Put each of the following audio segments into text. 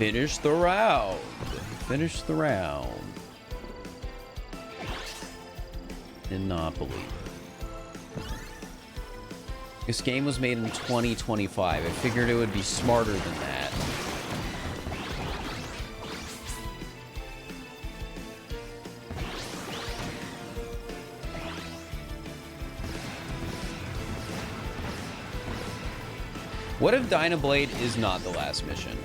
Finish the round. Finish the round. Did not believe it. This game was made in 2025. I figured it would be smarter than that. What if Dynablade is not the last mission?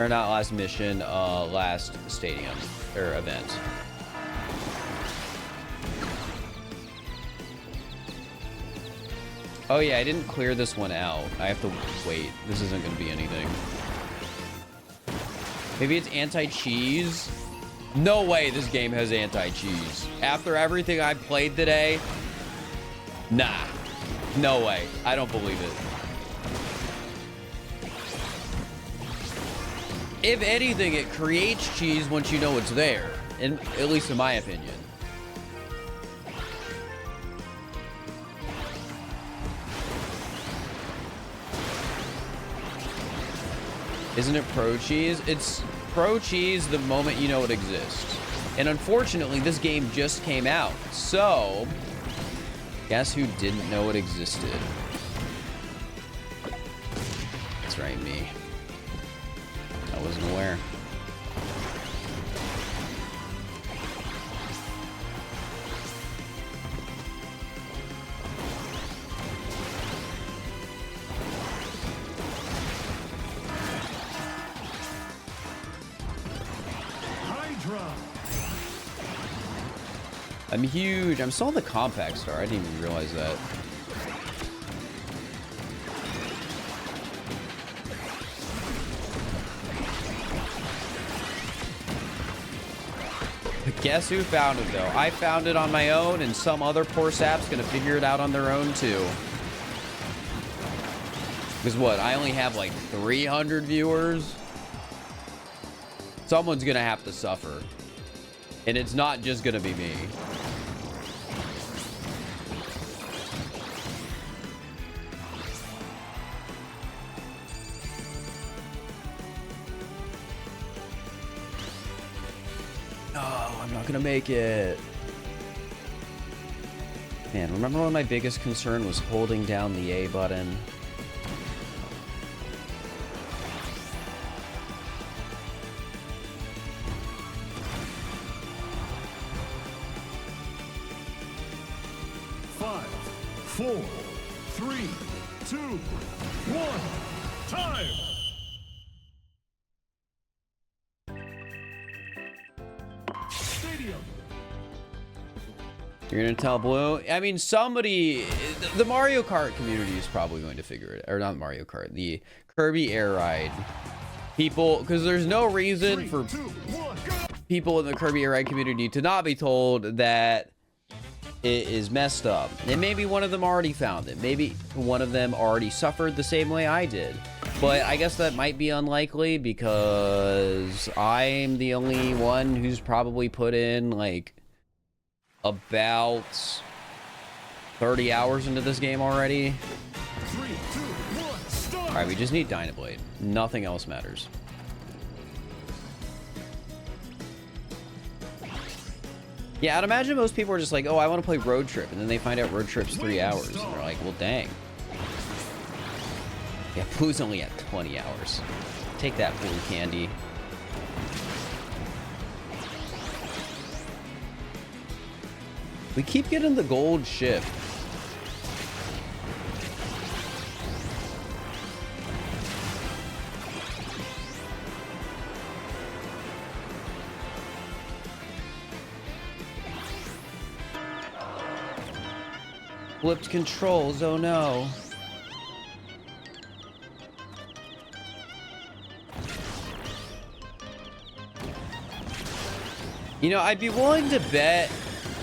Or not last mission, last stadium or event. Oh yeah, I didn't clear this one out. I have to wait. This isn't gonna be anything. Maybe it's anti-cheese? No way this game has anti-cheese. After everything I've played today? Nah. No way. I don't believe it. If anything, it creates cheese once you know it's there. At least in my opinion. Isn't it pro cheese? It's pro cheese the moment you know it exists. And unfortunately, this game just came out. So, guess who didn't know it existed? That's right, me. I wasn't aware. I'm huge. I'm still on the compact star. I didn't even realize that. But guess who found it, though? I found it on my own, and some other poor sap's gonna figure it out on their own, too. Because what? I only have like 300 viewers? Someone's gonna have to suffer. And it's not just gonna be me. Gonna make it. Man, remember when my biggest concern was holding down the A button? Five, four, three, two, one, time! You're gonna tell Blue? I mean, somebody, the Mario Kart community is probably going to figure it, or not Mario Kart, the Kirby Air Ride people, because there's no reason for people in the Kirby Air Ride community to not be told that it is messed up. And maybe one of them already found it. Maybe one of them already suffered the same way I did. But I guess that might be unlikely because I'm the only one who's probably put in like about 30 hours into this game already. 3, 2, 1, start! All right, we just need Dynablade. Nothing else matters. Yeah, I'd imagine most people are just like, oh, I want to play Road Trip, and then they find out Road Trip's 3 hours, and they're like, well, dang. Yeah, Blue's only at 20 hours. Take that, Blue Candy. We keep getting the gold shift. Flipped controls, oh no. You know, I'd be willing to bet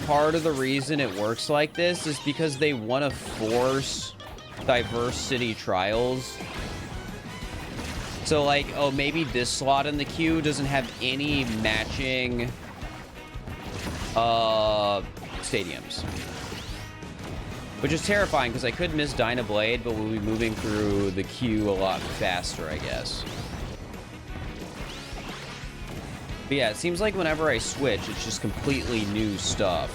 part of the reason it works like this is because they want to force diverse city trials. So like, oh, maybe this slot in the queue doesn't have any matching stadiums. Which is terrifying because I could miss Dynablade, but we'll be moving through the queue a lot faster, I guess. But yeah, it seems like whenever I switch, it's just completely new stuff.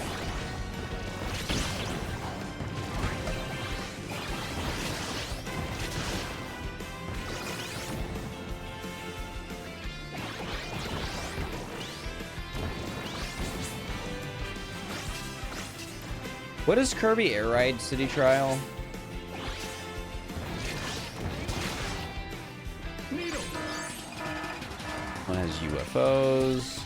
What is Kirby Air Ride City Trial? One has UFOs.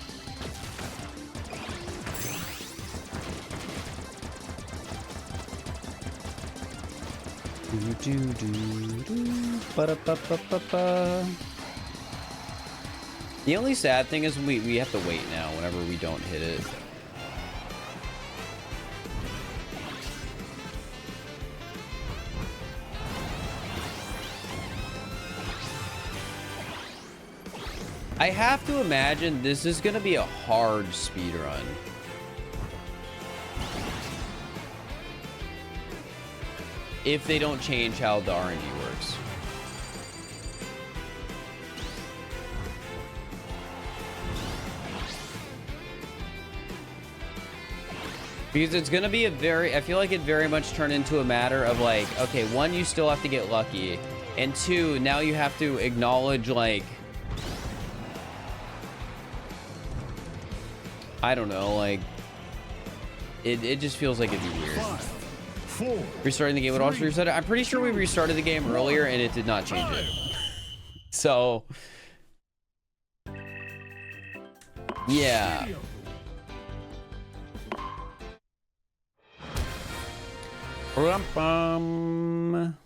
Ba-da-ba-ba-ba-ba. The only sad thing is we have to wait now whenever we don't hit it. I have to imagine this is going to be a hard speed run. If they don't change how the RNG works. Because it's going to be a very, I feel like it very much turned into a matter of like, okay, one, you still have to get lucky. And two, now you have to acknowledge like, I don't know, like, it just feels like it'd be weird. 5, 4, Restarting the game would also reset it. I'm pretty sure we restarted the game earlier and it did not change it. So, yeah. Rum-bum.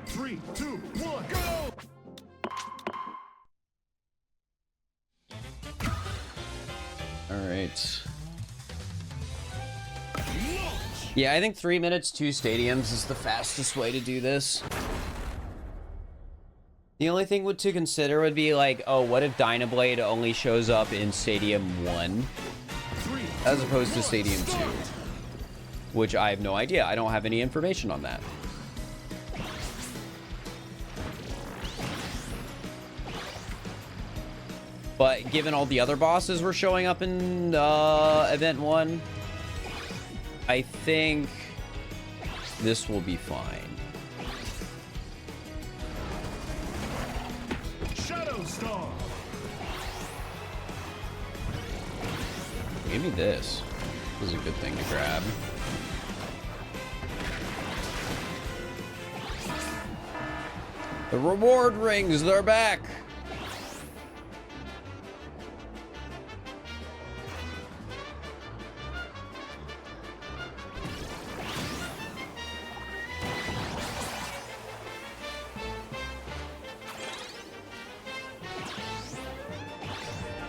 3, 2, 1, go! All right. Yeah, I think 3 minutes, 2 stadiums is the fastest way to do this. The only thing to consider would be like, oh, what if Dynablade only shows up in Stadium 1 as opposed to Stadium 2? Which I have no idea. I don't have any information on that. But given all the other bosses were showing up in Event 1, I think this will be fine. Shadow Star. Give me this. This is a good thing to grab. The reward rings, they're back.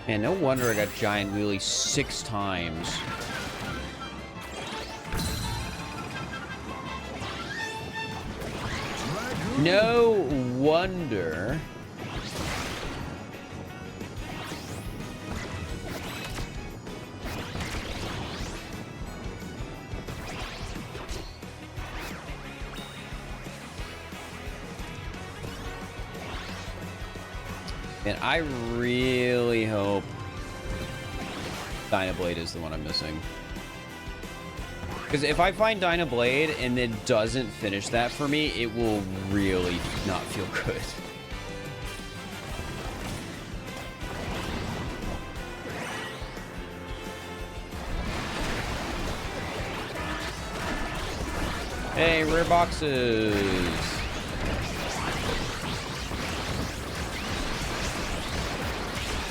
Man, no wonder I got Giant Wheelie 6 times. No wonder. And I really hope Dynablade is the one I'm missing. Because if I find Dynablade and it doesn't finish that for me, it will really not feel good. Hey, rare boxes.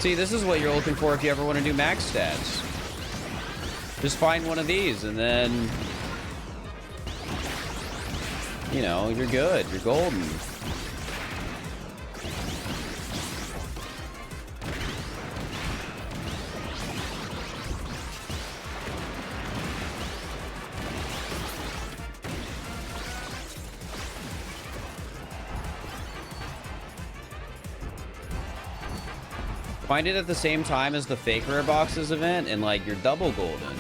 See, this is what you're looking for if you ever want to do max stats. Just find one of these and then, you know, you're good. You're golden. Find it at the same time as the fake rare boxes event and like you're double golden.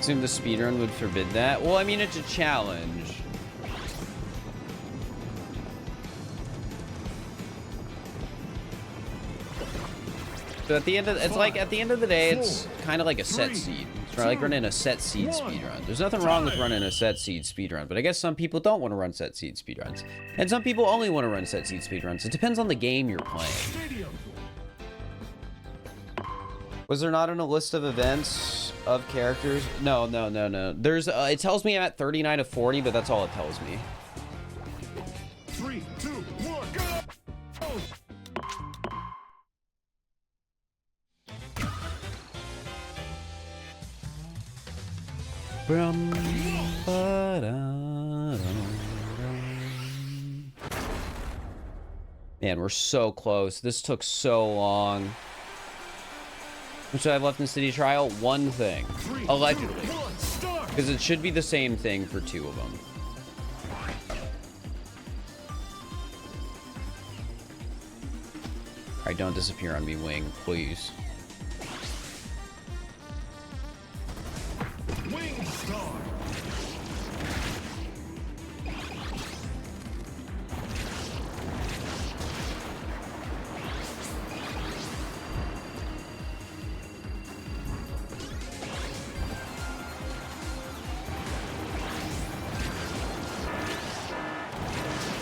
Assume the speedrun would forbid that. Well, I mean, it's a challenge. So at the end of the day, it's kind of like a set seed. It's like running a set seed speedrun. There's nothing wrong with running a set seed speedrun, but I guess some people don't want to run set seed speedruns. And some people only want to run set seed speedruns. It depends on the game you're playing. Was there not a list of events of characters? No. There's it tells me I'm at 39 of 40, but that's all it tells me. 3, 2, 1, go! Man, we're so close. This took so long. What should I have left in City Trial? One thing. Allegedly. Because it should be the same thing for 2 of them. Alright, don't disappear on me, Wing, please. Wing star.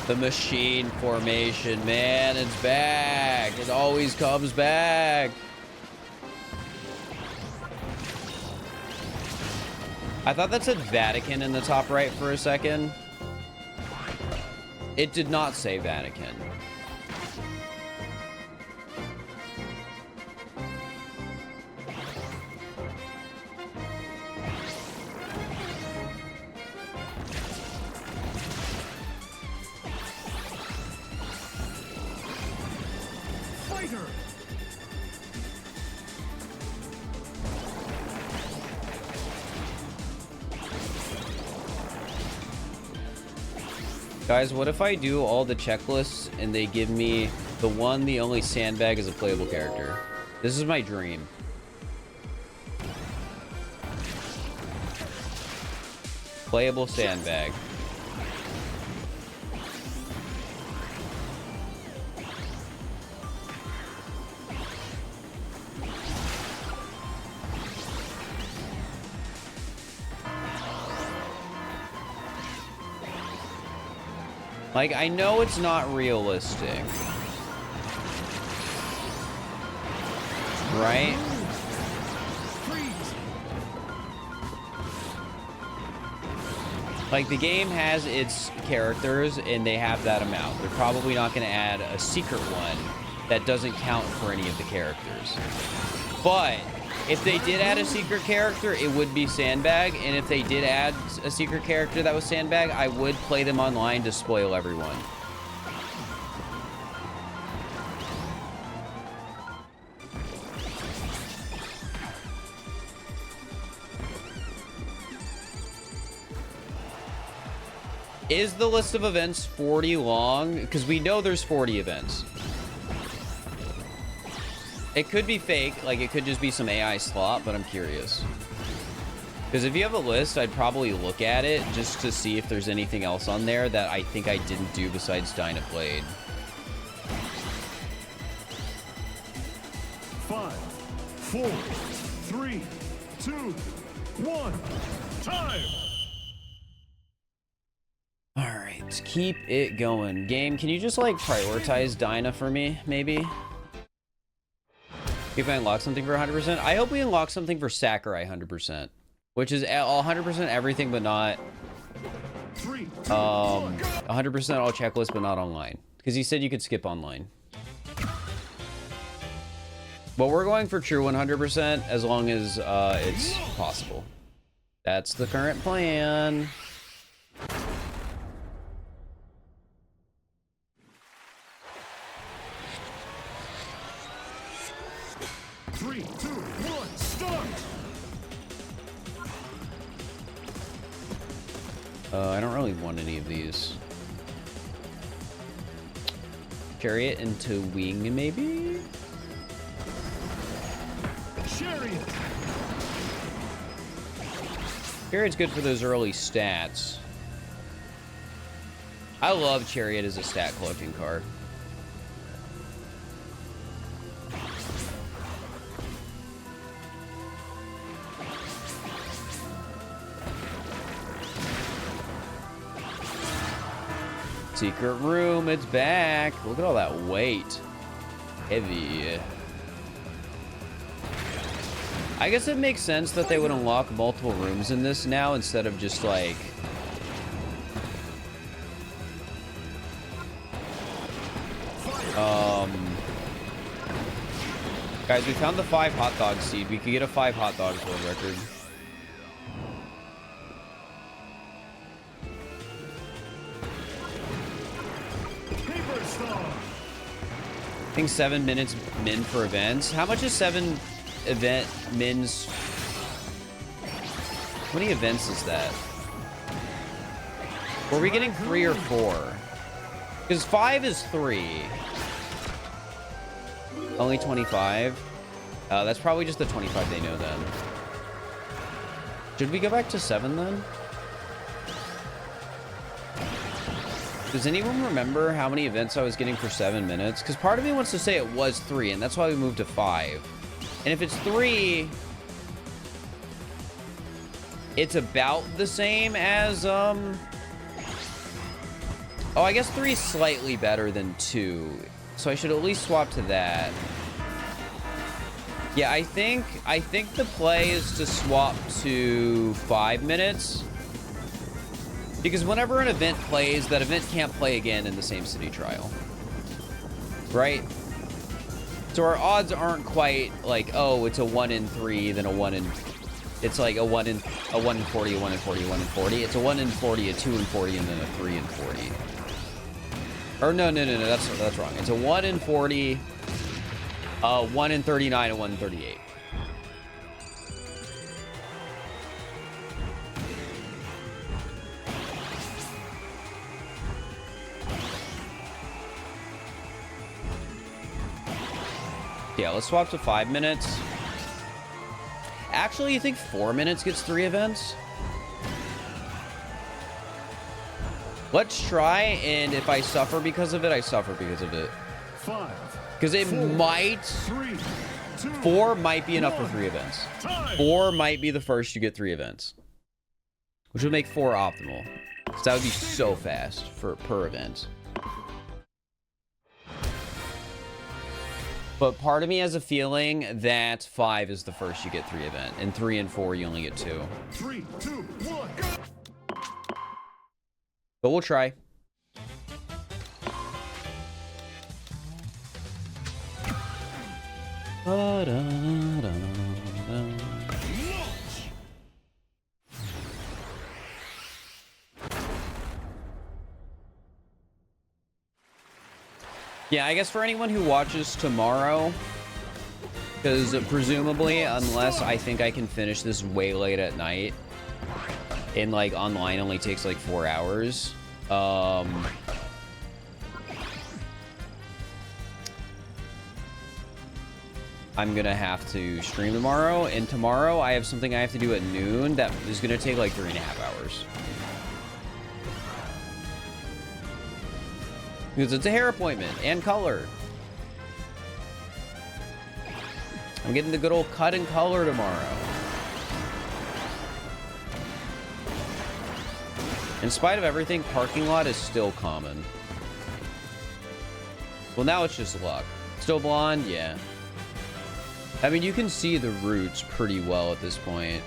The machine formation, man, it's back. It always comes back. I thought that said Vatican in the top right for a second. It did not say Vatican. Guys, what if I do all the checklists and they give me the only Sandbag as a playable character? This is my dream. Playable Sandbag. Like, I know it's not realistic. Right? Like, the game has its characters, and they have that amount. They're probably not going to add a secret one that doesn't count for any of the characters. But if they did add a secret character, it would be Sandbag. And if they did add a secret character that was Sandbag, I would play them online to spoil everyone. Is the list of events 40 long? Because we know there's 40 events. It could be fake, like it could just be some AI slot, but I'm curious. Because if you have a list, I'd probably look at it just to see if there's anything else on there that I think I didn't do besides Dynablade. 5, 4, 3, 2, 1, time! Alright, keep it going. Game, can you just like prioritize Dyna for me, maybe? If I unlock something for 100%, I hope we unlock something for Sakurai 100%, which is 100% everything but not 100% all checklist but not online, because he said you could skip online. But we're going for true 100% as long as it's possible. That's the current plan. I don't really want any of these. Chariot into Wing, maybe? Chariot. Chariot's good for those early stats. I love Chariot as a stat collecting card. Secret room, it's back. Look at all that weight. Heavy. I guess it makes sense that they would unlock multiple rooms in this now instead of just like... Guys, we found the 5 hot dog seed. We could get a 5 hot dogs world record. I think 7 minutes min for events. How much is 7 event mins? How many events is that? Were we getting 3 or 4? Because 5 is 3. Only 25. That's probably just the 25 they know then. Should we go back to 7 then? Does anyone remember how many events I was getting for 7 minutes? Because part of me wants to say it was 3, and that's why we moved to 5. And if it's 3, it's about the same as, Oh, I guess 3 is slightly better than 2. So I should at least swap to that. Yeah, I think the play is to swap to 5 minutes. Because whenever an event plays, that event can't play again in the same city trial. Right? So our odds aren't quite like, oh, it's a 1 in 3, then a 1 in... It's like a 1 in 40, a 1 in 40, a 1 in 40. It's a 1 in 40, a 2 in 40, and then a 3 in 40. Or no, that's wrong. It's a 1 in 40, 1 in 39, and 1 in 38. Yeah, let's swap to 5 minutes. Actually, you think 4 minutes gets 3 events? Let's try, and if I suffer because of it, I suffer because of it. 5. Because it might... 3, 2, 4 might be enough for 3 events. 4 might be the first you get 3 events. Which would make 4 optimal. So that would be so fast for per event. But part of me has a feeling that 5 is the first you get 3 event. And 3 and 4 you only get 2. 3, 2, 1, go! But we'll try. Yeah, I guess for anyone who watches tomorrow, because presumably, unless I think I can finish this way late at night, and like online only takes like 4 hours, I'm gonna have to stream tomorrow, and tomorrow I have something I have to do at noon that is gonna take like 3.5 hours. Because it's a hair appointment and color. I'm getting the good old cut and color tomorrow. In spite of everything, parking lot is still common. Well, now it's just luck. Still blonde? Yeah. I mean, you can see the roots pretty well at this point.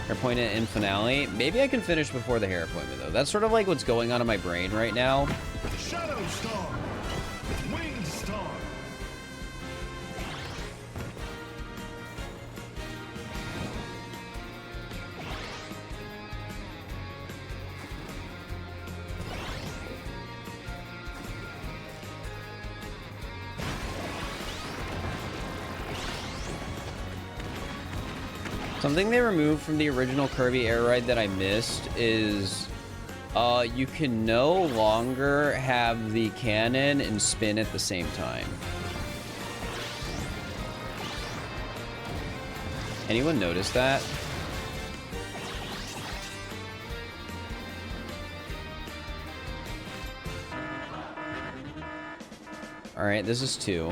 Hair appointment in finale. Maybe I can finish before the hair appointment, though. That's sort of like what's going on in my brain right now. Shadow Star, Winged Star. Something they removed from the original Kirby Air Ride that I missed is you can no longer have the cannon and spin at the same time. Anyone notice that? Alright, this is 2.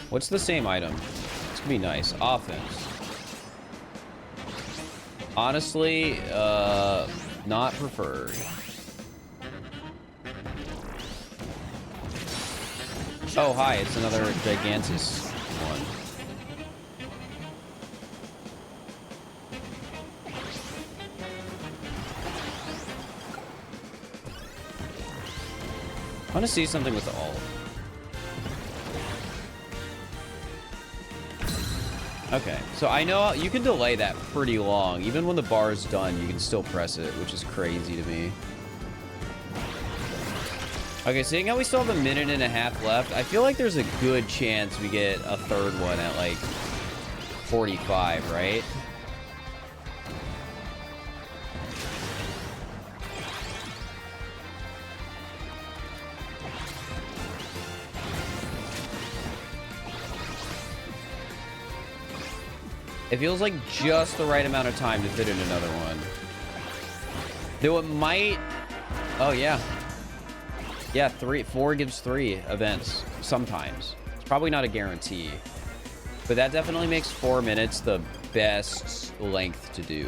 What's the same item? This could be nice. Offense. Honestly, not preferred. Oh, hi, it's another Gigantus one. I want to see something with the ult. Okay, so I know you can delay that pretty long. Even when the bar's done, you can still press it, which is crazy to me. Okay, seeing how we still have a minute and a half left, I feel like there's a good chance we get a third one at like 45, right? It feels like just the right amount of time to fit in another one. Though it might... Oh, yeah. Yeah, 4 gives 3 events sometimes. It's probably not a guarantee. But that definitely makes 4 minutes the best length to do.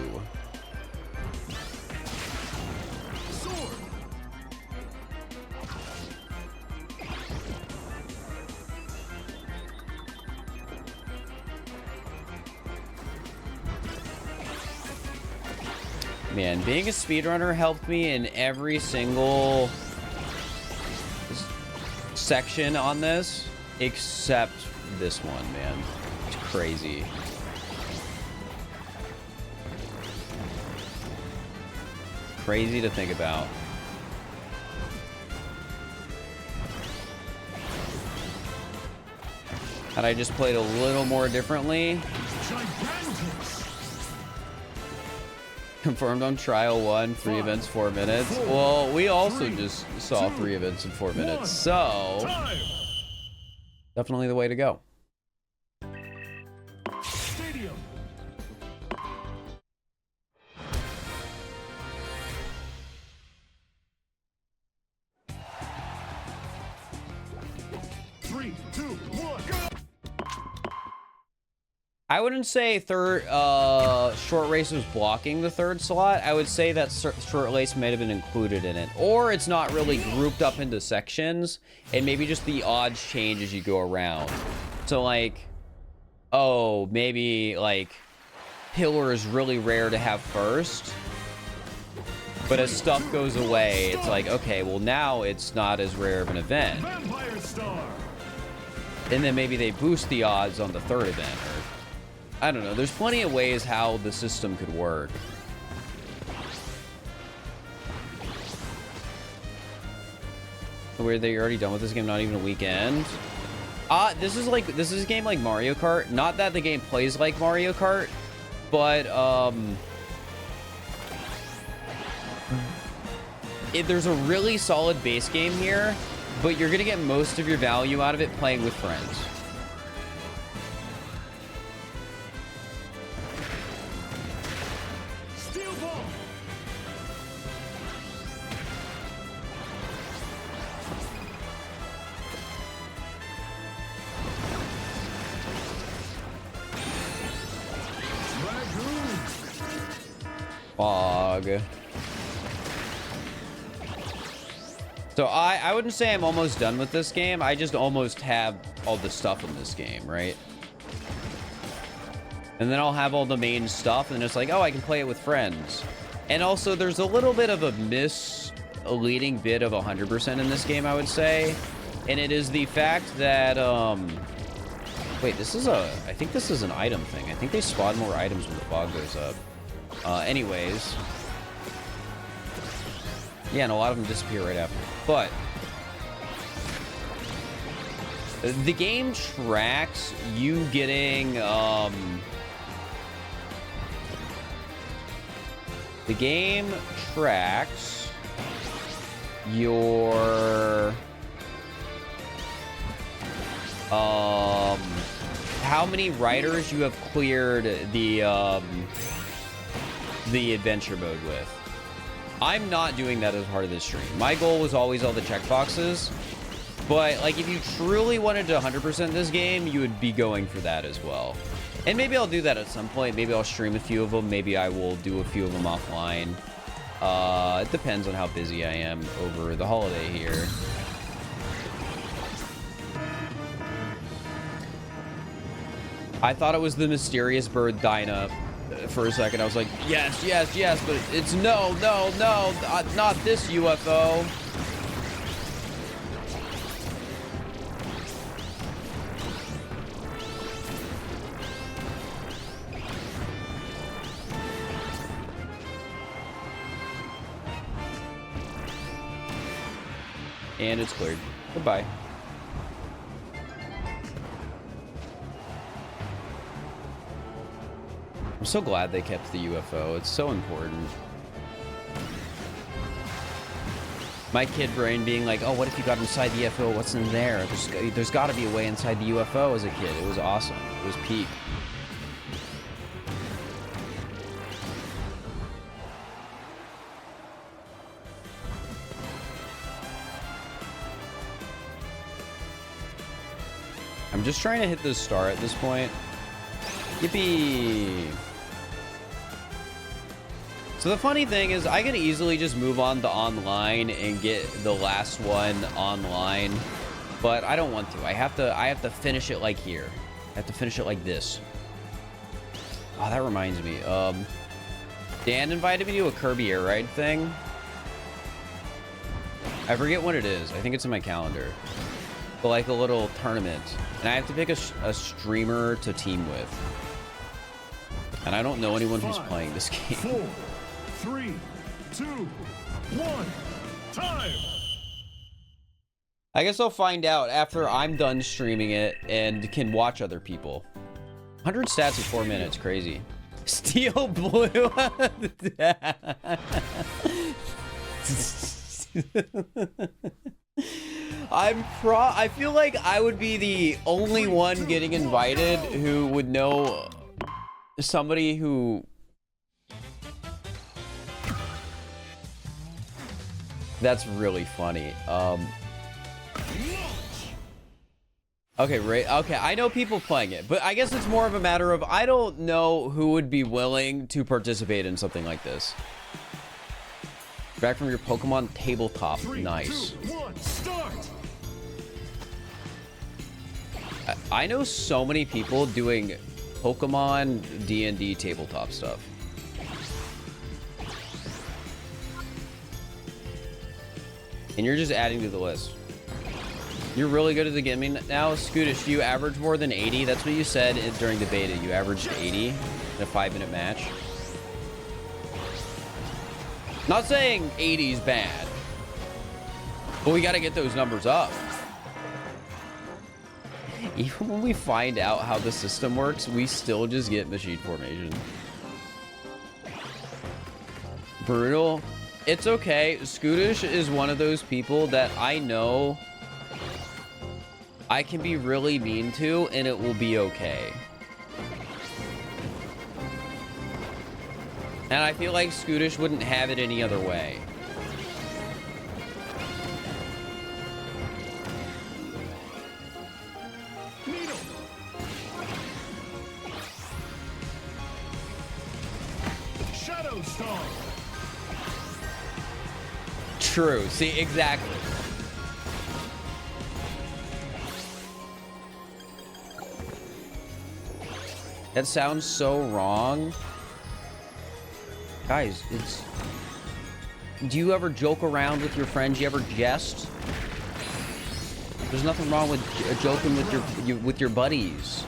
Man, being a speedrunner helped me in every single section on this, except this one, man. It's crazy. Crazy to think about. Had I just played a little more differently. Confirmed on trial 1, 3 events, 4 minutes. Well, we also just saw 3 events in 4 minutes, so definitely the way to go. Stadium. Three, 2, 1, go! I wouldn't say short race was blocking the third slot. I would say that short race might have been included in it. Or it's not really grouped up into sections, and maybe just the odds change as you go around. So, like, oh, maybe, like, Pillar is really rare to have first. But as stuff goes away, it's like, okay, well, now it's not as rare of an event. Vampire Star. And then maybe they boost the odds on the third event, or I don't know. There's plenty of ways how the system could work. Weird that you're already done with this game, not even a weekend. This is a game like Mario Kart. Not that the game plays like Mario Kart, but there's a really solid base game here, but you're gonna get most of your value out of it playing with friends. Fog. So I wouldn't say I'm almost done with this game. I just almost have all the stuff in this game, right? And then I'll have all the main stuff, and it's like, oh, I can play it with friends. And also, there's a little bit of a misleading bit of 100% in this game, I would say. And it is the fact that, wait, I think this is an item thing. I think they spawn more items when the fog goes up. Anyways. Yeah, and a lot of them disappear right after. But the game tracks you getting, the game tracks your, how many riders you have cleared the adventure mode with. I'm not doing that as part of this stream. My goal was always all the checkboxes, but like if you truly wanted to 100% this game, you would be going for that as well. And maybe I'll do that at some point. Maybe I'll stream a few of them. Maybe I will do a few of them offline. It depends on how busy I am over the holiday here. I thought it was the mysterious bird Dinah for a second. I was like, yes, yes, yes, but it's no, not this UFO. And it's cleared. Goodbye. I'm so glad they kept the UFO. It's so important. My kid brain being like, oh, what if you got inside the UFO? What's in there? There's got to be a way inside the UFO as a kid. It was awesome. It was peak. I'm just trying to hit the star at this point. Yippee! So the funny thing is I can easily just move on to online and get the last one online, but I don't want to. I have to finish it like here. I have to finish it like this. Oh, that reminds me. Dan invited me to a Kirby air ride thing. I forget what it is. I think it's in my calendar. But like a little tournament. And I have to pick a streamer to team with. And I don't know anyone who's playing this game. 4, 3, 2, 1, time! I guess I'll find out after I'm done streaming it and can watch other people. 100 stats in 4 minutes, crazy. Steel blue. I feel like I would be the only one getting invited who would know somebody who... That's really funny. Okay, right. Okay, I know people playing it, but I guess it's more of a matter of I don't know who would be willing to participate in something like this. Back from your Pokemon tabletop. 3, Nice. 2, 1, start! I know so many people doing Pokemon D&D tabletop stuff. And you're just adding to the list. You're really good at the game now. Scootish, do you average more than 80? That's what you said during the beta. You averaged 80 in a 5-minute match. Not saying 80 is bad, but we got to get those numbers up. Even when we find out how the system works, we still just get machine formation. Brutal. It's okay. Scootish is one of those people that I know I can be really mean to, and it will be okay. And I feel like Scootish wouldn't have it any other way. Needle! Shadow Star! True. See, exactly. That sounds so wrong. Guys, it's... Do you ever joke around with your friends? You ever jest? There's nothing wrong with joking with your buddies.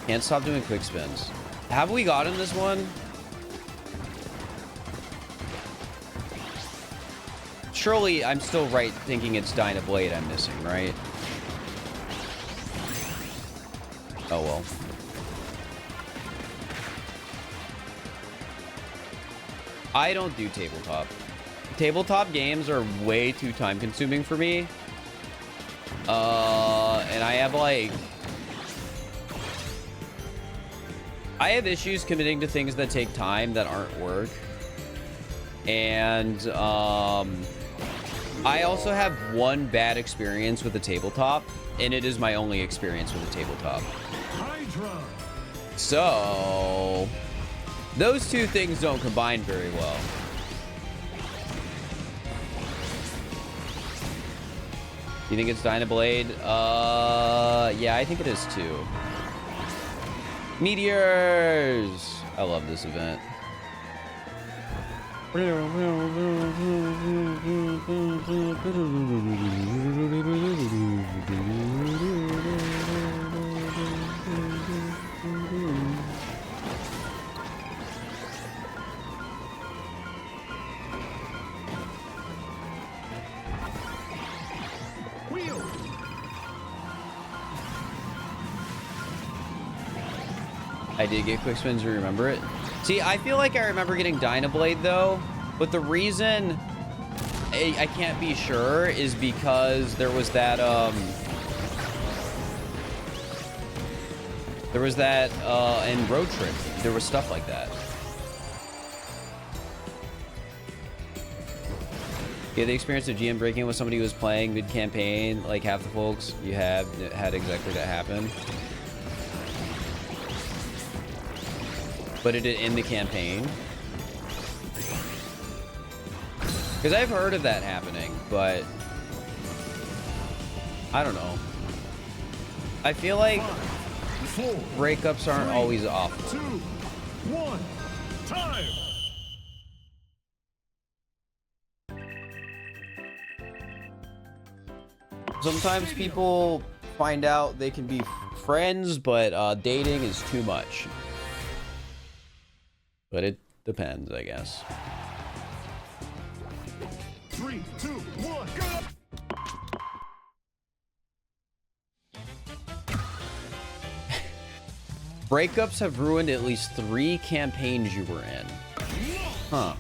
Can't stop doing quick spins. Have we gotten this one? Surely I'm still right thinking it's Dyna Blade I'm missing, right? Oh well. I don't do tabletop. tabletop games are way too time consuming for me. And I have like... I have issues committing to things that take time that aren't work. And I also have one bad experience with a tabletop, and it is my only experience with a tabletop. Hydra. So those two things don't combine very well. You think it's Dynablade? Yeah, I think it is too. Meteors! I love this event. Wheel. I did get quick spins to remember it. See, I feel like I remember getting Dynablade though, but the reason I can't be sure is because there was that in Road Trip, there was stuff like that. Yeah, the experience of GM breaking with somebody who was playing mid-campaign, like half the folks you had exactly that happen. But it did in the campaign. Because I've heard of that happening, but I don't know. I feel like 5, 4, breakups aren't 3, always awful. 2, 1, time. Sometimes people find out they can be friends, but dating is too much. But it depends, I guess. 3, 2, 1, go! Breakups have ruined at least 3 campaigns you were in. Huh.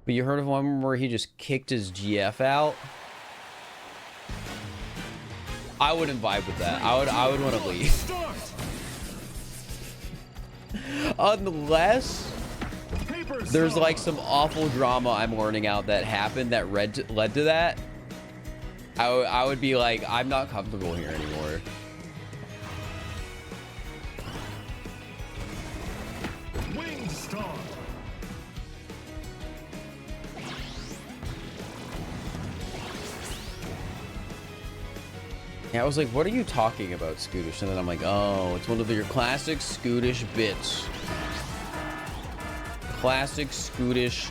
But you heard of one where he just kicked his GF out? I wouldn't vibe with that. I would want to leave. Start. Unless Paper there's stone. like some awful drama I'm learning out that happened that led to that. I would be like, I'm not comfortable here anymore. Wing star. Yeah, I was like, what are you talking about, Scootish? And then I'm like, oh, it's one of your classic Scootish bits. Classic Scootish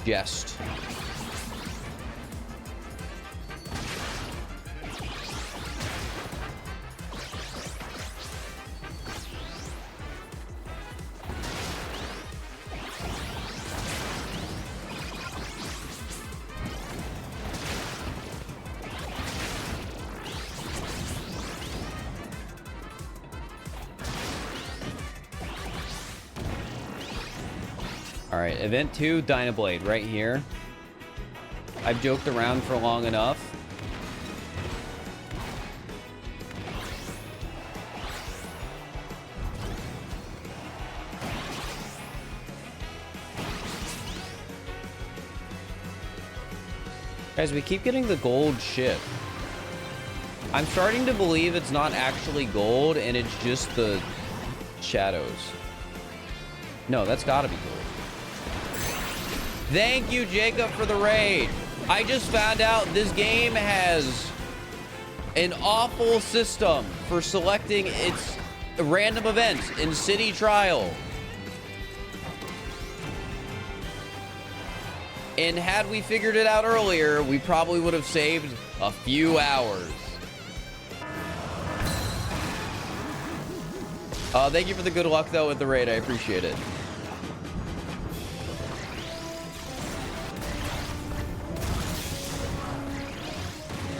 jest. All right, event 2, Dynablade, right here. I've joked around for long enough. Guys, we keep getting the gold ship. I'm starting to believe it's not actually gold and it's just the shadows. No, that's gotta be gold. Thank you, Jacob, for the raid. I just found out this game has an awful system for selecting its random events in City Trial. And had we figured it out earlier, we probably would have saved a few hours. Thank you for the good luck, though, with the raid. I appreciate it.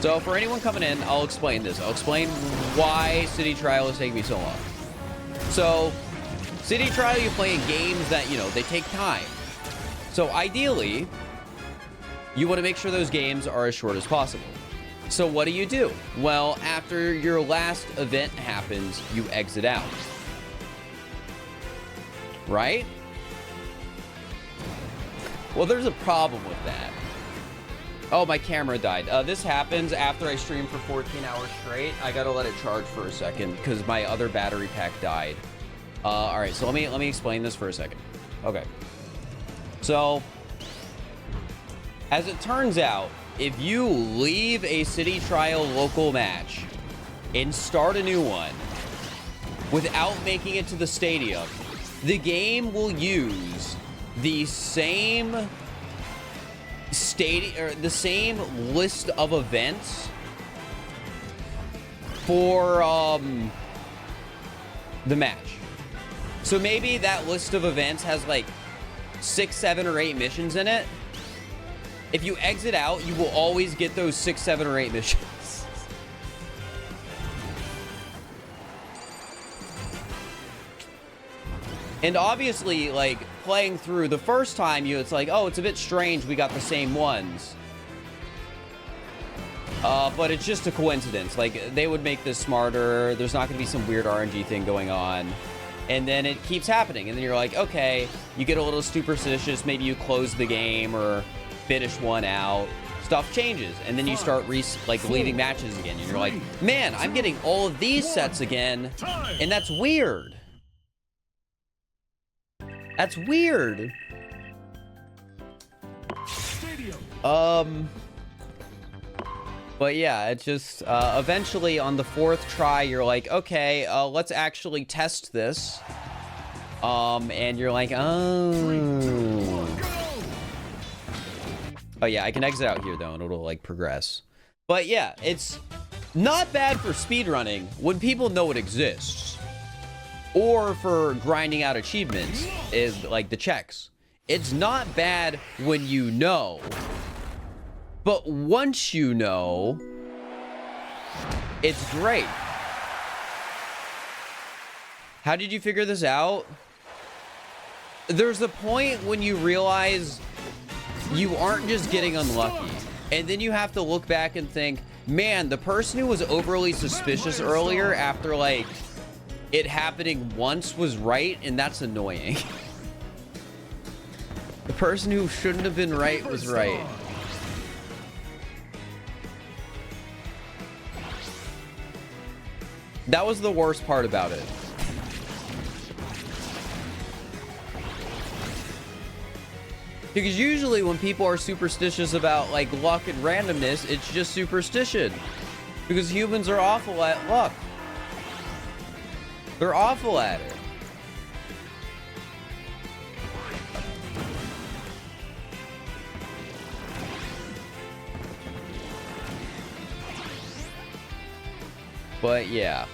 So for anyone coming in, I'll explain this. I'll explain why City Trial is taking me so long. So City trial, you play in games that, you know, they take time. So ideally, you want to make sure those games are as short as possible. So what do? Well, after your last event happens, you exit out. Right? Well, there's a problem with that. Oh, my camera died. This happens after I stream for 14 hours straight. I gotta let it charge for a second because my other battery pack died. All right, so let me explain this for a second. Okay. So, as it turns out, if you leave a city trial local match and start a new one without making it to the stadium, the game will use the same the same list of events for the match. So maybe that list of events has like 6, 7, or 8 missions in it. If you exit out, you will always get those 6, 7, or 8 missions. And obviously, like, playing through the first time, it's like, oh, it's a bit strange we got the same ones. But it's just a coincidence. Like, they would make this smarter. There's not going to be some weird RNG thing going on. And then it keeps happening. And then you're like, okay, you get a little superstitious. Maybe you close the game or finish one out. Stuff changes. And then you start, leaving matches again. And you're like, man, I'm getting all of these sets again. And that's weird. That's weird. But yeah, it's just, eventually on the 4th try, you're like, okay, let's actually test this. And you're like, oh. Oh yeah, I can exit out here though, and it'll like progress. But yeah, it's not bad for speedrunning when people know it exists. Or for grinding out achievements, is like the checks. It's not bad when you know. But once you know, it's great. How did you figure this out? There's a point when you realize you aren't just getting unlucky. And then you have to look back and think, man, the person who was overly suspicious earlier after like it happening once was right, and that's annoying. The person who shouldn't have been right was right. That was the worst part about it. Because usually when people are superstitious about like luck and randomness, it's just superstition. Because humans are awful at luck. They're awful at it. But yeah.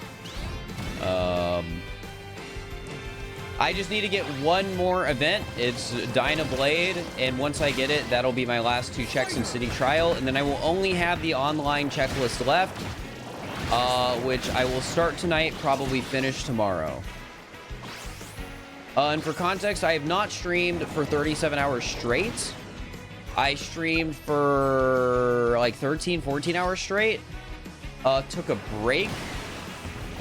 I just need to get one more event. It's Dyna Blade, and once I get it, that'll be my last 2 checks in City Trial, and then I will only have the online checklist left, which I will start tonight, probably finish tomorrow. And for context, I have not streamed for 37 hours straight. I streamed for like 13, 14 hours straight. Took a break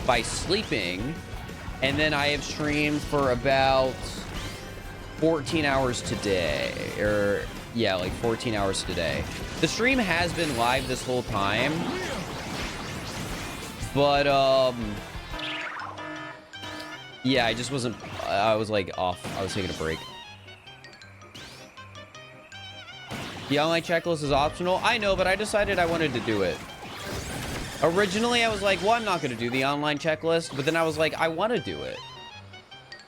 by sleeping. And then I have streamed for about 14 hours today. Or, yeah, like 14 hours today. The stream has been live this whole time. But, yeah, I just wasn't... I was, like, off. I was taking a break. The online checklist is optional. I know, but I decided I wanted to do it. Originally, I was like, well, I'm not going to do the online checklist. But then I was like, I want to do it.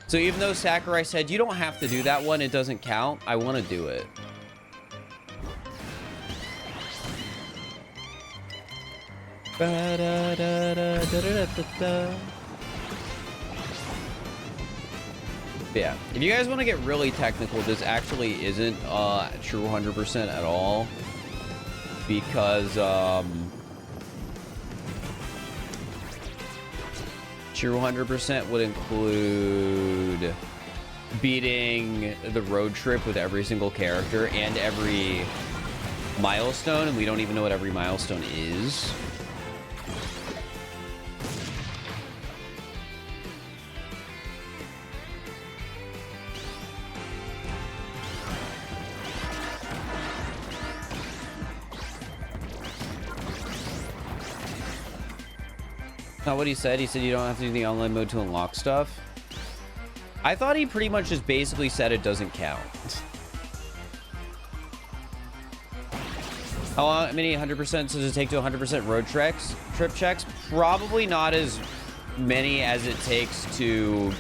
So even though Sakurai said, you don't have to do that one, it doesn't count, I want to do it. Yeah, if you guys want to get really technical, this actually isn't true 100% at all. Because, True 100% would include beating the road trip with every single character and every milestone, and we don't even know what every milestone is. Not what he said. He said you don't have to do the online mode to unlock stuff. I thought he pretty much just basically said it doesn't count. How many 100% does it take to 100% road trip checks? Probably not as many as it takes to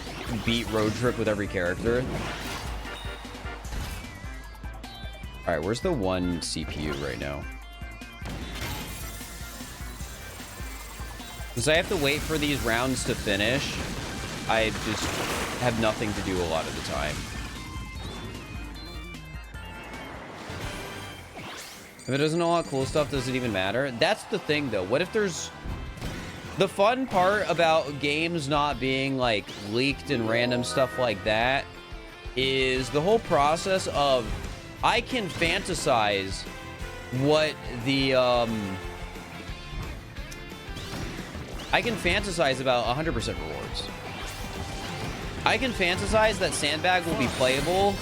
beat road trip with every character. All right, where's the one CPU right now? Because I have to wait for these rounds to finish. I just have nothing to do a lot of the time. If it doesn't unlock cool stuff, does it even matter? That's the thing, though. What if there's... The fun part about games not being, like, leaked and random stuff like that is the whole process of... I can fantasize what the, I can fantasize about 100% rewards. I can fantasize that Sandbag will be playable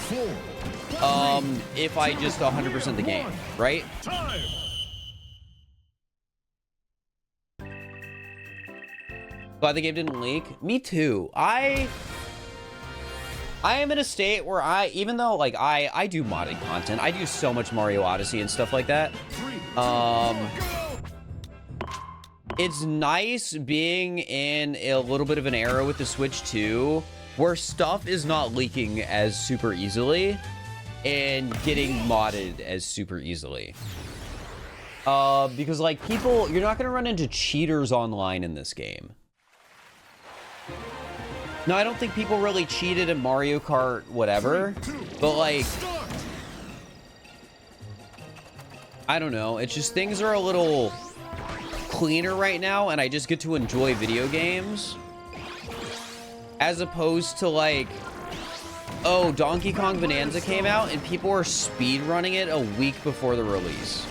if I just 100% the game, right? Glad the game didn't leak. Me too. I am in a state where even though like I do modded content, I do so much Mario Odyssey and stuff like that. It's nice being in a little bit of an era with the Switch 2 where stuff is not leaking as super easily and getting modded as super easily. Because like people, you're not going to run into cheaters online in this game. No, I don't think people really cheated in Mario Kart, whatever. But like, I don't know. It's just things are a little cleaner right now, and I just get to enjoy video games. As opposed to like, oh, Donkey Kong Bonanza came out and people were speedrunning it a week before the release.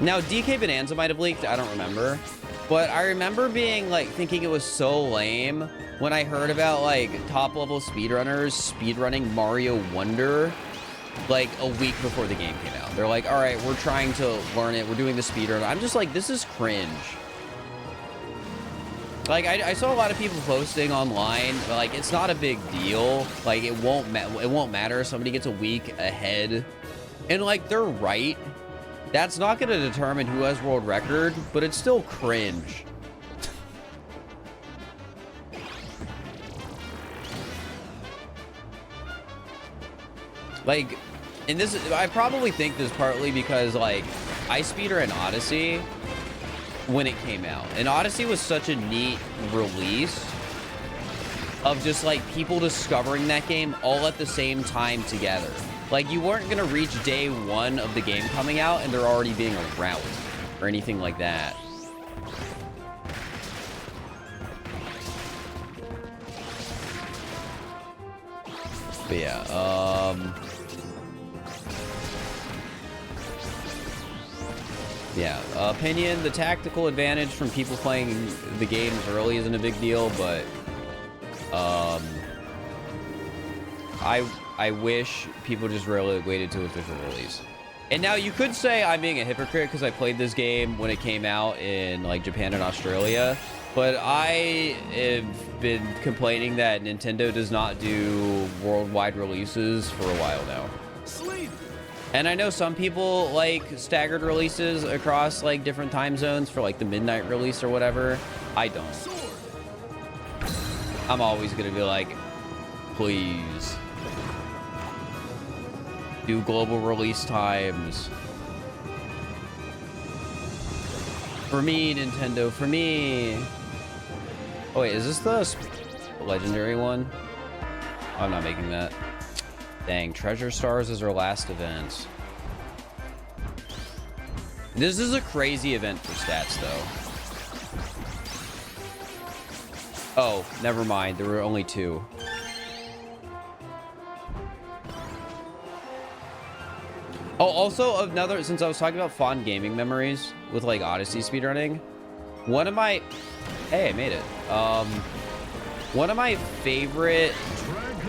Now, DK Bonanza might have leaked, I don't remember. But I remember being like, thinking it was so lame when I heard about like top level speedrunners speedrunning Mario Wonder like a week before the game came out. They're like, all right, we're trying to learn it. We're doing the speedrun. I'm just like, this is cringe. Like, I saw a lot of people posting online, like, it's not a big deal. Like, it won't matter if somebody gets a week ahead. And, like, they're right. That's not going to determine who has world record, but it's still cringe. Like, and this, I probably think this partly because, like, I speedrun Odyssey when it came out, and Odyssey was such a neat release of just like people discovering that game all at the same time together. Like, you weren't gonna reach day one of the game coming out and there already being a route or anything like that. But yeah, yeah, opinion, the tactical advantage from people playing the games early isn't a big deal, but I wish people just really waited to official release. And now you could say I'm being a hypocrite because I played this game when it came out in like Japan and Australia, but I have been complaining that Nintendo does not do worldwide releases for a while now. And I know some people like staggered releases across like different time zones for like the midnight release or whatever. I don't. I'm always gonna be like, please do global release times. For me, Nintendo, for me. Oh wait, is this the legendary one? Oh, I'm not making that. Dang, Treasure Stars is our last event. This is a crazy event for stats, though. Oh, never mind. There were only 2. Oh, also another, since I was talking about fond gaming memories with like Odyssey speedrunning, one of my, hey, I made it. One of my favorite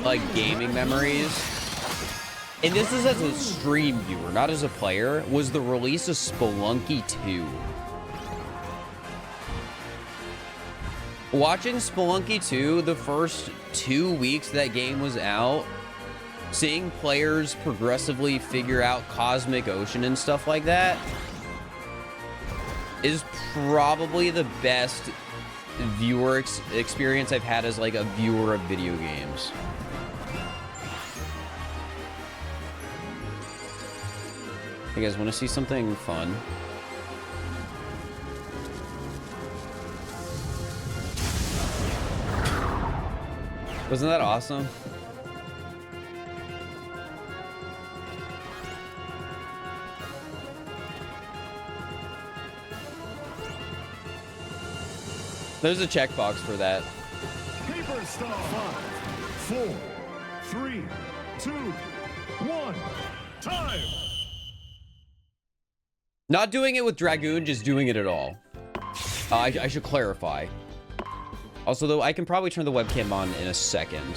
like gaming memories, and this is as a stream viewer, not as a player, was the release of Spelunky 2. Watching Spelunky 2, the first 2 weeks that game was out, seeing players progressively figure out Cosmic Ocean and stuff like that is probably the best viewer experience I've had as like a viewer of video games. You guys want to see something fun? Wasn't that awesome? There's a checkbox for that. Paper star. 5, 4, 3, 2, 1. Time. Not doing it with Dragoon, just doing it at all. I should clarify. Also, though, I can probably turn the webcam on in a second.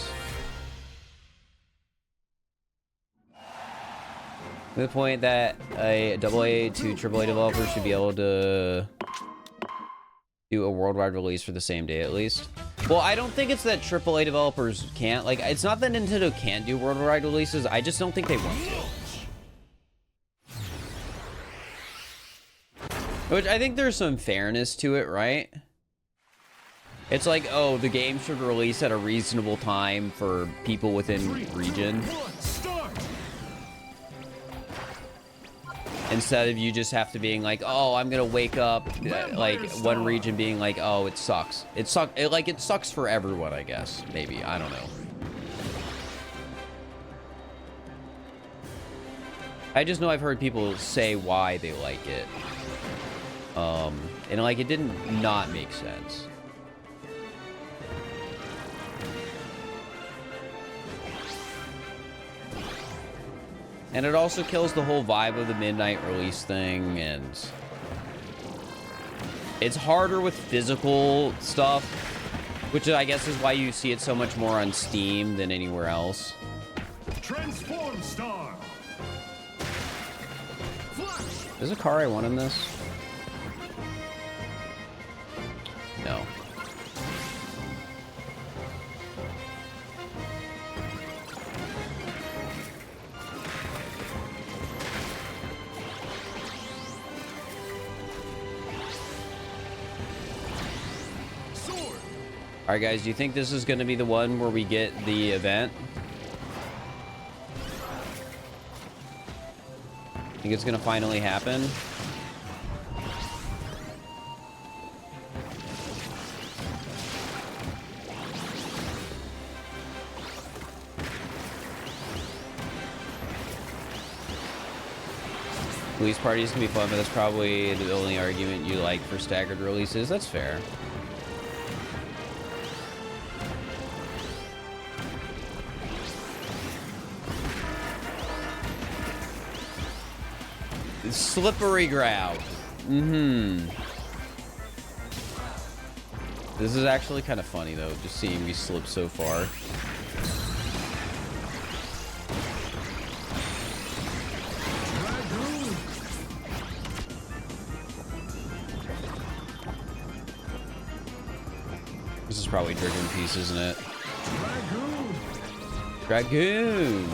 To the point that a AA to AAA developer should be able to do a worldwide release for the same day at least. Well, I don't think it's that AAA developers can't. Like, it's not that Nintendo can't do worldwide releases. I just don't think they want to. Which I think there's some fairness to it, right? It's like, oh, the game should release at a reasonable time for people within region. Instead of you just have to being like, oh, I'm gonna wake up like one region being like, oh, it sucks. It sucks for everyone, I guess. Maybe, I don't know. I just know I've heard people say why they like it. And like, it didn't not make sense. And it also kills the whole vibe of the midnight release thing, and it's harder with physical stuff, which I guess is why you see it so much more on Steam than anywhere else. Transform star. Is there a car I want in this? No. All right, guys, do you think this is going to be the one where we get the event? Think it's going to finally happen? Release parties can be fun, but that's probably the only argument you like for staggered releases. That's fair. Slippery ground. This is actually kind of funny though, just seeing me slip so far. This is probably Dragoon Piece, isn't it? Dragoon.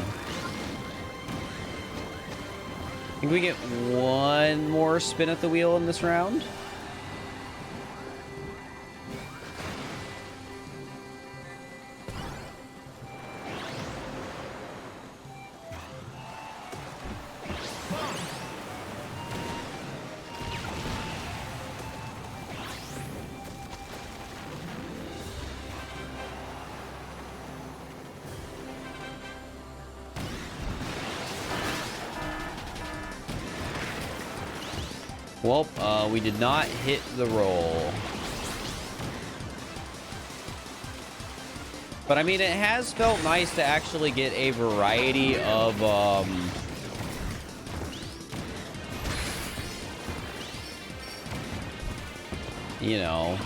I think we get one more spin at the wheel in this round. Well, we did not hit the roll. But I mean, it has felt nice to actually get a variety of, you know.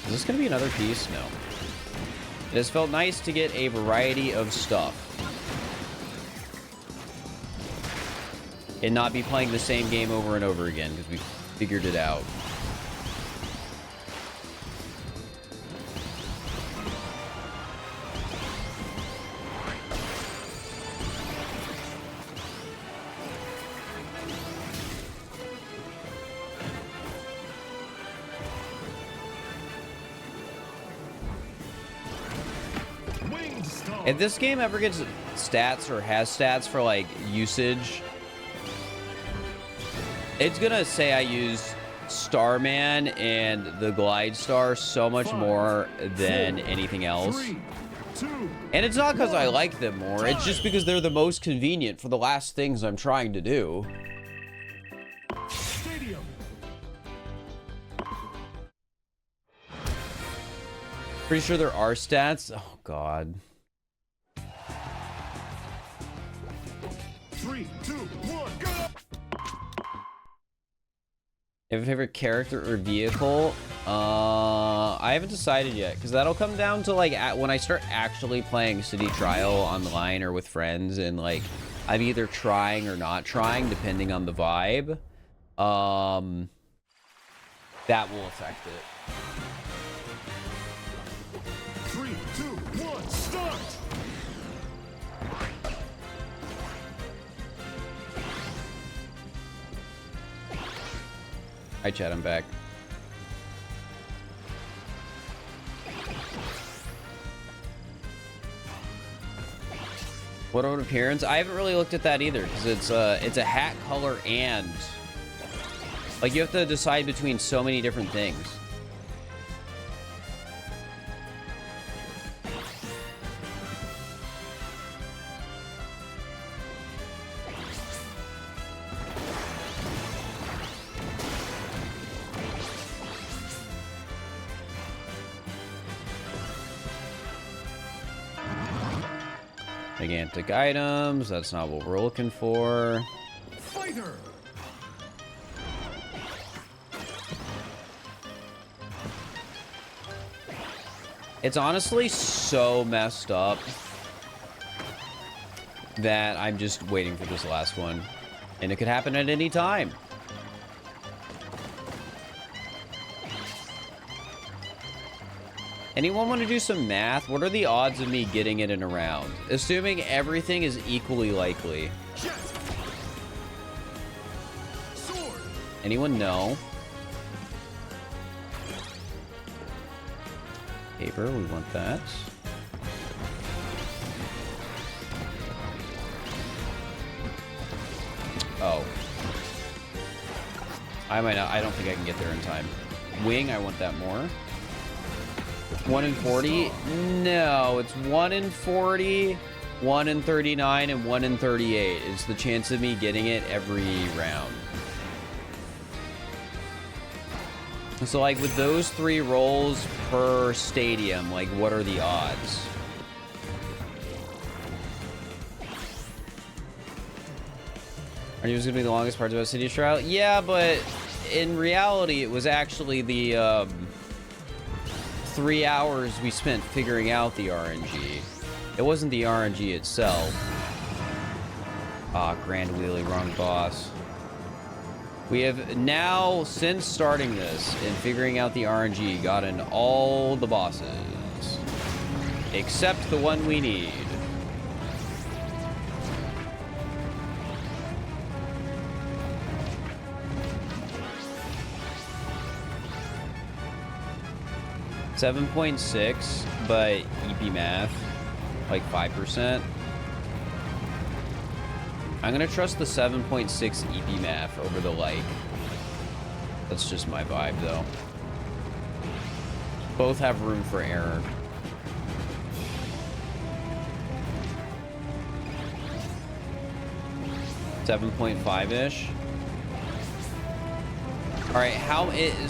Is this gonna be another piece? No. It has felt nice to get a variety of stuff. And not be playing the same game over and over again, because we figured it out. If this game ever gets stats or has stats for like usage, it's gonna say I use Starman and the Glide Star so much more than anything else. And it's not because I like them more, it's just because they're the most convenient for the last things I'm trying to do. Pretty sure there are stats. Oh god. 3, 2, 1, go! You have a favorite character or vehicle? I haven't decided yet, because that'll come down to like when I start actually playing City Trial online or with friends, and like I'm either trying or not trying depending on the vibe. That will affect it. 3, 2, 1, start! Hi chat, I'm back. What about appearance? I haven't really looked at that either, because it's a hat color and like you have to decide between so many different things. Gigantic items, that's not what we're looking for. Fighter! It's honestly so messed up that I'm just waiting for this last one. And it could happen at any time. Anyone want to do some math? What are the odds of me getting it in a round? Assuming everything is equally likely. Sword. Anyone know? Paper, we want that. Oh. I might not, I don't think I can get there in time. Wing, I want that more. 1 in 40? No, it's 1 in 40, 1 in 39, and 1 in 38 is the chance of me getting it every round. So, like, with those 3 rolls per stadium, like, what are the odds? Are you gonna be the longest part about City Trial? Yeah, but in reality, it was actually the, 3 hours we spent figuring out the RNG. It wasn't the RNG itself. Ah, Grand Wheelie, wrong boss. We have now, since starting this and figuring out the RNG, gotten all the bosses. Except the one we need. $7.6, but EP math, like 5%. I'm gonna trust the 7.6 EP math over the like. That's just my vibe, though. Both have room for error. $7.5-ish. All right,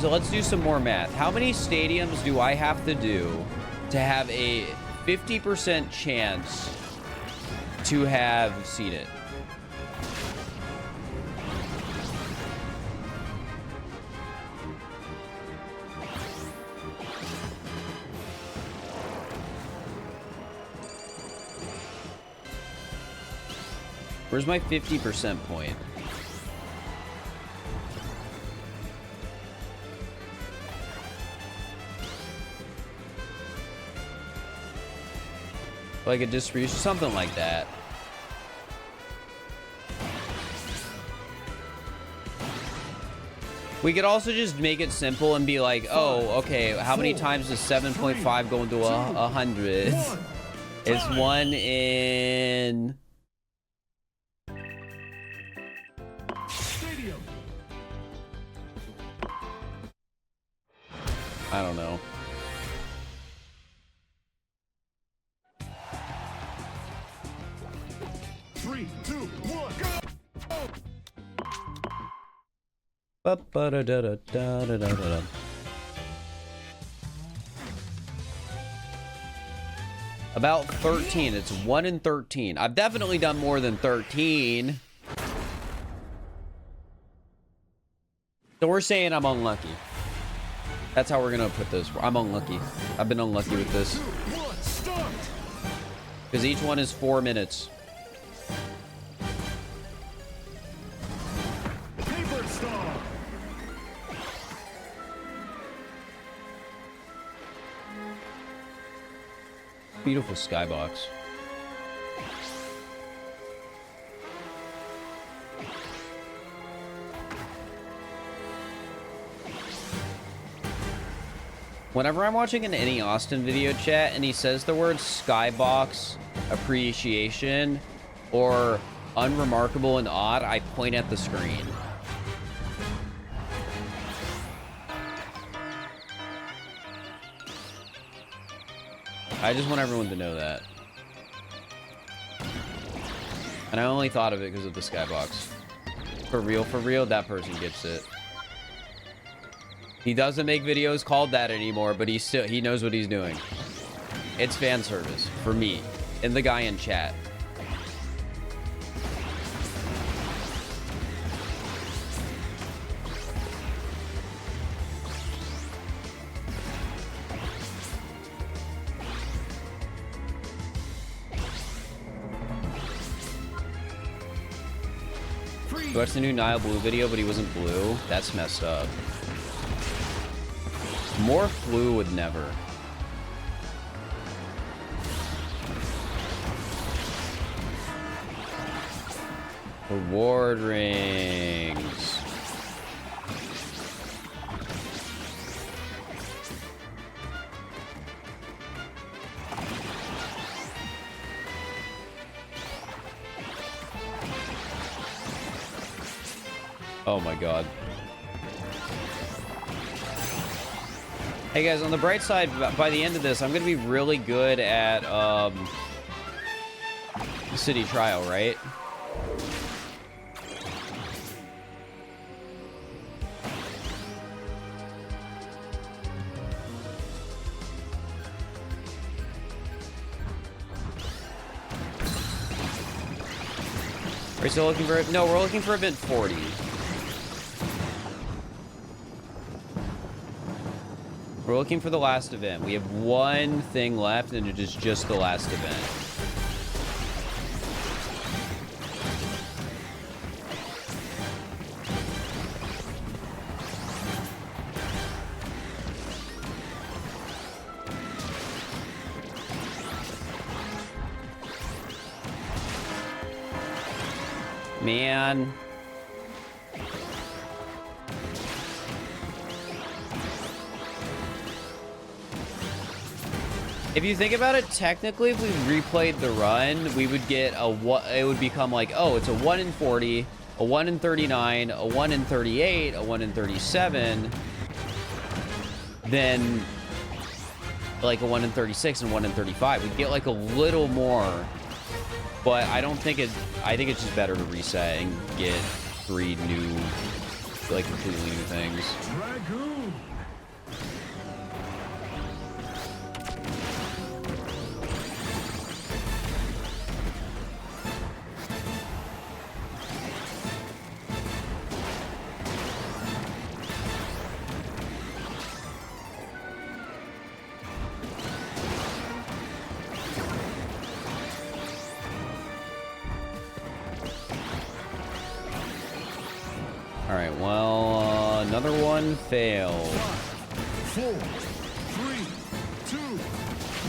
so let's do some more math. How many stadiums do I have to do to have a 50% chance to have seen it. Where's my 50% point? Like a distribution, something like that. We could also just make it simple and be like, oh, okay, how many times does 7.5 go into 100? It's 1 in... Stadium. I don't know. Three, two, one, go! Ba-ba-da-da-da-da-da-da-da. About 13. It's 1 in 13. I've definitely done more than 13. So we're saying I'm unlucky. That's how we're gonna put this. I'm unlucky. I've been unlucky with this. 2, 1, start! Because each one is 4 minutes. Paper star! Beautiful skybox. Whenever I'm watching an any Austin video chat and he says the word skybox appreciation or unremarkable and odd, I point at the screen. I just want everyone to know that. And I only thought of it because of the skybox. For real, that person gets it. He doesn't make videos called that anymore, but he knows what he's doing. It's fan service for me and the guy in chat. I watched the new Nile Blue video, but he wasn't blue. That's messed up. More flu would never. Reward rings. Oh my god. Hey guys, on the bright side, by the end of this, I'm gonna be really good at City Trial, right? Are we still looking for it? No, we're looking for event 40. We're looking for the last event. We have one thing left, and it is just the last event. Man. If you think about it, technically, if we replayed the run, we would get it would become like, oh, it's a 1 in 40, a 1 in 39, a 1 in 38, a 1 in 37, then like a 1 in 36 and 1 in 35. We'd get like a little more, but I don't think I think it's just better to reset and get 3 new, like completely new things. Dragoon! All right, well, another one failed. 5, 4, 3, 2,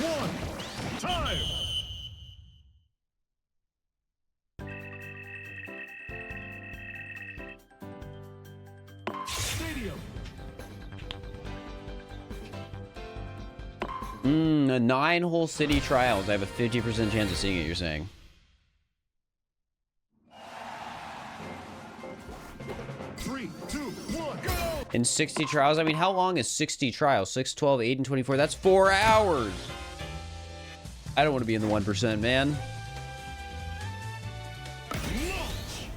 1. Time. Stadium. A 9-hole city trials. I have a 50% chance of seeing it, you're saying? Three, two, one, go! In 60 trials? I mean, how long is 60 trials? 6, 12, 8, and 24? That's 4 hours! I don't want to be in the 1%, man. Launch.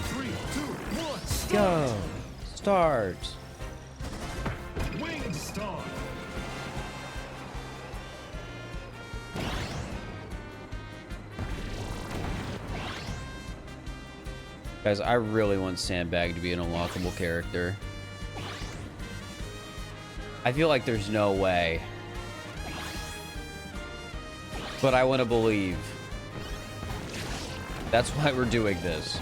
3, 2, 1, start! Go! Start! Wing star. Guys, I really want Sandbag to be an unlockable character. I feel like there's no way. But I want to believe. That's why we're doing this.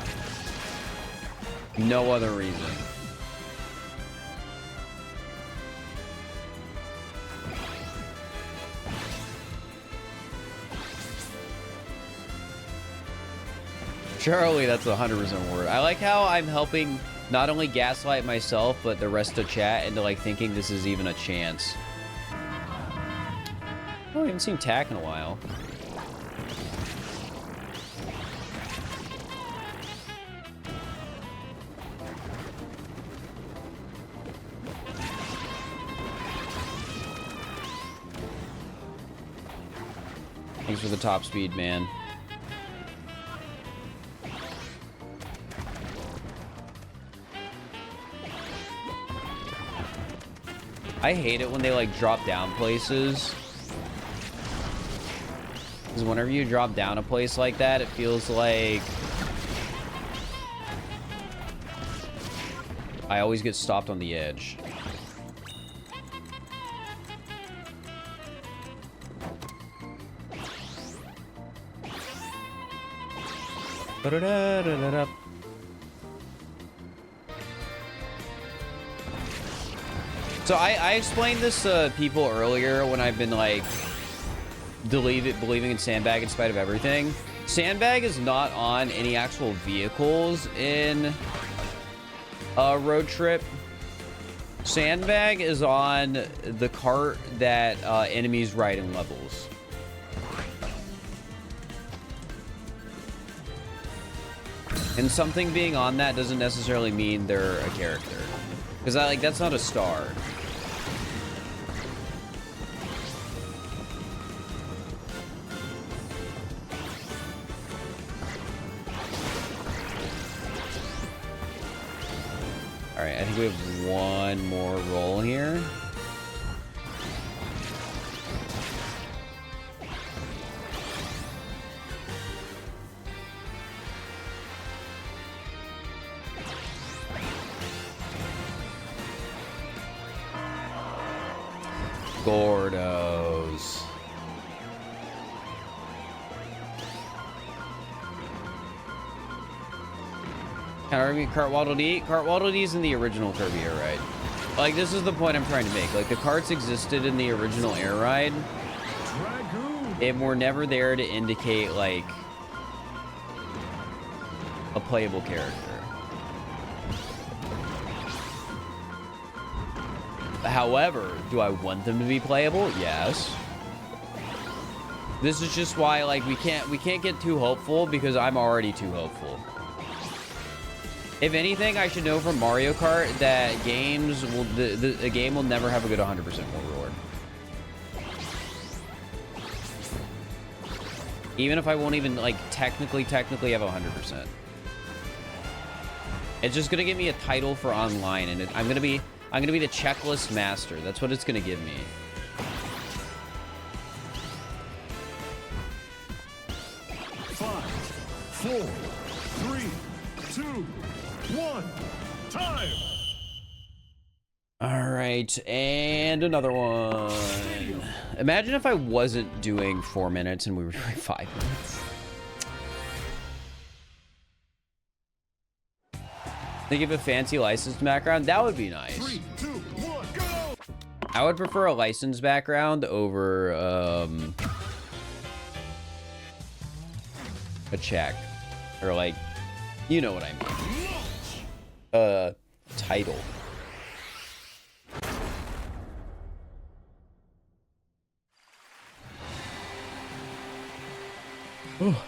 No other reason. Charlie, that's 100% word. I like how I'm helping not only gaslight myself, but the rest of chat into like thinking this is even a chance. Oh, I haven't seen Tack in a while. Thanks for the top speed, man. I hate it when they like drop down places. Because whenever you drop down a place like that, it feels like I always get stopped on the edge. Ba-da-da-da-da-da. So I explained this to people earlier when I've been like believing in Sandbag in spite of everything. Sandbag is not on any actual vehicles in a road trip. Sandbag is on the cart that enemies ride in levels. And something being on that doesn't necessarily mean they're a character. Because that's not a star. Alright, I think we have one more roll here. Gordos. Kirby, Cart Waddle Dee? Cart Waddle Dee's in the original Kirby Air Ride. Like, this is the point I'm trying to make. Like, the carts existed in the original Air Ride. Dragoon. And were never there to indicate, like, a playable character. However, do I want them to be playable? Yes. This is just why, like, we can't get too hopeful because I'm already too hopeful. If anything, I should know from Mario Kart that games will a game will never have a good 100% reward. Even if I won't even like technically have 100%. It's just gonna give me a title for online, and I'm gonna be the checklist master. That's what it's gonna give me. Five, four, three, two, one. Time. All right, and another one. Imagine if I wasn't doing 4 minutes and we were doing 5 minutes. Think of a fancy licensed background. That would be nice. 3, 2, 1, go! I would prefer a licensed background over a check, or like, you know what I mean. Title. Oh.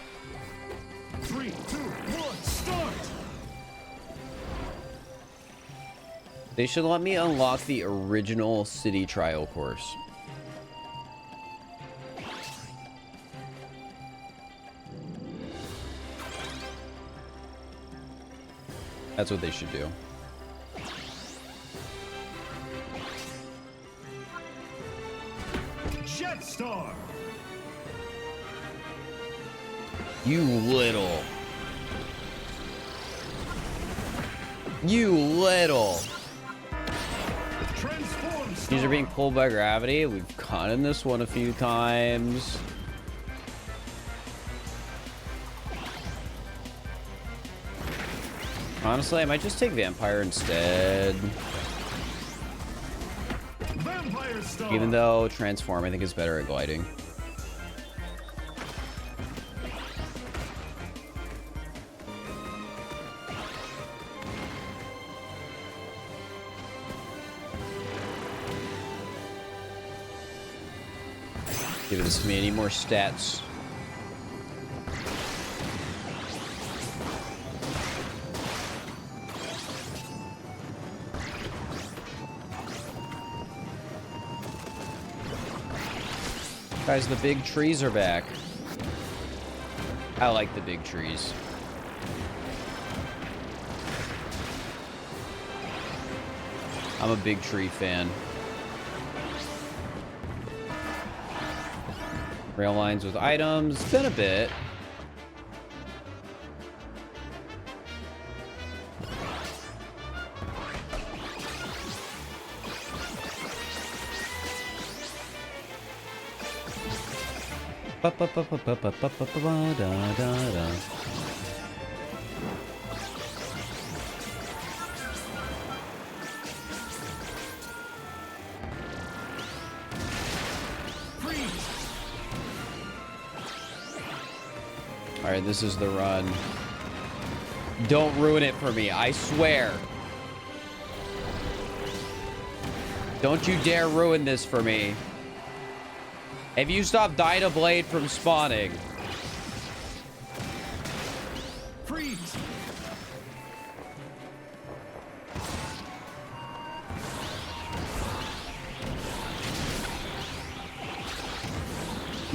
3, 2, 1, start! They should let me unlock the original city trial course. That's what they should do. Jetstar! You little. You little. Transform star! These are being pulled by gravity. We've gotten this one a few times. Honestly, I might just take Vampire instead. Vampire star! Even though Transform, I think, is better at gliding. Give this to me. Any more stats? Guys, the big trees are back. I like the big trees. I'm a big tree fan. Rail lines with items. It's been a bit. All right, this is the run. Don't ruin it for me, I swear. Don't you dare ruin this for me. If you stop Dyna Blade from spawning. Freeze!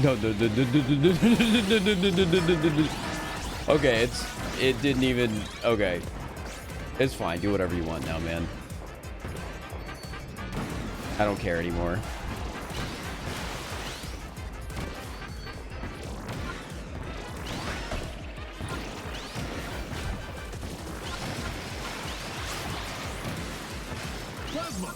No. Okay, it didn't even. Okay, it's fine. Do whatever you want now, man. I don't care anymore. Plasma!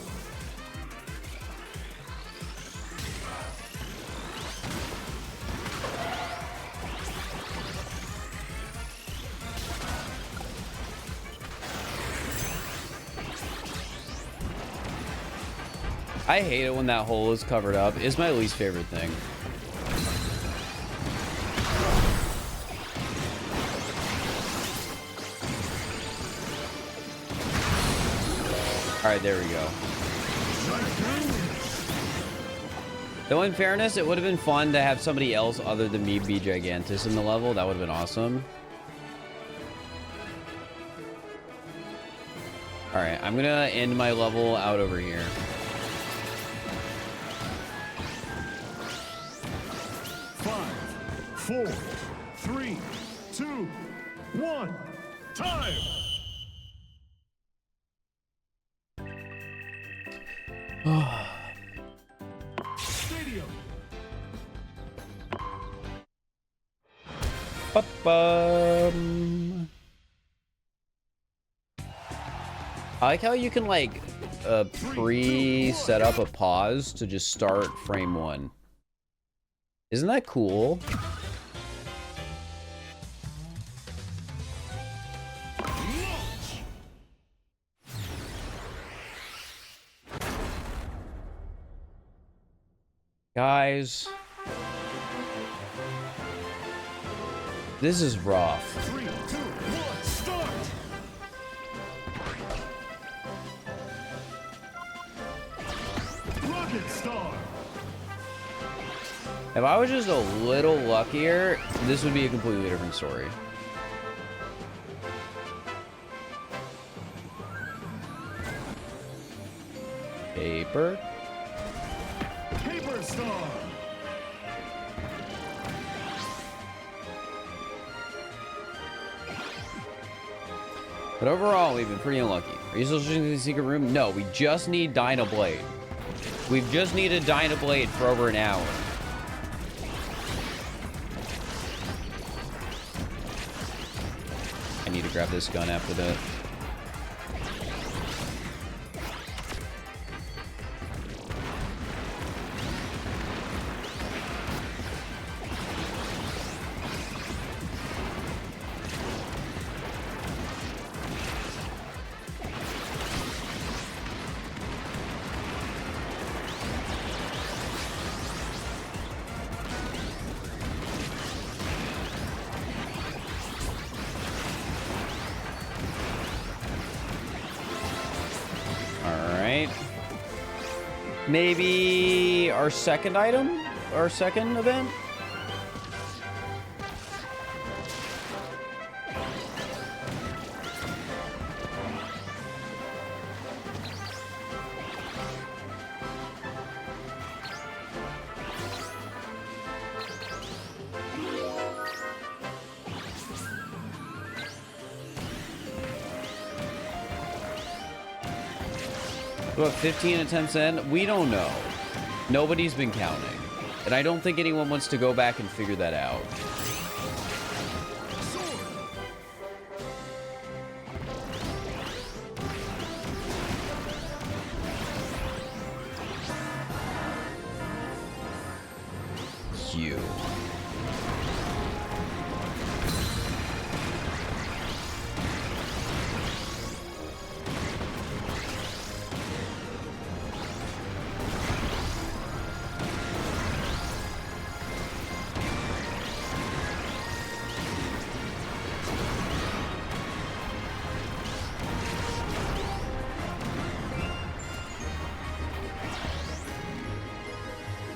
I hate it when that hole is covered up. It's my least favorite thing. All right, there we go. Though in fairness, it would have been fun to have somebody else other than me be Gigantus in the level. That would have been awesome. All right, I'm gonna end my level out over here. Five, 4, 3, 2, 1, time! Stadium! I like how you can like a pre-set up a pause to just start frame 1. Isn't that cool? Guys, this is rough. 3, 2, 1, start! Rocket Star! If I was just a little luckier, this would be a completely different story. Paper. Paper Star! But overall, we've been pretty unlucky. Are you still choosing the secret room? No, we just need Dyna Blade. We've just needed Dyna Blade for over an hour. I need to grab this gun after that. Maybe our second item? Our second event? What, 15 attempts in? We don't know. Nobody's been counting. And I don't think anyone wants to go back and figure that out. You.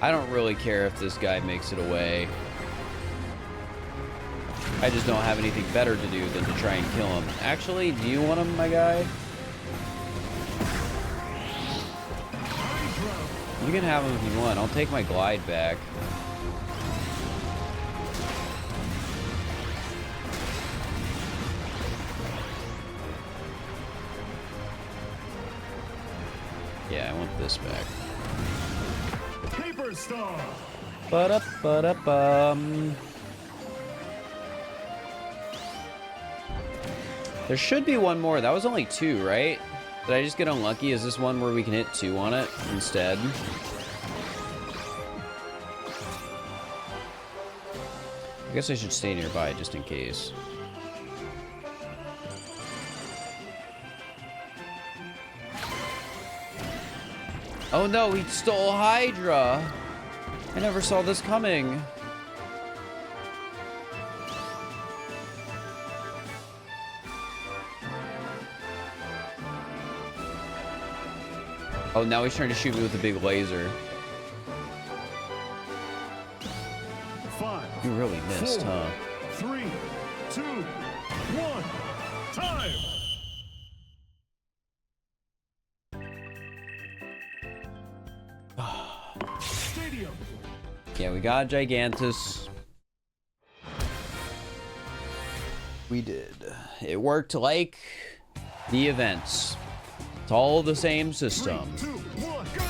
I don't really care if this guy makes it away. I just don't have anything better to do than to try and kill him. Actually, do you want him, my guy? You can have him if you want. I'll take my glide back. Yeah, I want this back. Paper Star! Ba-da-ba-da-bum. There should be one more. That was only 2, right? Did I just get unlucky? Is this one where we can hit 2 on it instead? I guess I should stay nearby just in case. Oh no, he stole Hydra! I never saw this coming. Oh, now he's trying to shoot me with a big laser. 5. You really missed, 4, huh? 3, 2, 1. Time! Stadium! Yeah, we got Gigantus. We did. It worked like the events. It's all the same system. 3, 2, 1, go!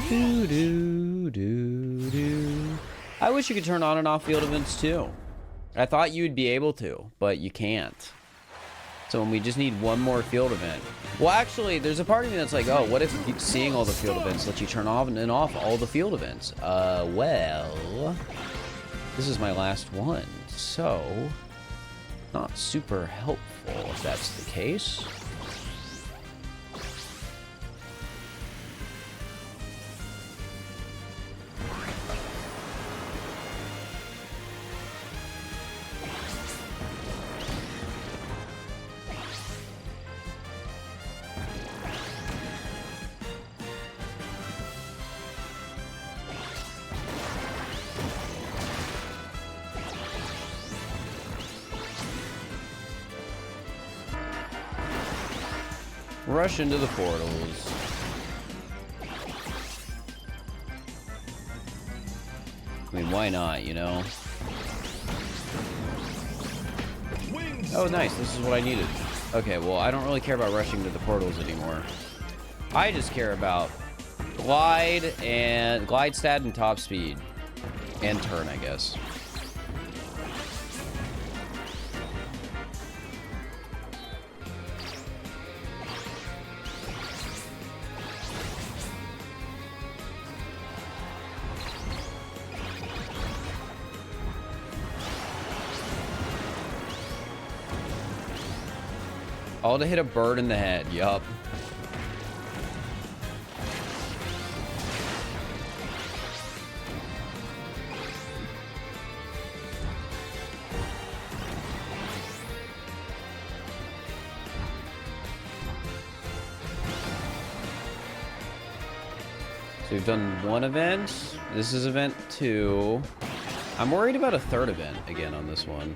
Doo doo doo doo. I wish you could turn on and off field events too. I thought you'd be able to, but you can't. So we just need one more field event. Well, actually, there's a part of me that's like, oh, what if seeing all the field events lets you turn on and off all the field events? Well, this is my last one, so not super helpful if that's the case. Rush into the portals. I mean, why not, you know? Oh, nice. This is what I needed. Okay, well, I don't really care about rushing to the portals anymore. I just care about glide stat and top speed. And turn, I guess. All to hit a bird in the head, yup. So we've done one event. This is event 2. I'm worried about a third event again on this one.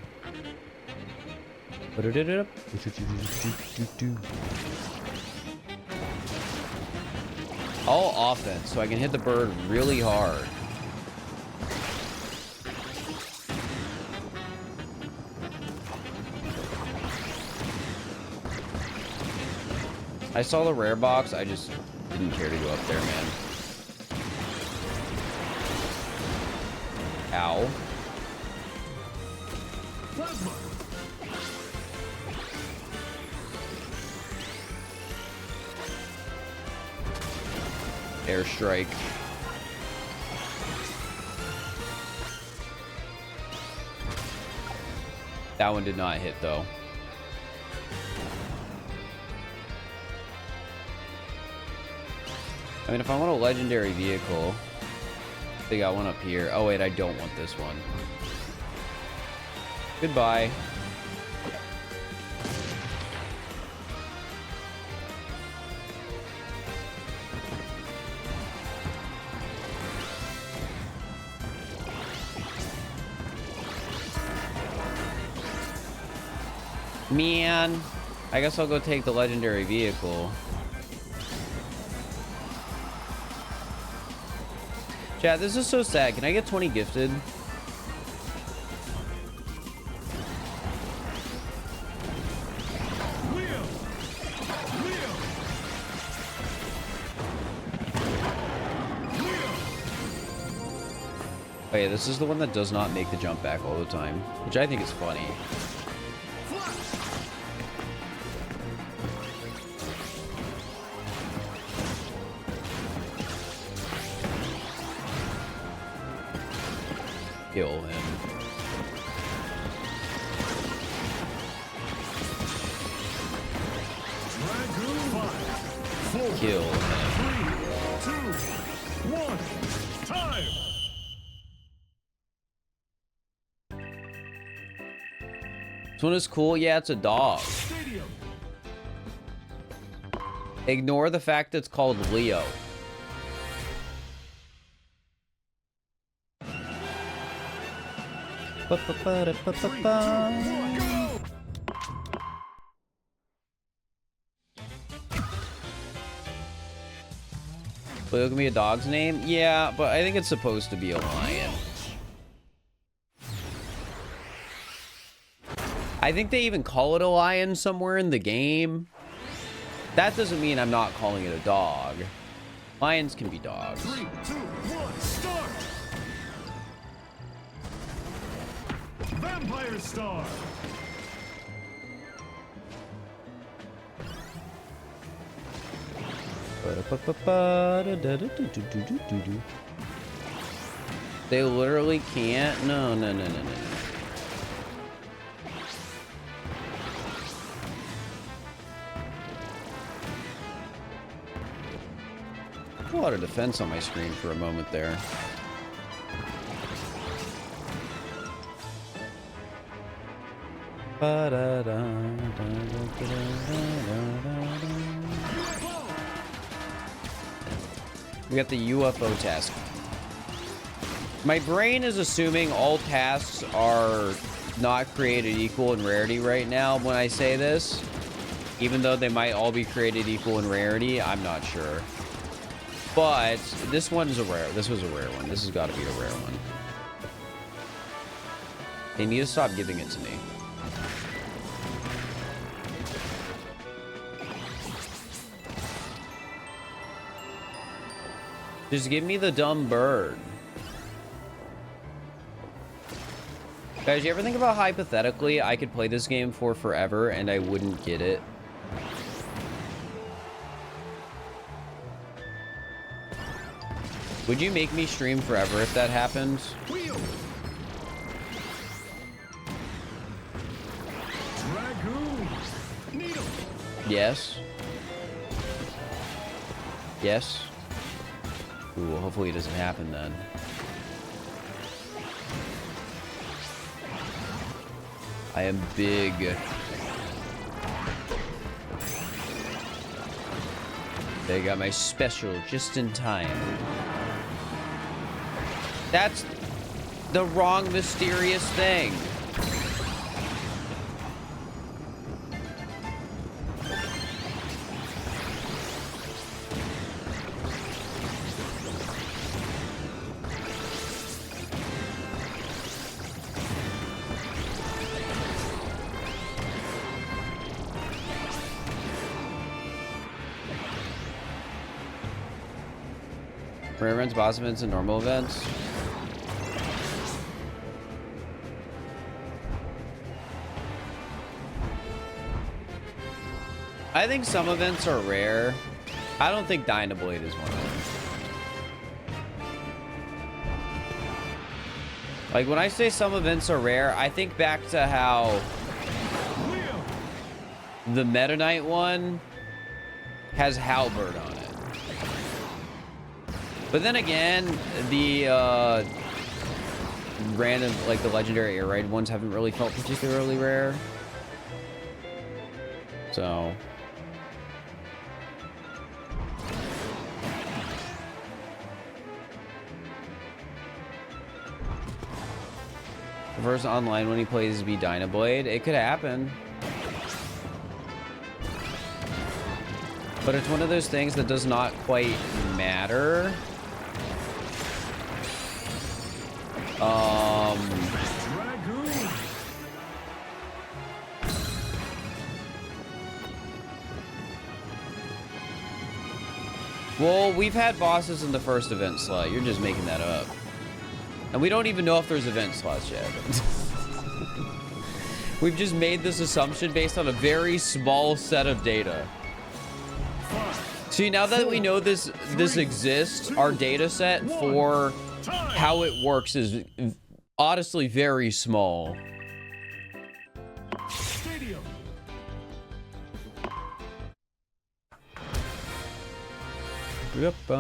All offense, so I can hit the bird really hard. I saw the rare box, I just didn't care to go up there, man. Ow. Plasma. Airstrike. That one did not hit, though. I mean, if I want a legendary vehicle, they got one up here. Oh, wait, I don't want this one. Goodbye. Man, I guess I'll go take the legendary vehicle. Chat, this is so sad. Can I get 20 gifted? Oh yeah, this is the one that does not make the jump back all the time, which I think is funny. Kill him. Kill him. 3, 2, 1, time! This one is cool. Yeah, it's a dog. Stadium. Ignore the fact that it's called Leo. Leo can be a dog's name? Yeah, but I think it's supposed to be a lion. I think they even call it a lion somewhere in the game. That doesn't mean I'm not calling it a dog. Lions can be dogs. 3, 2, 1, start! Vampire Star. They literally can't. No. A lot of defense on my screen for a moment there. We got the UFO task. My brain is assuming all tasks are not created equal in rarity right now when I say this. Even though they might all be created equal in rarity, I'm not sure. But this one is a rare. This was a rare one. This has got to be a rare one. They need to stop giving it to me. Just give me the dumb bird. Guys, you ever think about hypothetically I could play this game for forever and I wouldn't get it? Would you make me stream forever if that happened? Wheel. Dragoon. Needle. Yes. Yes. Ooh, well, hopefully it doesn't happen then. I am big. They got my special just in time. That's the wrong mysterious thing. Rare events, boss events, and normal events. I think some events are rare. I don't think Dynablade is one of them. Like, when I say some events are rare, I think back to how the Meta Knight one has Halberd on it. But then again, the random, like the legendary air raid ones haven't really felt particularly rare. So. The first online when he plays be Dynablade, it could happen. But it's one of those things that does not quite matter. Well, we've had bosses in the first event slot. You're just making that up. And we don't even know if there's event slots yet. We've just made this assumption based on a very small set of data. See, now that we know this exists, our data set for how it works is honestly very small. Stadium. Yep. 3,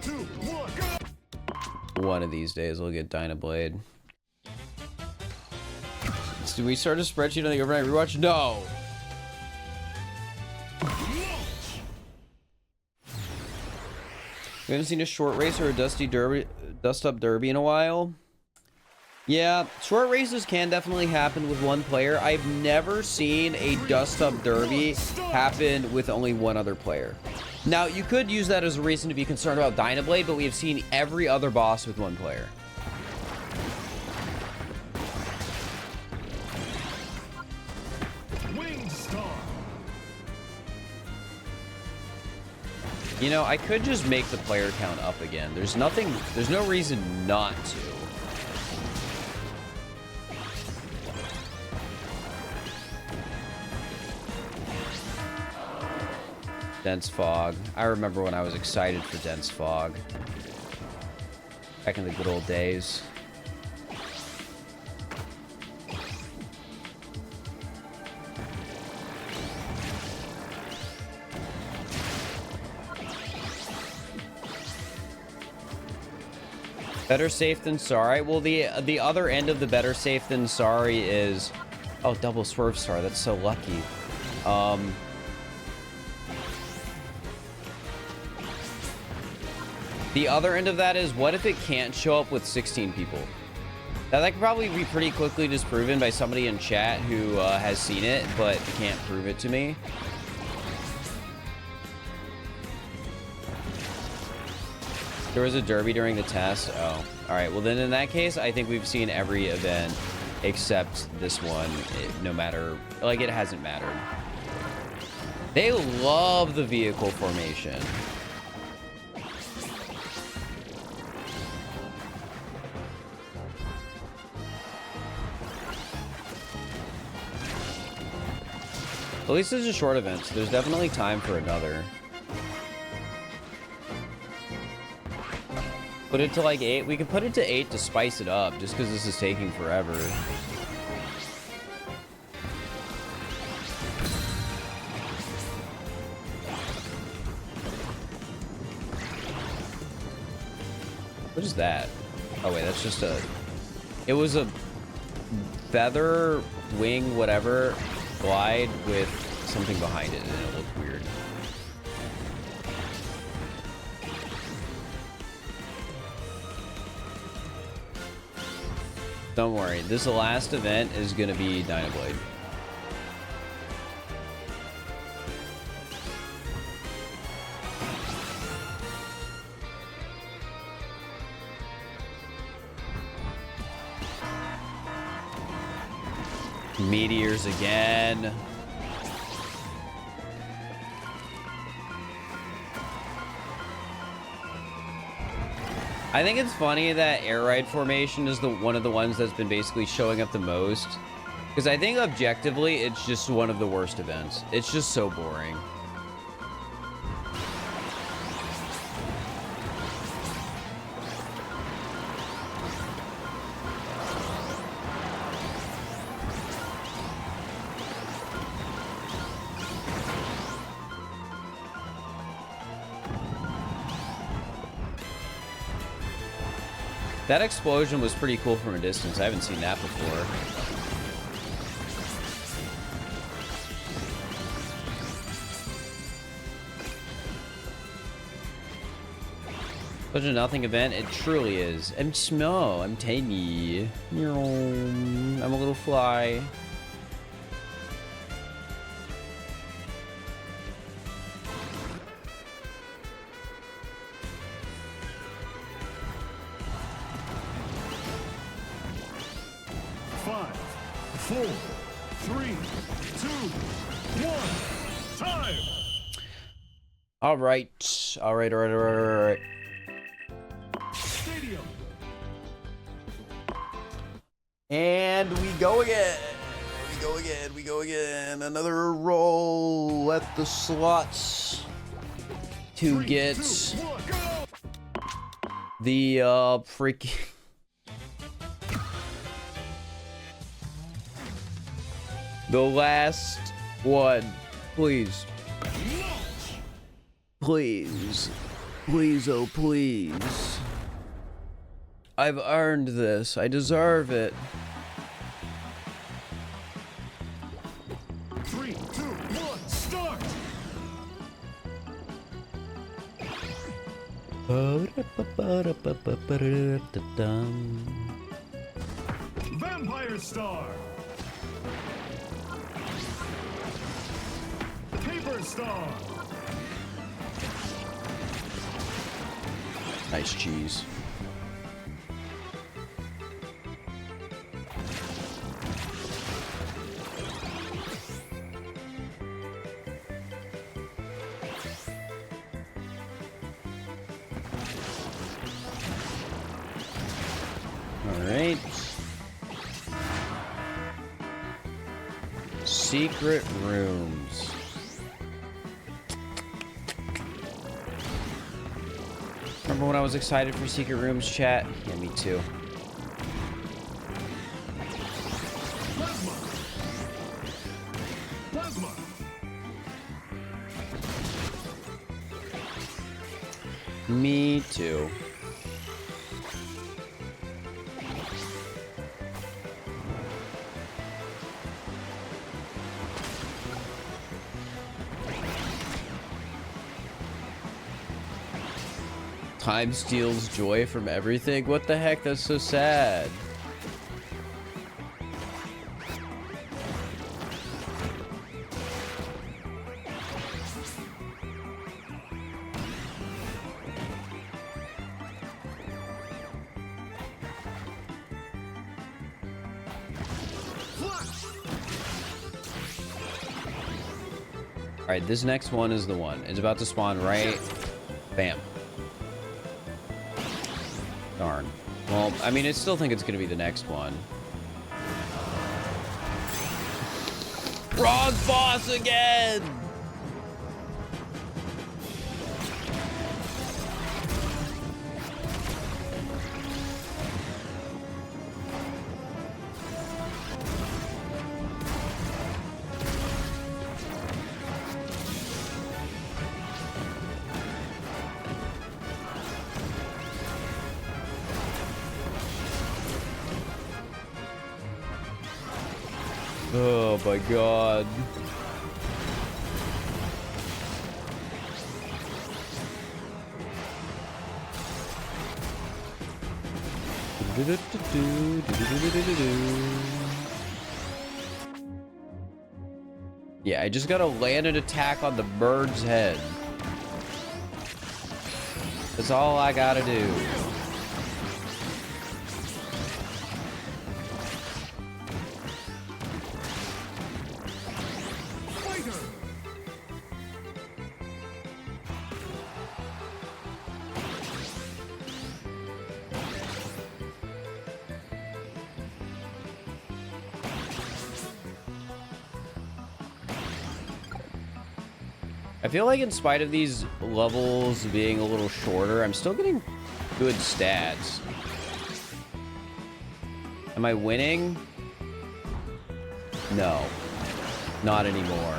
2, 1, go! One of these days we'll get Dynablade. Do we start a spreadsheet on the overnight rewatch? No. We haven't seen a short race or a dust up derby in a while. Yeah, short races can definitely happen with one player. I've never seen a dust up derby happen with only one other player. Now, you could use that as a reason to be concerned about Dynablade, but we have seen every other boss with one player. You know, I could just make the player count up again. There's no reason not to. Dense fog. I remember when I was excited for dense fog. Back in the good old days. Better safe than sorry. Well, the other end of the better safe than sorry is... Oh, double swerve star. That's so lucky. The other end of that is, what if it can't show up with 16 people? Now, that could probably be pretty quickly disproven by somebody in chat who has seen it, but can't prove it to me. There was a derby during the test. Oh, all right. Well, then in that case, I think we've seen every event except this one. No matter, like, it hasn't mattered. They love the vehicle formation. At least it's a short event, so there's definitely time for another. Put it to like 8. We could put it to 8 to spice it up, just because this is taking forever. What is that? Oh wait, that's just a... It was a feather, wing, whatever, glide with something behind it, and it looked weird. Don't worry, this last event is gonna be Dynablade. Meteors again. I think it's funny that air ride formation is one of the ones that's been basically showing up the most, because I think objectively it's just one of the worst events. It's just so boring. That explosion was pretty cool from a distance. I haven't seen that before. Such a nothing event. It truly is. I'm small. I'm tiny. I'm a little fly. All right. Stadium. And we go again. We go again. Another roll at the slots to get the freaking the last one, please. Please. Please, oh please. I've earned this. I deserve it. 3, 2, 1, start! Vampire Star! Paper Star! Nice cheese. Alright. Secret rooms. Remember when I was excited for secret rooms, chat? Yeah, me too. Plasma. Plasma. Me too. Time steals joy from everything? What the heck? That's so sad. Alright, this next one is the one. It's about to spawn right. Bam. Darn. Well, I mean, I still think it's gonna be the next one. Wrong boss again! Oh my god. Yeah, I just gotta land an attack on the bird's head. That's all I gotta do. I feel like in spite of these levels being a little shorter, I'm still getting good stats. Am I winning? No. Not anymore.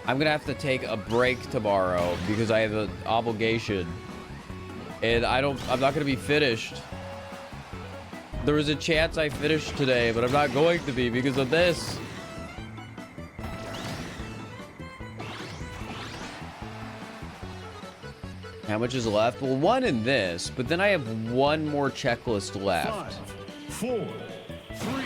I'm gonna have to take a break tomorrow because I have an obligation. And I'm not gonna be finished. There was a chance I finished today, but I'm not going to be because of this. How much is left? Well, one in this, but then I have one more checklist left. 5, 4, 3.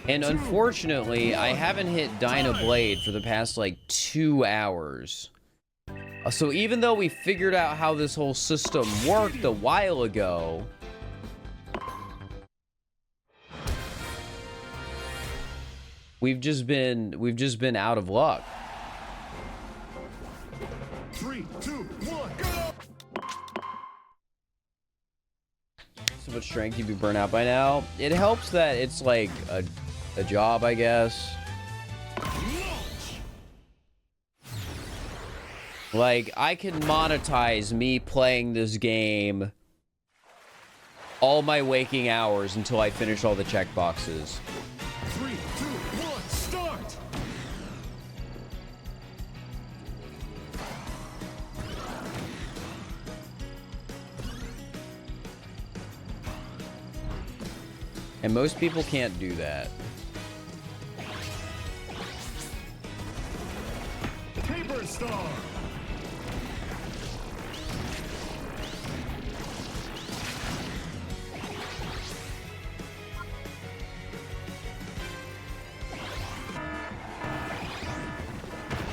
And unfortunately, I haven't hit Dyna Blade for the past like 2 hours. So even though we figured out how this whole system worked a while ago, we've just been out of luck. 3, 2, 1, go! So much strength, you'd be burnt out by now. It helps that it's like a job, I guess. Like, I can monetize me playing this game all my waking hours until I finish all the checkboxes. 3, 2, 1, start! And most people can't do that. Paper Star!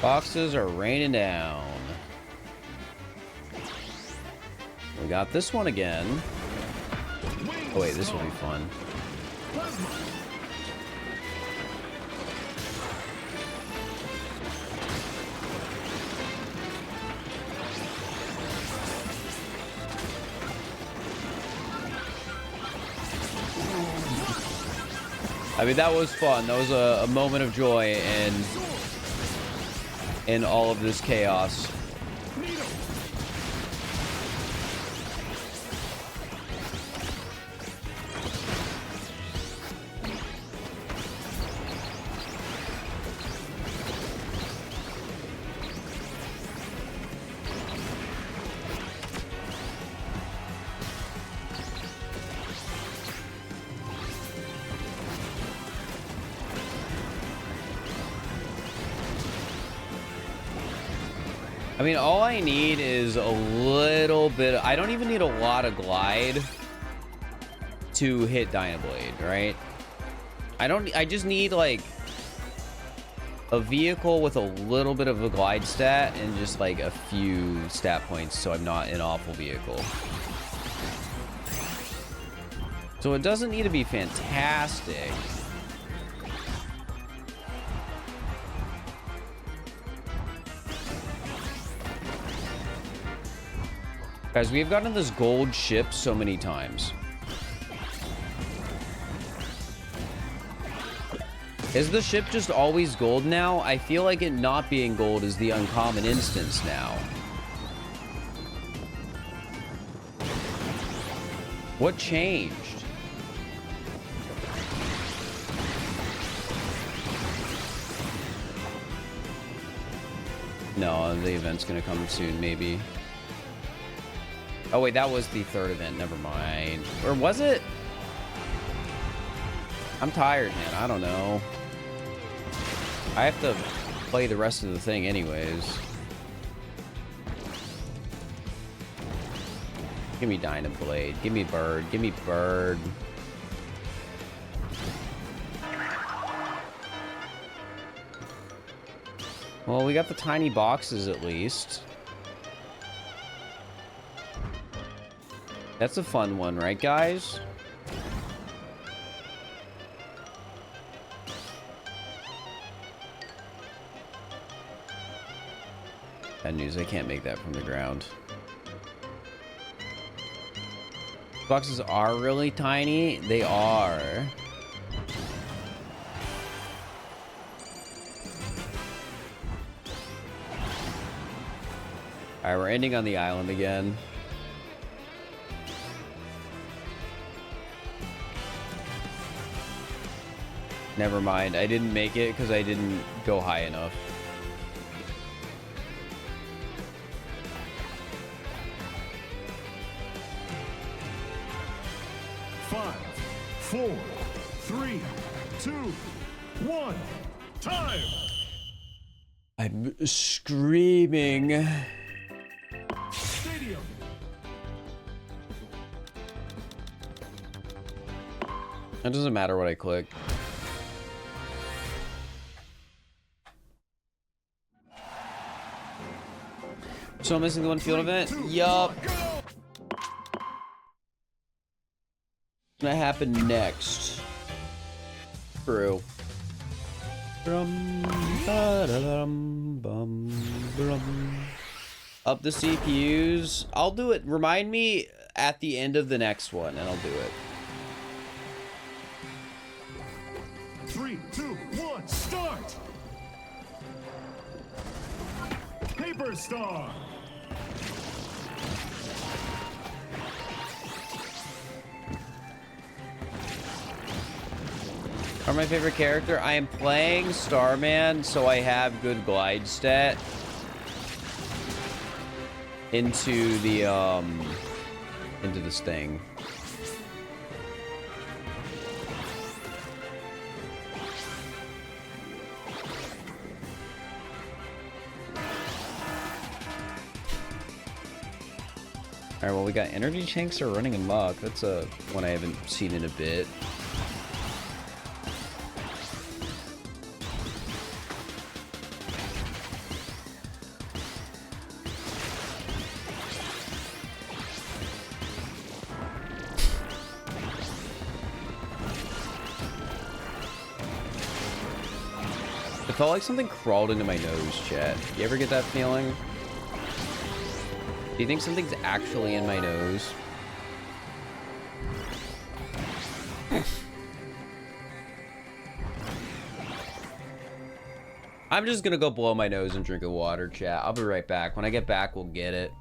Boxes are raining down. We got this one again. Oh wait, this will be fun. Plasma! I mean, that was fun. That was a moment of joy in all of this chaos. I mean, all I need is a little bit. I don't even need a lot of glide to hit Dynablade, right? I just need like a vehicle with a little bit of a glide stat and just like a few stat points so I'm not an awful vehicle. So it doesn't need to be fantastic. Guys, we've gotten this gold ship so many times. Is the ship just always gold now? I feel like it not being gold is the uncommon instance now. What changed? No, the event's gonna come soon, maybe. Oh wait, that was the third event. Never mind. Or was it? I'm tired, man. I don't know. I have to play the rest of the thing anyways. Give me Dynablade. Give me Bird. Give me Bird. Well, we got the tiny boxes at least. That's a fun one, right, guys? Bad news, I can't make that from the ground. Boxes are really tiny. They are. Alright, we're ending on the island again. Never mind. I didn't make it because I didn't go high enough. Five, four, three, two, one. Time. I'm screaming. Stadium. It doesn't matter what I click. So I'm missing the one field event? Yup. Gonna happen next. True. Up the CPUs. I'll do it. Remind me at the end of the next one, and I'll do it. 3, 2, 1, start! Paper Star! Are my favorite character? I am playing Starman, so I have good glide stat into this thing. Alright, well, we got energy tanks are running amok. That's a one I haven't seen in a bit. It felt like something crawled into my nose, chat. You ever get that feeling? Do you think something's actually in my nose? I'm just gonna go blow my nose and drink a water, chat. I'll be right back. When I get back, we'll get it.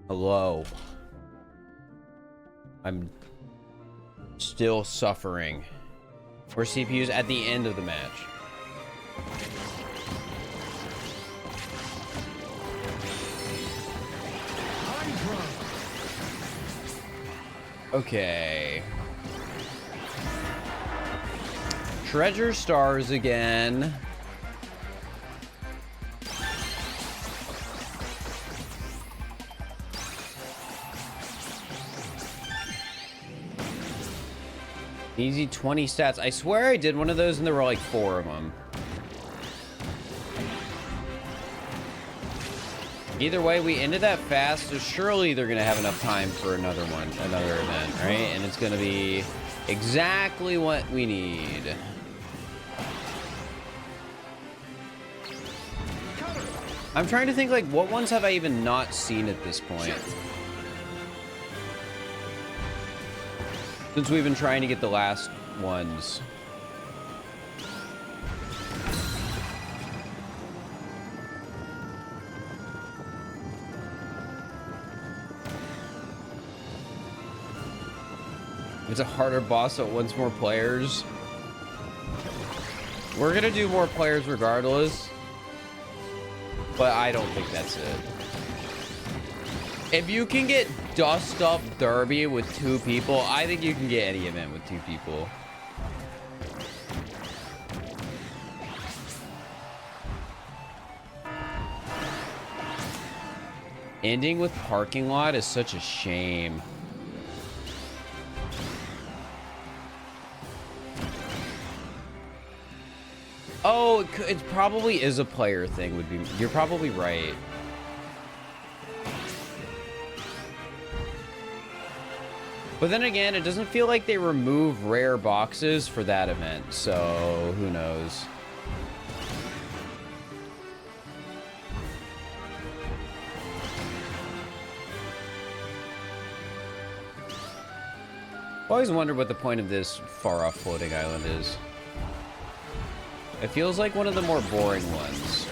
Hello. I'm still suffering. We're CPUs at the end of the match. Okay. Treasure stars again. Easy 20 stats. I swear I did one of those and there were like 4 of them. Either way, we ended that fast, so surely they're gonna have enough time for another event, right? And it's gonna be exactly what we need. I'm trying to think, like, what ones have I even not seen at this point? Since we've been trying to get the last ones. It's a harder boss that wants more players. We're gonna do more players regardless. But I don't think that's it. If you can get Dust Up Derby with 2 people, I think you can get any event with 2 people. Ending with parking lot is such a shame. Oh, it probably is a player thing. You're probably right. But then again, it doesn't feel like they remove rare boxes for that event, so who knows? I've always wondered what the point of this far-off floating island is. It feels like one of the more boring ones.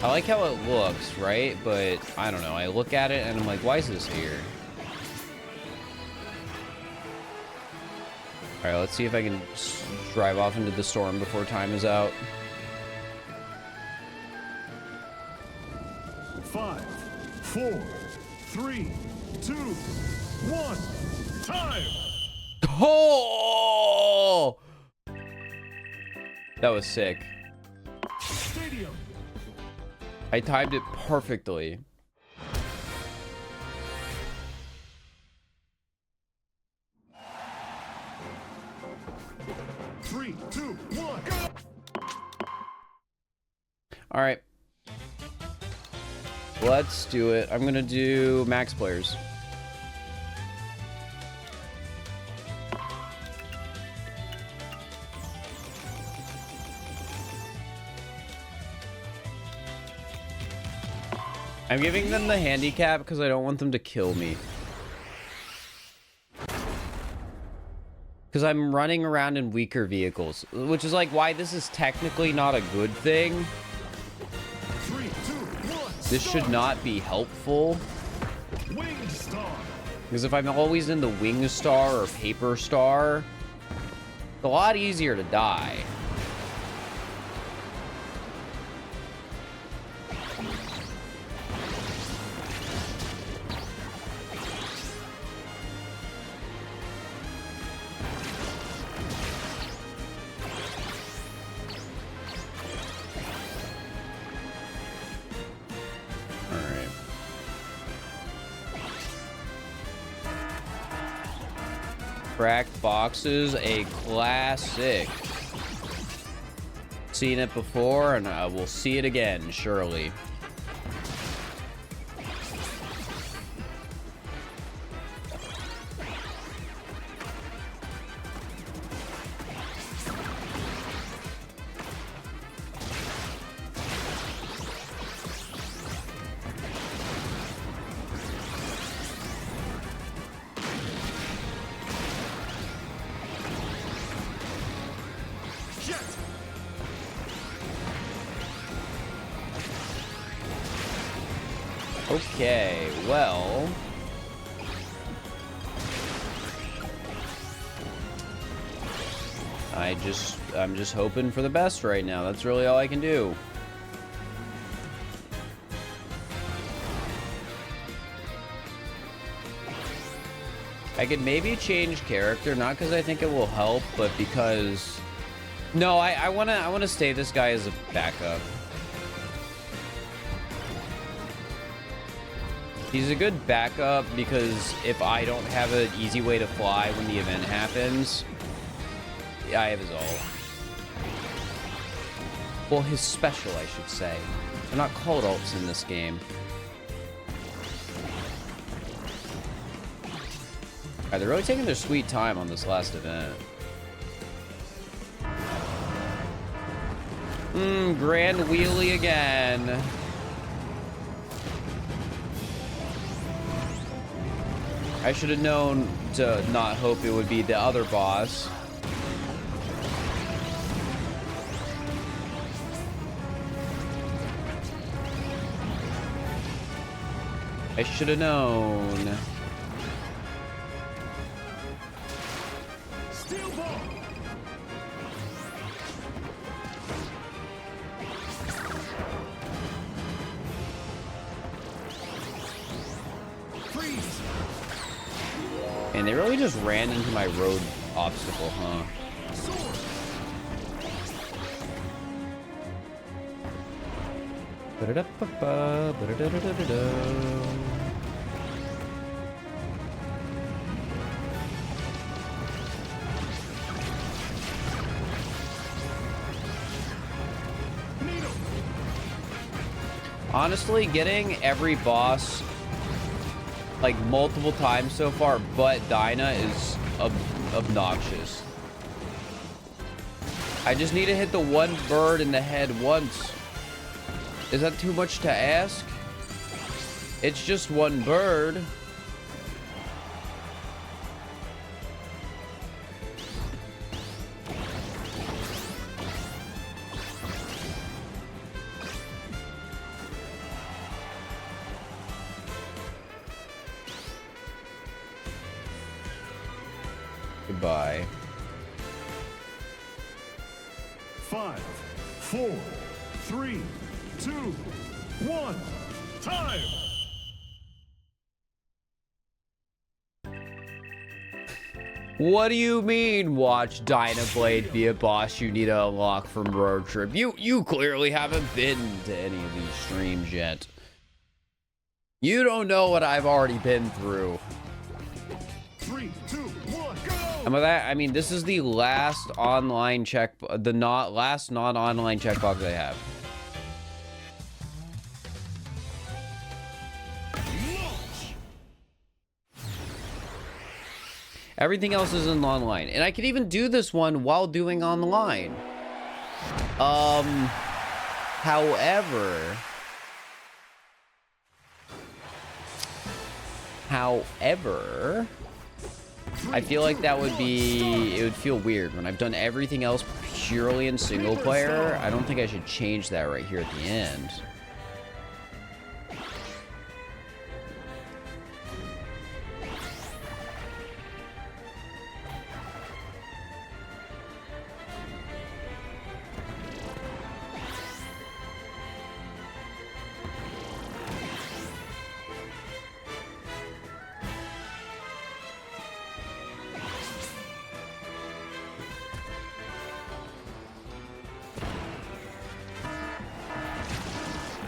I like how it looks, right? But I don't know. I look at it and I'm like, why is this here? All right, let's see if I can drive off into the storm before time is out. 5, 4, 3, 2, 1. Time. Oh! That was sick. I timed it perfectly. Three, two, one, go! All right. Let's do it. I'm gonna do max players. I'm giving them the handicap because I don't want them to kill me. Because I'm running around in weaker vehicles, which is like why this is technically not a good thing. 3, 2, 1, This should not be helpful. Wing star. Because if I'm always in the wing star or paper star, it's a lot easier to die. Cracked boxes, a classic. Seen it before, and I will see it again, surely. Okay, well... I'm just hoping for the best right now. That's really all I can do. I could maybe change character, not because I think it will help, but because... No, I wanna stay this guy as a backup. He's a good backup because if I don't have an easy way to fly when the event happens, I have his ult. Well, his special, I should say. They're not called ults in this game. Alright, they're really taking their sweet time on this last event. Grand wheelie again. I should have known to not hope it would be the other boss. I should have known. Steel ball. Freeze. And they really just ran into my road obstacle, huh? Sword. Ba-da-da-ba-ba, ba-da-da-da-da-da. Needle. Honestly, getting every boss like multiple times so far, but Dinah is obnoxious. I just need to hit the one bird in the head once. Is that too much to ask? It's just one bird. Goodbye. 5, 4, 3, 2, 1. Time. What do you mean, watch Dynablade be a boss you need to unlock from Road Trip? You clearly haven't been to any of these streams yet. You don't know what I've already been through. 3, 2, 1, go! And by that, I mean, this is the last online check, last non-online checkbox I have. Launch! Everything else is in online. And I could even do this one while doing online. However, I feel like that would be, it would feel weird. When I've done everything else purely in single player, I don't think I should change that right here at the end.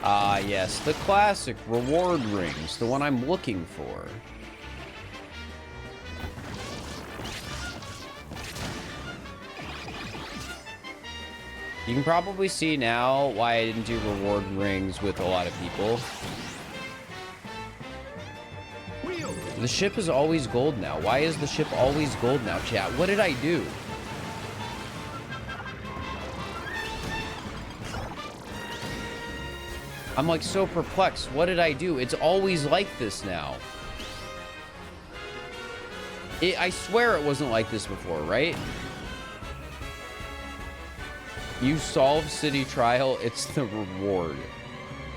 Ah, yes, the classic reward rings, the one I'm looking for. You can probably see now why I didn't do reward rings with a lot of people. The ship is always gold now. Why is the ship always gold now, chat? What did I do? I'm like so perplexed. What did I do? It's always like this now. I swear it wasn't like this before, right? You solved city trial. It's the reward.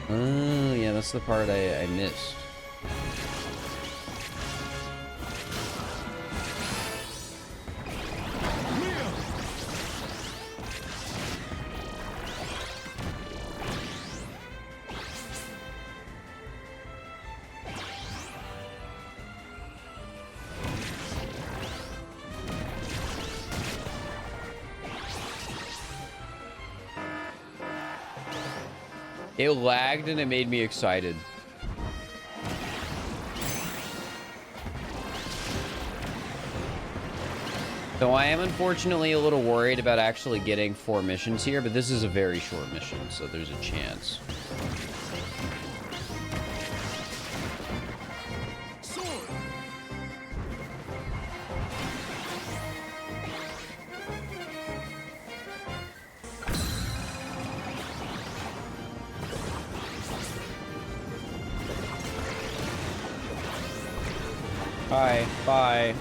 Oh, yeah, that's the part I missed. It lagged and it made me excited. So I am unfortunately a little worried about actually getting 4 missions here, but this is a very short mission, so there's a chance. Bye. Bye.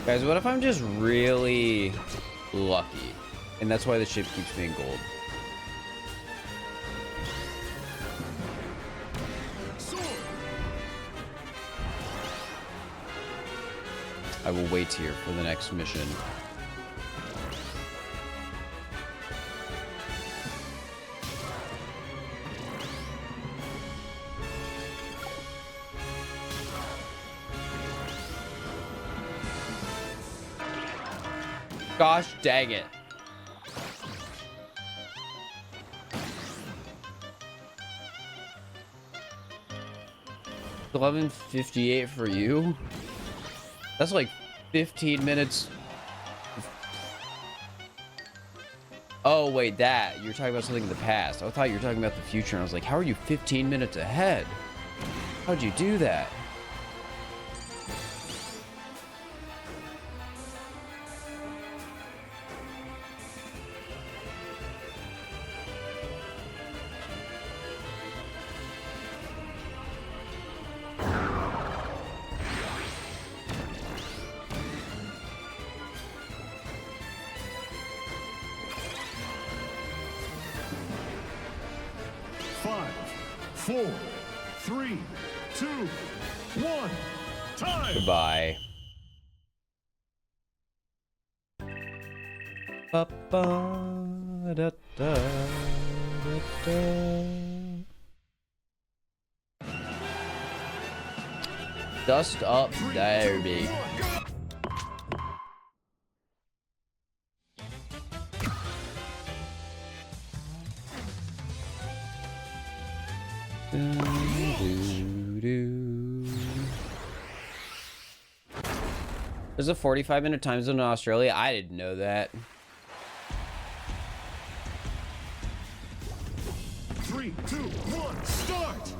Guys, what if I'm just really lucky? And that's why the ship keeps being gold. I will wait here for the next mission. Gosh dang it. $11.58 for you? That's like 15 minutes. Oh, wait, that. You're talking about something in the past. I thought you were talking about the future, and I was like, how are you 15 minutes ahead? How'd you do that? Goodbye. Dust up derby. There's a 45-minute time zone in Australia. I didn't know that. 3, 2, 1, start!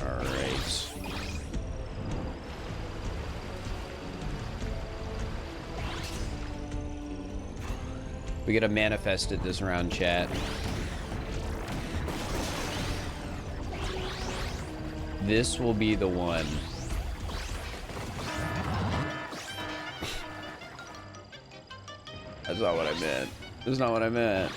All right. We gotta manifest it this round, chat. This will be the one. That's not what I meant. That's not what I meant.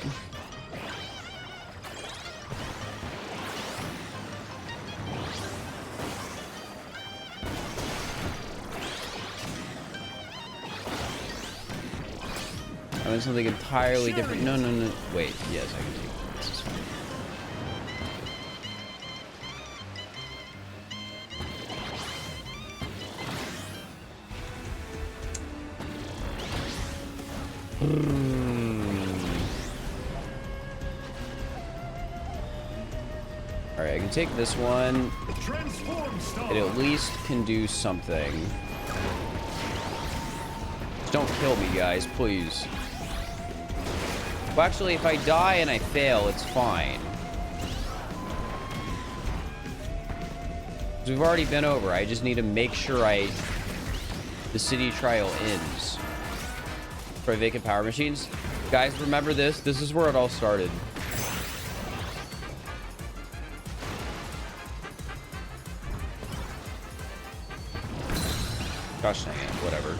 I meant something entirely different. No, no, no. Wait. Yes, I can take it. This is fine. Alright, I can take this one. It at least can do something. Just don't kill me, guys, please. Well, actually, if I die and I fail, it's fine. We've already been over. I just need to make sure the city trial ends. For vacant power machines. Guys, remember this. This is where it all started. Gosh dang it. Whatever.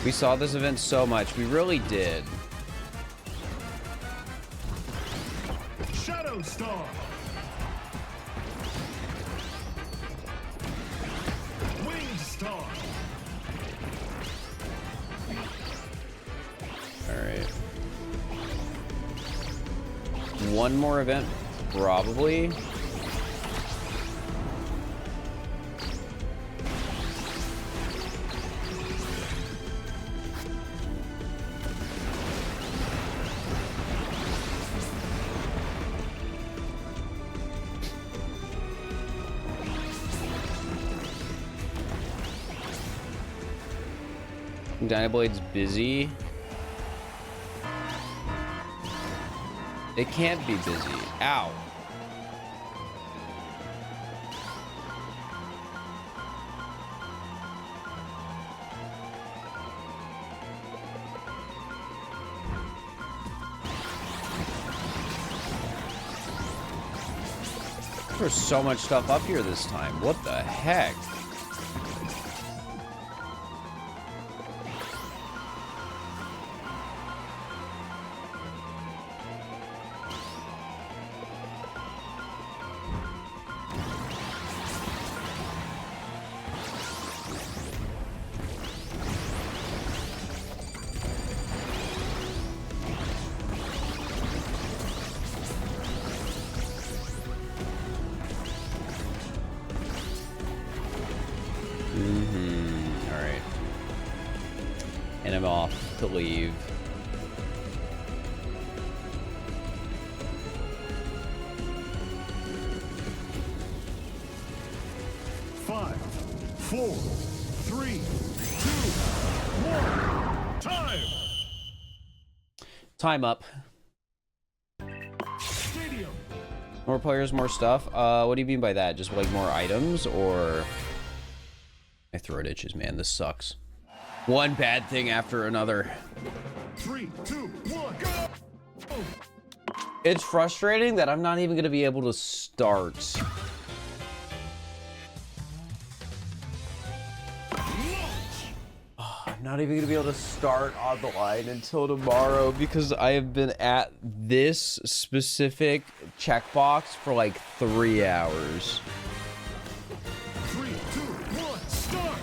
We saw this event so much. We really did. Shadow Star. Winged Star. All right. One more event, probably. Dynablade's busy. It can't be busy. Ow. There's so much stuff up here this time. What the heck? To leave. Five, 4, 3, 2, 1. Time. Time up. Stadium. More players, more stuff. What do you mean by that? Just like more items, or my throat itches, man. This sucks. One bad thing after another. 3, 2, 1, go! It's frustrating that I'm not even going to be able to start. Oh, I'm not even gonna be able to start on the line until tomorrow because I have been at this specific checkbox for like 3 hours. 3, 2, 1, start!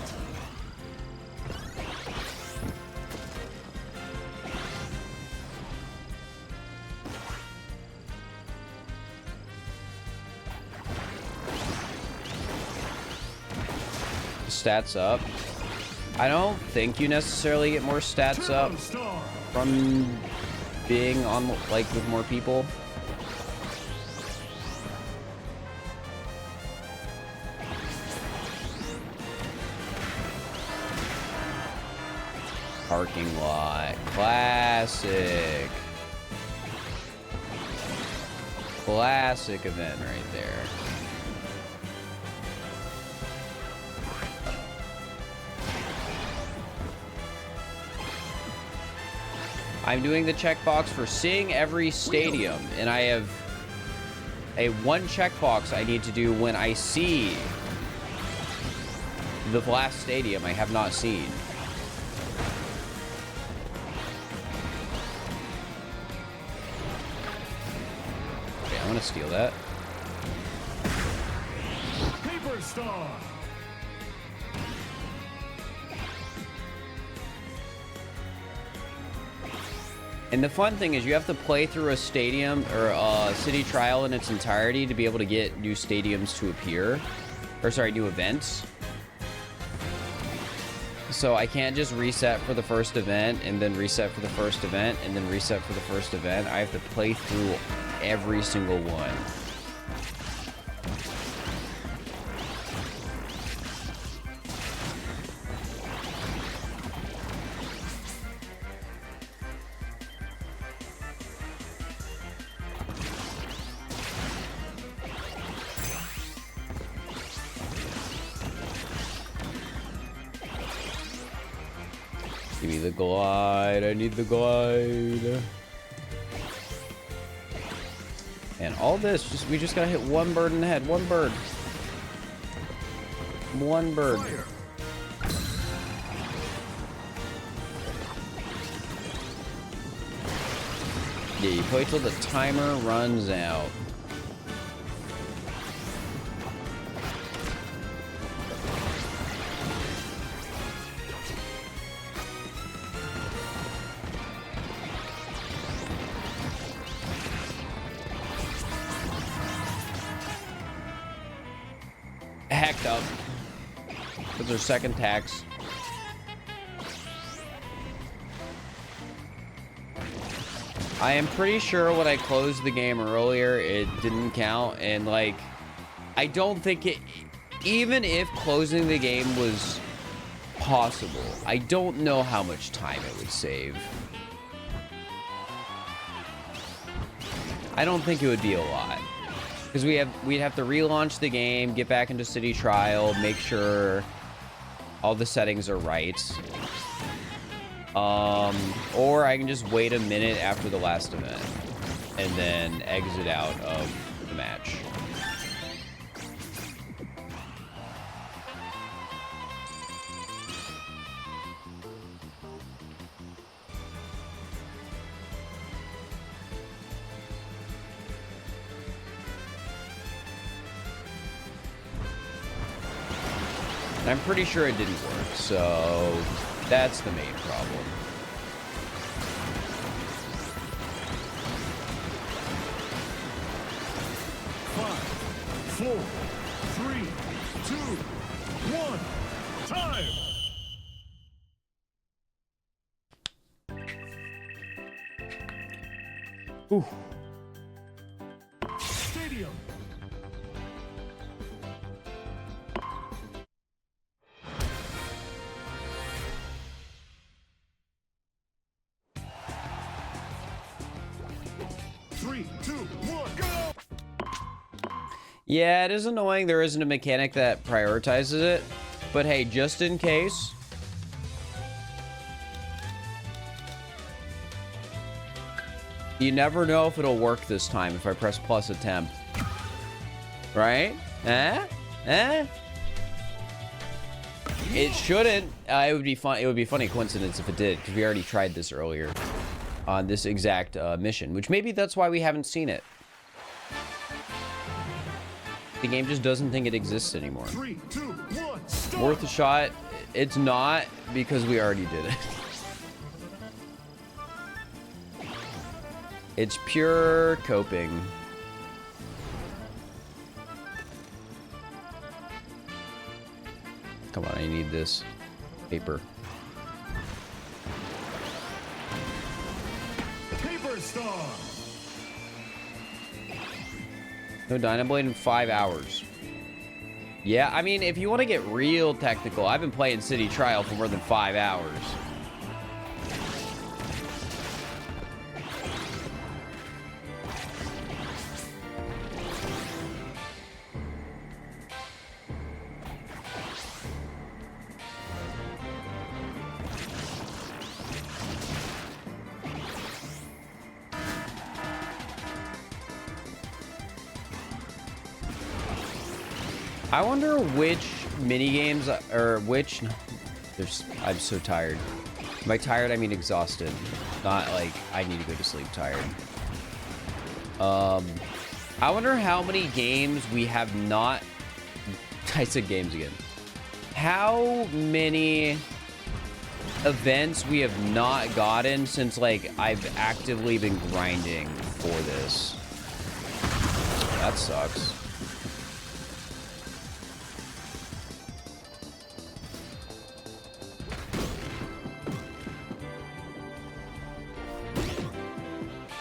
Stats up. I don't think you necessarily get more stats up from being on, like, with more people. Parking lot. Classic. Classic event right there. I'm doing the checkbox for seeing every stadium, and I have a one checkbox I need to do when I see the last stadium I have not seen. Okay, I'm gonna steal that. Paper Star! And the fun thing is you have to play through a stadium or a city trial in its entirety to be able to get new stadiums to appear. Or sorry, new events. So I can't just reset for the first event and then reset for the first event and then reset for the first event. I have to play through every single one. Give me the glide. I need the glide. And all this, we just gotta hit one bird in the head. One bird. One bird. Fire. Yeah, you play till the timer runs out. Hacked up. That's their second tax. I am pretty sure when I closed the game earlier, it didn't count. And like, I don't think it, even if closing the game was possible, I don't know how much time it would save. I don't think it would be a lot. Because we'd have to relaunch the game, get back into city trial, make sure all the settings are right. Or I can just wait a minute after the last event and then exit out of the match. And I'm pretty sure it didn't work, so that's the main problem. Five, 4, 3, 2, 1, time! Ooh. Stadium! Yeah, it is annoying there isn't a mechanic that prioritizes it, but hey, just in case. You never know if it'll work this time if I press plus attempt. Right? Eh? Eh? It shouldn't. It would be fun. It would be a funny coincidence if it did, because we already tried this earlier on this exact mission, which maybe that's why we haven't seen it. The game just doesn't think it exists anymore. 3, 2, 1, start. Worth a shot. It's not, because we already did it. It's pure coping. Come on, I need this paper. Paper Star. No Dynablade in 5 hours. Yeah, I mean, if you want to get real technical, I've been playing City Trial for more than 5 hours. I wonder which minigames or which. There's. I'm so tired. By tired, I mean exhausted. Not like I need to go to sleep tired. I wonder how many games we have not. I said games again. How many events we have not gotten since like I've actively been grinding for this. That sucks.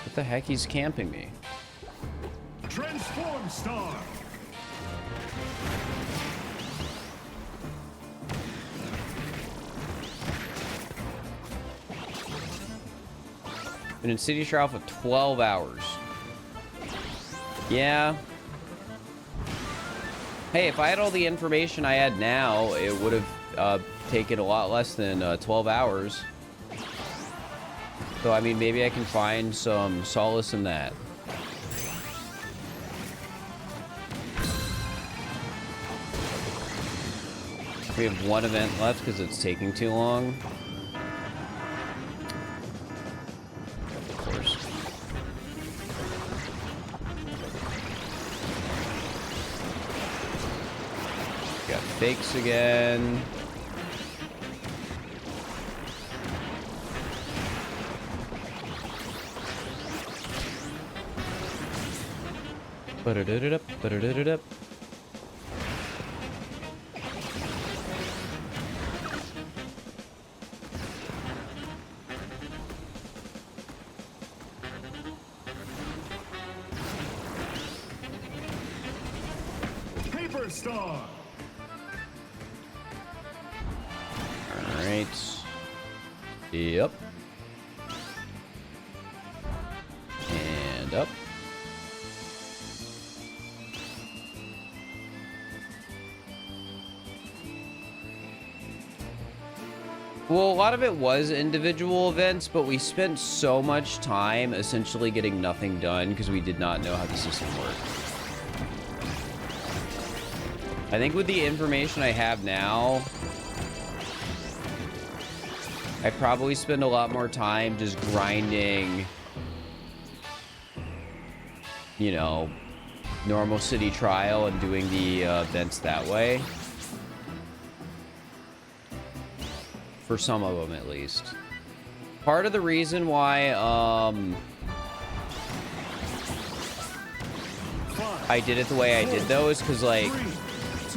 What the heck? He's camping me. Transform Star. Been in City Trial for 12 hours. Yeah. Hey, if I had all the information I had now, it would have taken a lot less than 12 hours. So, I mean, maybe I can find some solace in that. We have one event left because it's taking too long. Of course. Got fakes again. Ba-da-da-da-da, ba-da-da-da-da. Paper Star. All right. Yep. And up. Well, a lot of it was individual events, but we spent so much time essentially getting nothing done because we did not know how the system worked. I think with the information I have now, I probably spend a lot more time just grinding, you know, normal City Trial and doing the events that way. For some of them, at least. Part of the reason why I did it the way I did, though, is because, like,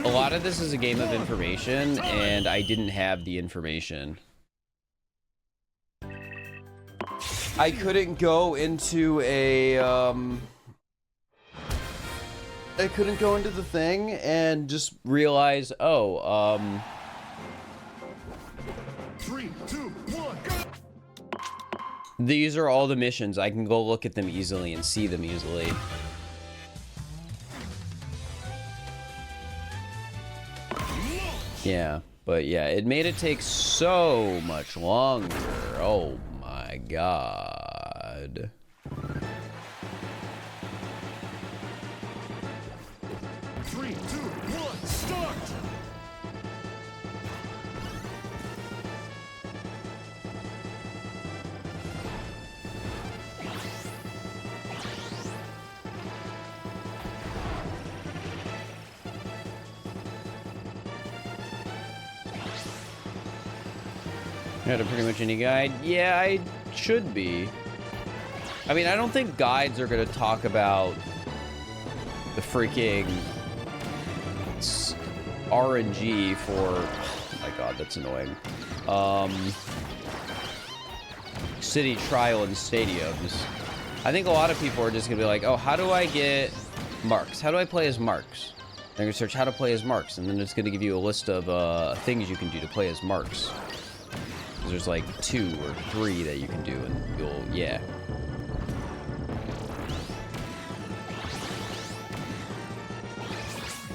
a lot of this is a game of information, and I didn't have the information. I couldn't go into a, I couldn't go into the thing and just realize, oh, 3, 2, 1, go. these are all the missions. I can go look at them easily and see them easily. Yeah, but yeah, it made it take so much longer. Oh my god. Three, two, one, start. Had a pretty much any guide. Yeah, I should be. I mean, I don't think guides are gonna talk about the freaking RNG for. Oh my god, that's annoying. City trial and stadiums. I think a lot of people are just gonna be like, oh, how do I get marks? How do I play as marks? They're gonna search how to play as marks, and then it's gonna give you a list of things you can do to play as marks. There's like 2 or 3 that you can do, and you'll, yeah.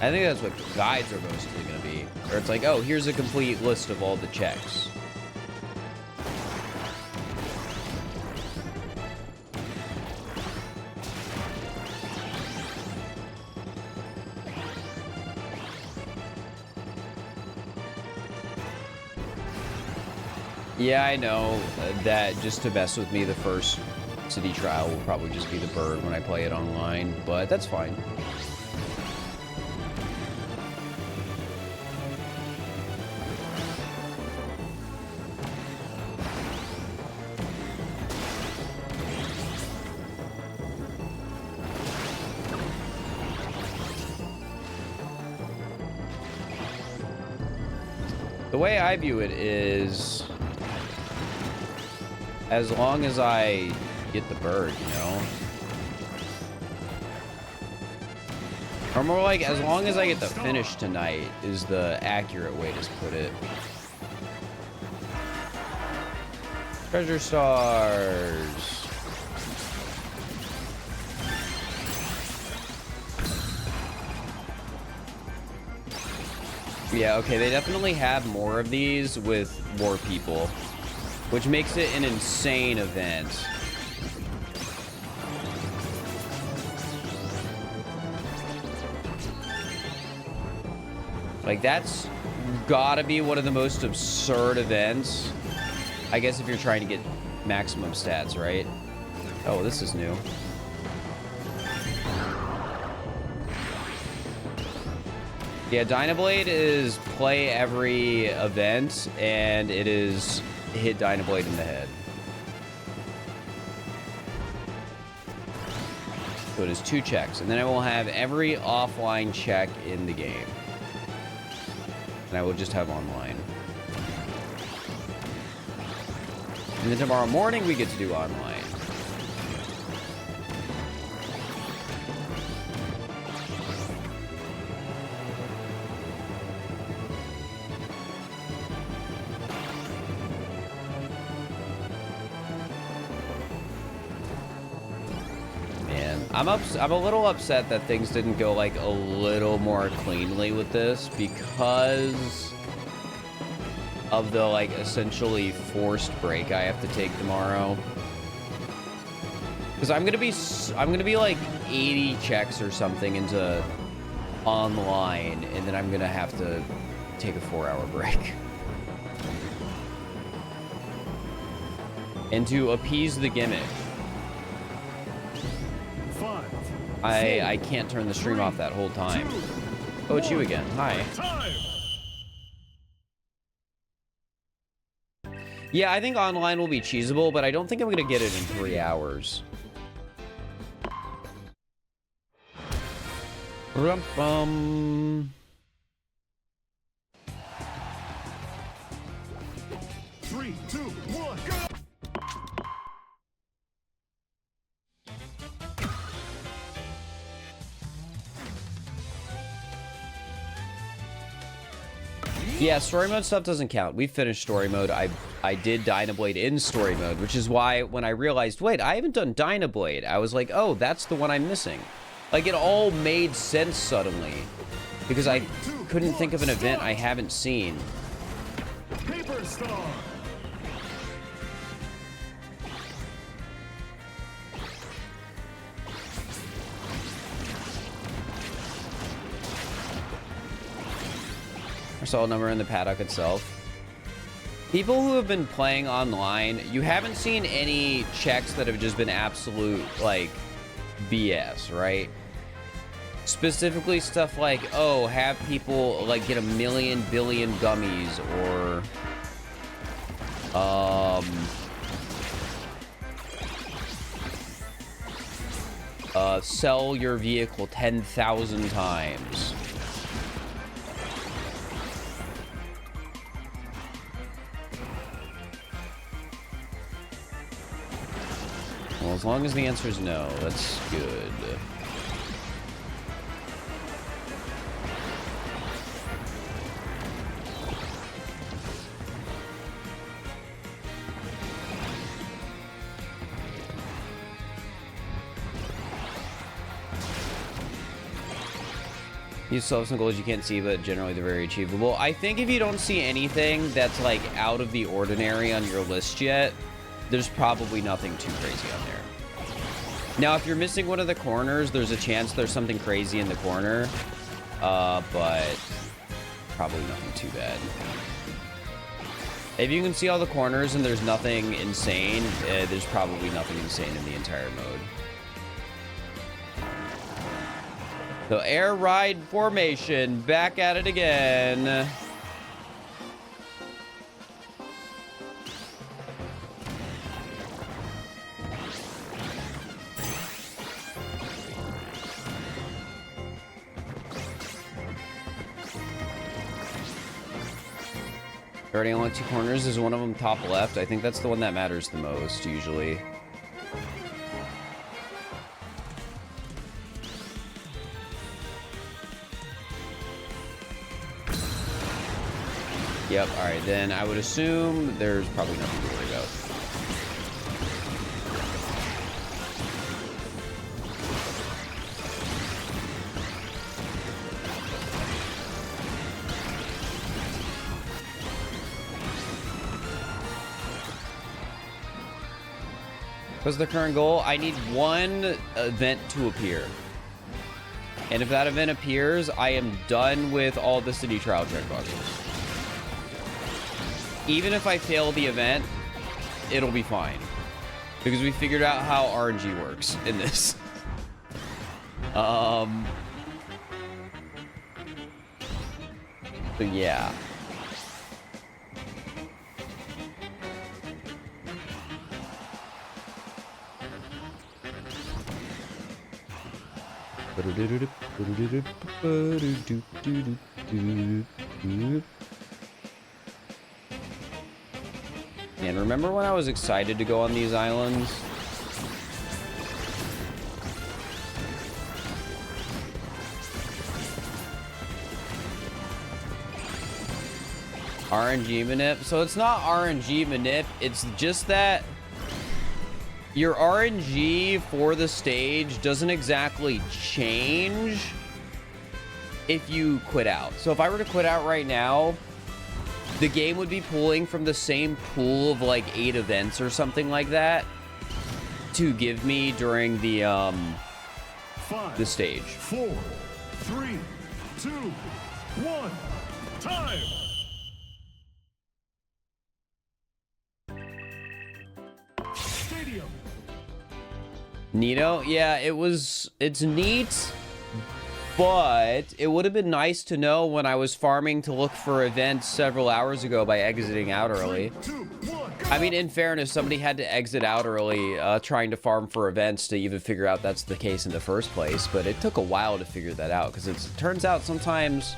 I think that's what guides are mostly gonna be. Or it's like, oh, here's a complete list of all the checks. Yeah, I know that just to mess with me, the first city trial will probably just be the bird when I play it online, but that's fine. The way I view it is, as long as I get the bird, you know? Or more like, as long as I get the finish tonight is the accurate way to put it. Treasure stars. Yeah, okay, they definitely have more of these with more people, which makes it an insane event. Like, that's gotta be one of the most absurd events. I guess if you're trying to get maximum stats, right? Oh, this is new. Yeah, Dynablade is play every event, and it is hit Dynablade in the head. So it is 2 checks, and then I will have every offline check in the game. And I will just have online. And then tomorrow morning we get to do online. I'm a little upset that things didn't go like a little more cleanly with this because of the like essentially forced break I have to take tomorrow. Because I'm gonna be like 80 checks or something into online, and then I'm gonna have to take a 4-hour break. And to appease the gimmick, I can't turn the stream off that whole time. Oh, it's you again. Hi. Yeah, I think online will be cheesable, but I don't think I'm gonna get it in 3 hours. Rum-bum. 3, 2, 1, go! Yeah, story mode stuff doesn't count. We finished story mode. I did Dynablade in story mode, which is why when I realized, wait, I haven't done Dynablade, I was like, oh, that's the one I'm missing. Like, it all made sense suddenly. Because I couldn't think of an event I haven't seen. Paper Star! Solid number in the paddock itself. People who have been playing online, you haven't seen any checks that have just been absolute, like, BS, right? Specifically stuff like, oh, have people, like, get 1 million billion gummies, or Sell your vehicle 10,000 times. Well, as long as the answer is no, that's good. You still have some goals you can't see, but generally they're very achievable. I think if you don't see anything that's like out of the ordinary on your list yet, there's probably nothing too crazy on there. Now, if you're missing one of the corners, there's a chance there's something crazy in the corner, but probably nothing too bad. If you can see all the corners and there's nothing insane, there's probably nothing insane in the entire mode. So air ride formation, back at it again. Already unlocked 2 corners. Is one of them top left? I think that's the one that matters the most, usually. Yep, alright, then I would assume there's probably nothing to worry about. What's the current goal? I need one event to appear. And if that event appears, I am done with all the city trial checkboxes. Even if I fail the event, it'll be fine. Because we figured out how RNG works in this. So yeah. And remember when I was excited to go on these islands? RNG manip. So it's not RNG manip, it's just that your RNG for the stage doesn't exactly change if you quit out. So if I were to quit out right now, the game would be pulling from the same pool of like 8 events or something like that to give me during the stage. 4, 3, 2, 1, time! Stadium. Neato? Yeah, it's neat, but it would have been nice to know when I was farming to look for events several hours ago by exiting out early. 3, 2, 1, I mean, in fairness, somebody had to exit out early trying to farm for events to even figure out that's the case in the first place, but it took a while to figure that out because it turns out sometimes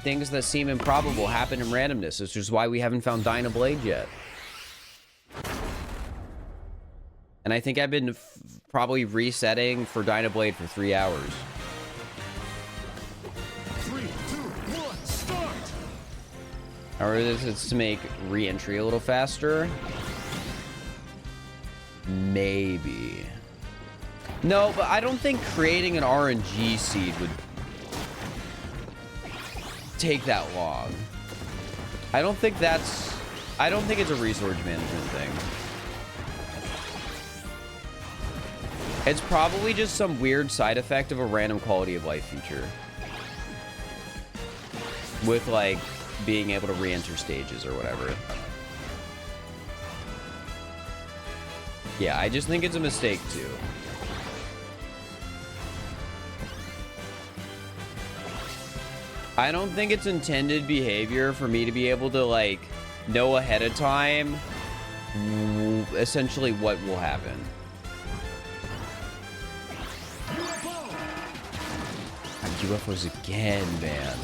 things that seem improbable happen in randomness, which is why we haven't found Dynablade yet. And I think I've been probably resetting for Dynablade for 3 hours. 3, 2, 1, start! Or is it to make re-entry a little faster? Maybe. No, but I don't think creating an RNG seed would take that long. I don't think it's a resource management thing. It's probably just some weird side effect of a random quality of life feature. With like being able to re-enter stages or whatever. Yeah, I just think it's a mistake too. I don't think it's intended behavior for me to be able to like know ahead of time essentially what will happen. UFOs again, man.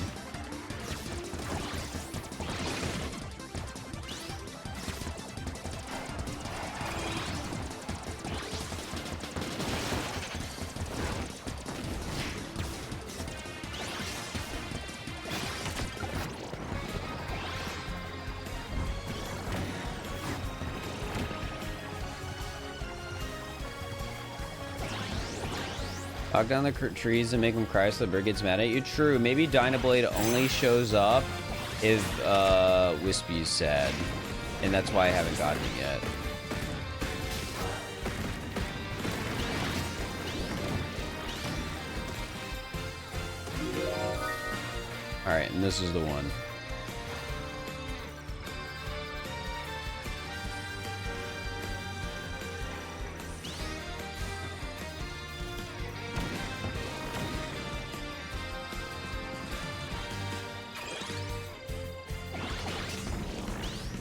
Knock down the trees and make them cry so the bird gets mad at you. True. Maybe Dynablade only shows up if Wispy's sad. And that's why I haven't gotten it yet. Alright, and this is the one.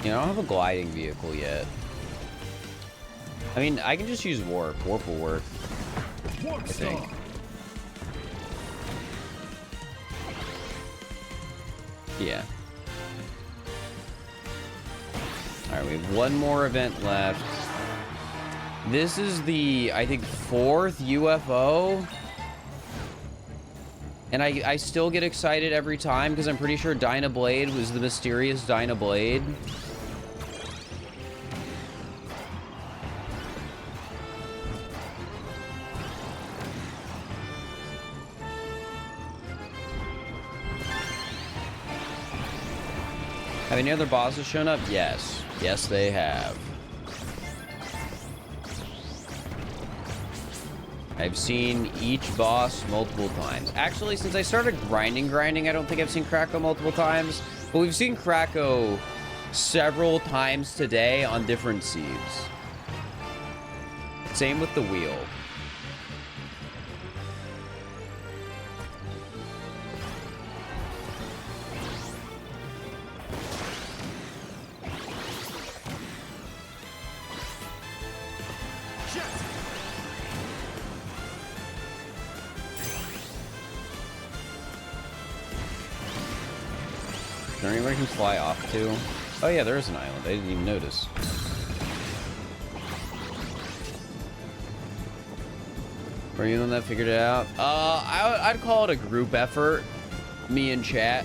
You know, I don't have a gliding vehicle yet. I mean, I can just use warp. Warp will work, I think. Yeah. Alright, we have one more event left. This is the, I think, 4th UFO. And I still get excited every time because I'm pretty sure Dynablade was the mysterious Dynablade. Have any other bosses shown up? Yes. Yes, they have. I've seen each boss multiple times. Actually, since I started grinding, I don't think I've seen Krako multiple times. But we've seen Krako several times today on different seeds. Same with the wheel. Is there anywhere I can fly off to? Oh yeah, there is an island. I didn't even notice. Were you the one that figured it out? I'd call it a group effort. Me and chat.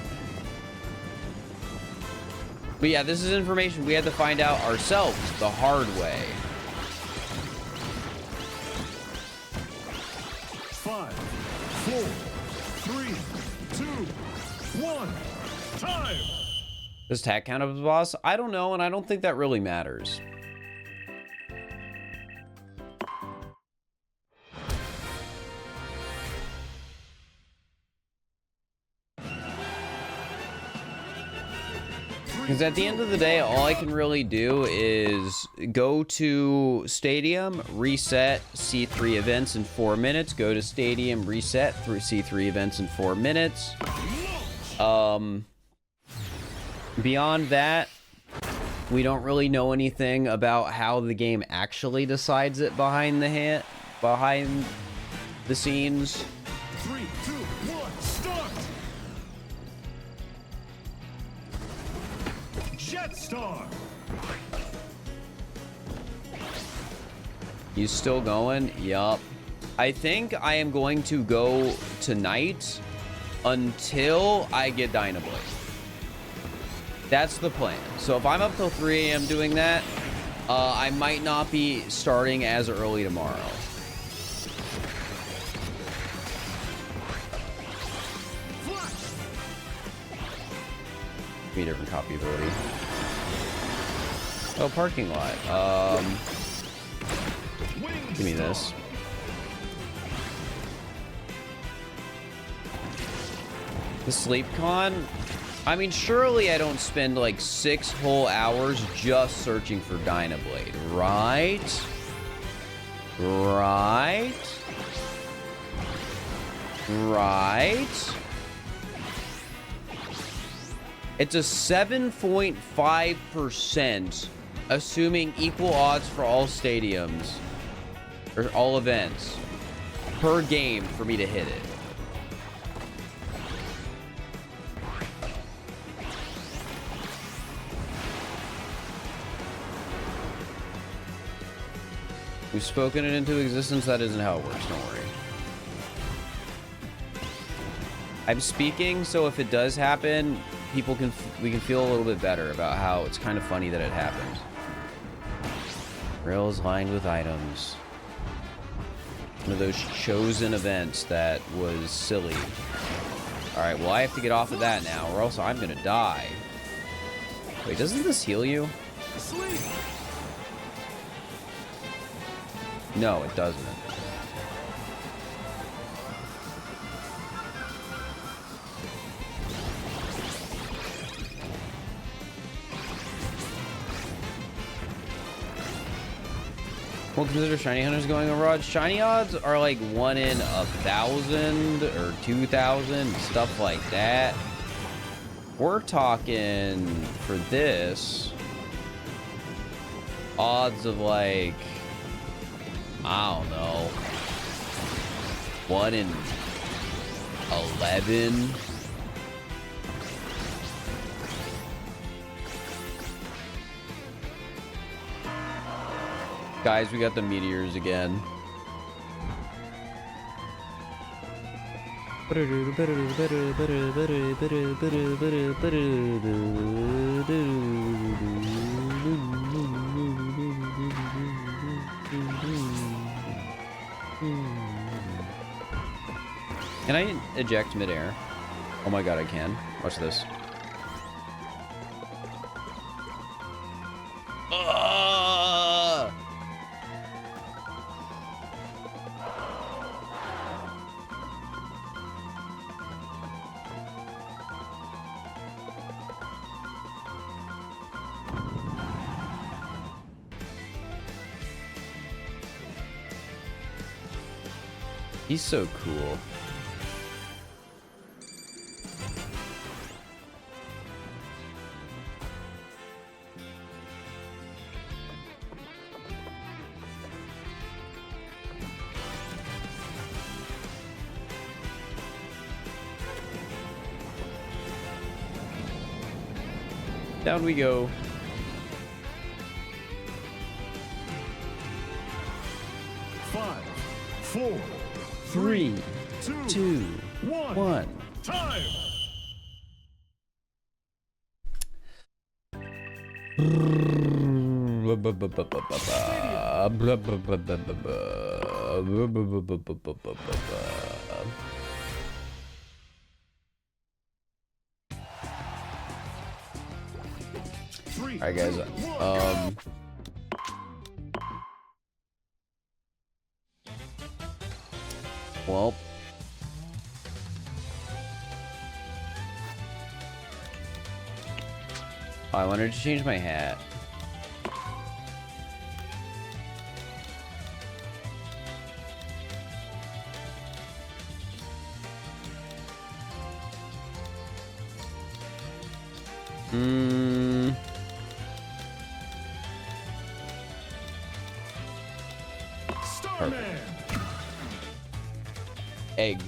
But yeah, this is information we had to find out ourselves the hard way. 5, 4, 3, 2, 1. Time. Does tag count as a boss? I don't know, and I don't think that really matters. Because at the end of the day, all I can really do is go to Stadium, reset C3 events in 4 minutes, go to Stadium, reset through C3 events in 4 minutes. Beyond that, we don't really know anything about how the game actually decides it behind the scenes. 3, 2, 1, start! Jetstar! You still going? Yup. I think I am going to go tonight until I get Dynablade. That's the plan. So if I'm up till 3 a.m. doing that, I might not be starting as early tomorrow. Give me a different copy ability. Oh, parking lot. Give me this. The sleep con? I mean, surely I don't spend like 6 whole hours just searching for Dynablade, right? Right? Right? It's a 7.5%, assuming equal odds for all stadiums, or all events, per game for me to hit it. We've spoken it into existence. That isn't how it works. Don't worry. I'm speaking, so if it does happen, we can feel a little bit better about how it's kind of funny that it happened. Rails lined with items. One of those chosen events that was silly. All right, well, I have to get off of that now, or else I'm gonna die. Wait, doesn't this heal you? No, it doesn't. Well, consider shiny hunters going overall. Shiny odds are like 1 in 1,000 or 2,000, stuff like that. We're talking for this odds of like, I don't know, 1 in 11. Guys, we got the meteors again. Can I eject midair? Oh my god, I can. Watch this. He's so cool. Down we go. Five, four, 3, 2, 1. Time. All right, guys. Well, I wanted to change my hat. Starman. Egg.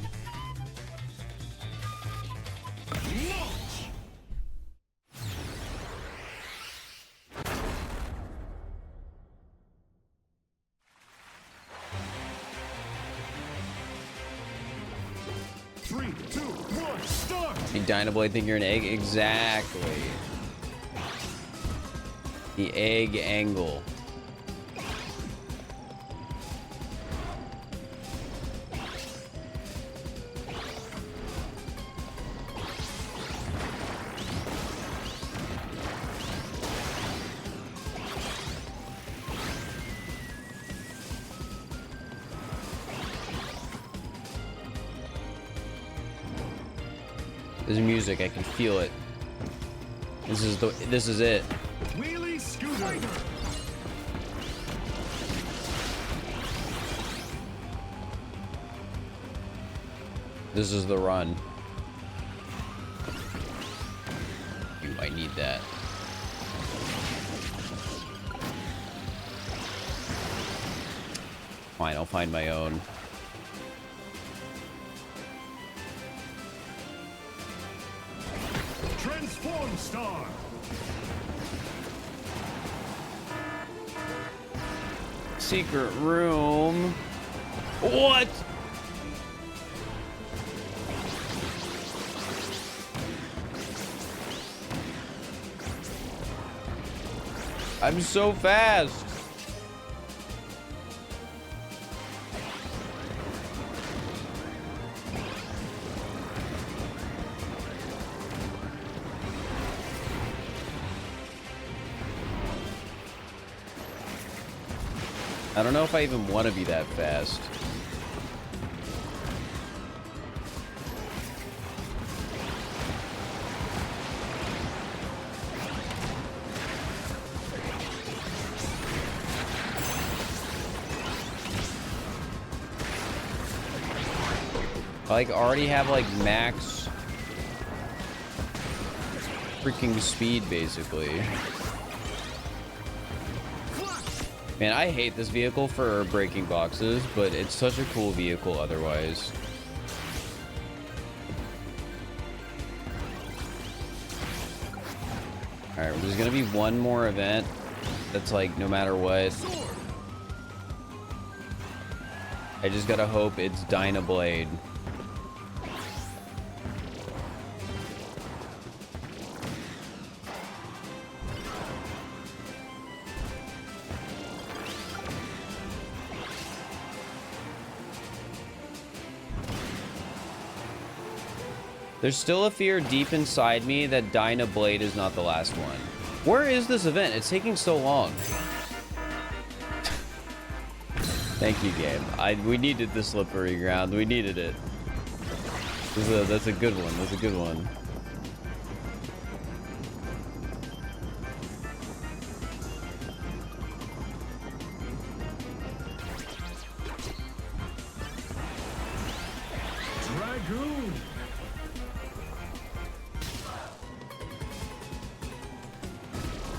Launch. Three, two, one, start. Big Dynaboy think you're an egg? Exactly. The egg angle. There's music, I can feel it. This is it. Wheelie scooter. This is the run. that. Fine, I'll find my own. Transform star. Secret room. What? I'm so fast. I don't know if I even want to be that fast. I like already have like max freaking speed basically. Man, I hate this vehicle for breaking boxes, but it's such a cool vehicle otherwise. Alright, there's gonna be one more event that's like no matter what. I just gotta hope it's Dynablade. There's still a fear deep inside me that Dynablade is not the last one. Where is this event? It's taking so long. Thank you, game. We needed the slippery ground. We needed it. That's a good one. That's a good one. Dragoon.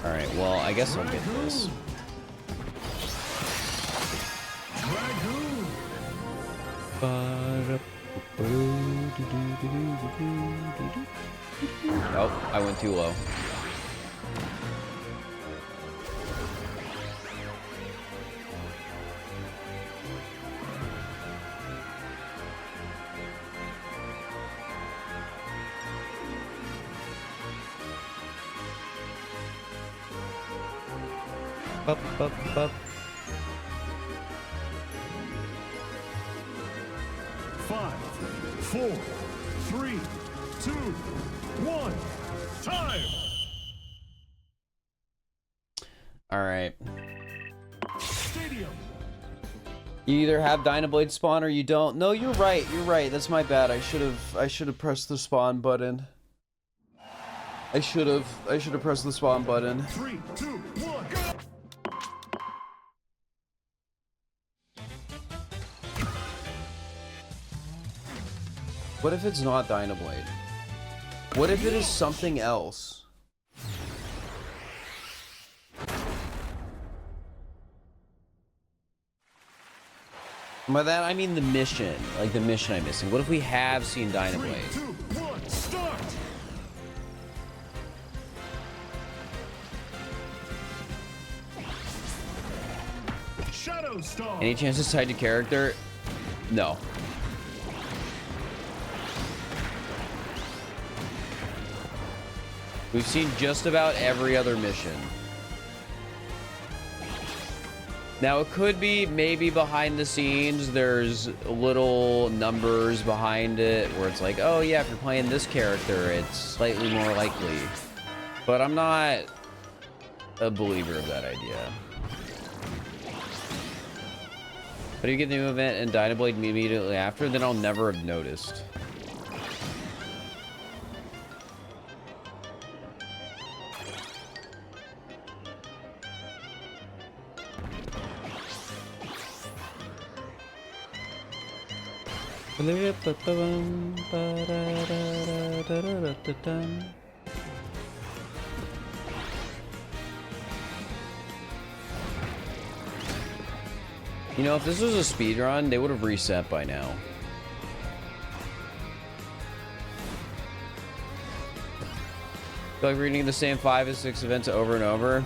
Alright, well, I guess I'll get this. Dragoon. Oh, I went too low. Bup, bup, bup. 5, 4, 3, 2, 1. Time. All right. Stadium. You either have Dynablade spawn or you don't. No, you're right. You're right. That's my bad. I should have pressed the spawn button. I should have pressed the spawn button. 3, 2, 1. Go. What if it's not Dynablade? What if it is something else? By that I mean the mission. Like the mission I'm missing. What if we have seen Dynablade? 3, 2, 1. Start. Shadow Star. Any chance it's tied to character? No. We've seen just about every other mission. Now it could be maybe behind the scenes there's little numbers behind it where it's like, oh yeah, if you're playing this character it's slightly more likely. But I'm not a believer of that idea. But if you get the new event and Dynablade immediately after, then I'll never have noticed. You know, if this was a speed run, they would have reset by now. Feel like reading the same 5 or 6 events over and over.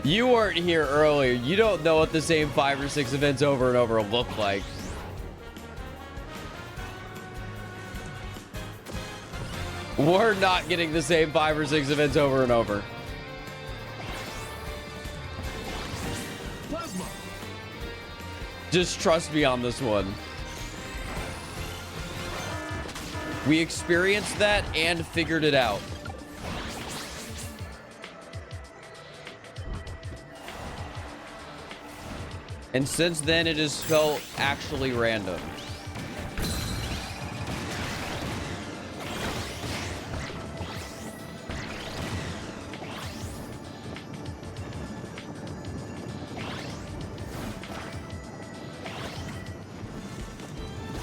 You weren't here earlier. You don't know what the same 5 or 6 events over and over look like. We're not getting the same 5 or 6 events over and over. Plasma. Just trust me on this one. We experienced that and figured it out. And since then, it has felt actually random.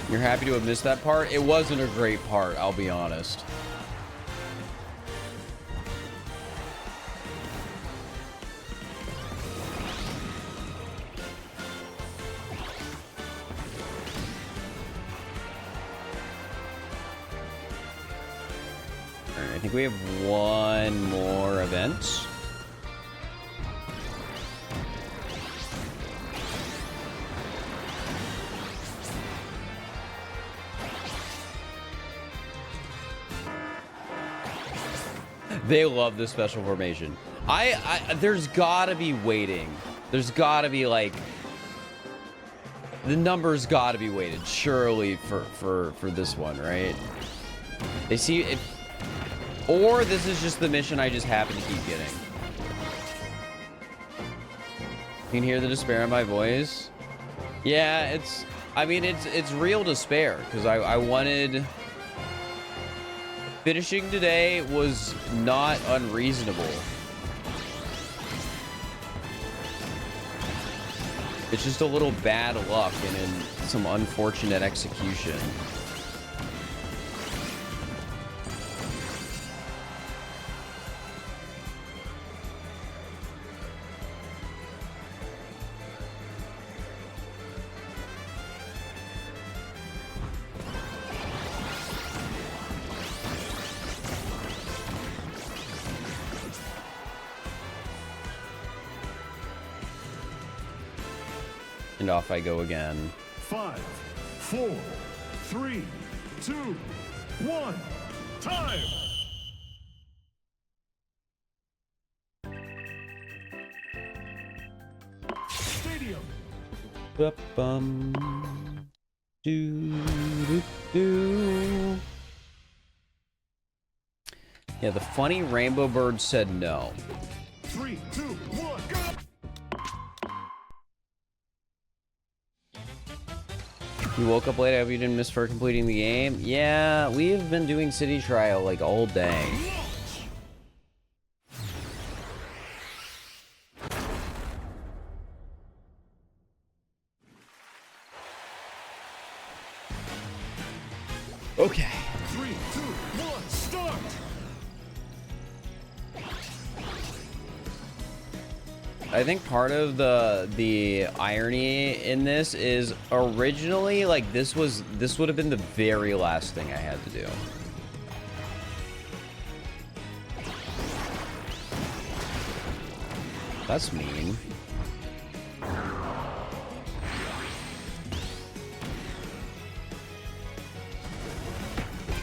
You're happy to have missed that part? It wasn't a great part, I'll be honest. I think we have one more event. They love this special formation. There's gotta be waiting. There's gotta be like the numbers gotta be weighted surely for this one, right? They see it. Or this is just the mission I just happen to keep getting. You can hear the despair in my voice. Yeah, I mean, it's real despair because I wanted. Finishing today was not unreasonable. It's just a little bad luck and in some unfortunate execution. And off I go again. 5, 4, 3, 2, 1. Time. Stadium. Ba-bum. Do-do-do. Yeah, the funny rainbow bird said no. 3, 2, 1, go! You woke up late. I hope you didn't miss for completing the game. Yeah, we've been doing City Trial like all day. Okay. 3, 2, 1, start! I think part of the irony in this is originally like this would have been the very last thing I had to do. That's mean.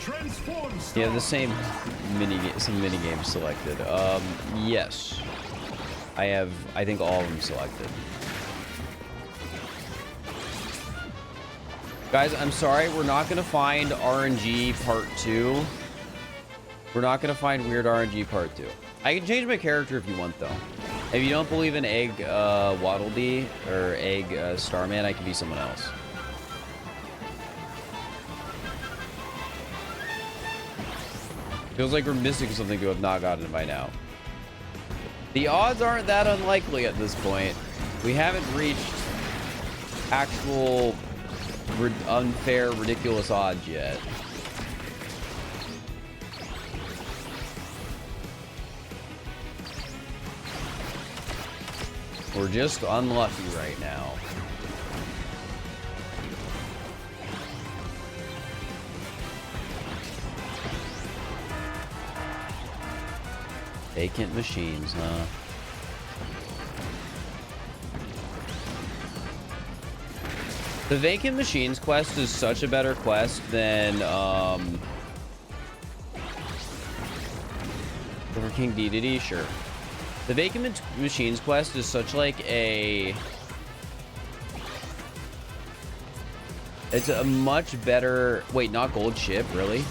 Transform start. Yeah, the same some mini games selected. Yes. I have, I think, all of them selected. Guys, I'm sorry, we're not gonna find RNG Part 2. We're not gonna find weird RNG Part 2. I can change my character if you want, though. If you don't believe in Egg Waddle Dee or Egg Starman, I can be someone else. Feels like we're missing something to have not gotten it by now. The odds aren't that unlikely at this point. We haven't reached actual unfair, ridiculous odds yet. We're just unlucky right now. Vacant machines, huh? The Vacant Machines quest is such a better quest than, over King Dedede, sure. The Vacant Machines quest is such like a... It's a much better... Wait, not gold ship, really?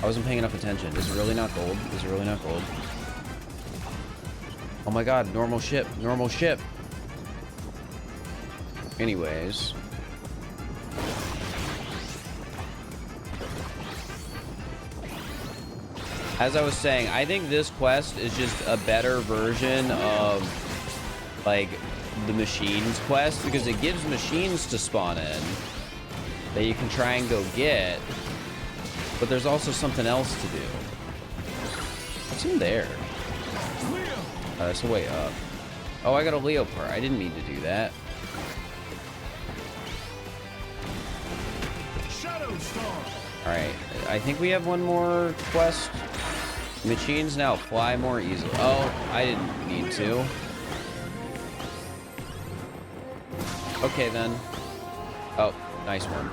I wasn't paying enough attention. Is it really not gold? Is it really not gold? Oh my god, normal ship, normal ship. Anyways. As I was saying, I think this quest is just a better version of, like, the machines quest, because it gives machines to spawn in that you can try and go get, but there's also something else to do. What's in there? That's a way up. Oh, I got a Leo part. I didn't mean to do that. Alright, I think we have one more quest. Machines now fly more easily. Oh, I didn't need to. Okay, then. Oh, nice one.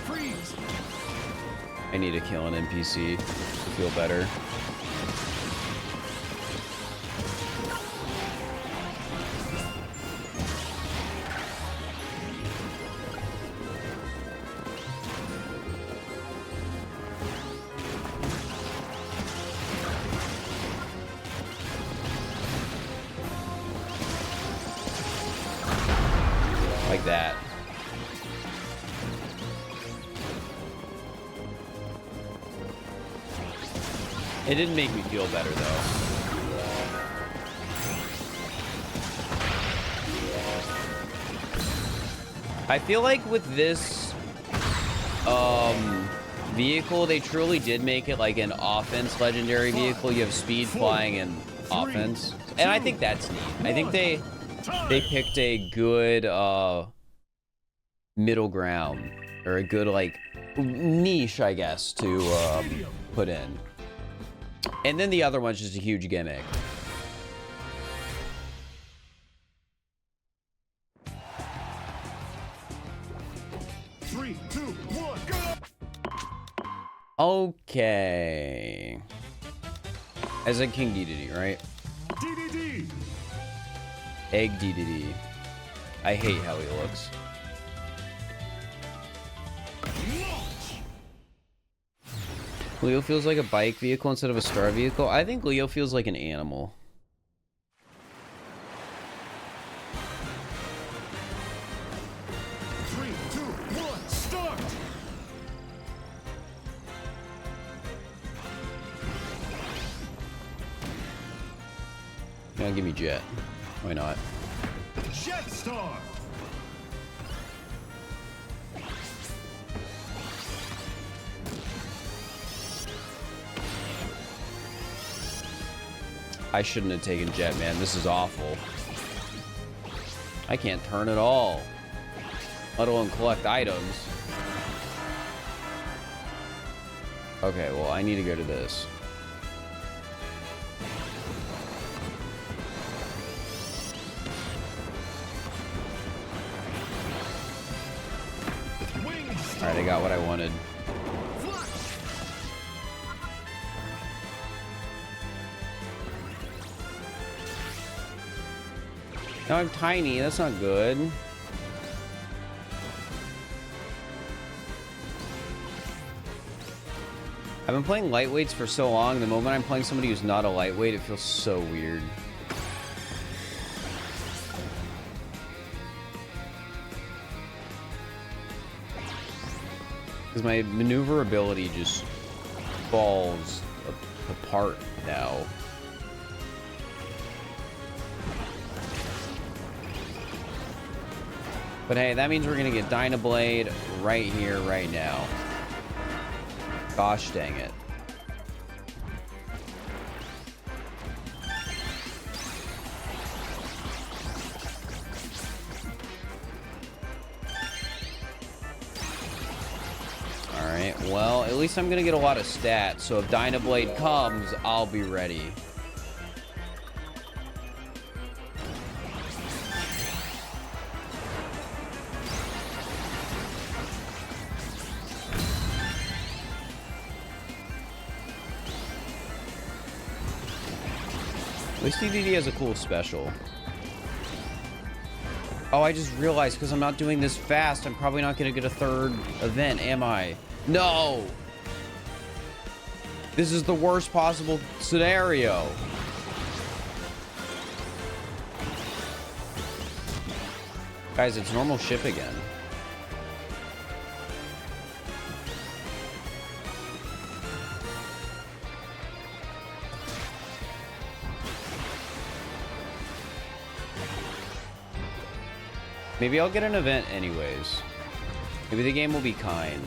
Freeze. I need to kill an NPC to feel better. Like that. It didn't make me feel better though. I feel like with this vehicle, they truly did make it like an offense legendary vehicle. You have speed, flying, and offense. And I think that's neat. I think they picked a good middle ground, or a good like niche, I guess, to put in. And then the other one's just a huge gimmick. Three, two, one, go! Okay. As a King Dedede, right? DDD. Egg Dedede. I hate how he looks. Leo feels like a bike vehicle instead of a star vehicle. I think Leo feels like an animal. Three, two, one, start! Yeah, give me Jet. Why not? Jet Star! I shouldn't have taken Jet, man. This is awful. I can't turn at all, let alone collect items. Okay, well, I need to go to this. Alright, I got what I wanted. Now I'm tiny, that's not good. I've been playing lightweights for so long, the moment I'm playing somebody who's not a lightweight, it feels so weird. Because my maneuverability just falls apart now. But hey, that means we're gonna get Dynablade right here, right now. Gosh dang it. Alright, well, at least I'm gonna get a lot of stats, so if Dynablade comes, I'll be ready. At least DDD has a cool special. Oh, I just realized because I'm not doing this fast, I'm probably not going to get a third event, am I? No! This is the worst possible scenario. Guys, it's normal ship again. Maybe I'll get an event anyways. Maybe the game will be kind.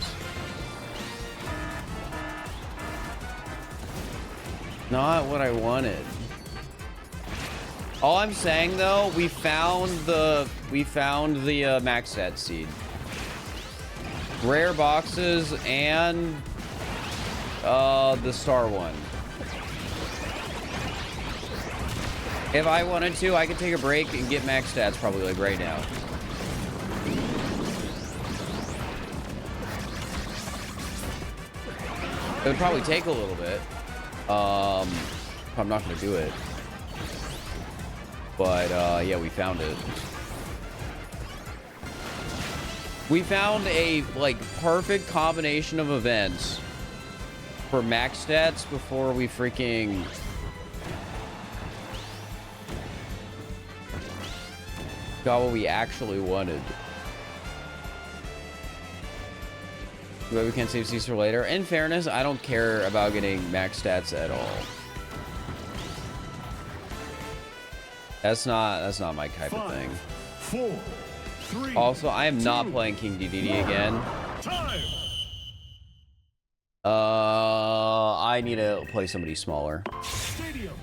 Not what I wanted. All I'm saying though, we found the max stat seed. Rare boxes and the star one. If I wanted to, I could take a break and get max stats probably like right now. It would probably take a little bit. I'm not gonna do it. But yeah, we found it. We found a like perfect combination of events for max stats before we freaking got what we actually wanted. But we can't save Cease for later. In fairness, I don't care about getting max stats at all. That's not my type of thing. 4, 3, also, I am not 2, playing King DDD again. Time. I need to play somebody smaller. Stadium.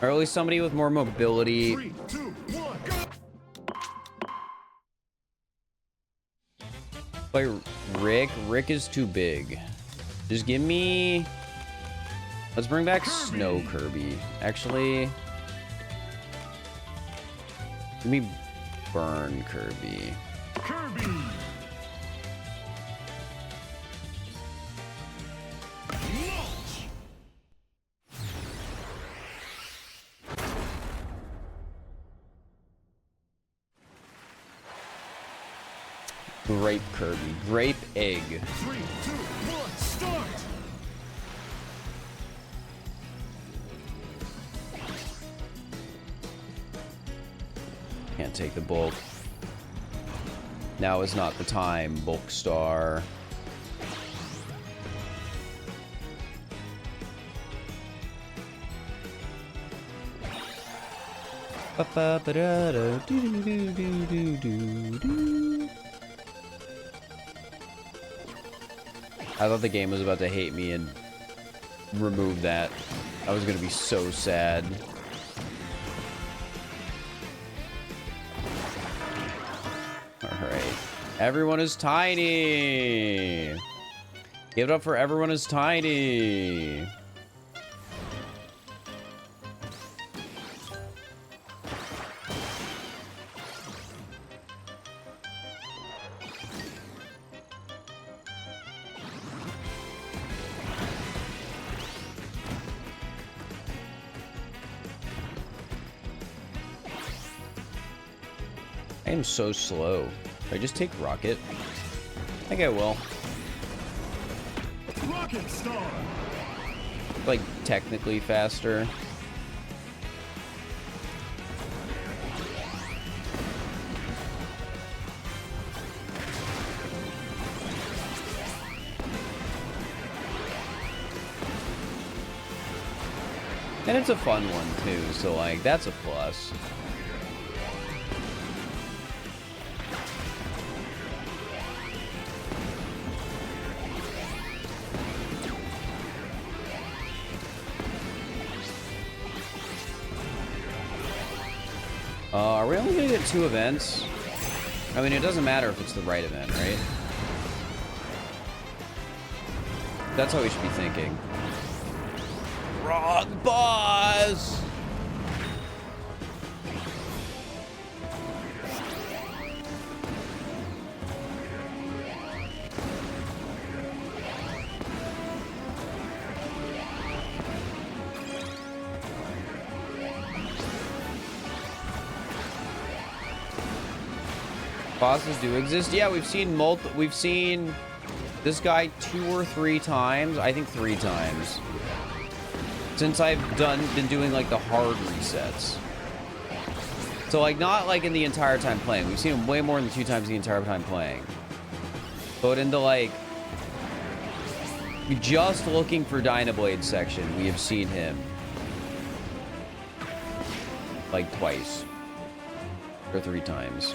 Or at least somebody with more mobility. 3, 2, 1, go. Play Rick. Rick is too big. Just give me... Let's bring back Kirby. Snow Kirby. Actually... Give me Burn Kirby. Kirby. Launch. Grape Kirby. Grape Egg. 3, 2, 1, start. Can't take the bulk. Now is not the time, Bulk Star. I thought the game was about to hate me and remove that. I was gonna be so sad. Alright. Everyone is tiny! Give it up for everyone is tiny! I am so slow. Should I just take Rocket? I think I will. Rocket Star. Like, technically faster. And it's a fun one, too, so, like, that's a plus. Are we only gonna get 2 events? I mean, it doesn't matter if it's the right event, right? That's how we should be thinking. Wrong boss! Bosses do exist. Yeah, we've seen this guy 2 or 3 times. I think 3 times. Since I've been doing like the hard resets. So like not like in the entire time playing. We've seen him way more than 2 times the entire time playing. But into like just looking for Dynablade section, we have seen him like twice or 3 times.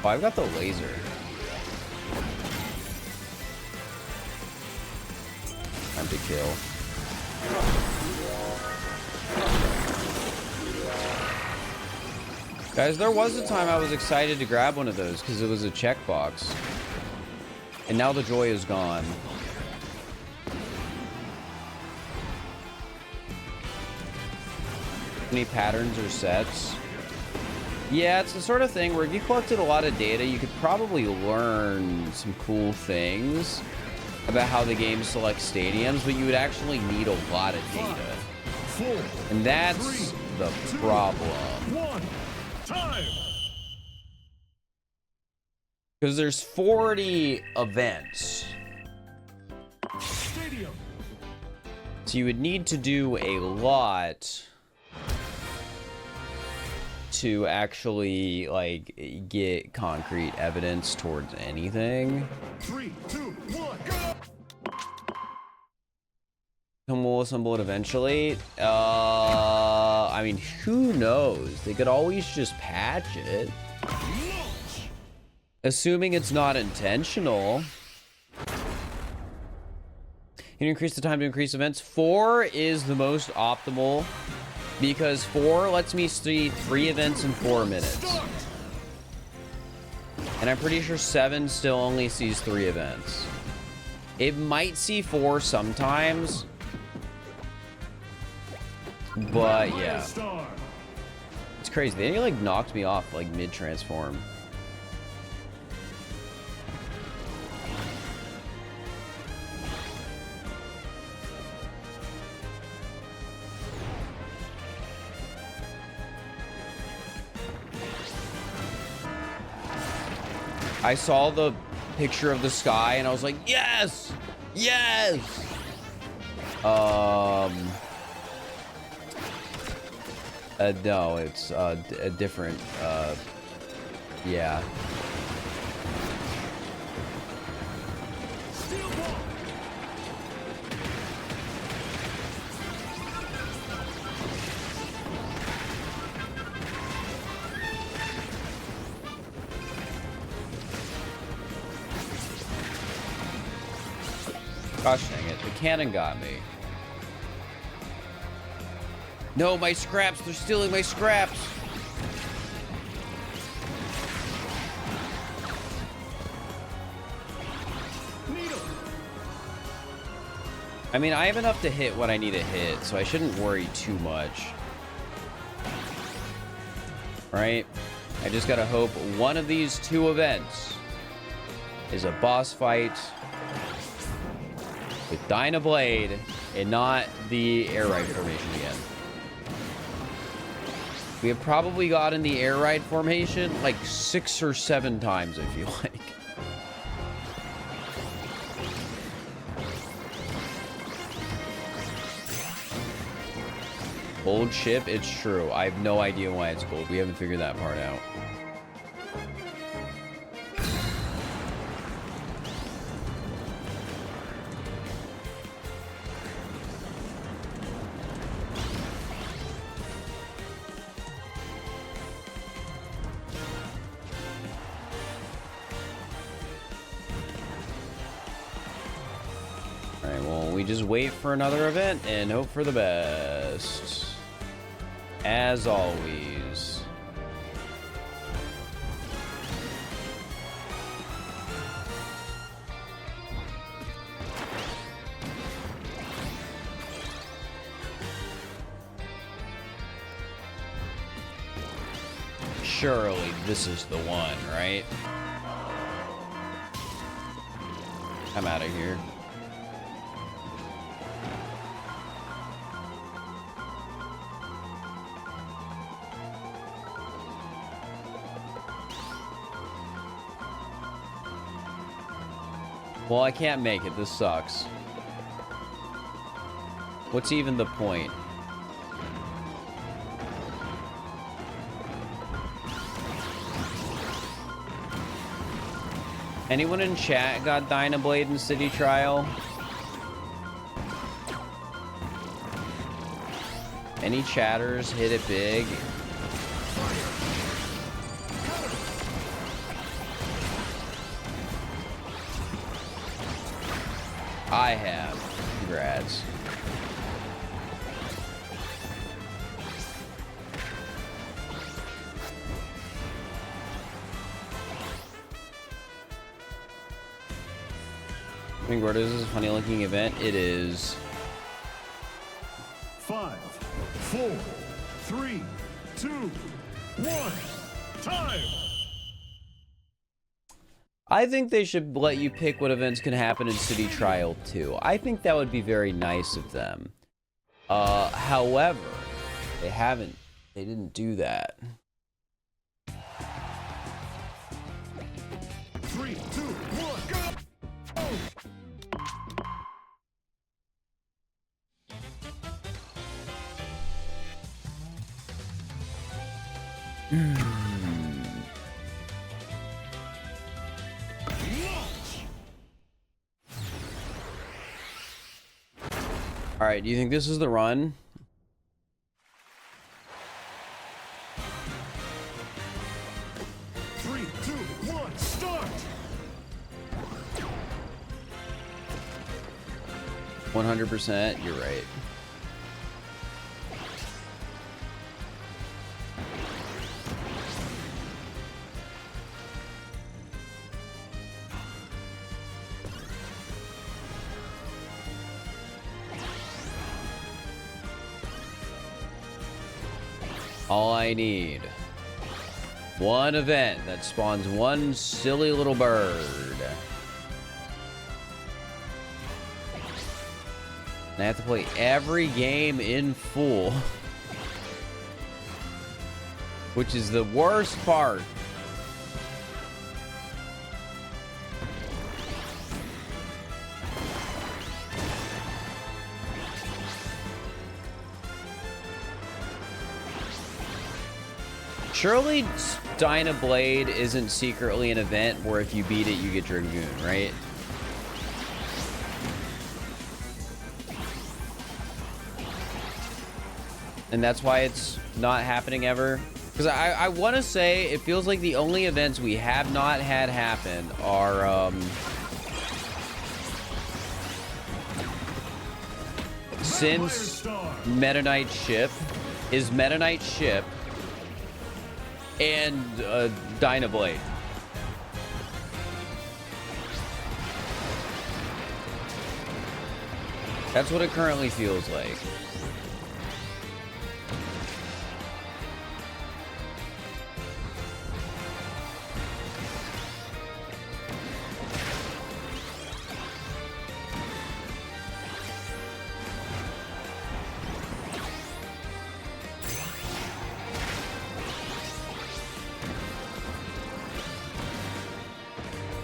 Oh, I've got the laser. Time to kill. Guys, there was a time I was excited to grab one of those because it was a checkbox. And now the joy is gone. Any patterns or sets? Yeah, it's the sort of thing where if you collected a lot of data, you could probably learn some cool things about how the game selects stadiums, but you would actually need a lot of data. And that's the problem. Because there's 40 events. So you would need to do a lot to actually like get concrete evidence towards anything. 3, 2, 1, go! And we'll assemble it eventually. I mean, who knows? They could always just patch it. Assuming it's not intentional. You increase the time to increase events. 4 is the most optimal. Because 4 lets me see 3 events in 4 minutes. And I'm pretty sure 7 still only sees 3 events. It might see 4 sometimes. But yeah. It's crazy. They like knocked me off like mid-transform. I saw the picture of the sky and I was like, yes! Yes! No, it's a different, yeah. Gosh dang it, the cannon got me. No, my scraps, they're stealing my scraps. I mean, I have enough to hit what I need to hit, so I shouldn't worry too much. Right? I just gotta hope one of these 2 events is a boss fight with Dynablade and not the air ride formation again. We have probably gotten the air ride formation like 6 or 7 times, I feel like. Gold ship, it's true. I have no idea why it's gold. We haven't figured that part out. Alright, well, we just wait for another event and hope for the best. As always. Surely this is the one, right? I'm out of here. Well, I can't make it. This sucks. What's even the point? Anyone in chat got Dynablade in City Trial? Any chatters hit it big? I have. Congrats. I mean, what is this funny looking event? It is 5, 4, 3, 2, 1. Time. I think they should let you pick what events can happen in City Trial 2. I think that would be very nice of them. However, they didn't do that. 3, 2, 1, go! All right, do you think this is the run? Three, two, one, start! 100%, you're right. All I need. One event that spawns one silly little bird. And I have to play every game in full. Which is the worst part. Surely Dynablade isn't secretly an event where if you beat it, you get Dragoon, right? And that's why it's not happening ever? Because I want to say, it feels like the only events we have not had happen are, since Meta Knight Ship is Meta Knight Ship and Dynablade. That's what it currently feels like.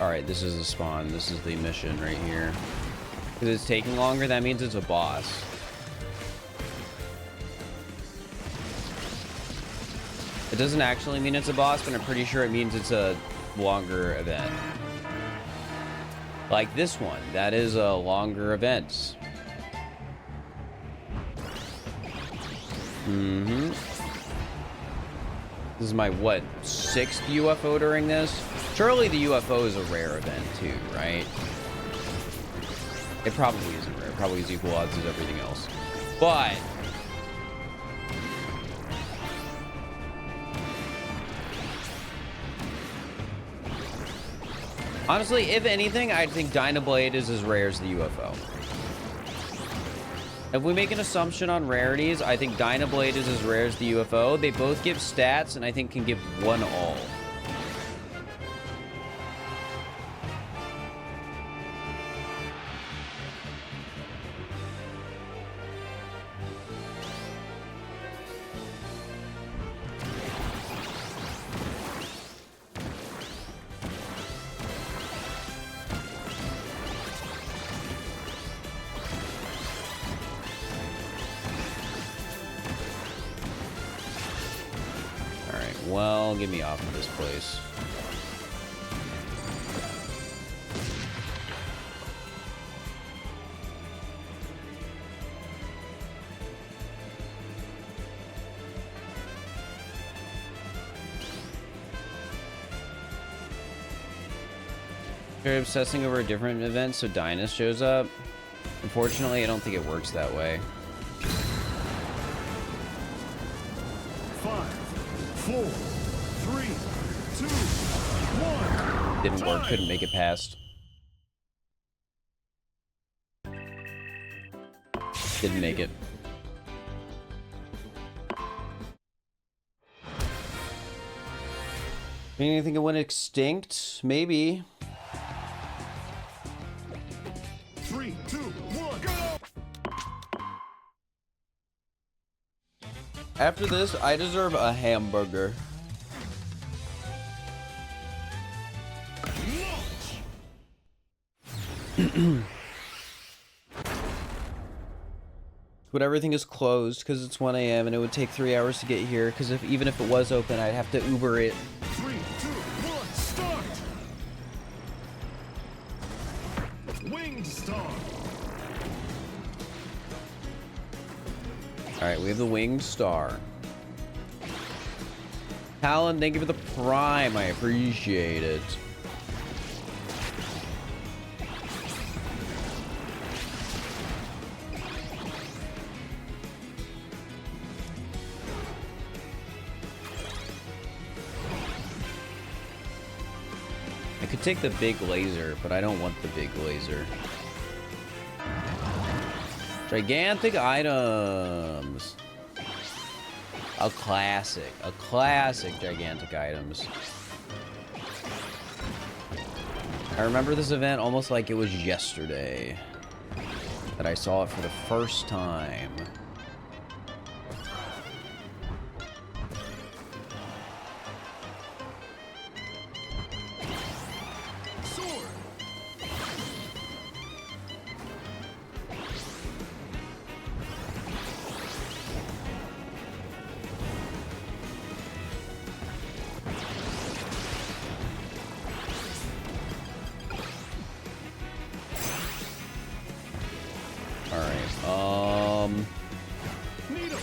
Alright, this is the spawn. This is the mission right here. Because it's taking longer, that means it's a boss. It doesn't actually mean it's a boss, but I'm pretty sure it means it's a longer event. Like this one. That is a longer event. Mm-hmm. This is my, what, 6th UFO during this? Surely the UFO is a rare event too, right? It probably isn't rare. It probably is equal odds as everything else. But honestly, if anything, I think Dynablade is as rare as the UFO. If we make an assumption on rarities, I think Dynablade is as rare as the UFO. They both give stats, and I think can give one all. Well, get me off of this place. You're obsessing over a different event so Dynus shows up. Unfortunately, I don't think it works that way. 5, 4, 3, 2, 1. Didn't work, couldn't make it past. Didn't make it. Anything that went extinct? Maybe. 3, 2, 1, go! After this, I deserve a hamburger. But everything is closed because it's 1 a.m. and it would take 3 hours to get here. Because even if it was open, I'd have to Uber it. 3, 2, 1, start! Winged star. All right, we have the winged star. Talon, thank you for the prime. I appreciate it. I could take the big laser, but I don't want the big laser. Gigantic items. A classic gigantic items. I remember this event almost like it was yesterday that I saw it for the first time.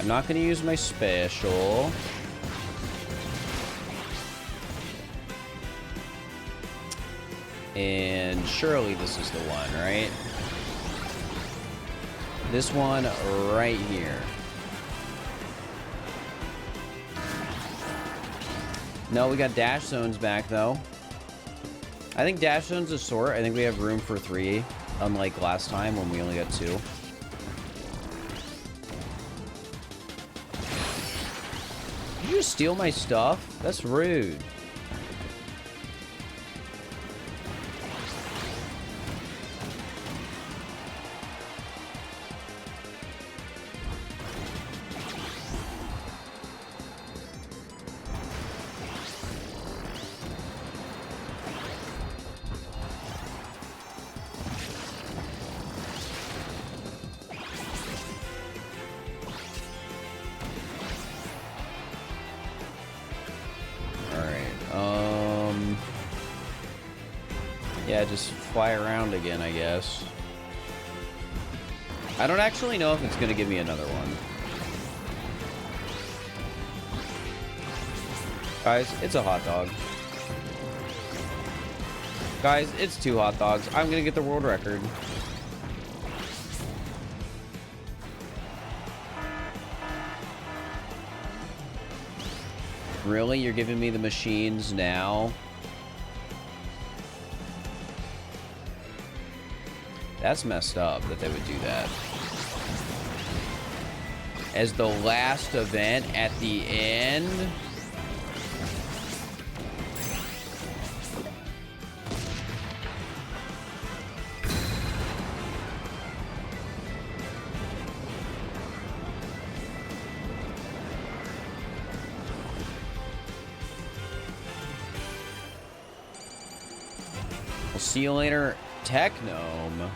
I'm not going to use my special. And surely this is the one, right? This one right here. No, we got dash zones back, though. I think dash zones is sort. I think we have room for 3, unlike last time when we only got 2. Did you just steal my stuff? That's rude. Yeah, just fly around again, I guess. I don't actually know if it's going to give me another one. Guys, it's a hot dog. Guys, it's 2 hot dogs. I'm going to get the world record. Really? You're giving me the machines now? That's messed up that they would do that. As the last event at the end? We'll see you later, Technome.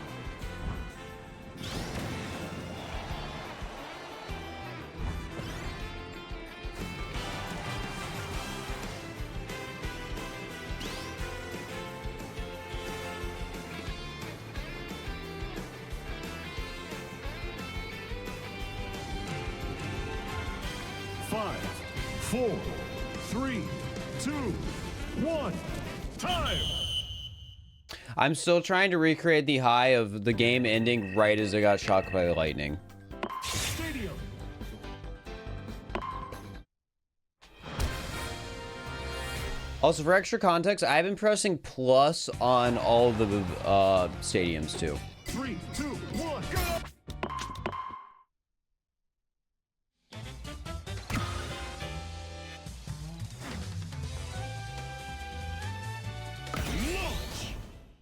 Five, four, three, two, one. Time. I'm still trying to recreate the high of the game ending right as I got shocked by the lightning. Stadium. Also, for extra context, I've been pressing plus on all the stadiums too. 3, 2, 1. Go.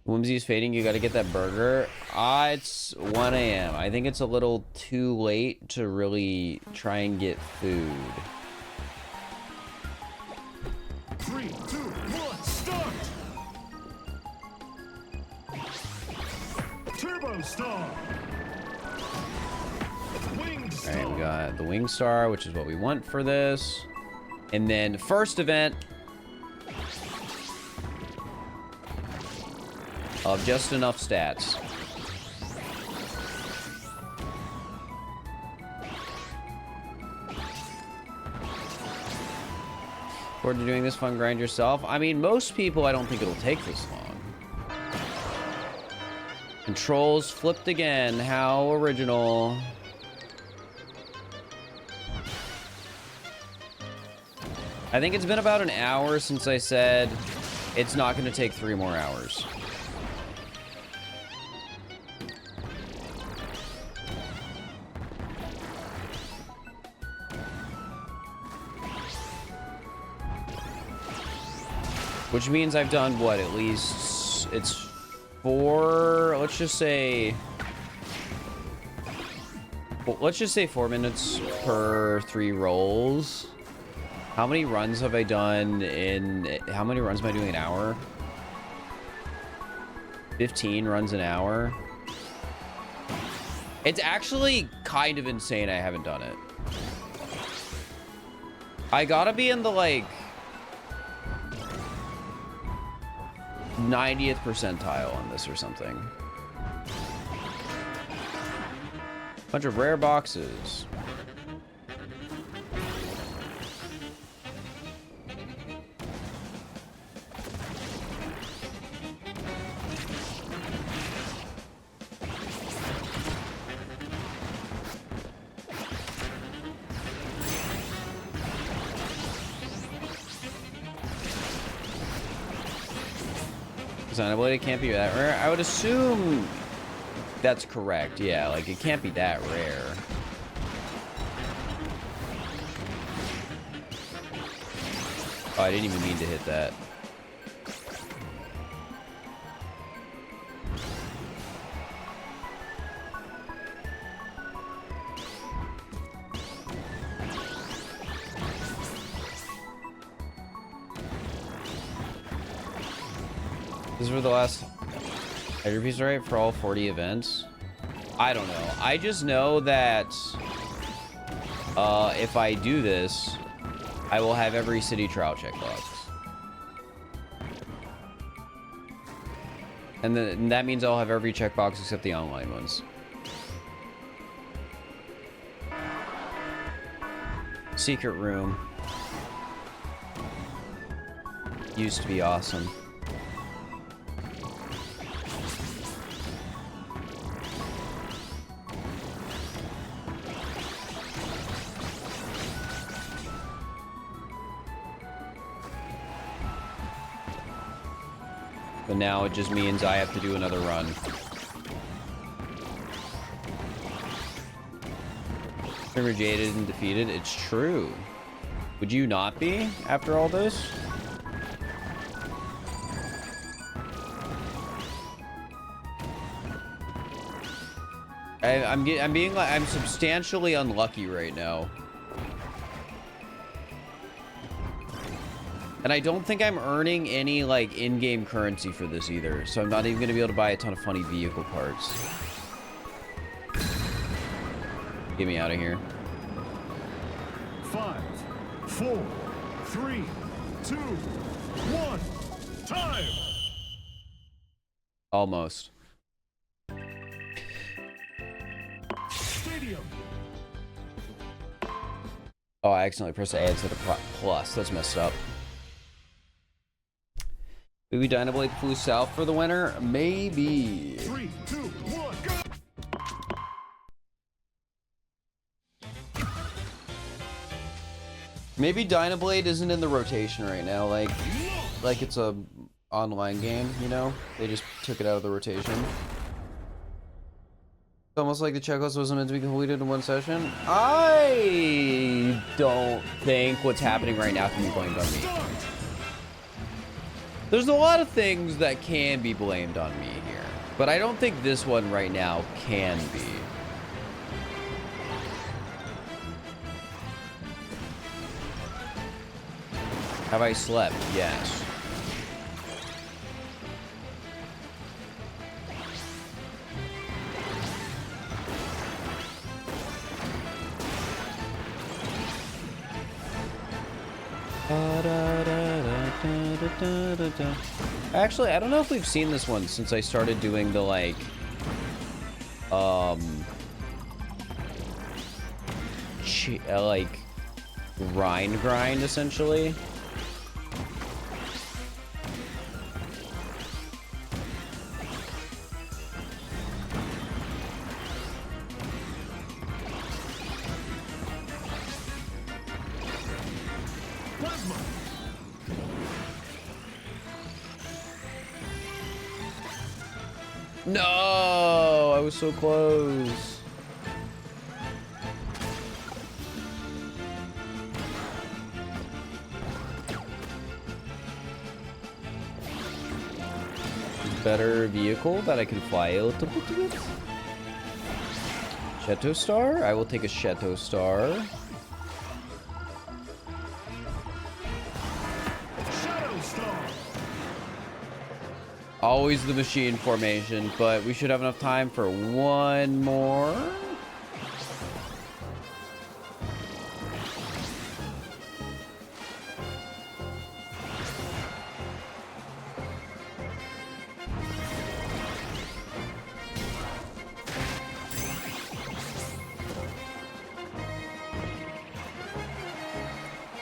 Whimsy's fading. You got to get that burger. It's 1 a.m. I think it's a little too late to really try and get food. 3, 2, 1. Start. Turbo Star. Winged Star. All right, we got the Wing Star, which is what we want for this. And then first event of just enough stats. Forward to doing this fun grind yourself. I mean, most people, I don't think it'll take this long. Controls flipped again. How original. I think it's been about an hour since I said it's not going to take 3 more hours. Which means I've done, what, at least, it's 4, let's just say, well, let's just say 4 minutes per 3 rolls. How many runs have I done how many runs am I doing an hour? 15 runs an hour. It's actually kind of insane I haven't done it. I gotta be in the, like, 90th percentile on this or something. Bunch of rare boxes. It can't be that rare. I would assume that's correct. Yeah, like it can't be that rare. Oh, I didn't even mean to hit that. These were the last entries, right, for all 40 events? I don't know. I just know that if I do this, I will have every city trial checkbox. And then that means I'll have every checkbox except the online ones. Secret room. Used to be awesome. But now it just means I have to do another run. Remember jaded and defeated? It's true. Would you not be after all this? I'm substantially unlucky right now. And I don't think I'm earning any like in-game currency for this either. So I'm not even gonna be able to buy a ton of funny vehicle parts. Get me out of here. 5, 4, 3, 2, 1. Time. Almost. Stadium. Oh, I accidentally pressed A instead of plus. That's messed up. Maybe Dynablade flew south for the winter? Maybe. 3, 2, 1, go. Maybe Dynablade isn't in the rotation right now. Like it's a online game, you know? They just took it out of the rotation. It's almost like the checklist wasn't meant to be completed in one session. I don't think what's happening right now can be blamed on me. There's a lot of things that can be blamed on me here, but I don't think this one right now can be. Have I slept? Yes. Actually, I don't know if we've seen this one since I started doing the like like grind essentially. No, I was so close. Better vehicle that I can fly a little bit with. Chateau Star? I will take a Chateau Star. Shadow Star. Always the machine formation, but we should have enough time for one more.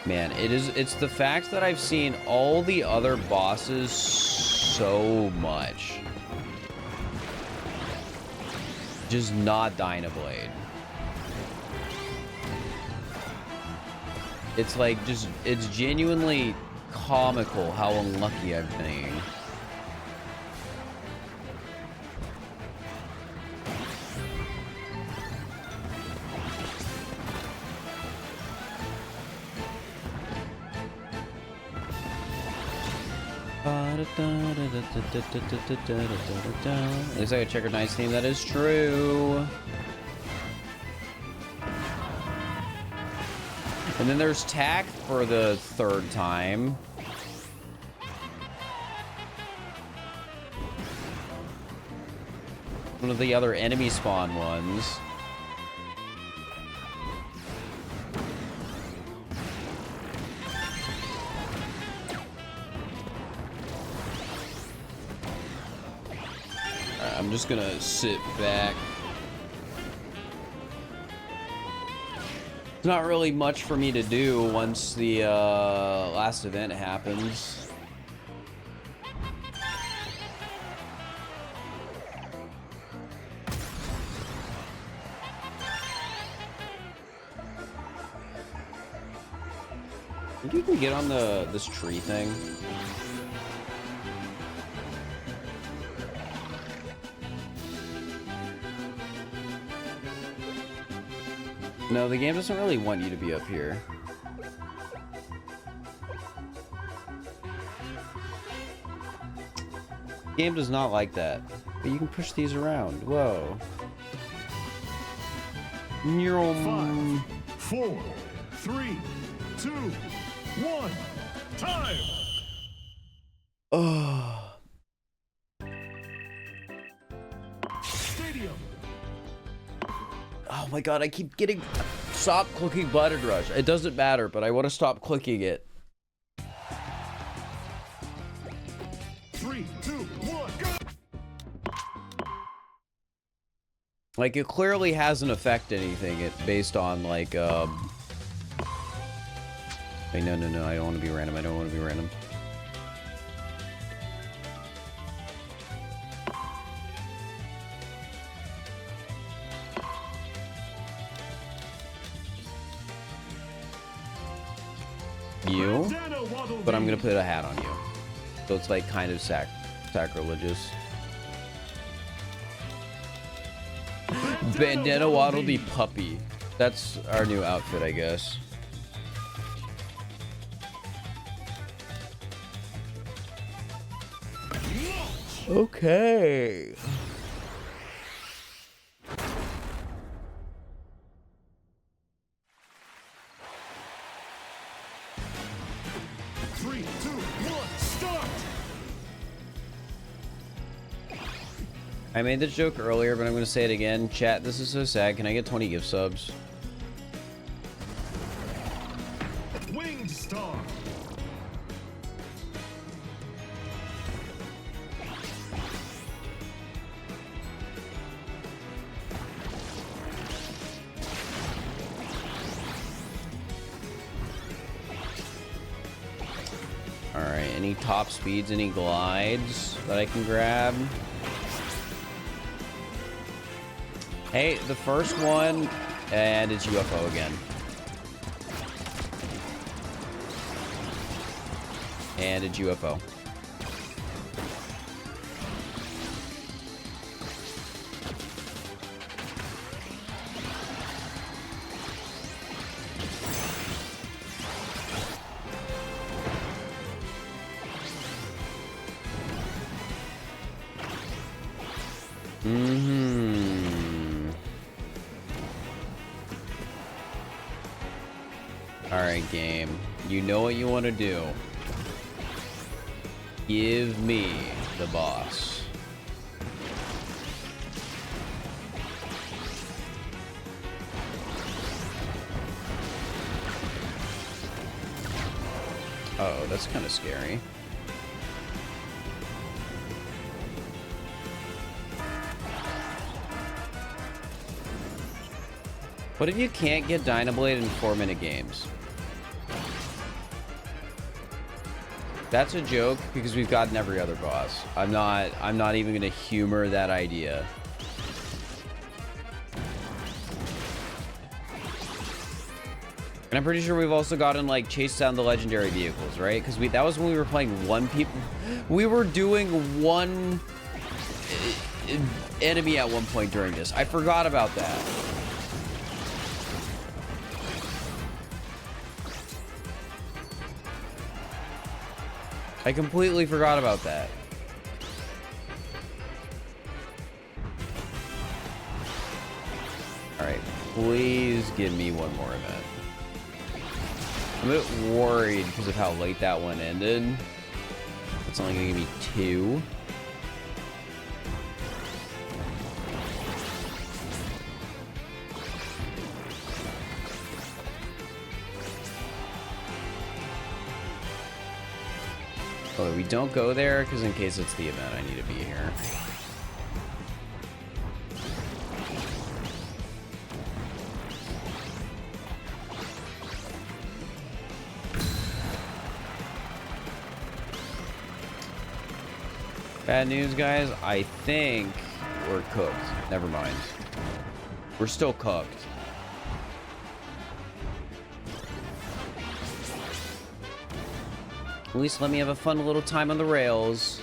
Man, it's the fact that I've seen all the other bosses so much. Just not Dynablade. It's like it's genuinely comical how unlucky I've been. At least I got Checkered Knight's team. That is true. And then there's Tact for the third time. One of the other enemy spawn ones. I'm just gonna sit back. There's not really much for me to do once the last event happens. I think you can get on this tree thing. No, the game doesn't really want you to be up here. The game does not like that. But you can push these around. Whoa. 5, 4, 3, 2, 1. Time. Oh. Stadium. Oh my god, I keep getting... Stop clicking Button Rush. It doesn't matter, but I want to stop clicking it. 3, 2, 1. Go. Like, it clearly hasn't affected anything based on, like, Wait, no, I don't want to be random. I don't want to be random. You? But I'm gonna put a hat on you. So it's, like, kind of sacrilegious. Bandana Waddle Dee Puppy. That's our new outfit, I guess. Okay. Three, two, one, start. I made this joke earlier, but I'm going to say it again. Chat, this is so sad. Can I get 20 gift subs? Winged star. Alright, any top speeds, any glides that I can grab? Hey, the first one, and it's UFO again. And it's UFO. Alright, game. You know what you want to do. Give me the boss. Oh, that's kind of scary. What if you can't get Dynablade in 4-minute games? That's a joke because we've gotten every other boss. I'm not even gonna humor that idea. And I'm pretty sure we've also gotten like chase down the legendary vehicles, right? Because that was when we were playing one people. We were doing one enemy at one point during this. I forgot about that. I completely forgot about that. Alright, please give me one more event. I'm a bit worried because of how late that one ended. It's only gonna give me 2. Oh, we don't go there because in case it's the event, I need to be here. Bad news, guys. I think we're cooked. Never mind. We're still cooked. At least let me have a fun little time on the rails.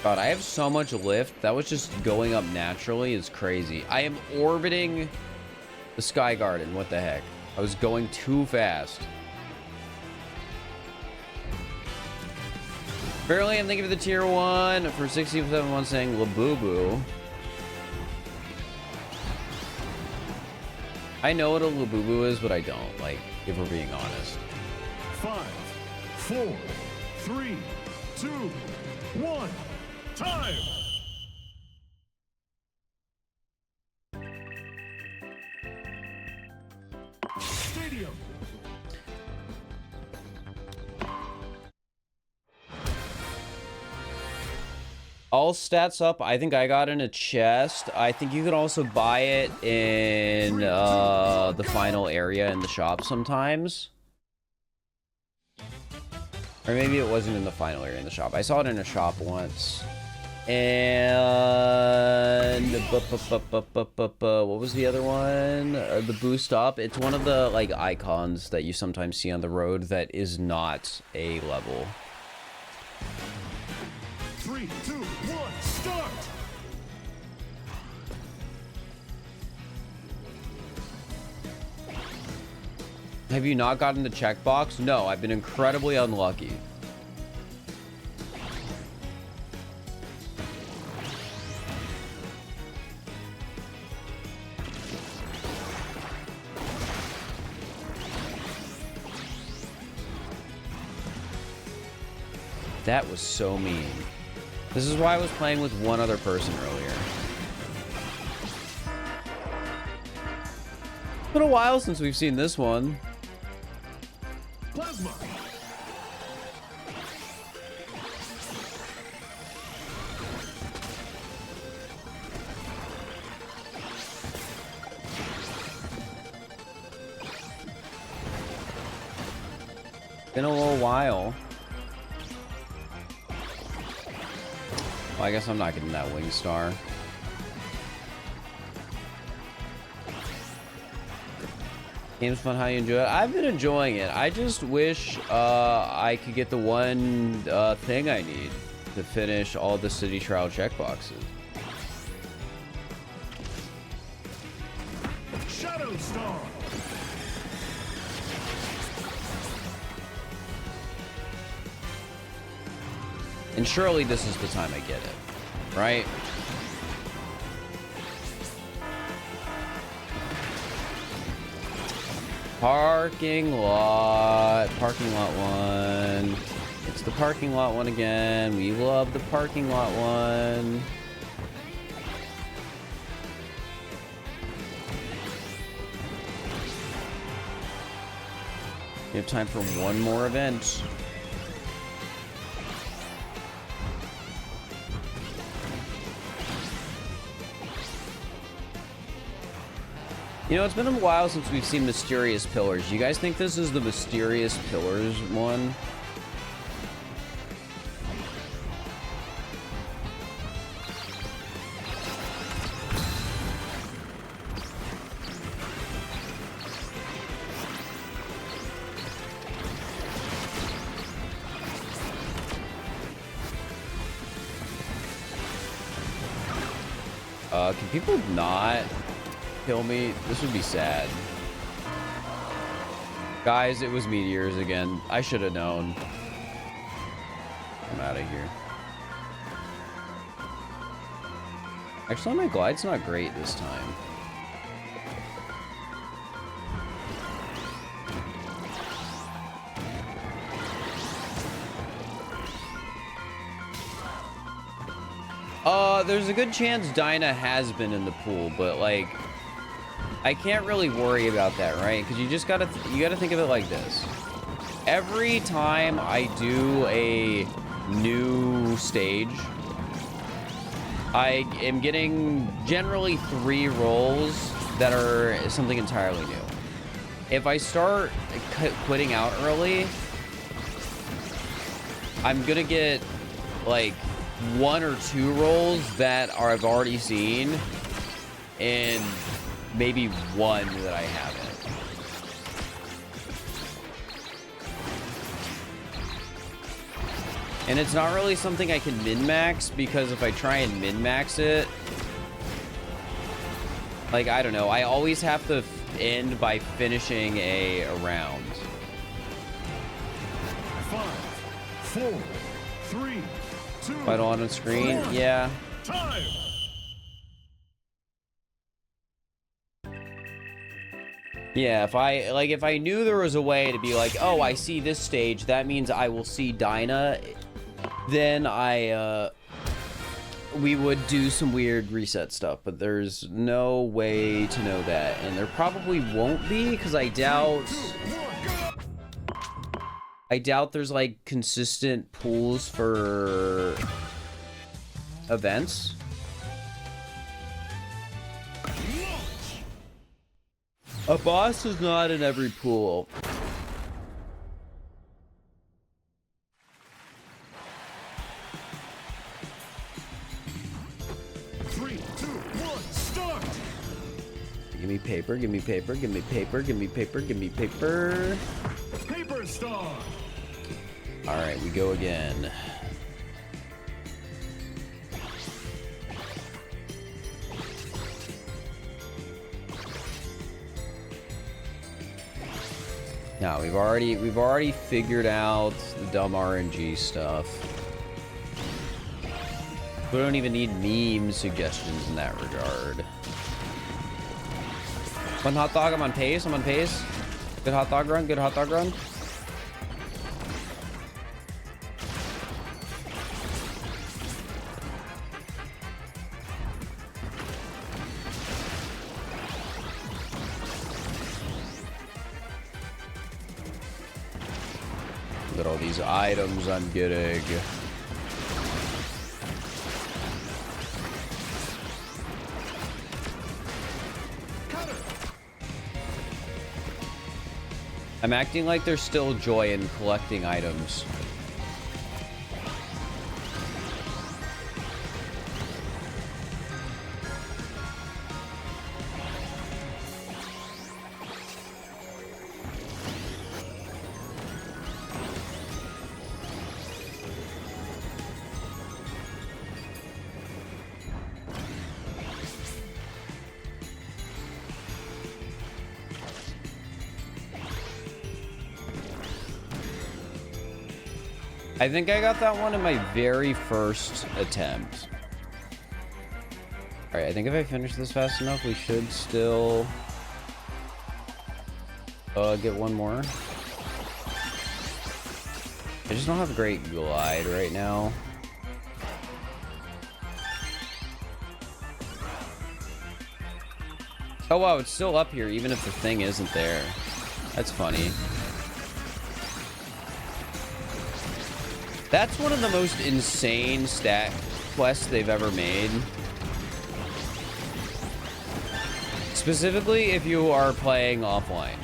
God, I have so much lift. That was just going up naturally is crazy. I am orbiting the Sky Garden. What the heck? I was going too fast. Barely, I'm thinking of the tier 1 for 67 months saying Labubu. I know what a Labubu is, but I don't, like, if we're being honest. 5, 4, 3, 2, 1. Time! Stadium! All stats up. I think I got in a chest. I think you can also buy it in the final area in the shop sometimes. Or maybe it wasn't in the final area in the shop. I saw it in a shop once. And what was the other one? The boost up. It's one of the like icons that you sometimes see on the road that is not a level. 3, 2, 1, start! Have you not gotten the checkbox? No, I've been incredibly unlucky. That was so mean. This is why I was playing with one other person earlier. It's been a while since we've seen this one. Plasma! Been a little while. Well, I guess I'm not getting that wing star. Game's fun, how you enjoy it? I've been enjoying it. I just wish I could get the one thing I need to finish all the city trial checkboxes. Shadow Star! And surely this is the time I get it, right? Parking lot one. It's the parking lot one again. We love the parking lot one. We have time for one more event. You know, it's been a while since we've seen Mysterious Pillars. You guys think this is the Mysterious Pillars one? Can people not kill me? This would be sad. Guys, it was meteors again. I should have known. I'm out of here. Actually, my glide's not great this time. There's a good chance Dinah has been in the pool, but like, I can't really worry about that, right? Because you just gotta think of it like this. Every time I do a new stage, I am getting generally 3 rolls that are something entirely new. If I start quitting out early, I'm gonna get like 1 or 2 rolls that I've already seen, and maybe 1 that I haven't. And it's not really something I can min-max, because if I try and min-max it, like, I don't know, I always have to end by finishing a round. 5, 4, 3, 2. Fight on screen, yeah. Time. Yeah, if I knew there was a way to be like, oh, I see this stage, that means I will see Dinah, then we would do some weird reset stuff, but there's no way to know that, and there probably won't be, because I doubt there's like consistent pools for events. A boss is not in every pool. 3, 2, 1, start. Give me paper, give me paper, give me paper, give me paper, give me paper. Paper star. All right, we go again. Now we've already figured out the dumb RNG stuff. We don't even need meme suggestions in that regard. One hot dog, I'm on pace, I'm on pace. Good hot dog run, good hot dog run. Look at all these items I'm getting. I'm acting like there's still joy in collecting items. I think I got that one in my very first attempt. All right, I think if I finish this fast enough, we should still get one more. I just don't have great glide right now. Oh wow, it's still up here even if the thing isn't there. That's funny. That's one of the most insane stat quests they've ever made. Specifically if you are playing offline.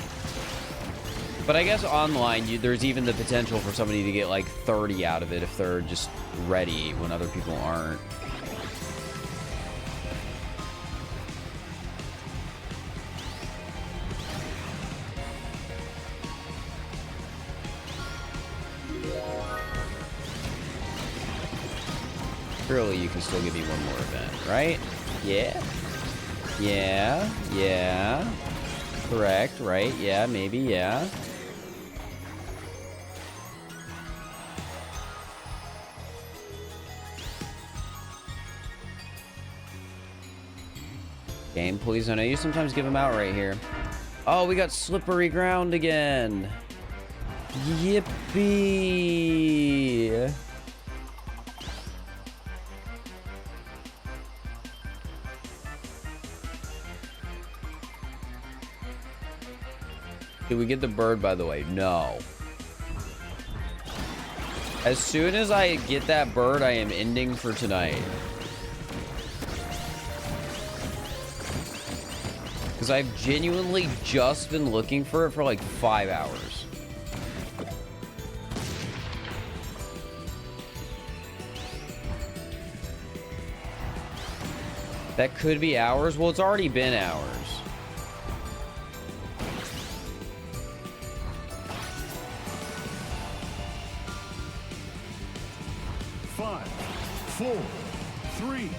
But I guess online, there's even the potential for somebody to get like 30 out of it if they're just ready when other people aren't. Surely you can still give me one more event, right? Yeah. Yeah. Yeah. Correct, right? Yeah, maybe, yeah. Game, please. I know you sometimes give them out right here. Oh, we got slippery ground again. Yippee. Did we get the bird, by the way? No. As soon as I get that bird, I am ending for tonight. Because I've genuinely just been looking for it for like 5 hours. That could be hours. Well, it's already been hours. 4, 3,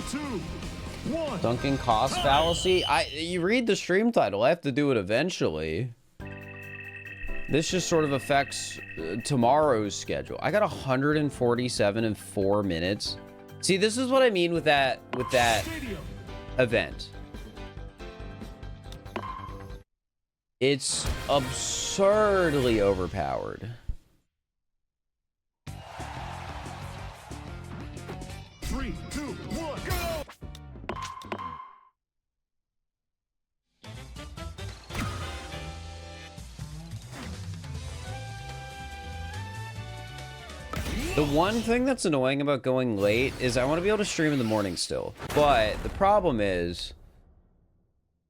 2, 1. Sunken cost fallacy? You read the stream title. I have to do it eventually. This just sort of affects tomorrow's schedule. I got 147 in 4 minutes. See, this is what I mean with that event. It's absurdly overpowered. 3, 2, 1, go! The one thing that's annoying about going late is I want to be able to stream in the morning still. But the problem is,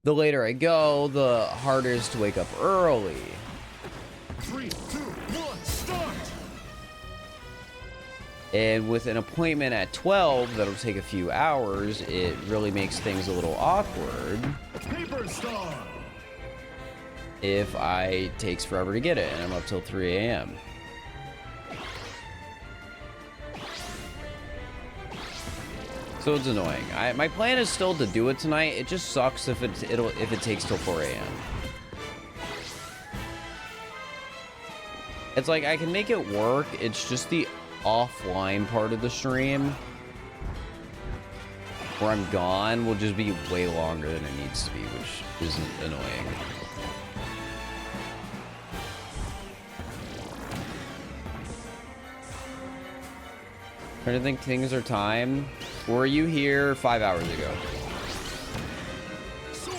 the later I go, the harder it is to wake up early. 3, 2, 1, start! And with an appointment at 12 that'll take a few hours, it really makes things a little awkward. Paper star! If takes forever to get it, and I'm up till 3 a.m. So it's annoying. My plan is still to do it tonight. It just sucks if it takes till 4 a.m. It's like I can make it work. It's just the offline part of the stream where I'm gone will just be way longer than it needs to be, which isn't annoying. Trying to think things are timed. Were you here 5 hours ago? Sword!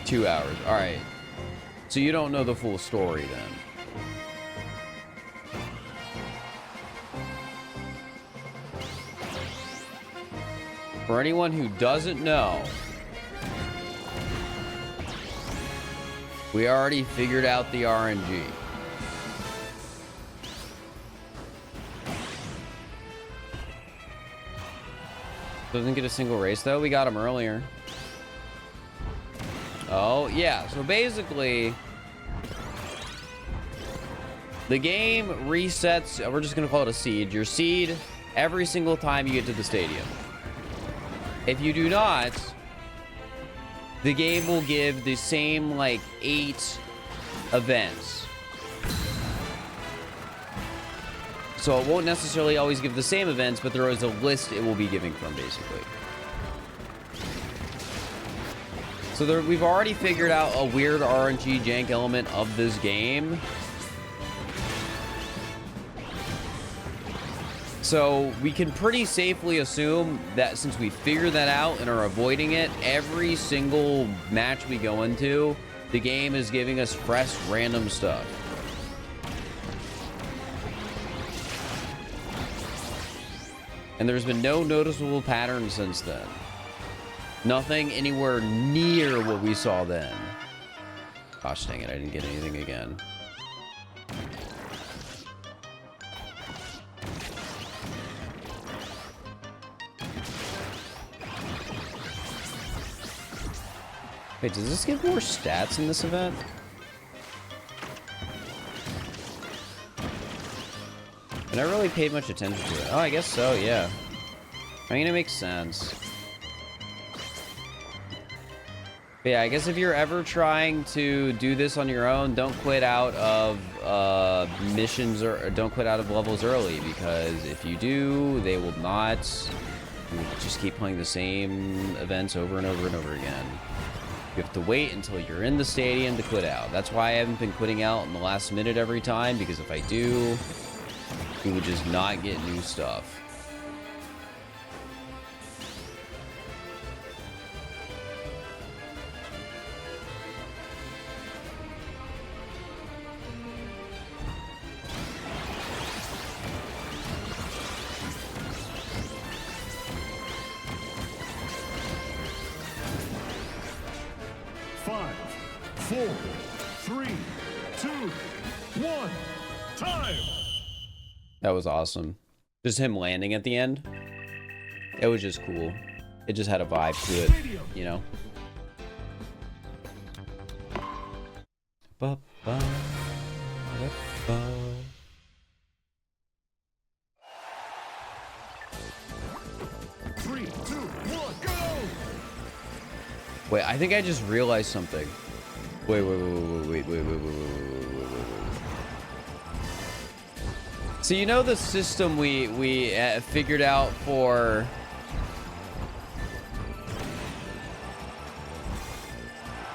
2 hours. All right. So you don't know the full story then. For anyone who doesn't know, we already figured out the RNG. Doesn't get a single race though. We got him earlier. Oh yeah, so basically the game resets. We're just gonna call it a seed. Your seed every single time you get to the stadium. If you do not, the game will give the same like 8 events. So it won't necessarily always give the same events, but there is a list it will be giving from basically. So we've already figured out a weird RNG jank element of this game. So we can pretty safely assume that since we figured that out and are avoiding it, every single match we go into, the game is giving us fresh random stuff. And there's been no noticeable pattern since then. Nothing anywhere near what we saw then. Gosh dang it, I didn't get anything again. Wait, does this give more stats in this event? I never really paid much attention to it. Oh, I guess so, yeah. I mean, it makes sense. But yeah, I guess if you're ever trying to do this on your own, don't quit out of missions or don't quit out of levels early, because if you do, they will not. You will just keep playing the same events over and over and over again. You have to wait until you're in the stadium to quit out. That's why I haven't been quitting out in the last minute every time, because if I do, you would just not get new stuff. That was awesome. Just him landing at the end. It was just cool. It just had a vibe to it, you know. Ba, ba, da, ba. Three, two, one, go! Wait, I think I just realized something. Wait. So you know the system we figured out for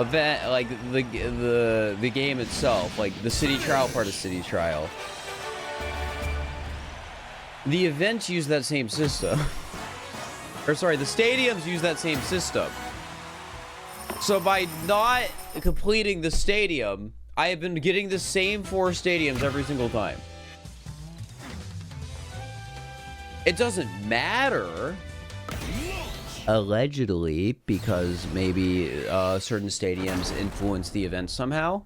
event, like the game itself, like the city trial part of city trial. The events use that same system. Or sorry, the stadiums use that same system. So by not completing the stadium, I have been getting the same 4 stadiums every single time. It doesn't matter, allegedly, because maybe certain stadiums influence the event somehow.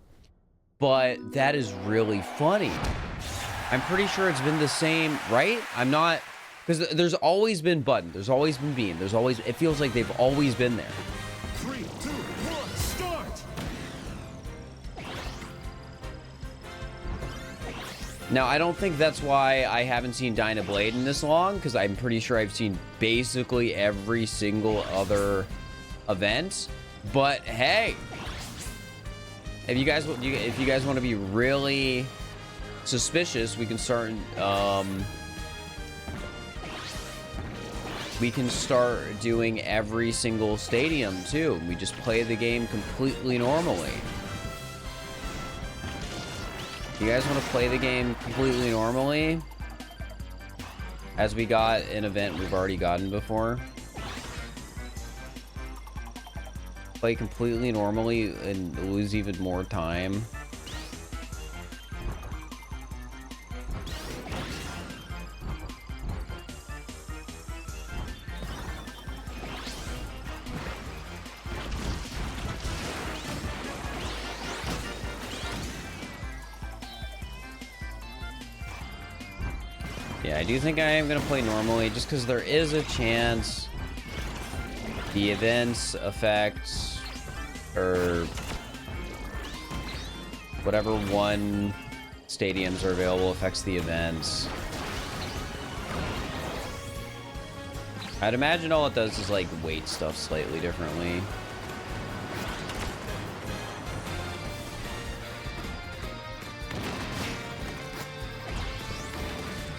But that is really funny. I'm pretty sure it's been the same, right? I'm not, because there's always been button, there's always been beam, there's always, it feels like they've always been there. 3, 2, 1, start! Now, I don't think that's why I haven't seen Dyna Blade in this long, because I'm pretty sure I've seen basically every single other event. But hey, if you guys want to be really suspicious, we can start doing every single stadium too. We just play the game completely normally. You guys want to play the game completely normally? As we got an event we've already gotten before. Play completely normally and lose even more time. Yeah, I do think I am going to play normally, just because there is a chance the events affect, or whatever one stadiums are available affects the events. I'd imagine all it does is like weight stuff slightly differently.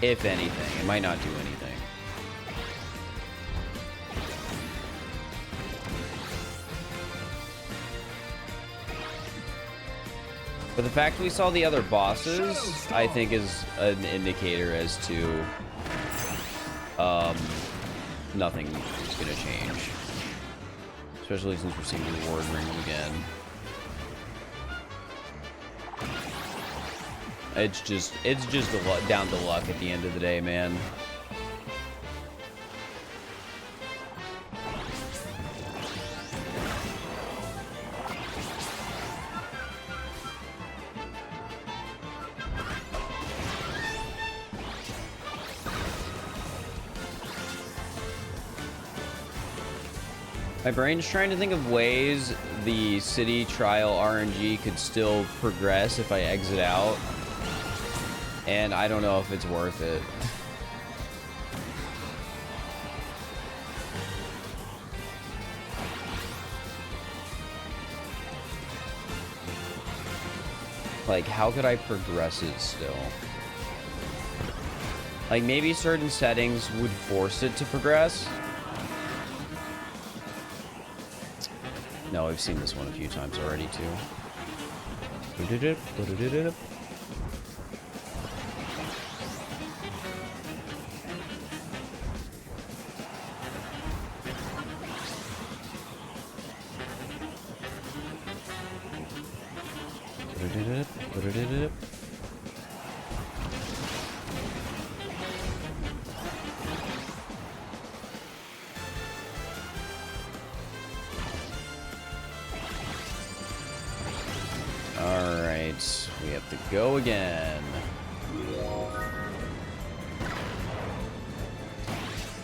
If anything, it might not do anything. But the fact we saw the other bosses, I think, is an indicator as to nothing is going to change. Especially since we're seeing the reward ring again. It's just down to luck at the end of the day, man. My brain's trying to think of ways the city trial RNG could still progress if I exit out. And I don't know if it's worth it. Like, how could I progress it still? Like, maybe certain settings would force it to progress. No, I've seen this one a few times already, too. Alright, we have to go again.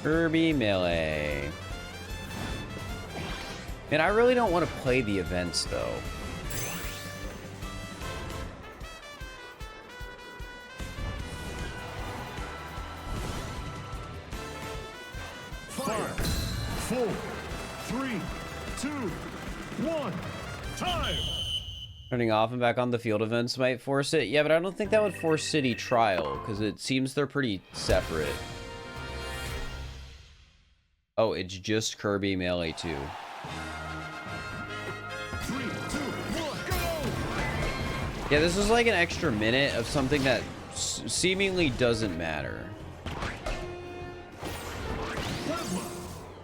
Kirby Melee. Man, I really don't want to play the events, though. Fire. 4, 3, 2, 1. Time. Turning off and back on the field events might force it. Yeah, but I don't think that would force City Trial, because it seems they're pretty separate. Oh, it's just Kirby Melee 2. 3, 2, 1, go! Yeah, this is like an extra minute of something that seemingly doesn't matter.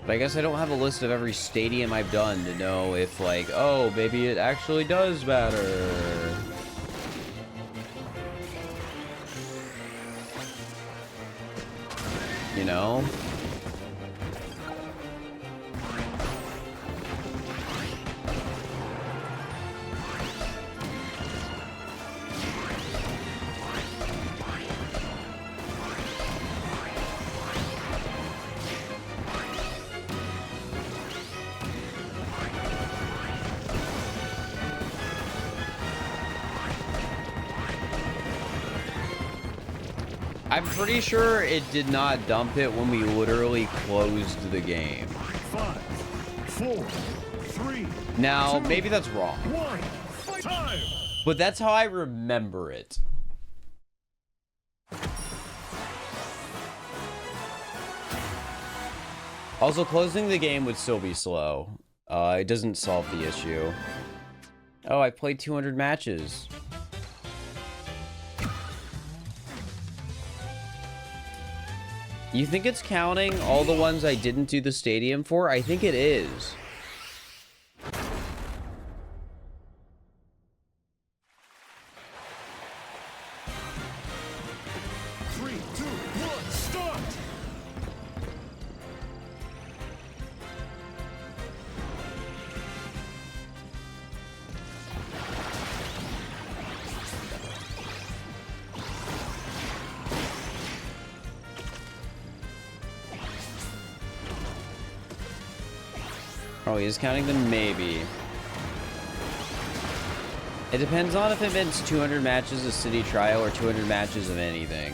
But I guess I don't have a list of every stadium I've done to know if, like, oh, maybe it actually does matter. You know? I'm pretty sure it did not dump it when we literally closed the game. 5, 4, 3. Now, maybe that's wrong. 1. Time. But that's how I remember it. Also, closing the game would still be slow. It doesn't solve the issue. Oh, I played 200 matches. You think it's counting all the ones I didn't do the stadium for? I think it is. Oh, he is counting them? Maybe. It depends on if it means 200 matches of City Trial or 200 matches of anything.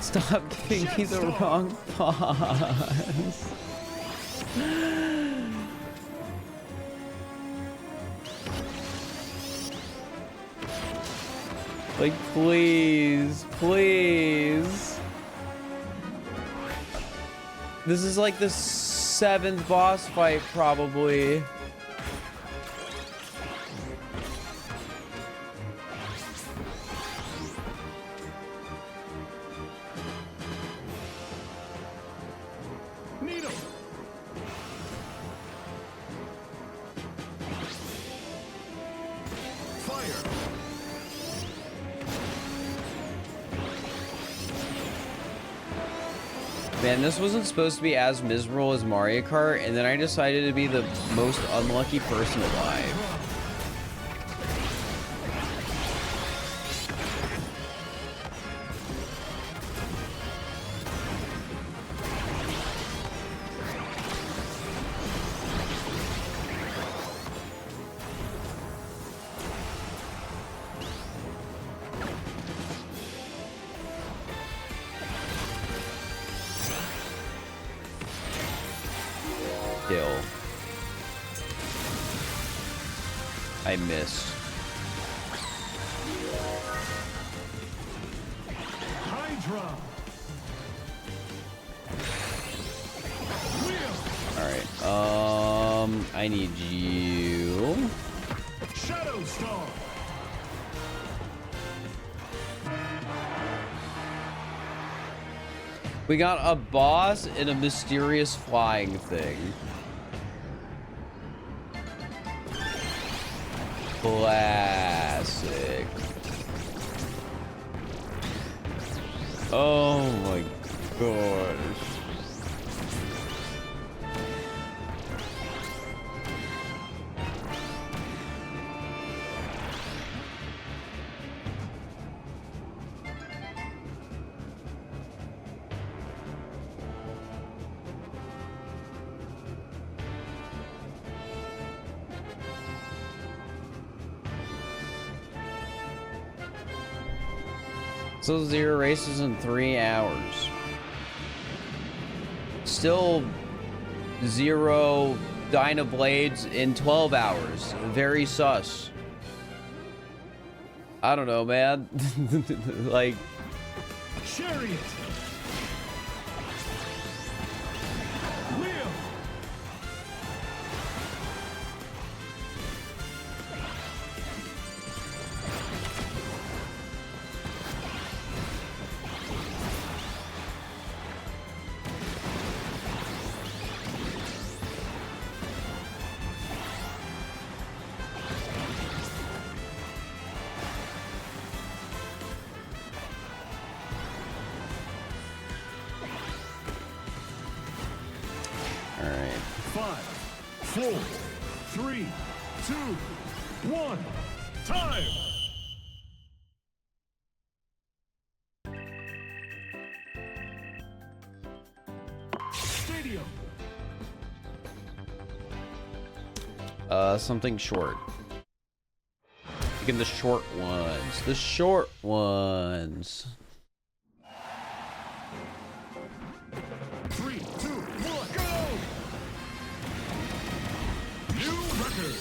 Stop giving me the wrong pause. Like, please, please. This is like the 7th boss fight, probably. Needle. Fire. Man, this wasn't supposed to be as miserable as Mario Kart, and then I decided to be the most unlucky person alive. I missed. Hydra. All right. I need you. Shadow Star. We got a boss and a mysterious flying thing. Classic. Oh my gosh. So 0 races in 3 hours. Still 0 Dynablades in 12 hours. Very sus. I don't know, man. Like... Chariot. Wheel. All right. 5, 4, 3, 2, 1. Time. Stadium. Something short. Picking the short ones. The short ones. 3, 2, 1, go! New record.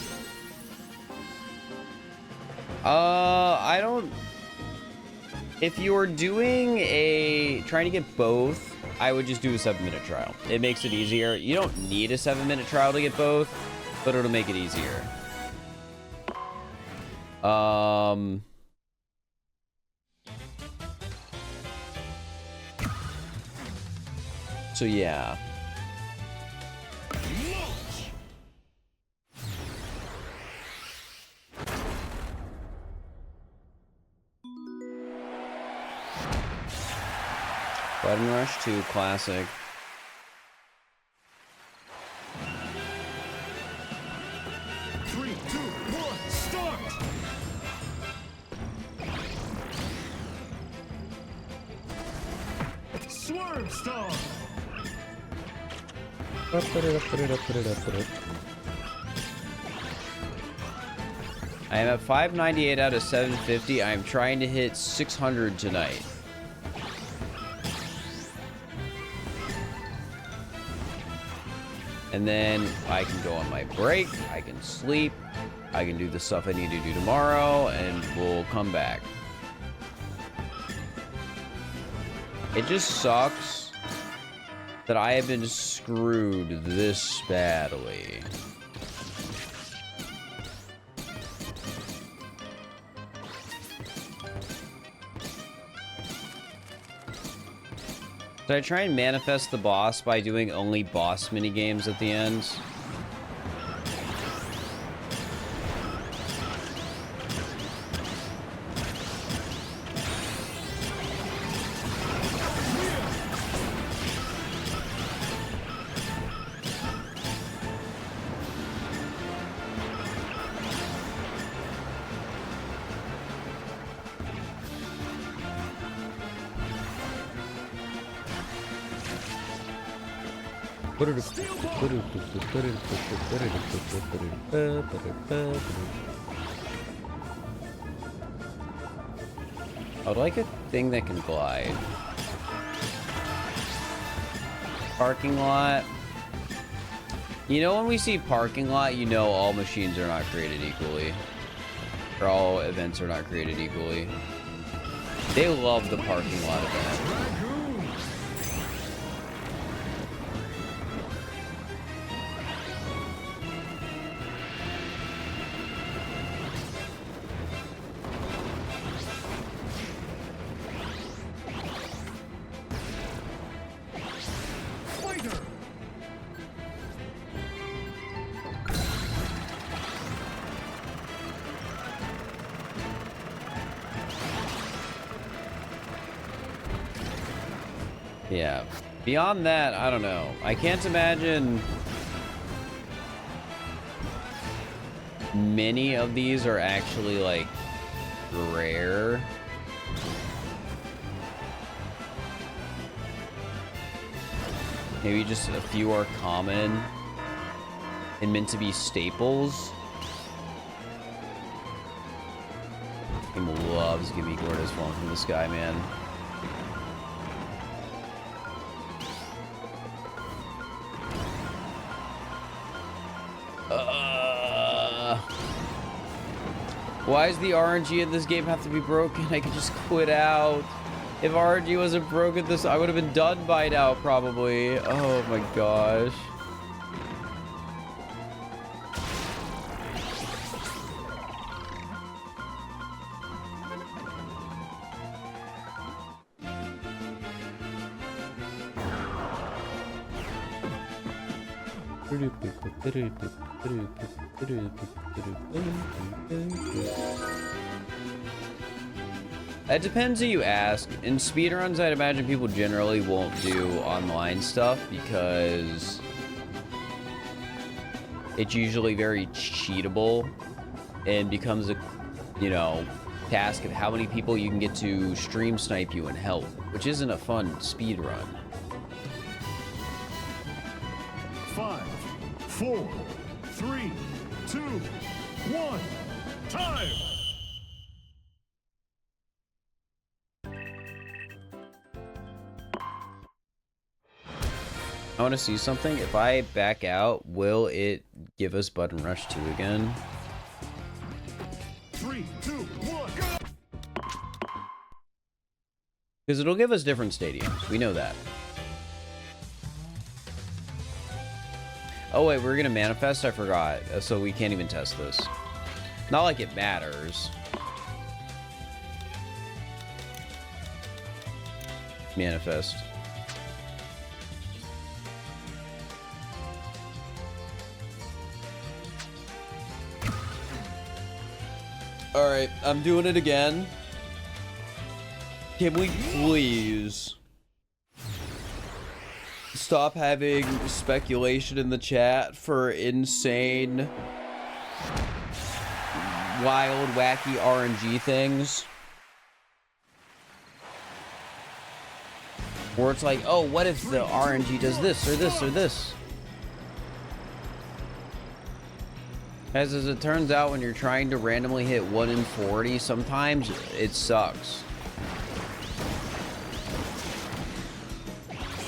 I don't... If you're doing trying to get both, I would just do a 7-minute trial. It makes it easier. You don't need a 7-minute trial to get both, but it'll make it easier. So yeah. Launch. Button Rush 2 Classic. Three, two, one, start! Swerve Star! I am at 598 out of 750. I am trying to hit 600 tonight. And then I can go on my break, I can sleep, I can do the stuff I need to do tomorrow, and we'll come back. It just sucks that I have been screwed this badly. Did I try and manifest the boss by doing only boss minigames at the end? I would like a thing that can glide. Parking lot. You know, when we see parking lot, you know all machines are not created equally. Or all events are not created equally. They love the parking lot event. Yeah. Beyond that, I don't know. I can't imagine many of these are actually, like, rare. Maybe just a few are common and meant to be staples. Game loves Gimme Gordas falling from the sky, man. Why does the RNG in this game have to be broken? I could just quit out. If RNG wasn't broken, I would have been done by now, probably. Oh my gosh. It depends who you ask. In speedruns, I'd imagine people generally won't do online stuff because it's usually very cheatable and becomes a, you know, task of how many people you can get to stream snipe you and help, which isn't a fun speedrun. 5, 4, 3, 2, 1. Time! I want to see something. If I back out, will it give us Button Rush 2 again? 3, 2, 1, go! Because it'll give us different stadiums. We know that. Oh wait, we're gonna manifest? I forgot. So we can't even test this. Not like it matters. Manifest. Alright, I'm doing it again. Can we please stop having speculation in the chat for insane, wild, wacky RNG things? Where it's like, oh, what if the RNG does this or this or this? As it turns out, when you're trying to randomly hit 1 in 40, sometimes it sucks.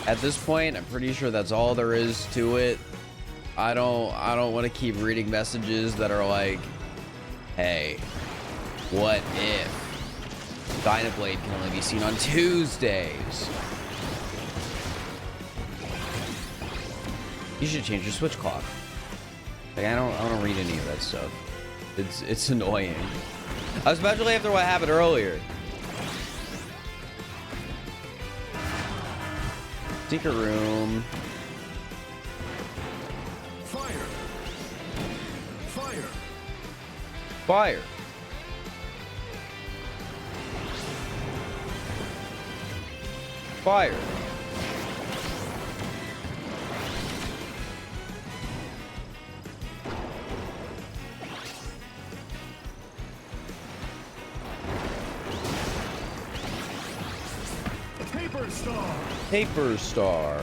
At this point, I'm pretty sure that's all there is to it. I don't want to keep reading messages that are like, hey, what if Dynablade can only be seen on Tuesdays? You should change your Switch clock. Like, I don't read any of that stuff. It's annoying. Especially after what happened earlier. Secret room. Fire! Fire! Fire. Fire. Paper Star! Paper Star.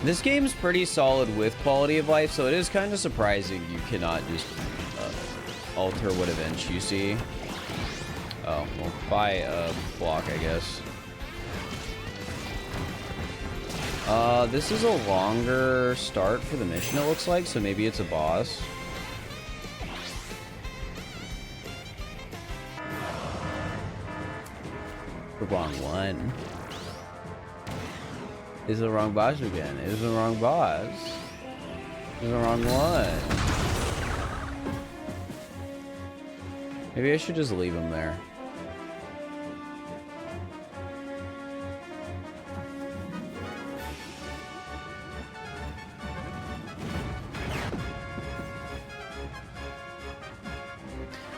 This game's pretty solid with quality of life, so it is kind of surprising you cannot just alter what events you see. Oh, well, buy a block, I guess. This is a longer start for the mission, it looks like, so maybe it's a boss. The wrong one. Is the wrong boss again? Is the wrong boss? Is the wrong one? Maybe I should just leave him there.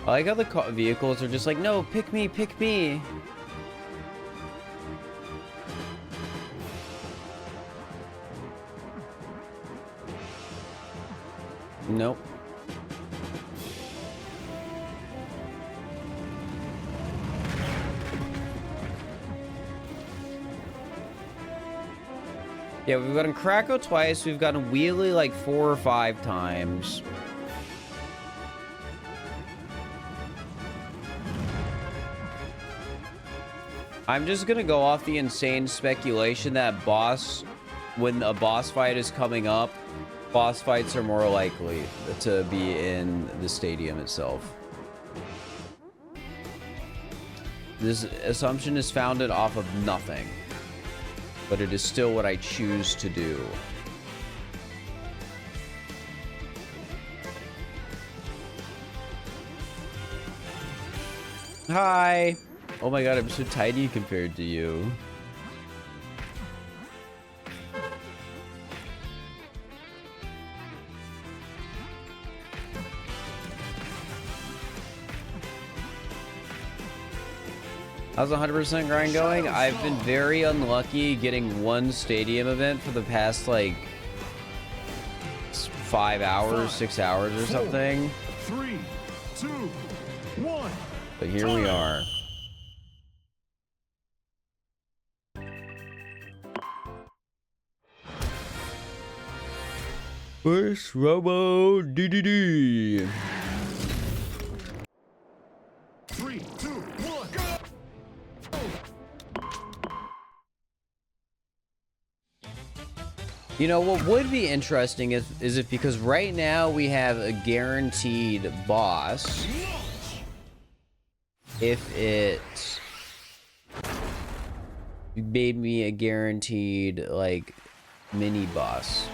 I like how the vehicles are just like, no, pick me, pick me. Nope. Yeah, we've gotten Krakow twice. We've gotten Wheelie like 4 or 5 times. I'm just gonna go off the insane speculation that when a boss fight is coming up, boss fights are more likely to be in the stadium itself. This assumption is founded off of nothing, but it is still what I choose to do. Hi. Oh my god, I'm so tiny compared to you. How's the 100% grind going? I've been very unlucky getting one stadium event for the past like 5 hours, 6 hours or something. 3, 2, 1. But here we are. First Robo DDD. 3, 2, 1, go! You know what would be interesting is if, because right now we have a guaranteed boss, if it made me a guaranteed like mini boss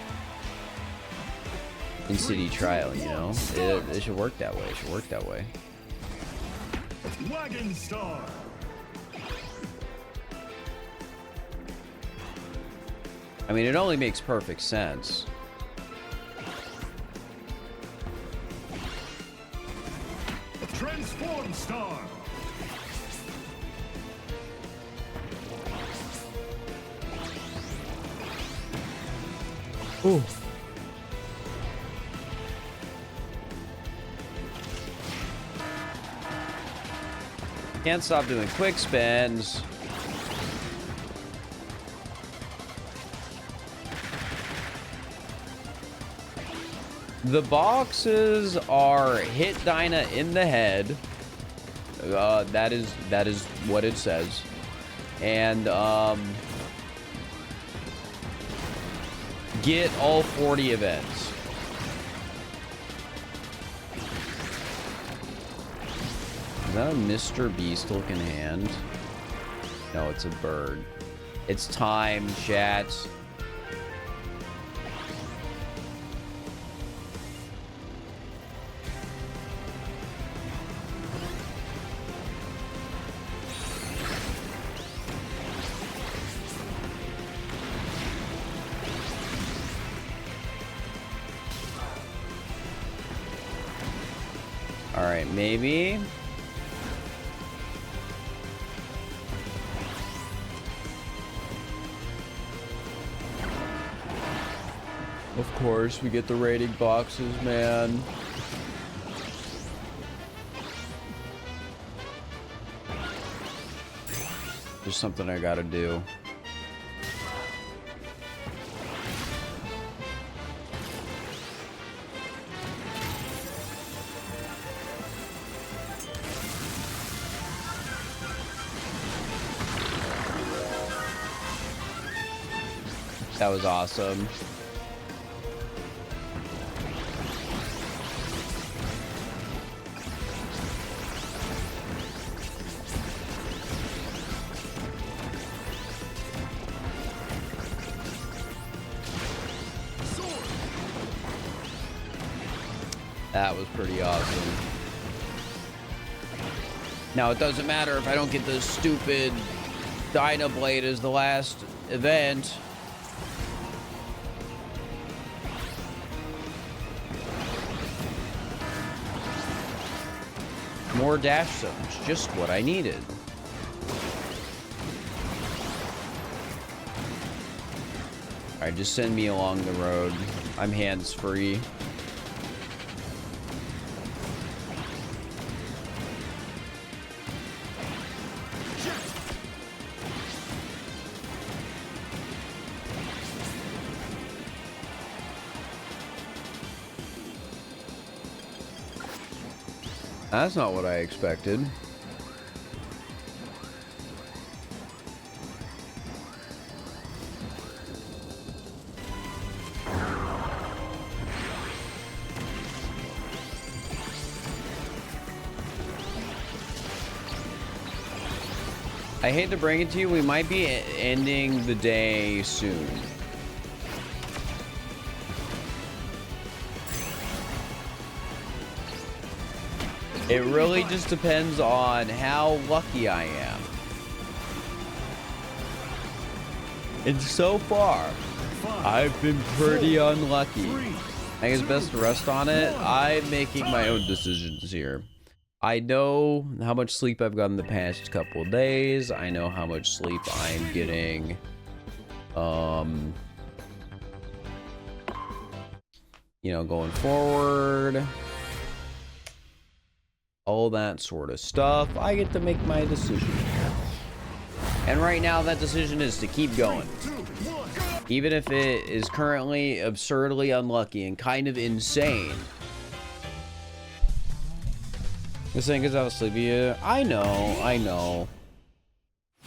in City Trial, you know? It should work that way. It should work that way. Wagon Star. I mean, it only makes perfect sense. Transform Star. Ooh. Can't stop doing quick spins. The boxes are hit Dinah in the head. That is what it says. And get all 40 events. Is that a Mr. Beast looking hand? No, it's a bird. It's time, chat. All right, maybe. Of course, we get the rating boxes, man. There's something I gotta do. That was awesome. That was pretty awesome. Now, it doesn't matter if I don't get the stupid Dynablade as the last event. More dash zones, just what I needed. Alright, just send me along the road. I'm hands-free. That's not what I expected. I hate to bring it to you, we might be ending the day soon. It really just depends on how lucky I am. And so far, I've been pretty unlucky. I think it's best to rest on it. I'm making my own decisions here. I know how much sleep I've gotten the past couple of days. I know how much sleep I'm getting. You know, going forward. All that sort of stuff. I get to make my decision here. And right now, that decision is to keep going. Even if it is currently absurdly unlucky and kind of insane. This thing is out of sleepy. I know.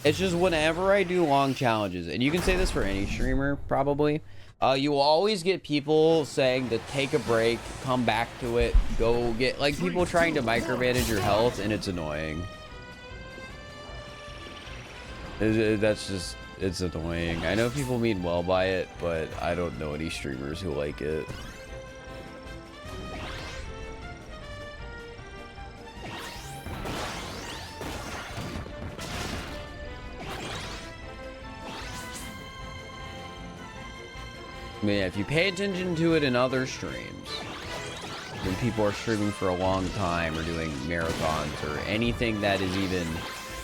It's just whenever I do long challenges, and you can say this for any streamer, probably, you will always get people saying to take a break, come back to it, go get, like, people trying to micromanage your health, and it's annoying. That's just, it's annoying. I know people mean well by it, but I don't know any streamers who like it. I mean, if you pay attention to it in other streams, when people are streaming for a long time or doing marathons or anything that is even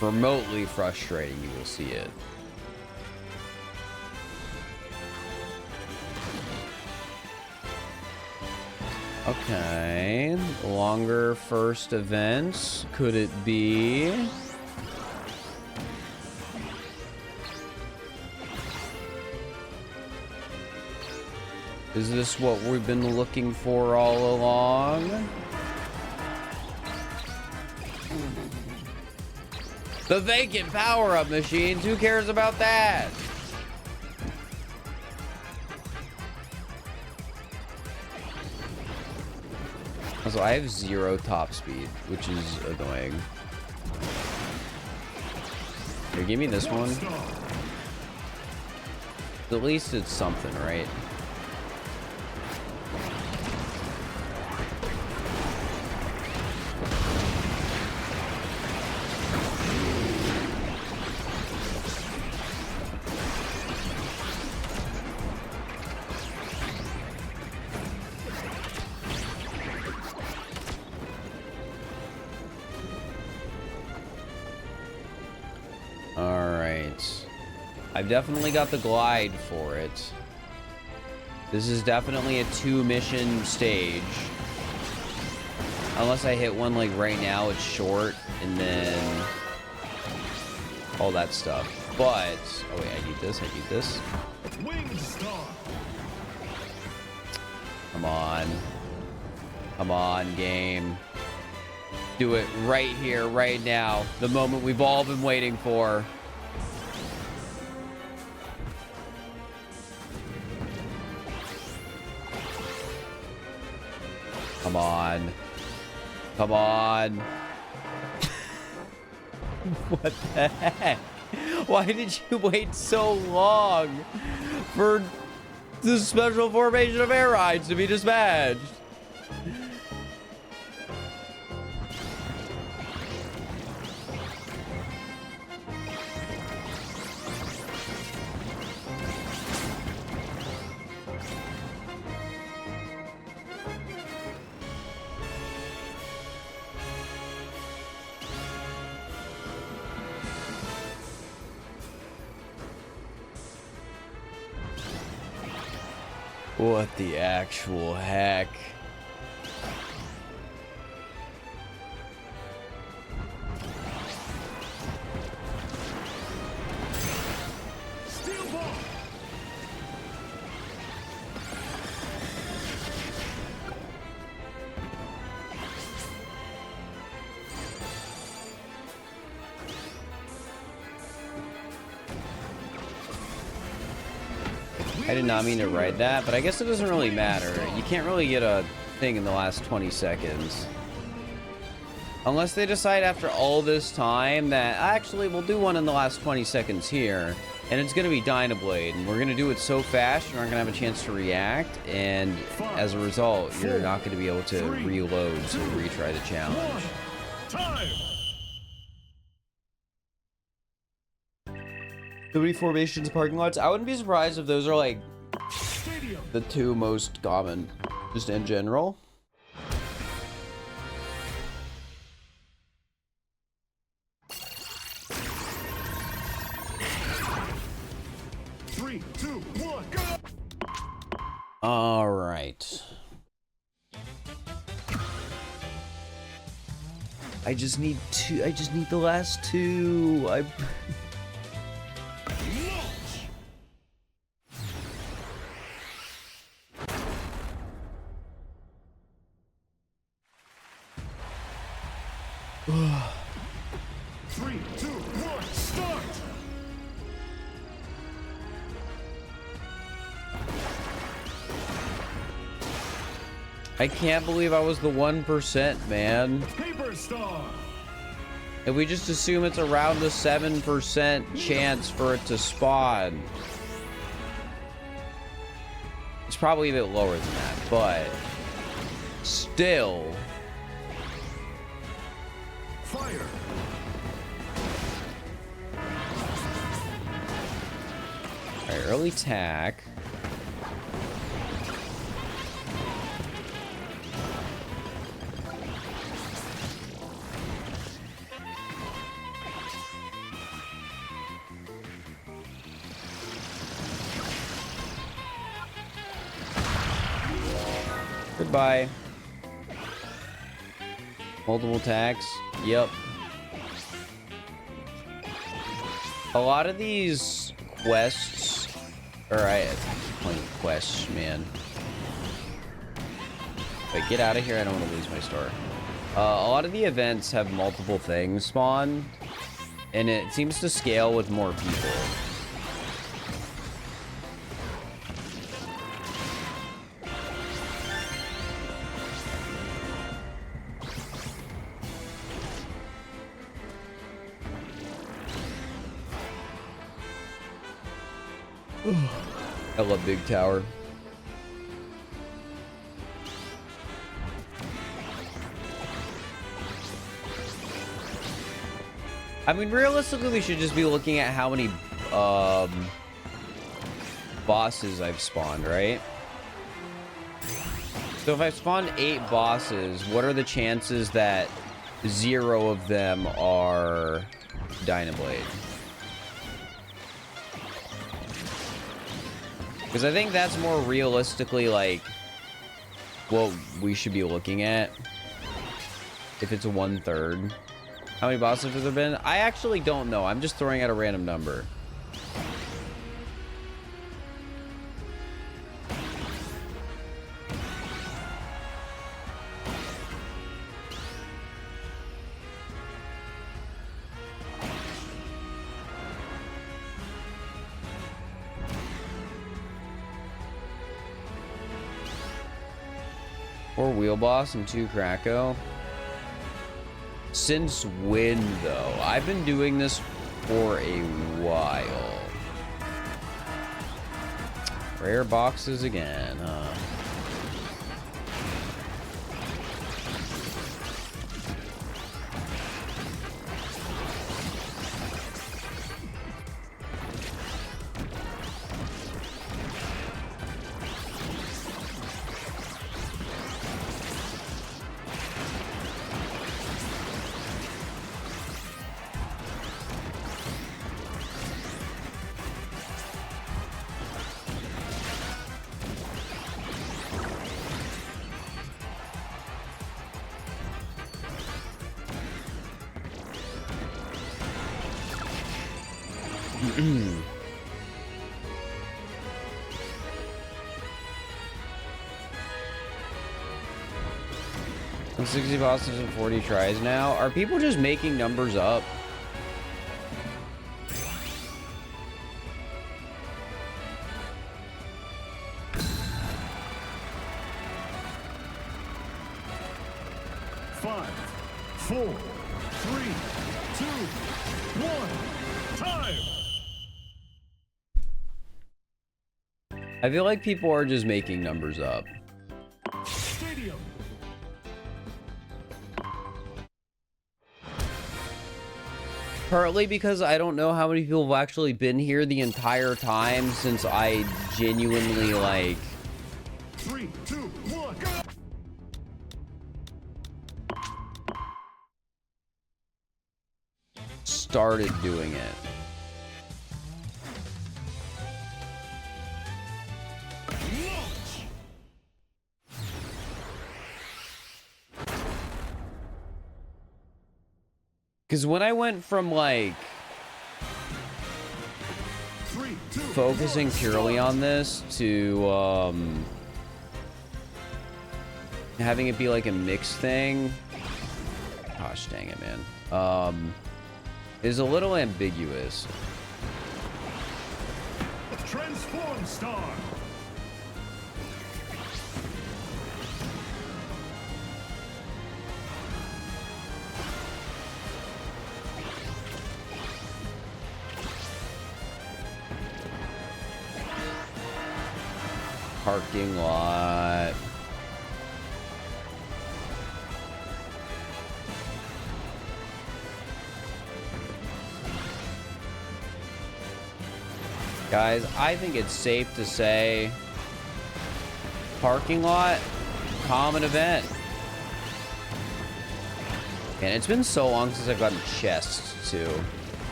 remotely frustrating, you will see it. Okay, longer first events. Could it be? Is this what we've been looking for all along? The vacant power-up machines, who cares about that? Also, I have 0 top speed, which is annoying. Here, give me this one. At least it's something, right? I've definitely got the glide for it. This is definitely a 2-mission stage. Unless I hit one like right now, it's short, and then all that stuff. But, oh wait, I need this, I need this. Come on. Come on, game. Do it right here, right now. The moment we've all been waiting for. Come on. Come on. What the heck? Why did you wait so long for the special formation of air rides to be dispatched? What the actual heck? I did not mean to write that, but I guess it doesn't really matter. You can't really get a thing in the last 20 seconds. Unless they decide after all this time that, actually, we'll do one in the last 20 seconds here. And it's going to be Dynablade. And we're going to do it so fast, you're not going to have a chance to react. And as a result, you're not going to be able to reload to retry the challenge. Time. So many formations, parking lots. I wouldn't be surprised if those are like Stadium. the two most common, just in general. Three, two, one, go. All right. I just need two. I just need the last two. Three, two, one, start. I can't believe I was the 1%, man. Paper star. If we just assume it's around the 7% chance for it to spawn. It's probably a bit lower than that, but still. Fire. Alright, early tack. Goodbye. Multiple attacks. Yep. A lot of these quests, or I playing quests, man. Wait, get out of here. I don't want to lose my star. A lot of the events have multiple things spawn, and it seems to scale with more people. I love Big Tower. I mean, realistically, we should just be looking at how many bosses I've spawned, right? So if I've spawned 8 bosses, what are the chances that 0 of them are Dynablade? Because I think that's more realistically, like, what we should be looking at. If it's a 1/3. How many bosses have there been? I actually don't know. I'm just throwing out a random number. Or Wheel Boss and 2 Krakow. Since when, though? I've been doing this for a while. Rare boxes again, huh? And 60 bosses and 40 tries now. Are people just making numbers up? 4, 3, 2, 1. Time. I feel like people are just making numbers up. Stadium. Partly because I don't know how many people have actually been here the entire time since I genuinely, like... 3, 2, 1, go! started doing it. Because when I went from, like, focusing purely on this to, having it be, like, a mixed thing, gosh dang it, man, is a little ambiguous. Transform star. Parking lot. Guys, I think it's safe to say parking lot, common event. And it's been so long since I've gotten chests too.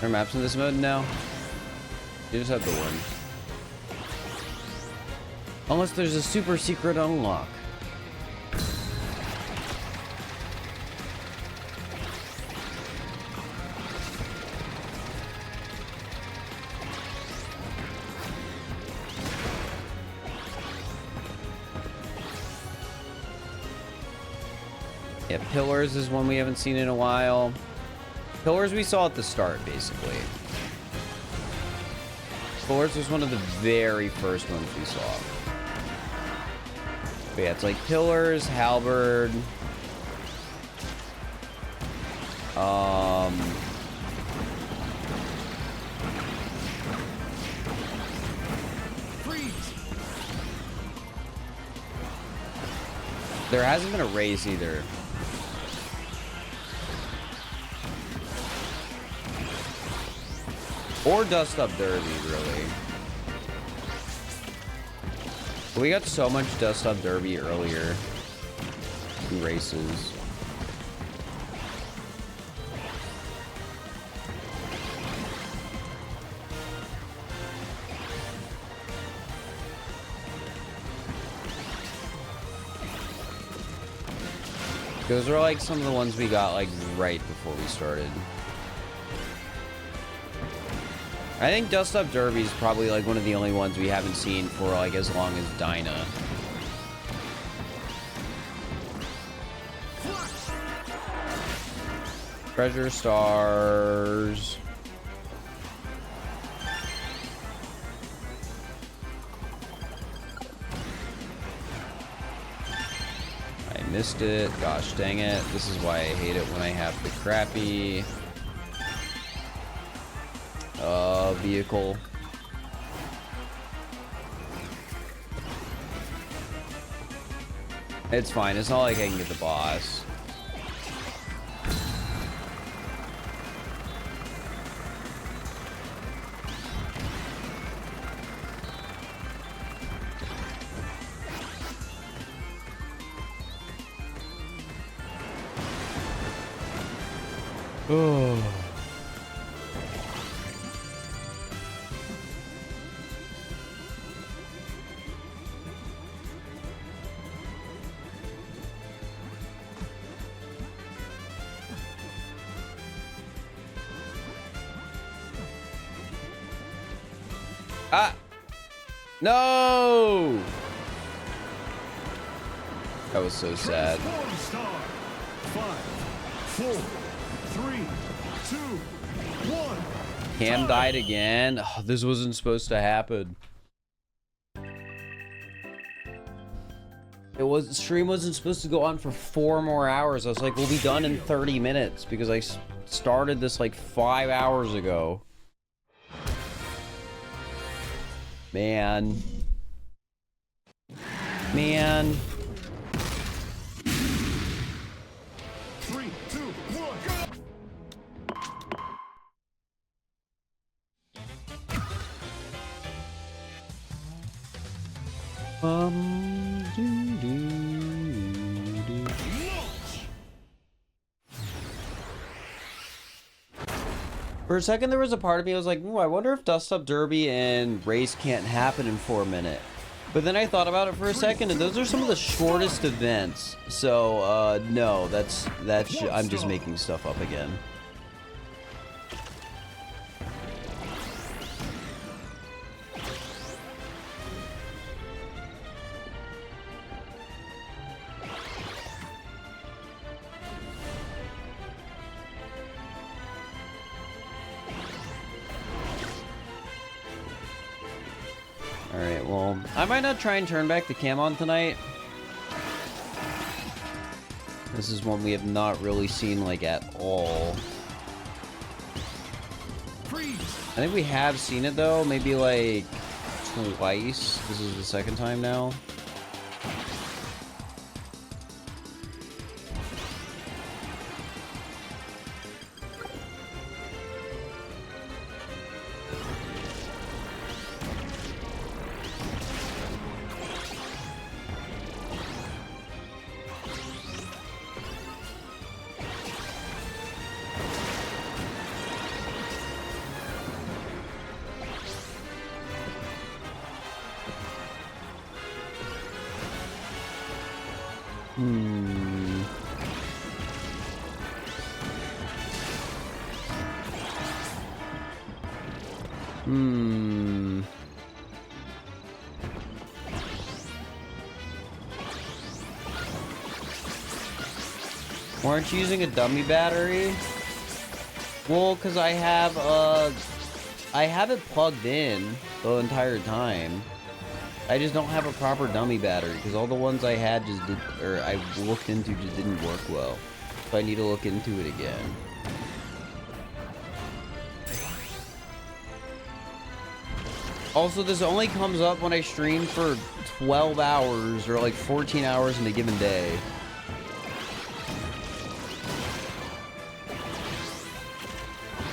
Are maps in this mode now? You just have to win. Unless there's a super secret unlock. Yeah, Pillars is one we haven't seen in a while. Pillars we saw at the start, basically. Pillars was one of the very first ones we saw. But yeah, it's like Pillars, Halberd. There hasn't been a race either. Or Dust Up Derby, really. We got so much Dust Up Derby earlier in races. Those are like some of the ones we got like right before we started. I think Dust Up Derby is probably like one of the only ones we haven't seen for like as long as Dyna. Treasure Stars. I missed it. Gosh dang it. This is why I hate it when I have the crappy vehicle. It's fine. It's not like I can get the boss. Oh. Ah! No! That was so sad. 5, 4, 3, 2, 1. Cam died again. Oh, this wasn't supposed to happen. Stream wasn't supposed to go on for 4 more hours. I was like, we'll be done in 30 minutes because I started this like 5 hours ago. Man. 3, 2, 1, go! For a second, there was a part of me I was like, ooh, I wonder if Dust Up Derby and Race can't happen in 4 minutes. But then I thought about it for a second, and those are some of the shortest events. So, no, I'm just making stuff up again. Alright, well, I might not try and turn back the cam on tonight. This is one we have not really seen, like, at all. I think we have seen it, though, maybe, like, twice. This is the second time now. Aren't you using a dummy battery? Well, because I have it plugged in the entire time. I just don't have a proper dummy battery because all the ones I had just did, or I looked into, just didn't work well. So I need to look into it again. Also, this only comes up when I stream for 12 hours or like 14 hours in a given day.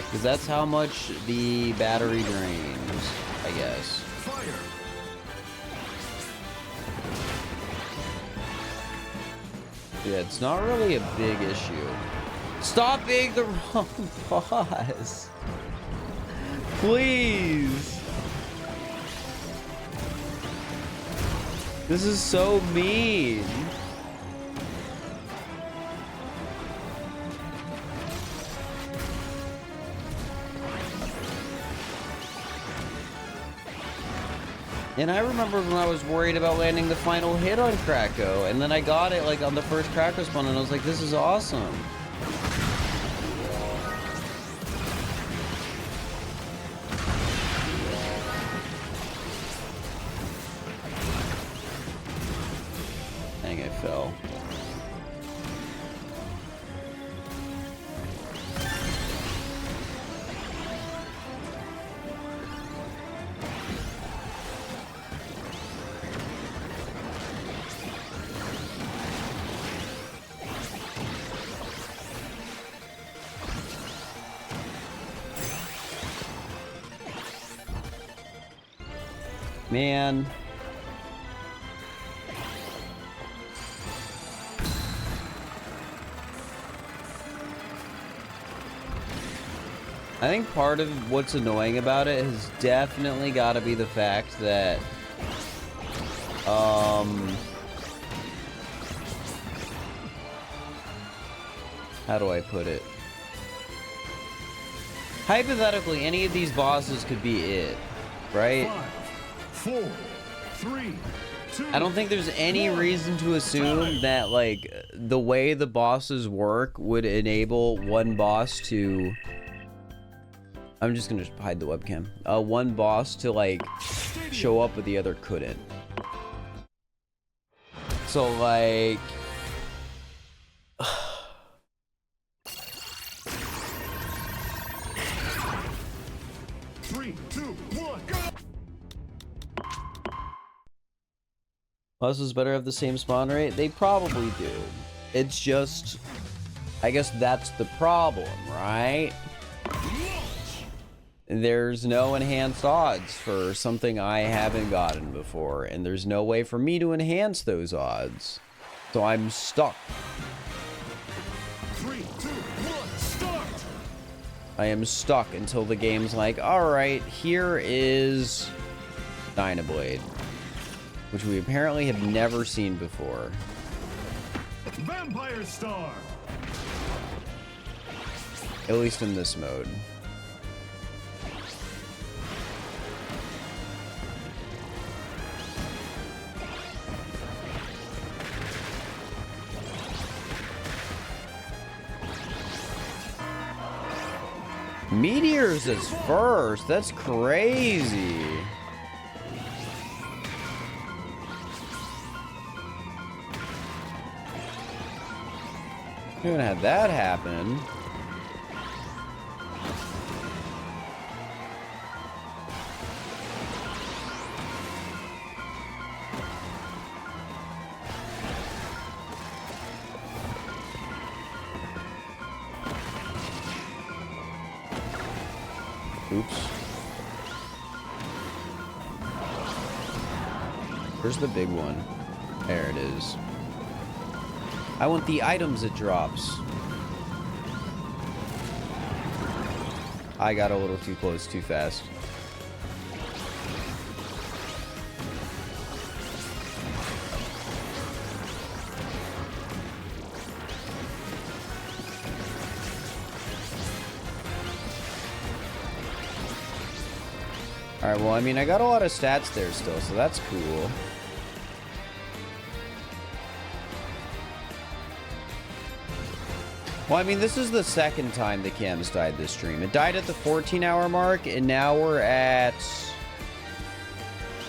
Because that's how much the battery drains, I guess. Fire! Yeah, it's not really a big issue. Stop being the wrong boss. Please. This is so mean. And I remember when I was worried about landing the final hit on Krakow, and then I got it like on the first Krakow spawn, and I was like, this is awesome. Dang, I fell. Man. I think part of what's annoying about it has definitely got to be the fact that how do I put it? Hypothetically, any of these bosses could be it, right? 5, 4, 3, 2. I don't think there's any reason to assume that, like, the way the bosses work would enable one boss to... I'm just gonna hide the webcam. One boss to, like, show up, but the other couldn't. So like, 3, 2, 1, go! Puzzles better have the same spawn rate? They probably do. It's just, I guess that's the problem, right? There's no enhanced odds for something I haven't gotten before, and there's no way for me to enhance those odds. So I'm stuck. 3, 2, 1, start! I am stuck until the game's like, alright, here is Dynablade, which we apparently have never seen before. Vampire Star! At least in this mode. Meteors is first. That's crazy. We haven't had that happen. Oops. Where's the big one? There it is. I want the items it drops. I got a little too close too fast. Alright, well, I mean, I got a lot of stats there still, so that's cool. Well, I mean, this is the second time the cams died this stream. It died at the 14-hour mark, and now we're at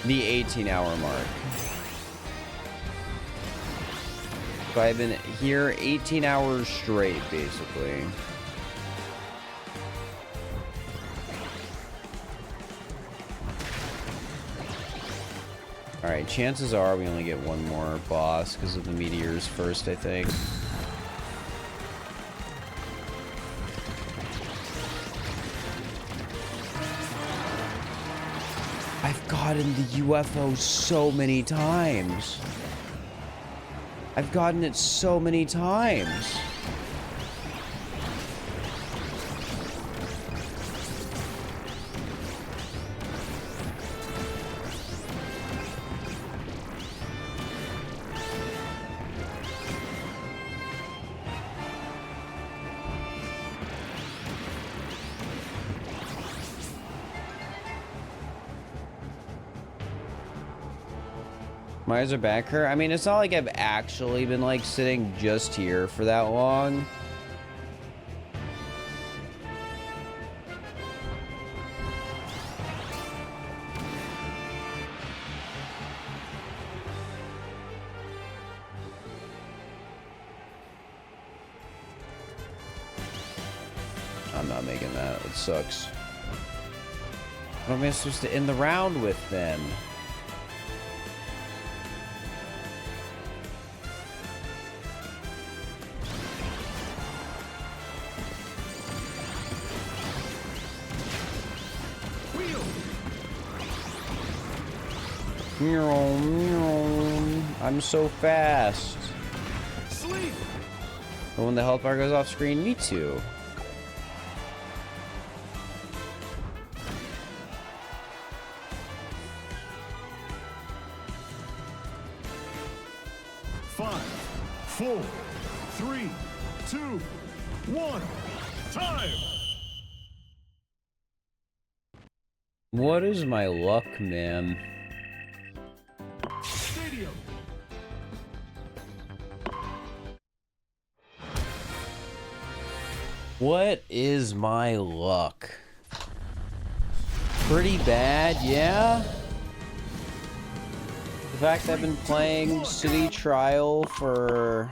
the 18-hour mark. So I've been here 18 hours straight, basically. Alright, chances are we only get one more boss because of the meteors first, I think. I've gotten the UFO so many times. I've gotten it so many times. My eyes are back here. I mean, it's not like I've actually been like sitting just here for that long. I'm not making that. It sucks. What am I supposed to end the round with then? I'm so fast. Sleep. But when the health bar goes off screen, me too. Five, 4, 3, 2, 1. Time. What is my luck, man? Stadium. What is my luck? Pretty bad, yeah? The fact that I've been playing City Trial for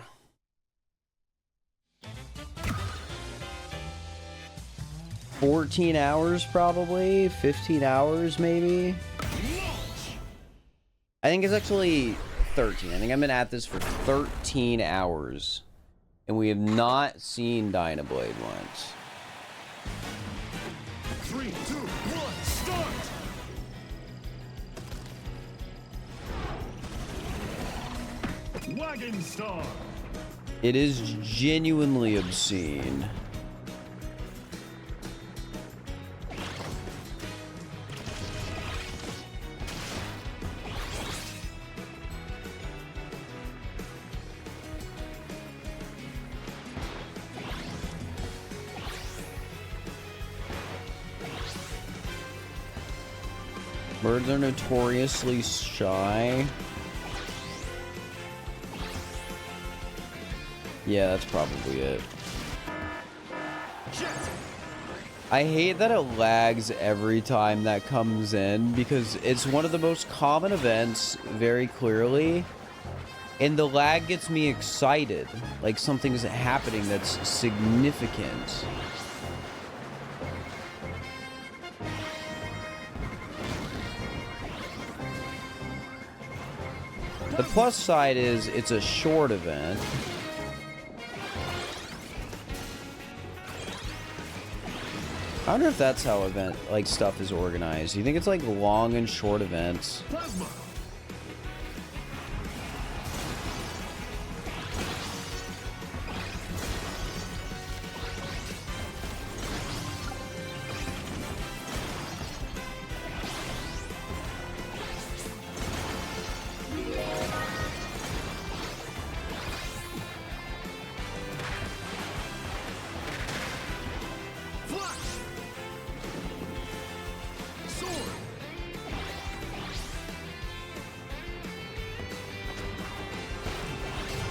14 hours, probably 15 hours, maybe. I think it's actually 13. I think I've been at this for 13 hours, and we have not seen Dynablade once. 3, 2, 1, start! Wagon Star! It is genuinely obscene. Birds are notoriously shy. Yeah, that's probably it. I hate that it lags every time that comes in because it's one of the most common events, very clearly. And the lag gets me excited, like something's happening that's significant. The plus side is it's a short event. I wonder if that's how event like stuff is organized. You think it's like long and short events? Plasma!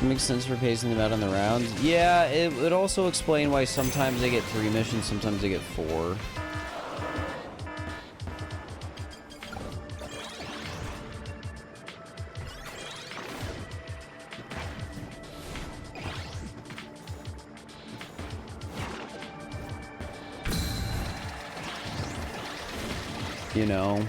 Makes sense for pacing them out on the rounds. Yeah, it would also explain why sometimes they get 3 missions, sometimes they get 4. You know.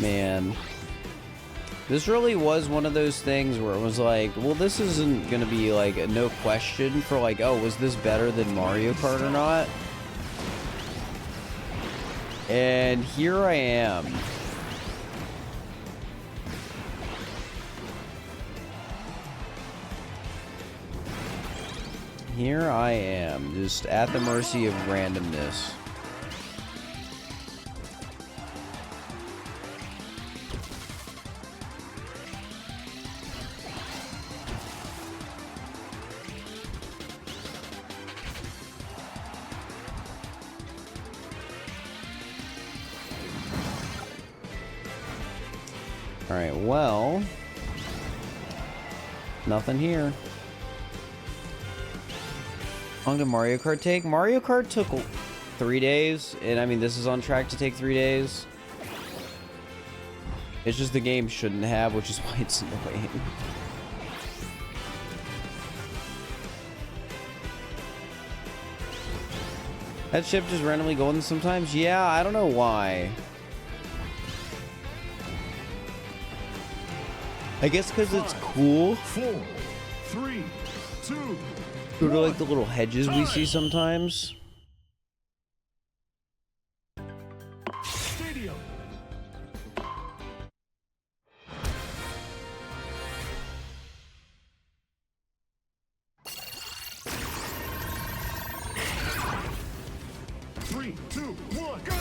Man, this really was one of those things where it was like, well, this isn't gonna be like a no question for like, oh, was this better than Mario Kart or not? And here I am. Here I am, just at the mercy of randomness. Alright, well, nothing here. How long did Mario Kart take? Mario Kart took 3 days, and I mean, this is on track to take 3 days. It's just the game shouldn't have, which is why it's annoying. That ship just randomly going sometimes? Yeah, I don't know why. I guess because it's cool. 4, 3, 2, Sort of like the little hedges we see sometimes. Stadium. Three, two, one, go!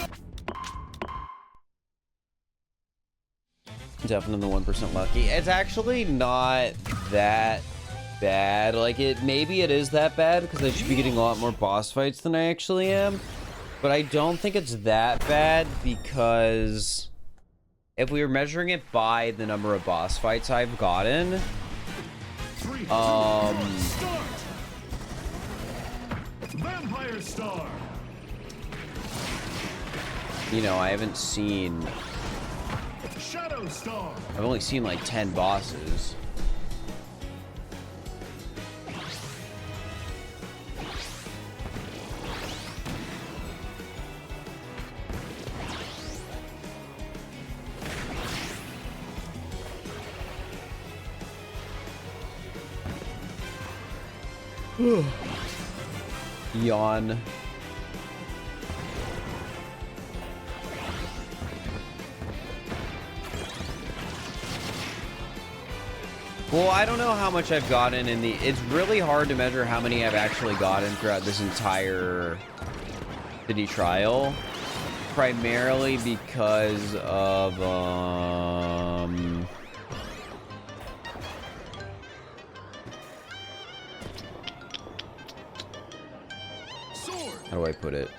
Definitely 1% lucky. It's actually not that bad. Like, maybe it is that bad because I should be getting a lot more boss fights than I actually am. But I don't think it's that bad because if we were measuring it by the number of boss fights I've gotten, 3, 2, 1, start! Vampire Star! you know, I haven't seen... Shadow Star! I've only seen like 10 bosses. Yawn. Well, I don't know how much I've gotten in the... It's really hard to measure how many I've actually gotten throughout this entire city trial. Primarily because of, how do I put it?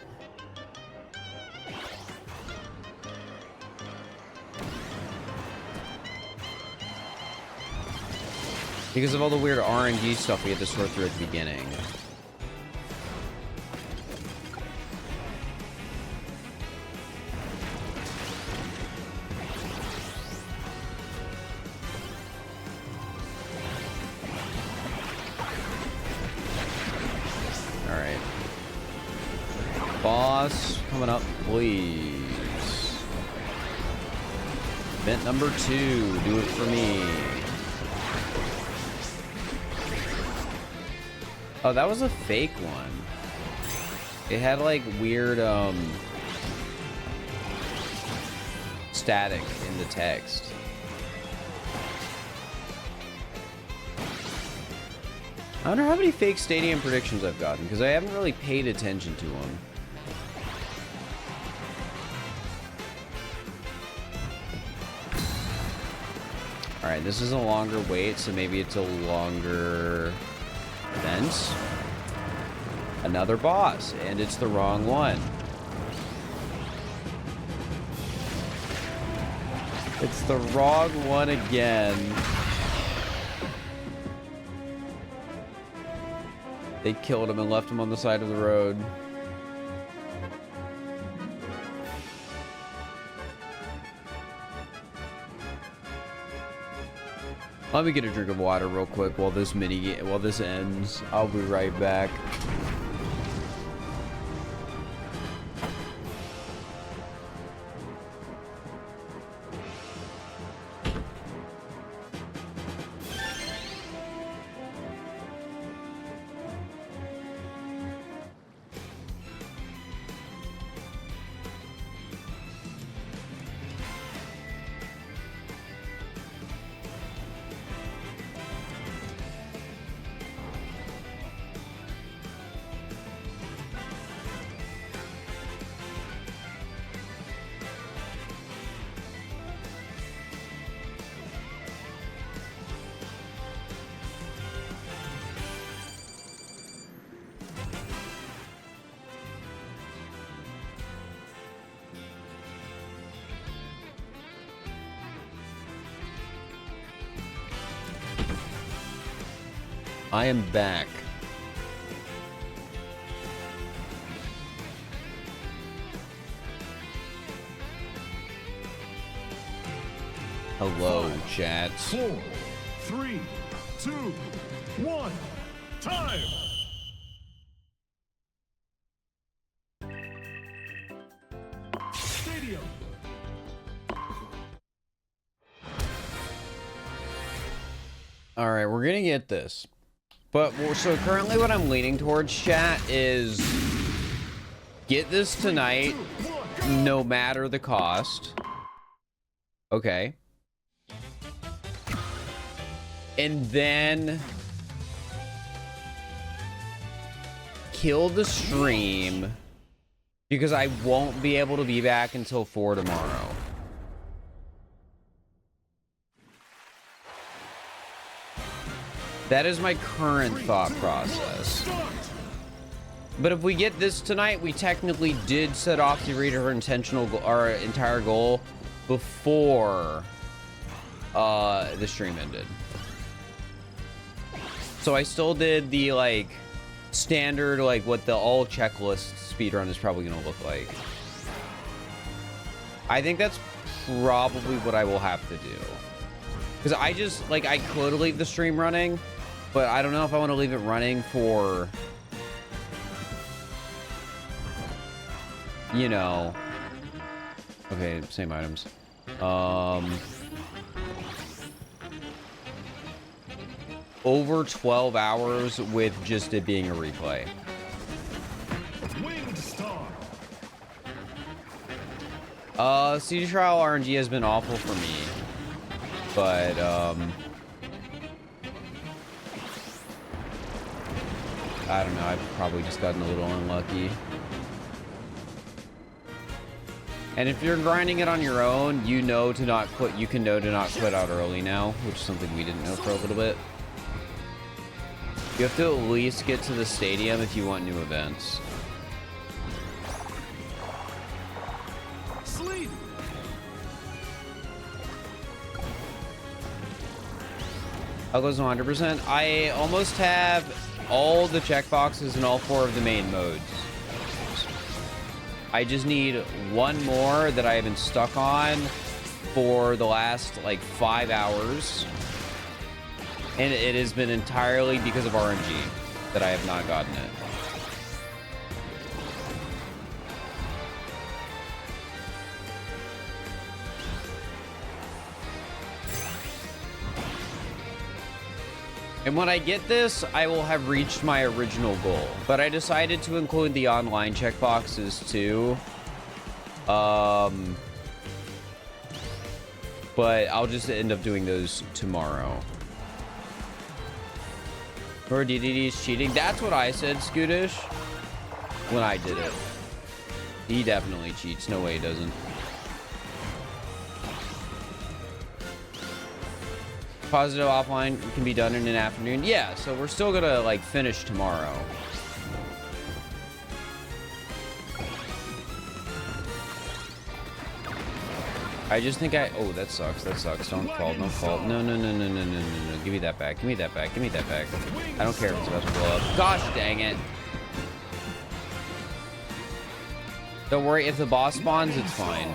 Because of all the weird RNG stuff we had to sort through at the beginning. Alright. Boss, coming up, please. Event number 2, do it for me. Oh, that was a fake one. It had like weird static in the text. I wonder how many fake stadium predictions I've gotten, because I haven't really paid attention to them. Alright, this is a longer wait, so maybe it's a longer event. Another boss, and it's the wrong one. It's the wrong one again. They killed him and left him on the side of the road. Let me get a drink of water real quick while this ends. I'll be right back. I am back. Hello, chat. 4, 3, 2, 1, time! Stadium! Alright, we're gonna get this. But, so currently what I'm leaning towards, chat, is get this tonight, no matter the cost. Okay. And then kill the stream, because I won't be able to be back until 4 tomorrow. That is my current thought process. But if we get this tonight, we technically did set off to reach our our entire goal before the stream ended. So I still did the like standard, like what the all checklist speedrun is probably gonna look like. I think that's probably what I will have to do. Because I just like, I could leave the stream running, but I don't know if I want to leave it running for, you know, okay, same items. Over 12 hours with just it being a replay. Winged Star. Siege Trial RNG has been awful for me, but I don't know, I've probably just gotten a little unlucky. And if you're grinding it on your own, you know to not quit. You can know to not quit out early now, which is something we didn't know for a little bit. You have to at least get to the stadium if you want new events. Sleep. I'll go 100%. I almost have all the checkboxes in all 4 of the main modes. I just need one more that I have been stuck on for the last like 5 hours. And it has been entirely because of RNG that I have not gotten it. And when I get this, I will have reached my original goal. But I decided to include the online checkboxes too. But I'll just end up doing those tomorrow. Or DDD's cheating. That's what I said, Scootish. When I did it. He definitely cheats. No way he doesn't. Positive offline can be done in an afternoon. Yeah, so we're still gonna like finish tomorrow. I just think oh, that sucks. That sucks. Don't fall. Don't fall. No. Give me that back. Give me that back. Give me that back. I don't care if it's about to blow up. Gosh dang it. Don't worry. If the boss spawns, it's fine.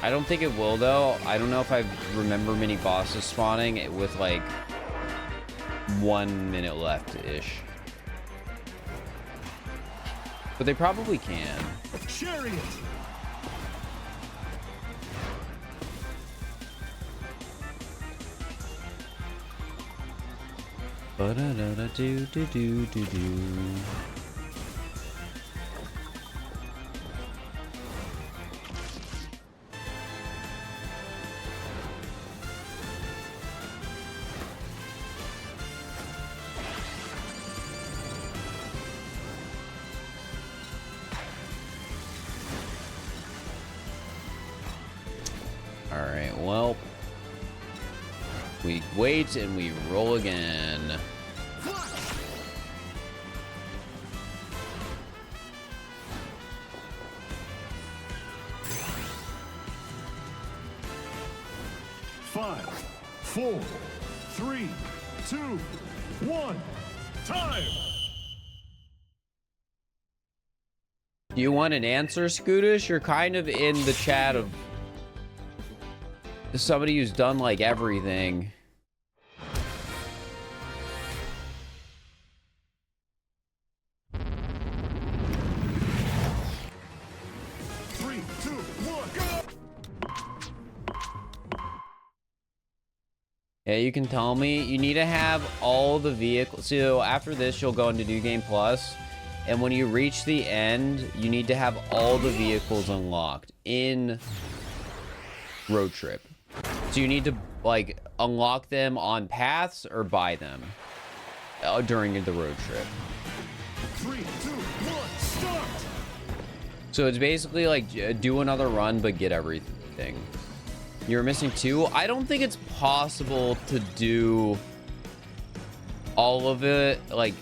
I don't think it will, though. I don't know if I remember many bosses spawning with, like, 1 minute left-ish. But they probably can. Chariot. Ba-da-da-da-do-do-do-do-do. All right, well, we wait and we roll again. 5, 4, 3, 2, 1. Time. Do you want an answer, Scootish? You're kind of in the chat of somebody who's done like everything. Three, two, one, go. Yeah, you can tell me. You need to have all the vehicles. So after this, you'll go into New Game Plus. And when you reach the end, you need to have all the vehicles unlocked in Road Trip. So you need to, like, unlock them on paths or buy them during the road trip. 3, 2, 1, start. So it's basically like do another run, but get everything. You're missing 2. I don't think it's possible to do all of it, like,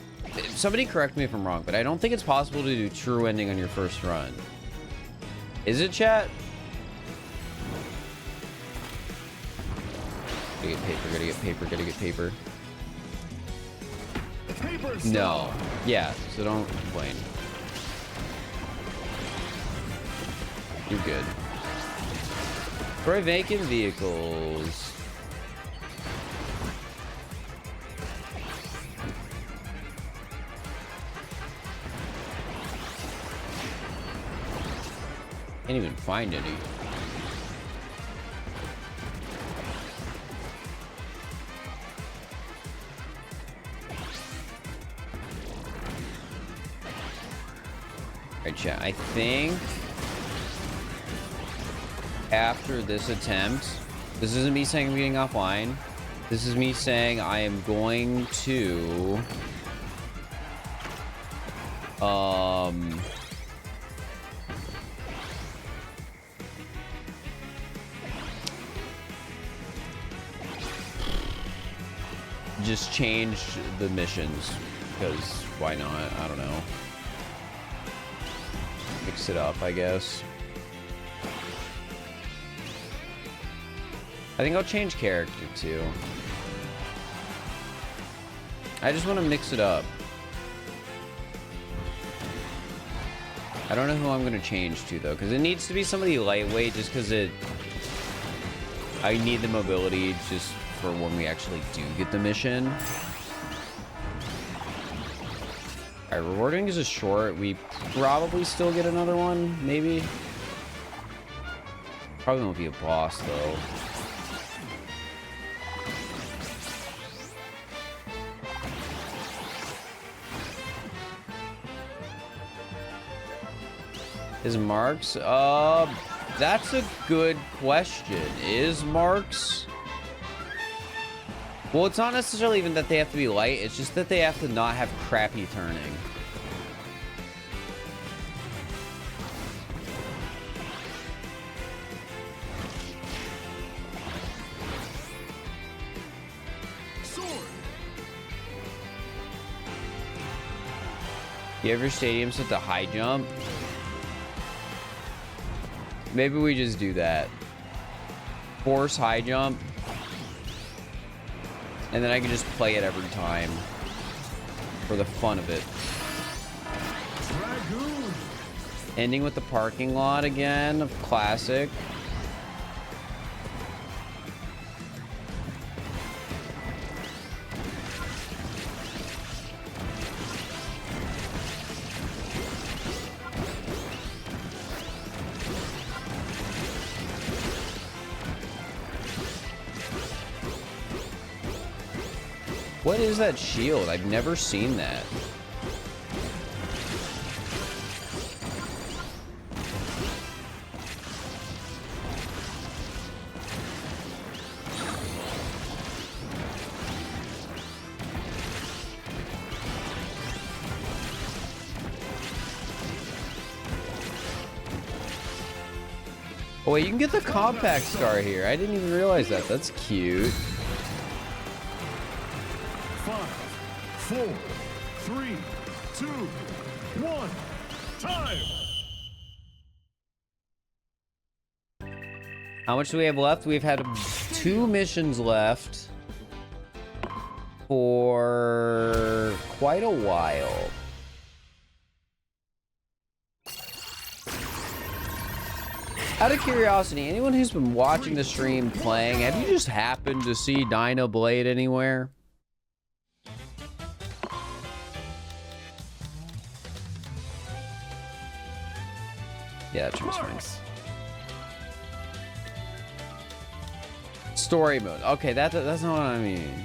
Somebody correct me if I'm wrong, but I don't think it's possible to do true ending on your first run. Is it, chat? Gotta get paper, gotta get paper, gotta get paper. No. Yeah, so don't complain. You're good. For vacant vehicles. Can't even find any. Alright, chat. I think after this attempt, this isn't me saying I'm getting offline. This is me saying I am going to just change the missions, because why not? I don't know. Mix it up, I guess. I think I'll change character too. I just want to mix it up. I don't know who I'm going to change to though, because it needs to be somebody lightweight, just because I need the mobility just for when we actually do get the mission. Alright, rewarding is a short. We probably still get another one, maybe. Probably won't be a boss though. Is Marks? That's a good question. Is Marks? Well, it's not necessarily even that they have to be light. It's just that they have to not have crappy turning. You have your stadium set to high jump? Maybe we just do that. Force high jump. And then I can just play it every time for the fun of it. Dragoon. Ending with the parking lot again of classic. What is that shield? I've never seen that. Oh wait, you can get the compact scar here. I didn't even realize that. That's cute. 5, 4, 3, 2, 1. Time. How much do we have left? We've had 2 missions left for quite a while. Out of curiosity, anyone who's been watching the stream playing, have you just happened to see Dino Blade anywhere? Yeah, that turns fine. Story mode. Okay, that's not what I mean.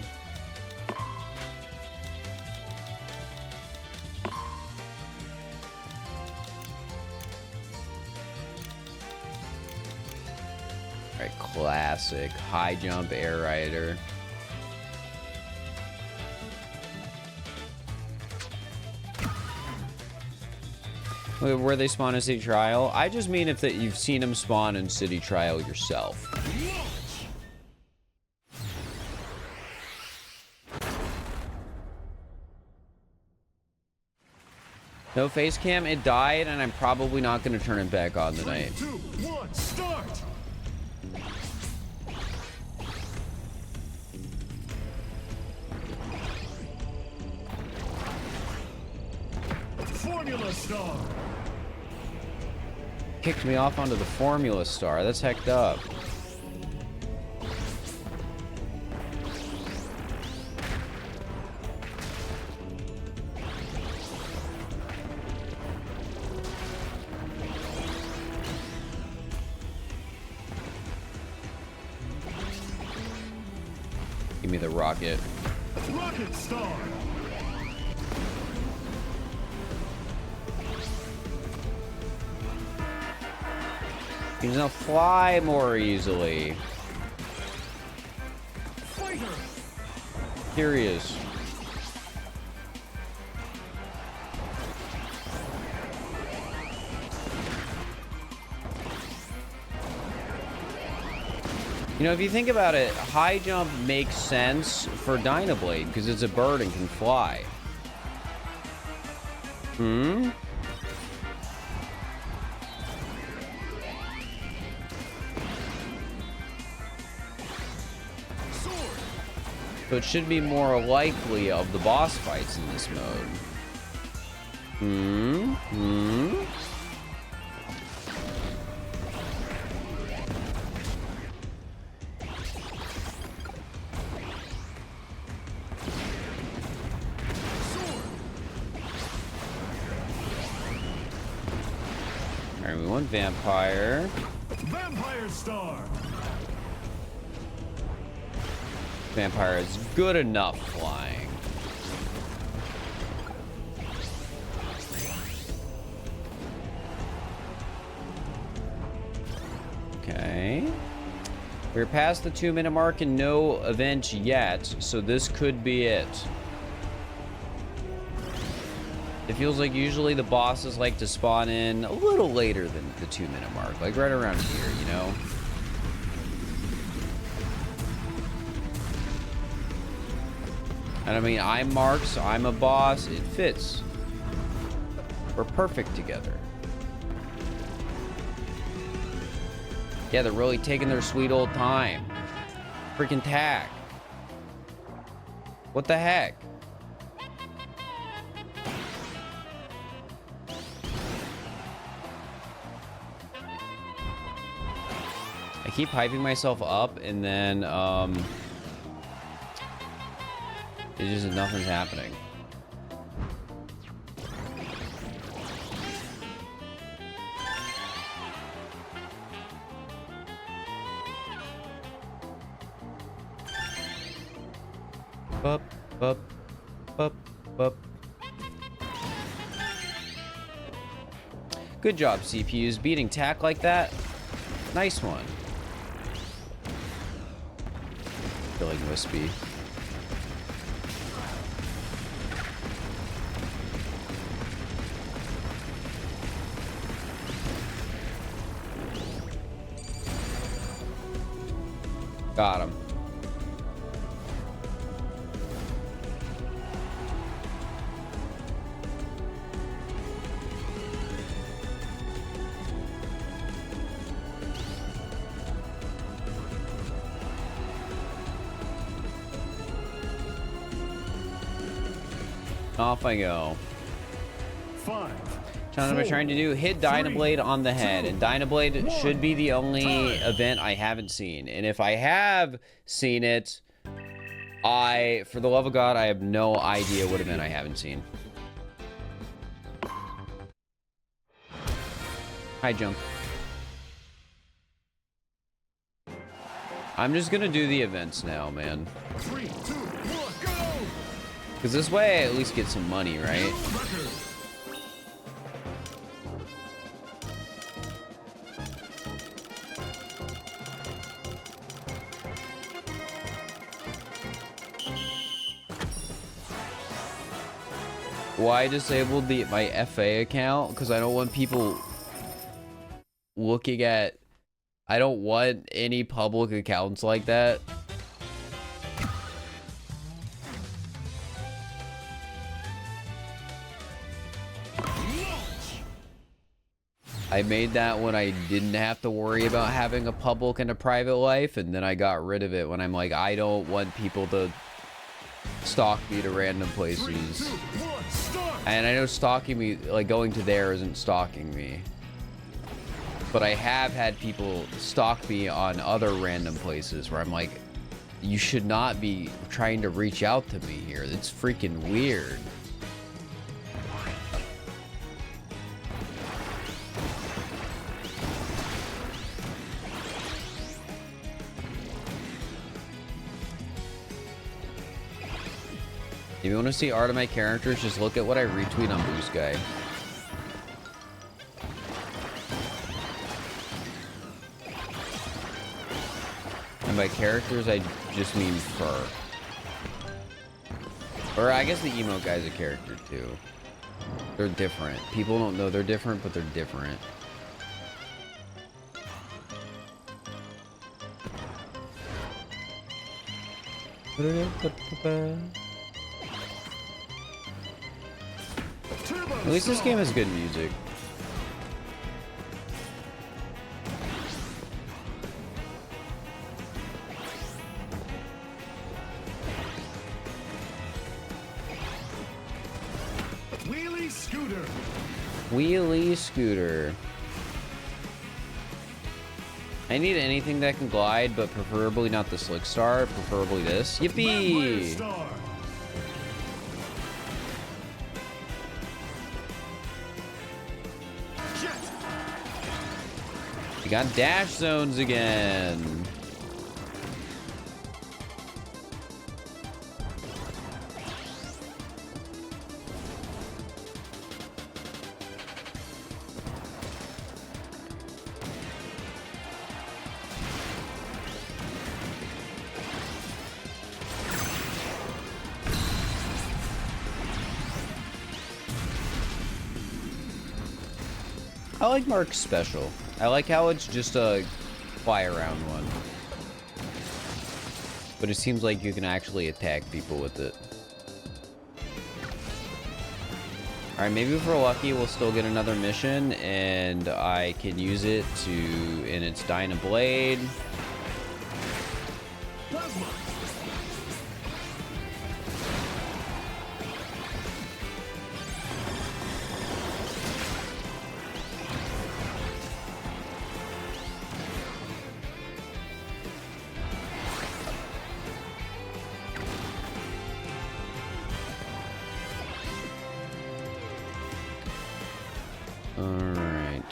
Alright, classic. High jump, air rider. Where they spawn in City Trial? I just mean if that you've seen them spawn in City Trial yourself. No face cam. It died, and I'm probably not going to turn it back on tonight. 3, 2, 1, start! Formula Star! Kicked me off onto the Formula Star. That's hecked up. Give me the rocket. Rocket Star! He's gonna fly more easily. Fighter! Here he is. You know, if you think about it, high jump makes sense for Dynablade because it's a bird and can fly. Hmm? So it should be more likely of the boss fights in this mode. Hmm? Hmm? Alright, we want Vampire. Vampire Star! Vampire is good enough flying. Okay. We're past the 2-minute mark and no event yet, so this could be it. It feels like usually the bosses like to spawn in a little later than the 2-minute mark, like right around here, you know? And I mean, I'm Marks, I'm a boss, it fits. We're perfect together. Yeah, they're really taking their sweet old time. Freaking tack. What the heck? I keep hyping myself up and then, it's just nothing's happening. Bup, bup, bup, bup. Good job, CPUs. Beating tack like that. Nice one. Feeling wispy. Got him. Off I go. 5. John, what I'm trying to do, hit Dynablade on the head, and Dynablade should be the only event I haven't seen. And if I have seen it, for the love of God, I have no idea what event I haven't seen. Hi, Junk. I'm just gonna do the events now, man. 3, 2, 1, go! Because this way I at least get some money, right? Why I disabled my FA account? Because I don't want people looking at... I don't want any public accounts like that. I made that when I didn't have to worry about having a public and a private life, and then I got rid of it when I'm like, I don't want people to stalk me to random places. 3, 2, 1, start. And I know stalking me, like going to there isn't stalking me. But I have had people stalk me on other random places where I'm like, you should not be trying to reach out to me here. It's freaking weird. If you want to see art of my characters, just look at what I retweet on Blue Sky. And by characters, I just mean fur. Or I guess the emo guy's a character too. They're different. People don't know they're different, but they're different. At least this game has good music. Wheelie scooter. Wheelie scooter. I need anything that can glide, but preferably not the Slick Star. Preferably this. Vampire Yippee! star. Jet. You got dash zones again. I like Mark's special. I like how it's just a fly around one. But it seems like you can actually attack people with it. Alright, maybe if we're lucky, we'll still get another mission, and I can use it to, in its Dyna Blade. Plasma. Alright.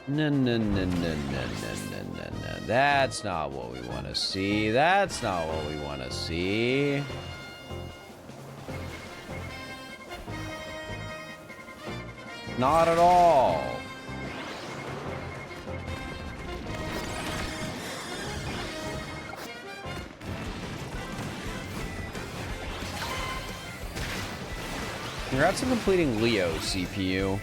No, no, no, no, no, no, no, no. That's not what we want to see. That's not what we want to see. Not at all. Congrats on completing Leo, CPU.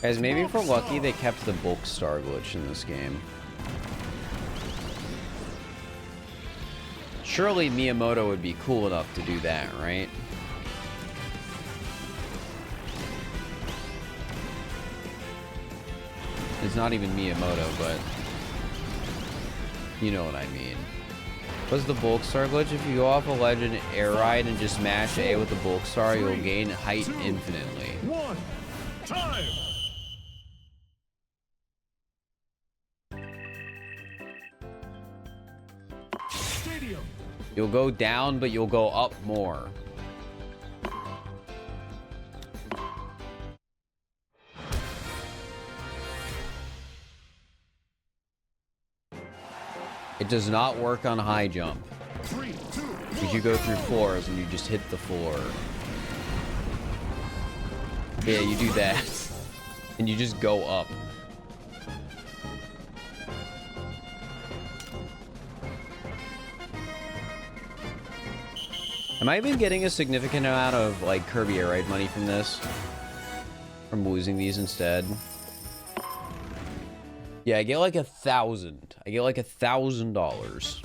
Guys, maybe if we're lucky, they kept the bulk star glitch in this game. Surely Miyamoto would be cool enough to do that, right? It's not even Miyamoto, but you know what I mean. What's the bulk star glitch? If you go off a legend air ride and just mash A with the bulk star, you'll gain height infinitely. 1, time. Stadium. You'll go down, but you'll go up more. It does not work on high jump. 3, 2, 1. Because you go through floors and you just hit the floor. Yeah, you do that. And you just go up. Am I even getting a significant amount of, like, Kirby Air Ride money from this? From losing these instead? Yeah, I get like 1,000. I get like $1,000.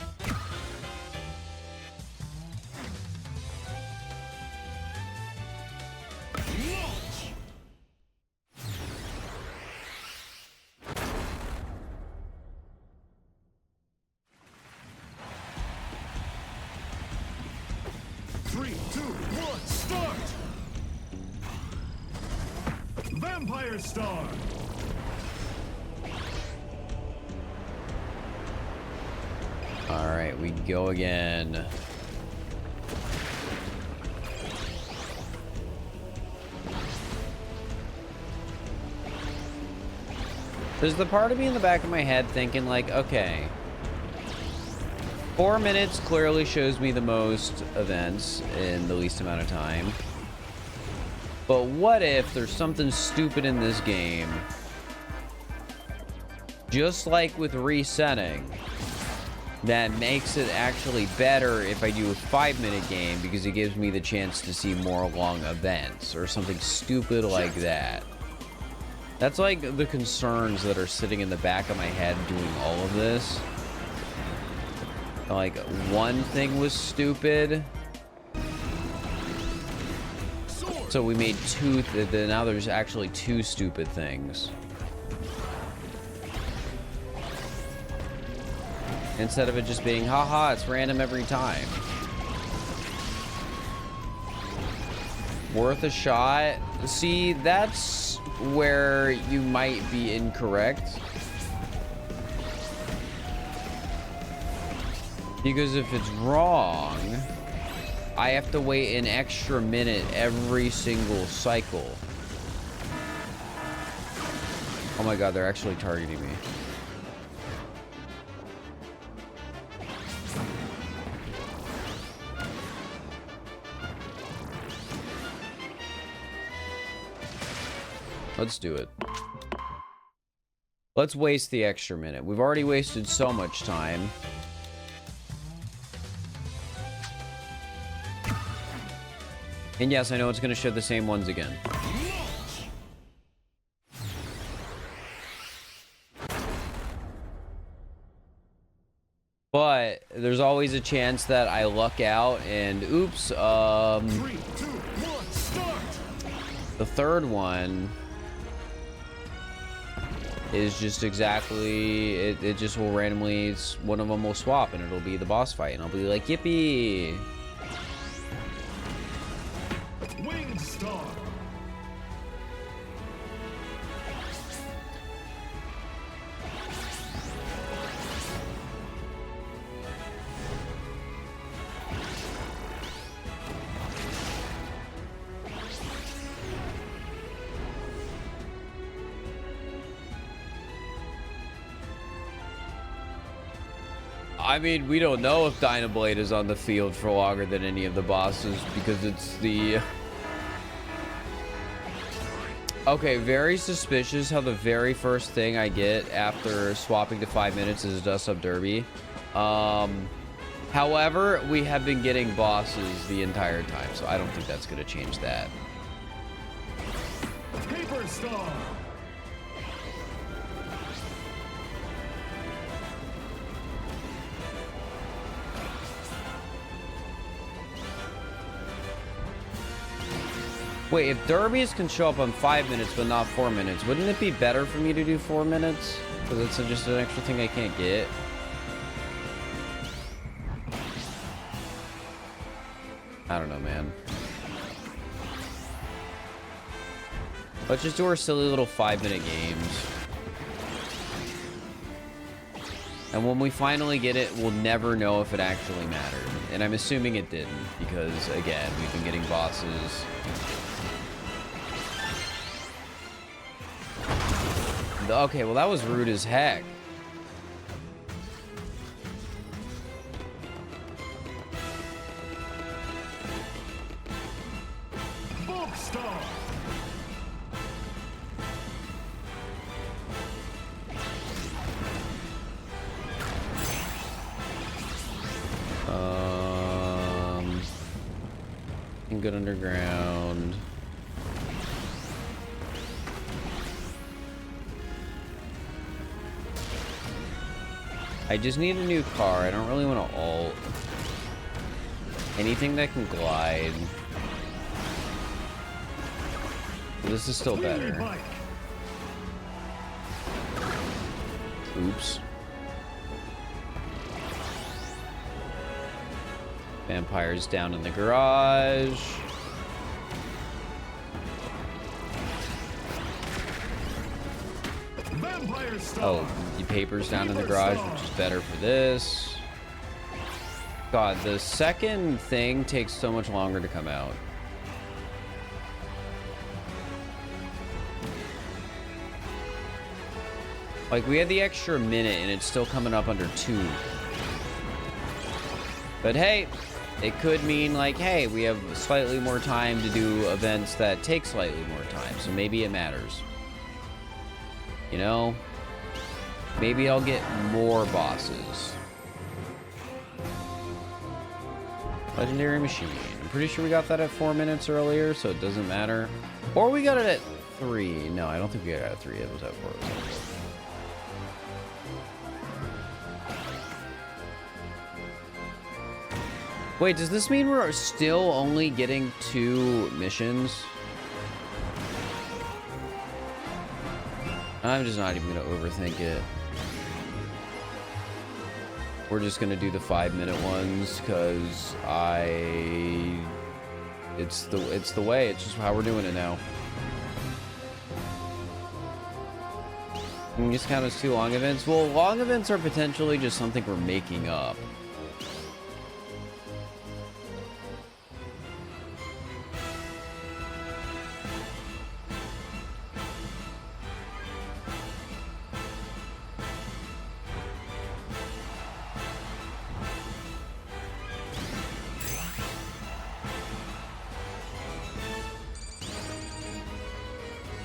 Three, two, one, start! Vampire Star! Alright, we go again. There's the part of me in the back of my head thinking like, okay, 4 minutes clearly shows me the most events in the least amount of time. But what if there's something stupid in this game, just like with resetting, that makes it actually better if I do a 5-minute game because it gives me the chance to see more long events or something stupid like that. That's like the concerns that are sitting in the back of my head doing all of this. Like, one thing was stupid, so we made two, now there's actually 2 stupid things. Instead of it just being, haha, it's random every time. Worth a shot? See, that's where you might be incorrect. Because if it's wrong, I have to wait an extra minute every single cycle. Oh my god, they're actually targeting me. Let's do it. Let's waste the extra minute. We've already wasted so much time. And yes, I know it's going to show the same ones again. But there's always a chance that I luck out and oops, 3, 2, 1, start! the third one is just exactly, it just will randomly, one of them will swap and it'll be the boss fight and I'll be like, yippee! Winged Star! I mean, we don't know if Dynablade is on the field for longer than any of the bosses because it's the... Okay, very suspicious how the very first thing I get after swapping to 5 minutes is Dust Up Derby. However, we have been getting bosses the entire time, so I don't think that's going to change that. Paper Star! Wait, if derbies can show up on 5 minutes but not 4 minutes, wouldn't it be better for me to do 4 minutes? Because it's just an extra thing I can't get. I don't know, man. Let's just do our silly little 5-minute games. And when we finally get it, we'll never know if it actually mattered. And I'm assuming it didn't, because, again, we've been getting bosses. Okay, well, that was rude as heck. Bulk Star! Good underground. I just need a new car. I don't really want to alt. Anything that can glide. This is still better. Oops. Vampires down in the garage. Oh, the paper's down in the garage, which is better for this. God, the second thing takes so much longer to come out. Like, we had the extra minute and it's still coming up under 2. But hey, it could mean like, hey, we have slightly more time to do events that take slightly more time. So maybe it matters. You know? Maybe I'll get more bosses. Legendary machine. I'm pretty sure we got that at 4 minutes earlier, so it doesn't matter. Or we got it at 3. No, I don't think we got it at 3. It was at 4. Wait, does this mean we're still only getting 2 missions? I'm just not even gonna overthink it. We're just gonna do the 5-minute ones because it's the way. It's just how we're doing it now. And just count as 2 long events. Well, long events are potentially just something we're making up.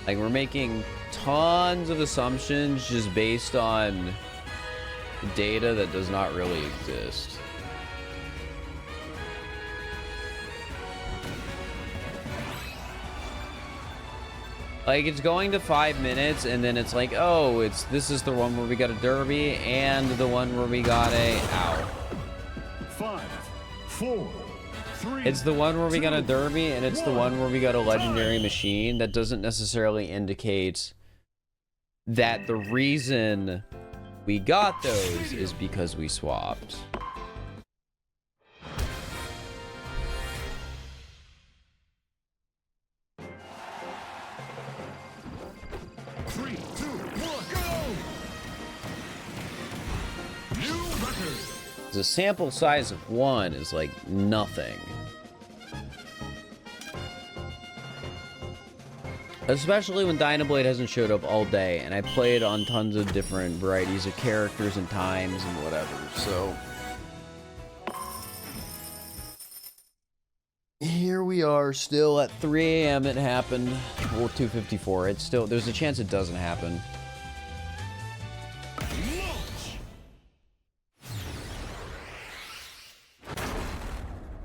Like, we're making tons of assumptions just based on data that does not really exist. Like, it's going to 5 minutes, and then it's like, oh, this is the one where we got a derby, and the one where we got a... Ow. 5, 4, 3. It's the one where we got a derby, and it's the one where we got a legendary machine. That doesn't necessarily indicate that the reason we got those is because we swapped. The sample size of 1 is like nothing. Especially when Dynablade hasn't showed up all day, and I played on tons of different varieties of characters and times and whatever, so... Here we are, still at 3 AM it happened. Well, 2:54. It's still... There's a chance it doesn't happen.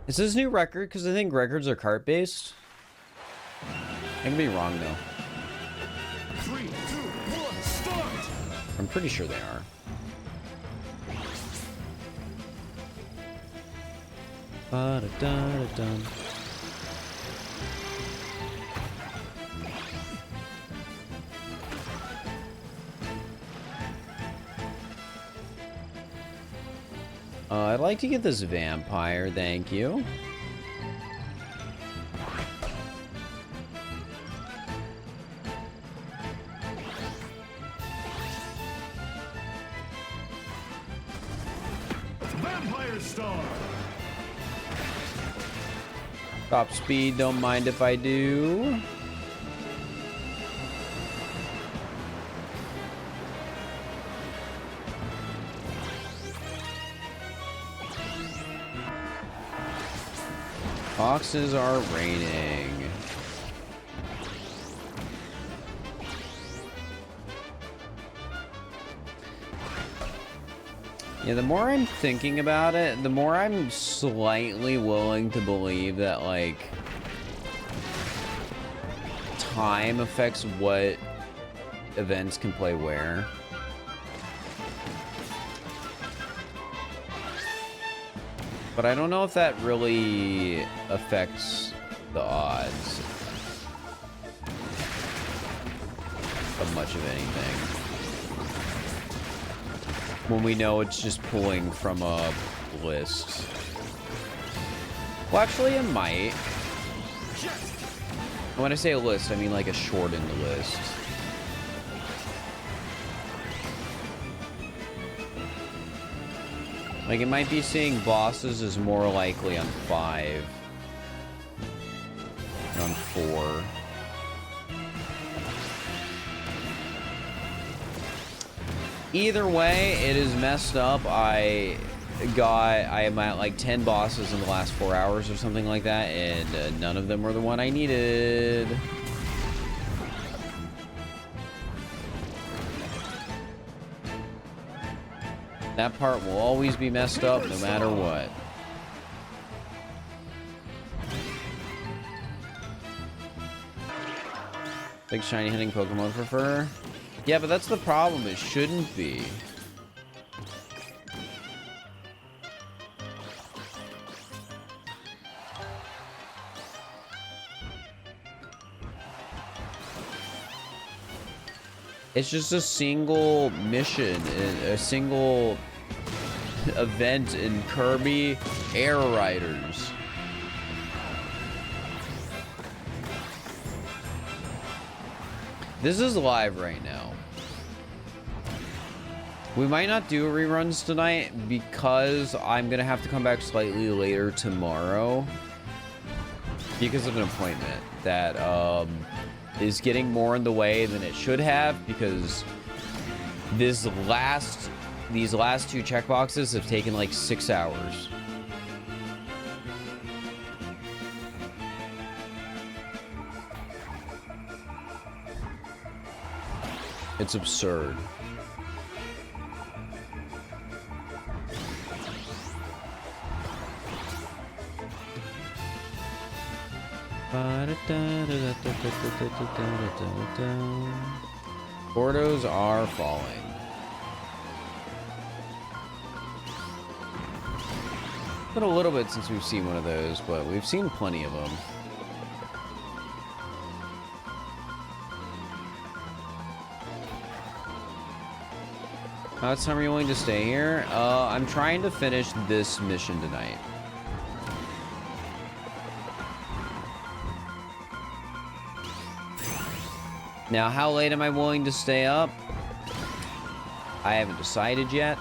Is this a new record? Because I think records are cart-based. I can be wrong, though. 3, 2, 1, start! I'm pretty sure they are. Ba-da-da-da-dum. I'd like to get this vampire, thank you. Vampire star! Top speed, don't mind if I do. Boxes are raining. Yeah, the more I'm thinking about it, the more I'm slightly willing to believe that, like, time affects what events can play where. But I don't know if that really affects the odds of much of anything. When we know it's just pulling from a list. Well, actually, it might. When I say a list, I mean like a shortened list. Like, it might be seeing bosses is more likely on 5 than on 4. Either way, it is messed up. I am at like 10 bosses in the last 4 hours or something like that, and none of them were the one I needed. That part will always be messed up no matter what. Big shiny hitting Pokemon for Fir. Yeah, but that's the problem. It shouldn't be. It's just a single mission, a single event in Kirby Air Riders. This is live right now. We might not do reruns tonight because I'm gonna have to come back slightly later tomorrow because of an appointment that is getting more in the way than it should have, because these last 2 checkboxes have taken like 6 hours. It's absurd. Gordos are falling. Been a little bit since we've seen one of those, but we've seen plenty of them. How much time are you willing to stay here? I'm trying to finish this mission tonight. Now, how late am I willing to stay up? I haven't decided yet.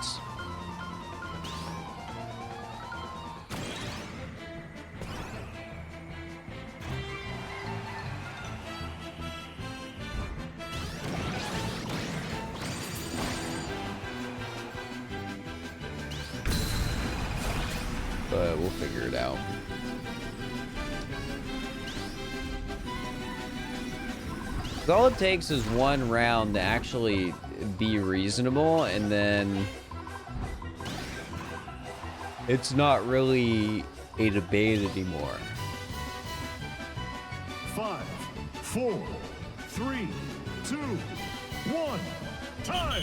But we'll figure it out. All it takes is one round to actually be reasonable, and then it's not really a debate anymore. 5, 4, 3, 2, 1, time!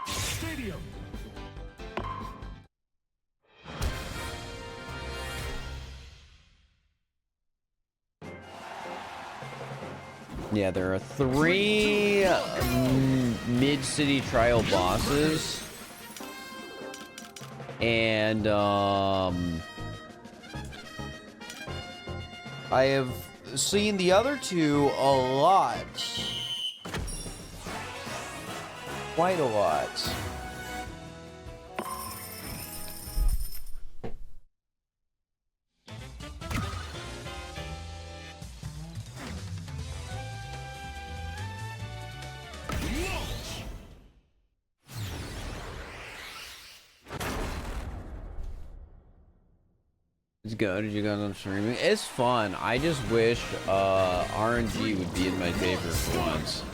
Stadium! Yeah, there are 3 mid-city trial bosses, and I have seen the other 2 a lot. Quite a lot. It's good. Did you guys on streaming? It's fun. I just wish RNG would be in my favor for once.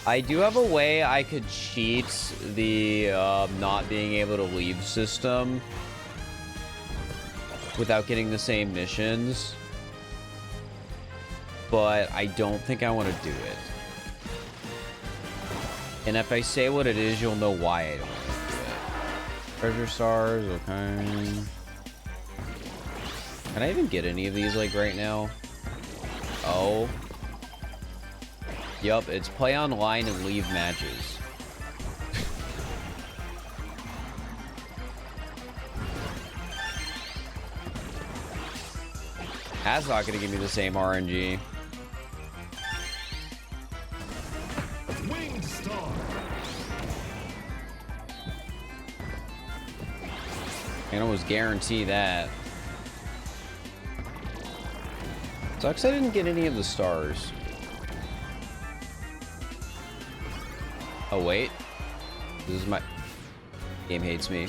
I do have a way I could cheat the not being able to leave system without getting the same missions, but I don't think I want to do it. And if I say what it is, you'll know why I don't want to do it. Treasure stars, okay. Can I even get any of these, like, right now? Oh. Yup, it's play online and leave matches. That's not gonna give me the same RNG. Winged Star. I can almost guarantee that. Sucks I didn't get any of the stars. Oh, wait. This is my... Game hates me.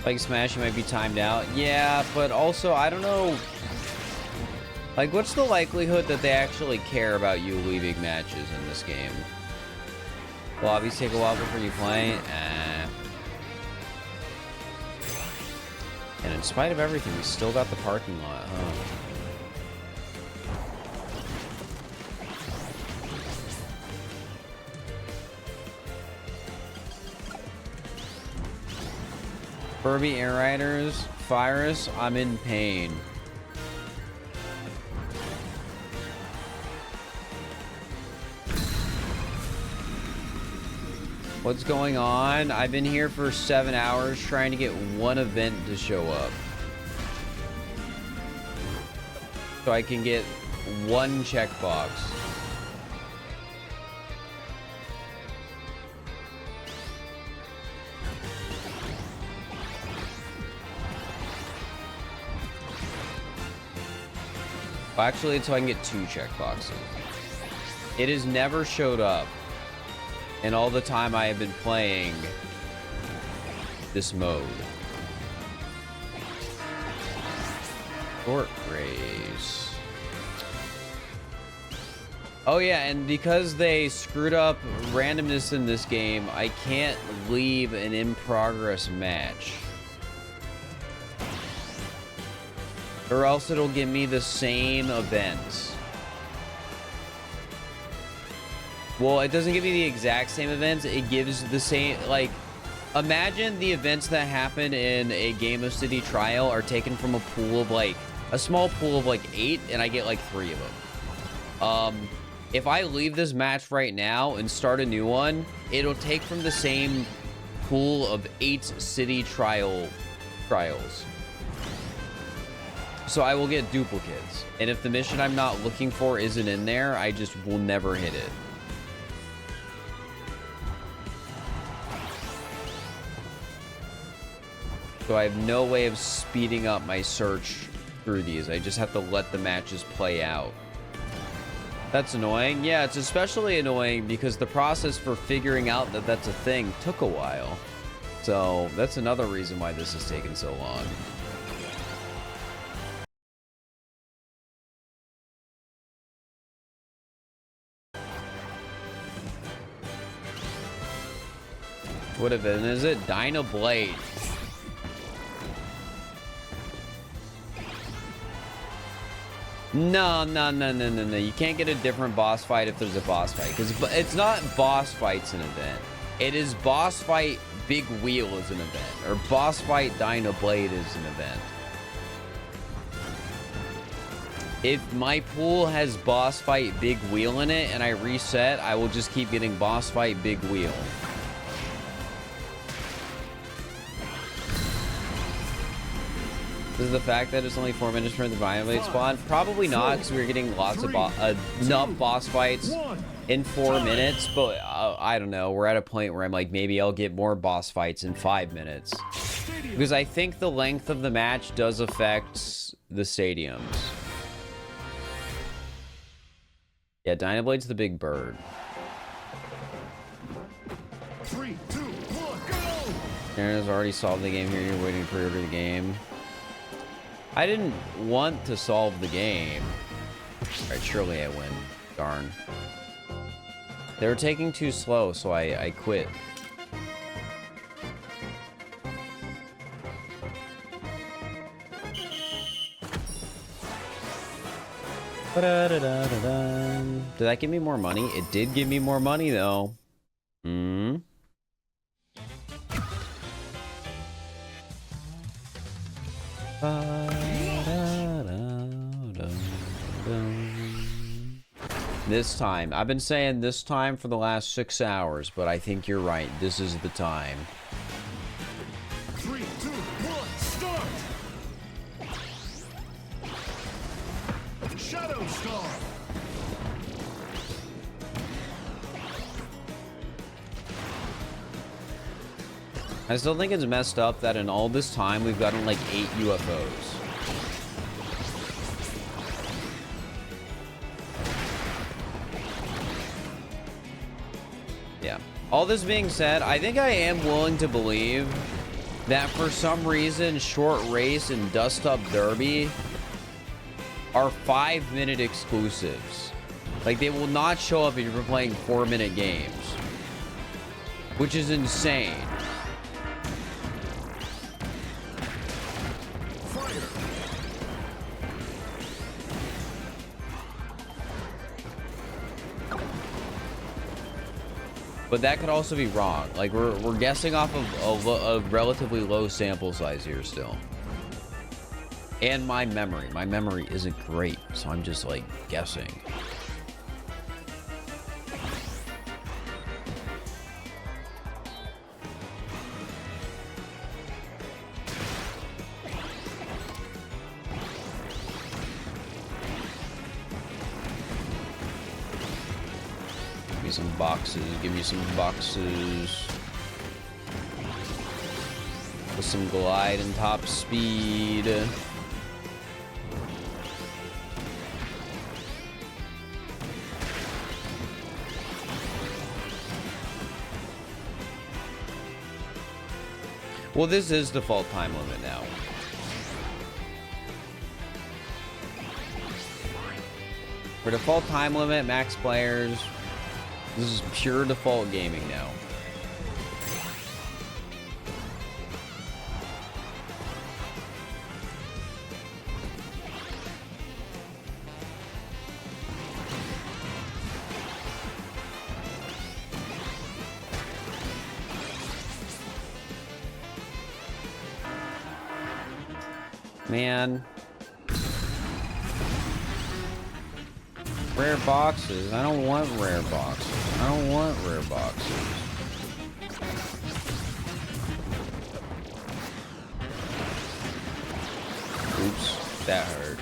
Like Smash, you might be timed out. Yeah, but also, I don't know... Like, what's the likelihood that they actually care about you leaving matches in this game? Lobbies take a while before you play? And in spite of everything, we still got the parking lot, huh? Kirby Air Riders, Virus, I'm in pain. What's going on? I've been here for 7 hours trying to get one event to show up. So I can get one checkbox. Well, actually, it's so I can get 2 checkboxes. It has never showed up in all the time I have been playing this mode. Short race. Oh yeah, and because they screwed up randomness in this game, I can't leave an in-progress match. Or else it'll give me the same events. Well, it doesn't give me the exact same events. It gives the same, like, imagine the events that happen in a Game of City trial are taken from a pool of, like, a small pool of, like, 8, and I get, like, 3 of them. If I leave this match right now and start a new one, it'll take from the same pool of 8 city trials. So I will get duplicates. And if the mission I'm not looking for isn't in there, I just will never hit it. So I have no way of speeding up my search through these. I just have to let the matches play out. That's annoying. Yeah, it's especially annoying because the process for figuring out that that's a thing took a while. So that's another reason why this has taken so long. What event is it? Dino Blade. No. You can't get a different boss fight if there's a boss fight. Because it's not boss fights an event. It is boss fight Big Wheel is an event. Or boss fight Dino Blade is an event. If my pool has boss fight Big Wheel in it and I reset, I will just keep getting boss fight Big Wheel. Is the fact that it's only 4 minutes for the Violate spawn? Probably not, because we were getting lots of enough boss fights in 4 minutes, but I don't know. We're at a point where I'm like, maybe I'll get more boss fights in 5 minutes. Because I think the length of the match does affect the stadiums. Yeah, Dynablade's the big bird. 3, 2, 1, go! Aaron's already solved the game here. You're waiting to pre-order the game. I didn't want to solve the game. Alright, surely I win. Darn. They were taking too slow, so I quit. Did that give me more money? It did give me more money, though. Hmm. This time. I've been saying this time for the last 6 hours, but I think you're right. This is the time. 3, 2, 1, start! Shadow Star! I still think it's messed up that in all this time we've gotten like 8 UFOs. Yeah. All this being said, I think I am willing to believe that for some reason Short Race and Dust Up Derby are 5-minute exclusives. Like, they will not show up if you're playing 4-minute games, which is insane. But that could also be wrong. Like, we're guessing off of a relatively low sample size here still. And my memory isn't great, so I'm just like guessing. Some boxes, give me some boxes with some glide and top speed. Well, this is default time limit now. For default time limit, max players. This is pure default gaming now. Man. Rare boxes. I don't want rare boxes. I don't want rare boxes. Oops, that hurt.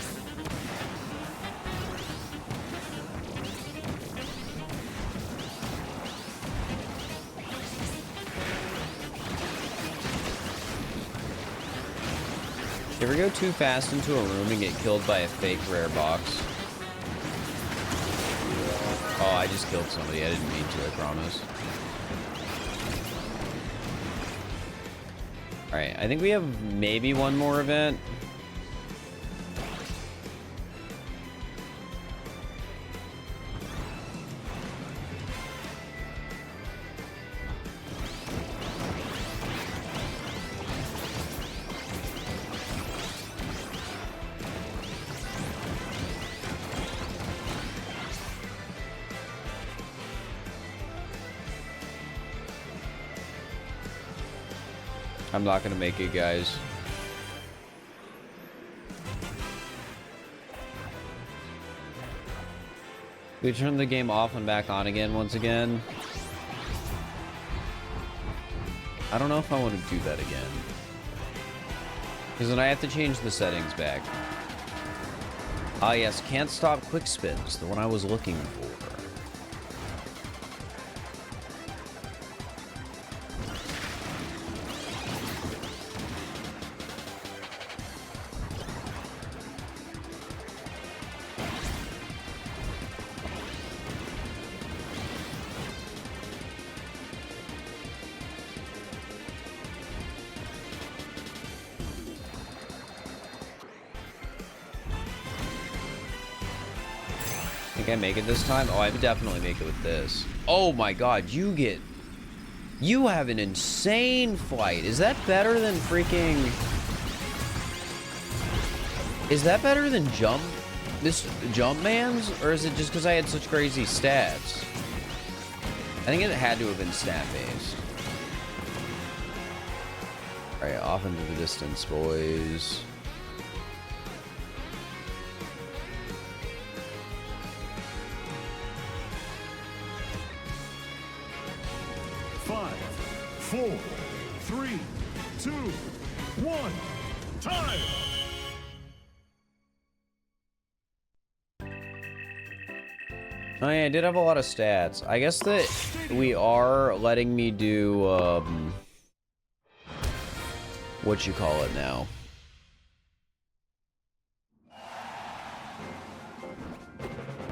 You ever go too fast into a room and get killed by a fake rare box? Oh, I just killed somebody. I didn't mean to, I promise. Alright, I think we have maybe one more event. I'm not gonna make it, guys. We turn the game off and back on again once again. I don't know if I want to do that again. Because then I have to change the settings back. Ah yes, can't stop quick spins, the one I was looking for. Think I make it this time? Oh, I would definitely make it with this. Oh my god, you have an insane flight. Is that better than freaking... Is that better than Jumpman's? Or is it just because I had such crazy stats? I think it had to have been stat-based. Alright, off into the distance, boys. Five, four, three, two, one. Time. Oh yeah, I did have a lot of stats. I guess that we are letting me do, what you call it now.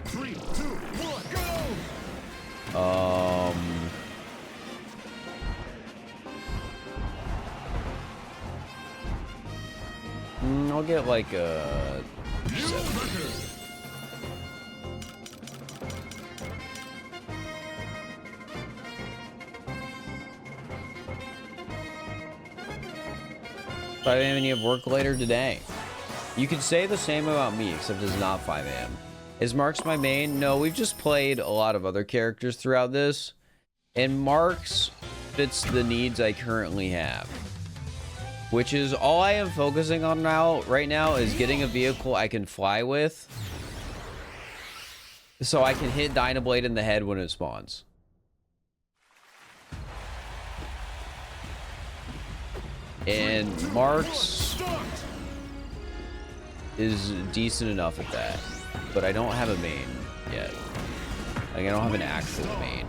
Three, two, one, go. I'll get like a... New record. Five AM and you have work later today. You could say the same about me, except it's not 5 AM. Is Marks my main? No, we've just played a lot of other characters throughout this. And Marks fits the needs I currently have. Which is all I am focusing on right now is getting a vehicle I can fly with. So I can hit Dynablade in the head when it spawns. And Marks is decent enough at that. But I don't have a main yet. Like, I don't have an actual main.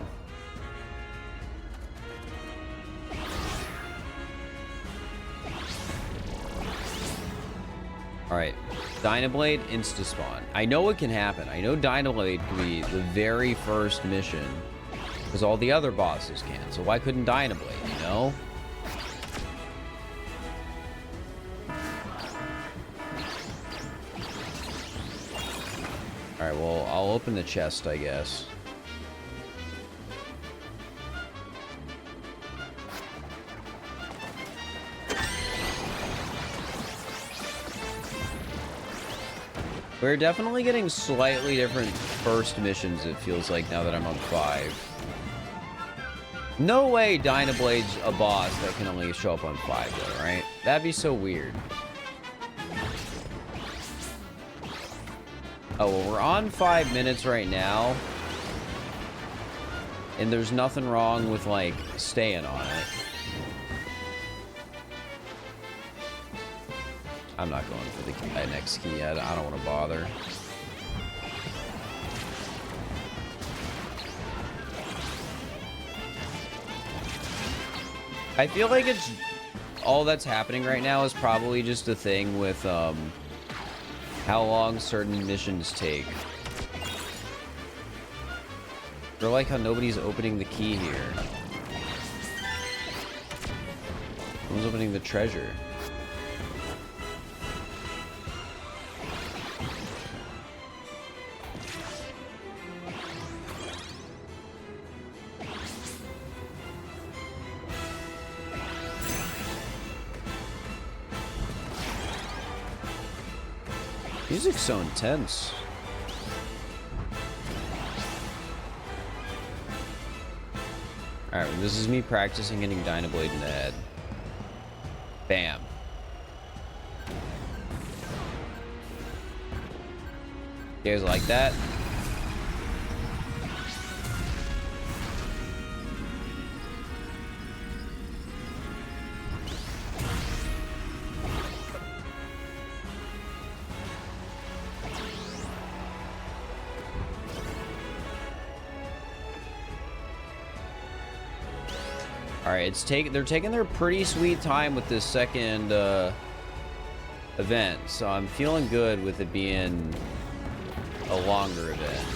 Alright. Dynablade, insta-spawn. I know it can happen. I know Dynablade can be the very first mission. Because all the other bosses can. So why couldn't Dynablade, you know? Alright, well, I'll open the chest, I guess. We're definitely getting slightly different first missions, it feels like, now that I'm on 5. No way Dynablade's a boss that can only show up on 5, though, right? That'd be so weird. Oh, well, we're on 5 minutes right now. And there's nothing wrong with, like, staying on it. I'm not going for the next key yet. I don't want to bother. I feel like it's... all that's happening right now is probably just a thing with, how long certain missions take. I like how nobody's opening the key here. No one's opening the treasure. Music's so intense. Alright, well, this is me practicing getting Dynablade in the head. Bam. You guys like that? Alright, they're taking their pretty sweet time with this second event, so I'm feeling good with it being a longer event.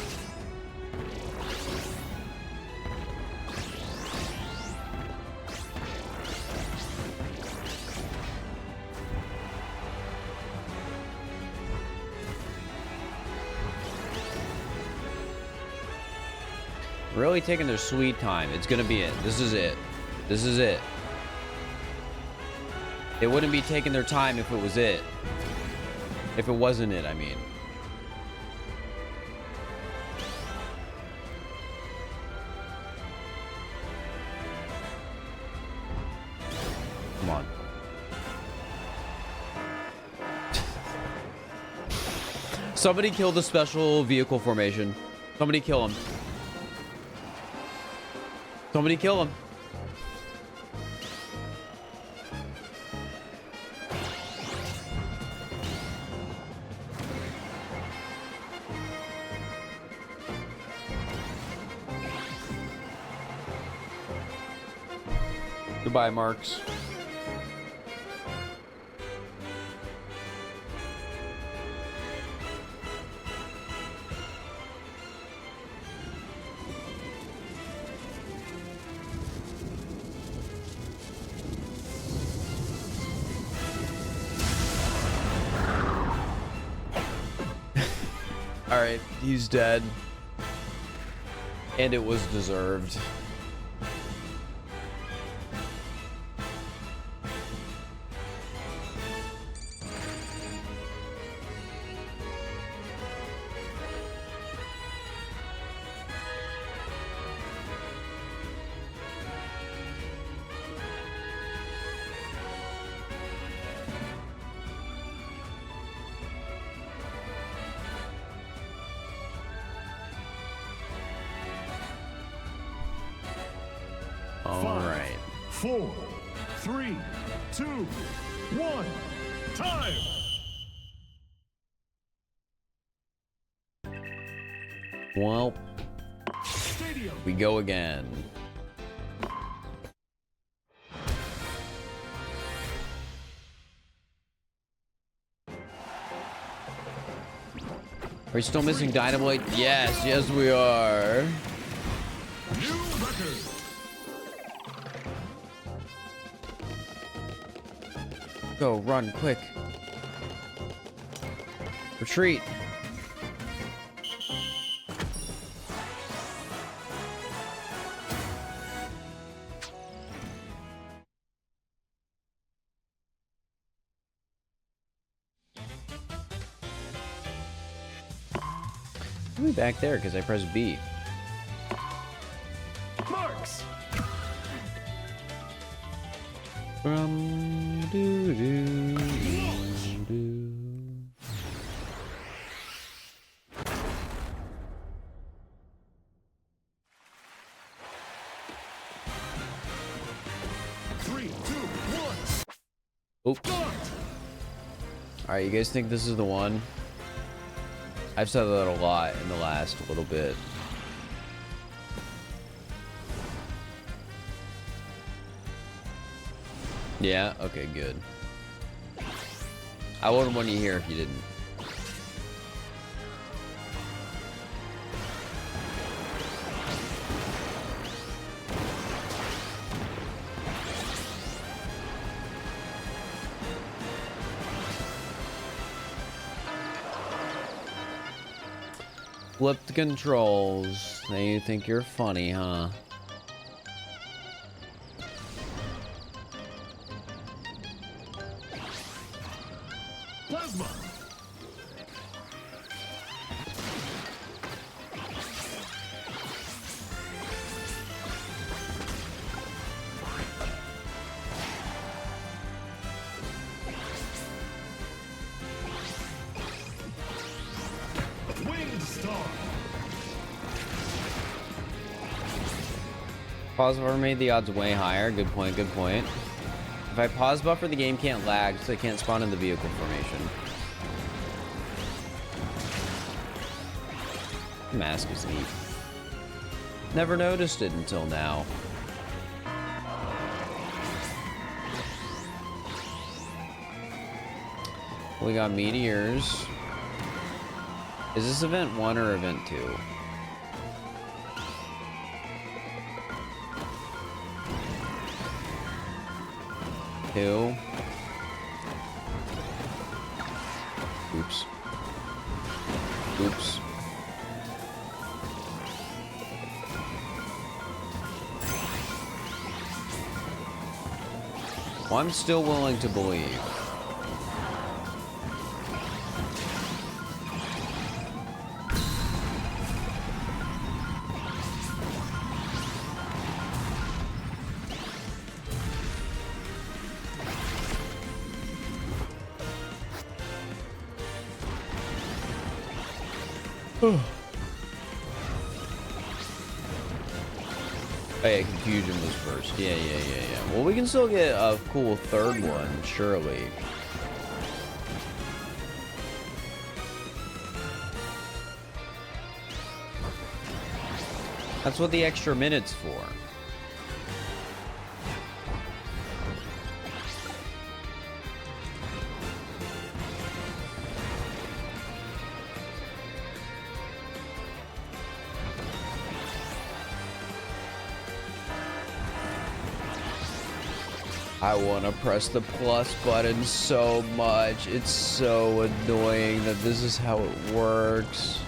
Really taking their sweet time. It's gonna be it. This is it. This is it. They wouldn't be taking their time if it was it. If it wasn't it, I mean. Come on. Somebody kill the special vehicle formation. Somebody kill him. Somebody kill him. Goodbye, Marks. All right, he's dead. And it was deserved. All right. 4, 3, 2, 1. Time. Well, Stadium. we go again. Are we still missing Dynamite? Yes, yes we are. New record. Go, run, quick. Retreat. Let me back there because I pressed B. Marks. From doo doo doo. 3, 2, 1. Oops. Alright, you guys think this is the one? I've said that a lot in the last little bit. Yeah? Okay, good. I wouldn't want you here if you didn't. Flip the controls. Now you think you're funny, huh? Plasma. Winged star. Pause buffer made the odds way higher. Good point, good point. If I pause buffer, the game can't lag, so it can't spawn in the vehicle formation. Mask is neat. Never noticed it until now. We got meteors. Is this event 1 or event 2? Two. Oops. Oops. Well, I'm still willing to believe. Oh yeah, Confusion was first. Yeah. Well, we can still get a cool third one, surely. That's what the extra minute's for. I want to press the plus button so much. It's so annoying that this is how it works.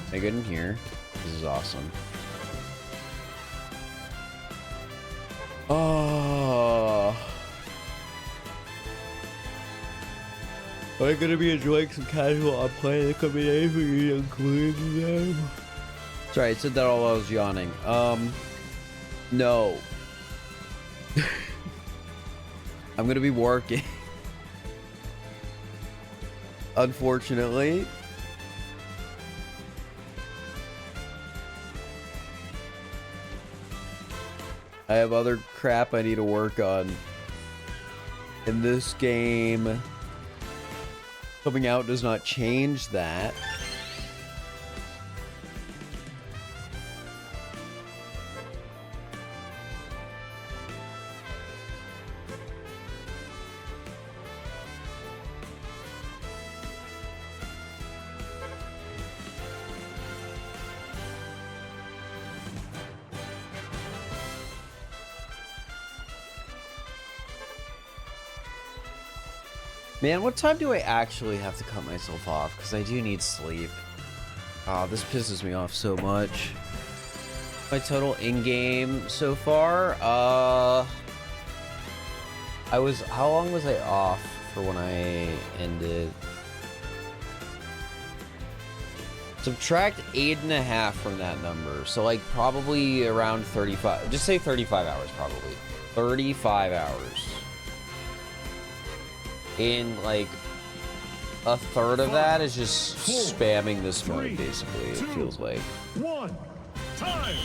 Am I good in here? This is awesome. Oh. I'm gonna be enjoying some casual unplay. There could be anything including them. Sorry, I said that all while I was yawning. No. I'm gonna be working. Unfortunately. I have other crap I need to work on. In this game, coming out does not change that. Man, what time do I actually have to cut myself off? Because I do need sleep. Oh, this pisses me off so much. My total in-game so far, how long was I off for when I ended? Subtract 8.5 from that number. So like probably around 35, just say 35 hours probably. 35 hours. And like a third of that is just spamming this mode, basically. It feels like. 1 time.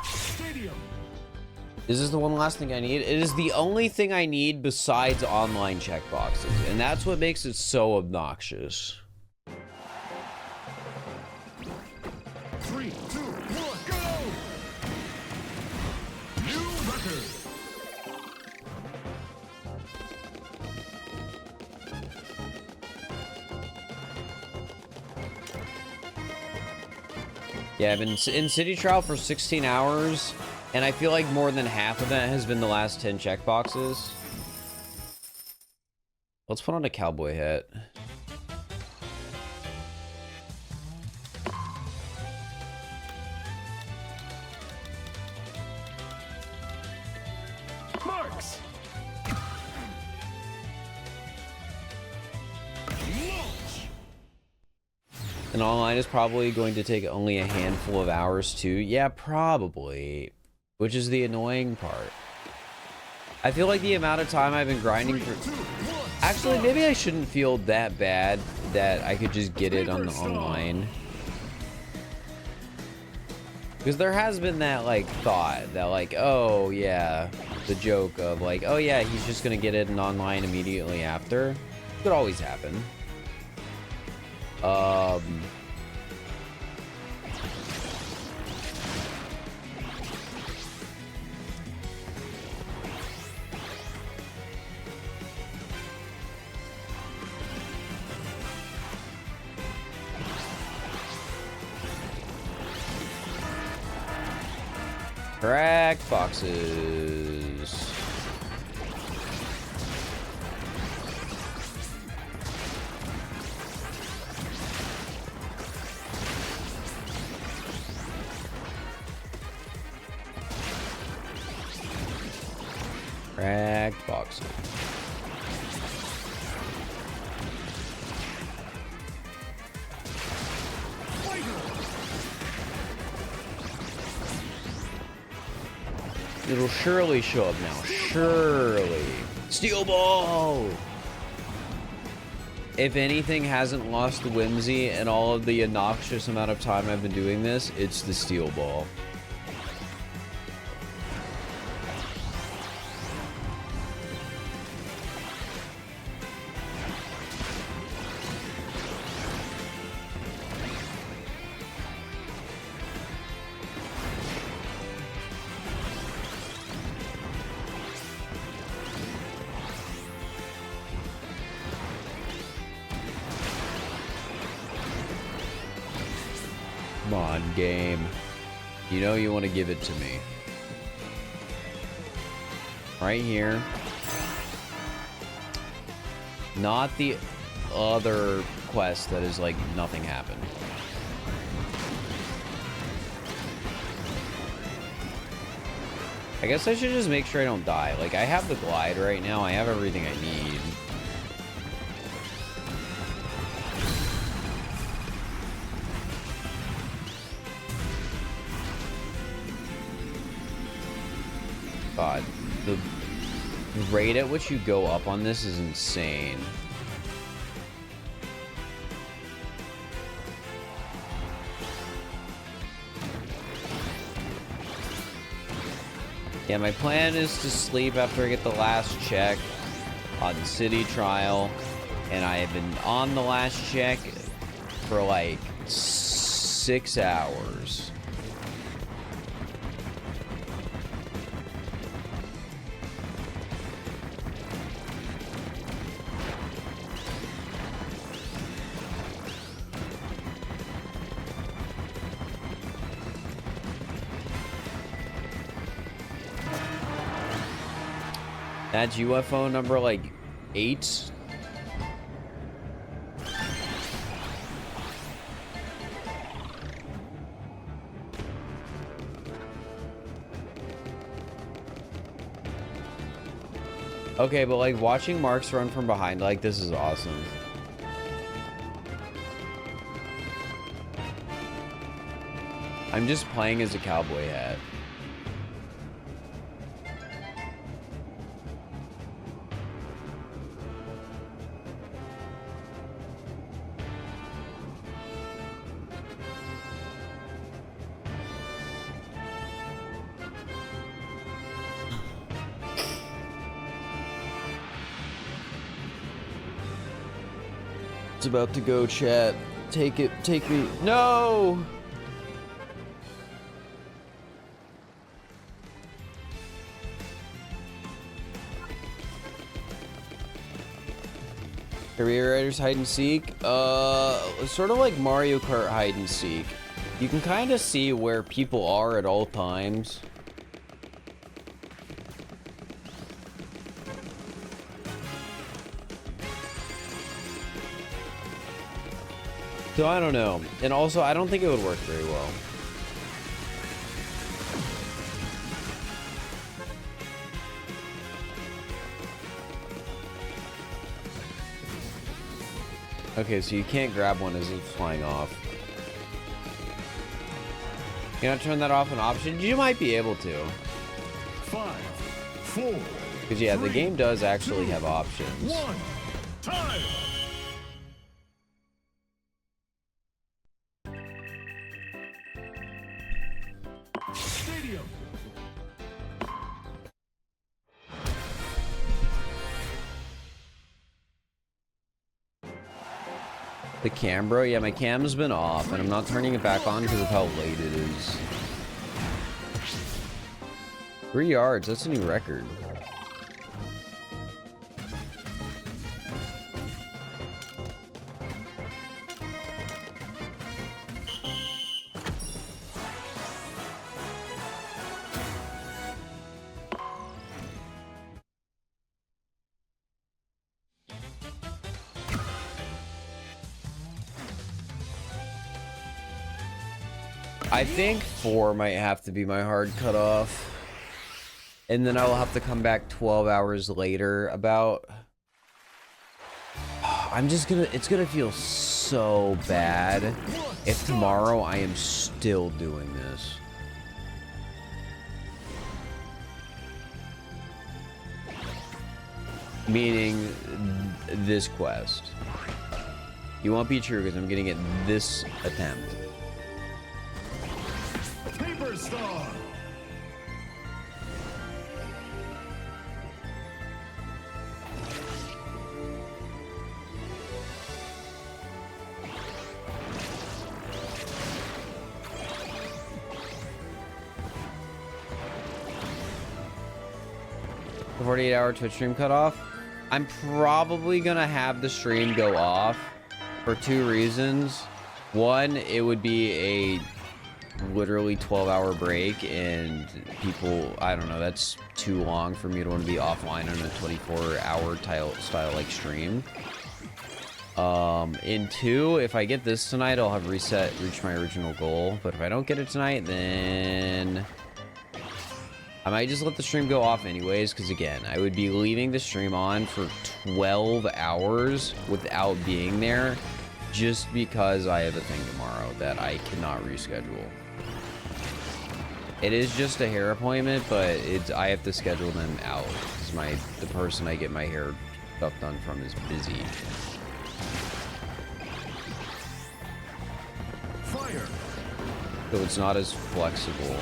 Stadium. This is the one last thing I need. It is the only thing I need besides online checkboxes, and that's what makes it so obnoxious. 3, 2, 1, go! New record. Yeah, I've been in City Trial for 16 hours, and I feel like more than half of that has been the last 10 checkboxes. Let's put on a cowboy hat. Marks. Launch. And online is probably going to take only a handful of hours too. Yeah, probably. Which is the annoying part. I feel like the amount of time I've been grinding for... Actually, maybe I shouldn't feel that bad that I could just get it on the online. Because there has been that, like, thought that, like, oh, yeah, the joke of, like, oh, yeah, he's just going to get it in online immediately after. Could always happen. Crack boxes. Cracked boxing. It'll surely show up now. Surely. Steel ball! If anything hasn't lost the whimsy in all of the obnoxious amount of time I've been doing this, it's the steel ball. Come on, game. You know you want to give it to me. Right here. Not the other quest that is like nothing happened. I guess I should just make sure I don't die. Like, I have the glide right now. I have everything I need. God, the rate at which you go up on this is insane. Yeah, my plan is to sleep after I get the last check on City Trial, and I have been on the last check for like 6 hours. That's UFO number like 8. Okay, but like watching Marks run from behind like this is awesome. I'm just playing as a cowboy hat. It's about to go, chat. Take it, take me. No! Kirby Riders hide and seek? Sort of like Mario Kart hide and seek. You can kind of see where people are at all times. So I don't know. And also, I don't think it would work very well. Okay, so you can't grab one as it's flying off. You not turn that off an option? You might be able to. 5, 4. Because yeah, the game does actually have options. 1. Time. Stadium. The cam, bro? Yeah, my cam's been off, and I'm not turning it back on because of how late it is. 3 yards, that's a new record. I think 4 might have to be my hard cutoff. And then I will have to come back 12 hours later about... it's gonna feel so bad if tomorrow I am still doing this. Meaning this quest. You won't be true because I'm getting it this attempt. Paper Star. The 48-hour Twitch stream cutoff. I'm probably gonna have the stream go off for 2 reasons. One, it would be a literally 12-hour break, and people, I don't know, that's too long for me to want to be offline on a 24-hour style like stream. And 2, if I get this tonight, I'll have reached my original goal. But if I don't get it tonight, then I might just let the stream go off anyways, because again, I would be leaving the stream on for 12 hours without being there just because I have a thing tomorrow that I cannot reschedule. It is just a hair appointment, but I have to schedule them out because the person I get my hair stuff done from is busy. Fire. So it's not as flexible.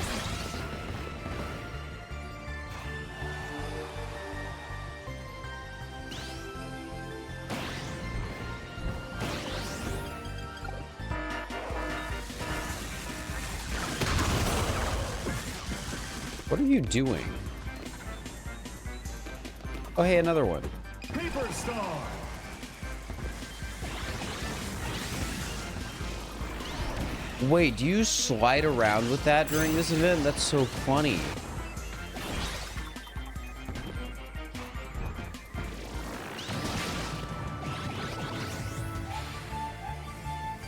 What are you doing? Oh, hey, another one. Paper Star. Wait, do you slide around with that during this event? That's so funny.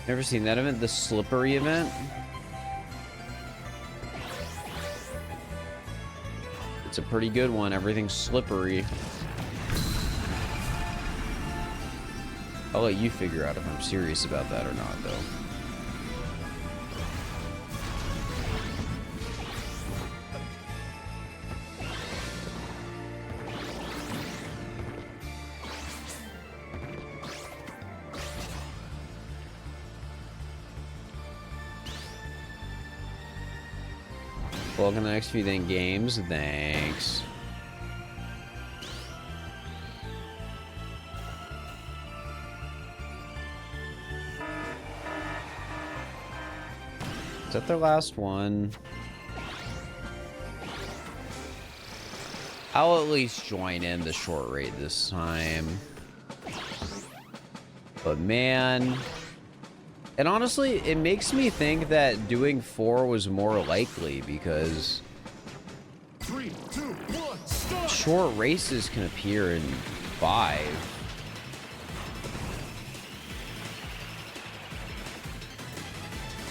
Never seen that event? The slippery event? It's a pretty good one. Everything's slippery. I'll let you figure out if I'm serious about that or not, though. Welcome to the next few then games. Thanks. Is that their last one? I'll at least join in the short raid this time. But man... And honestly, it makes me think that doing 4 was more likely because 3, 2, 1, start. short races can appear in 5.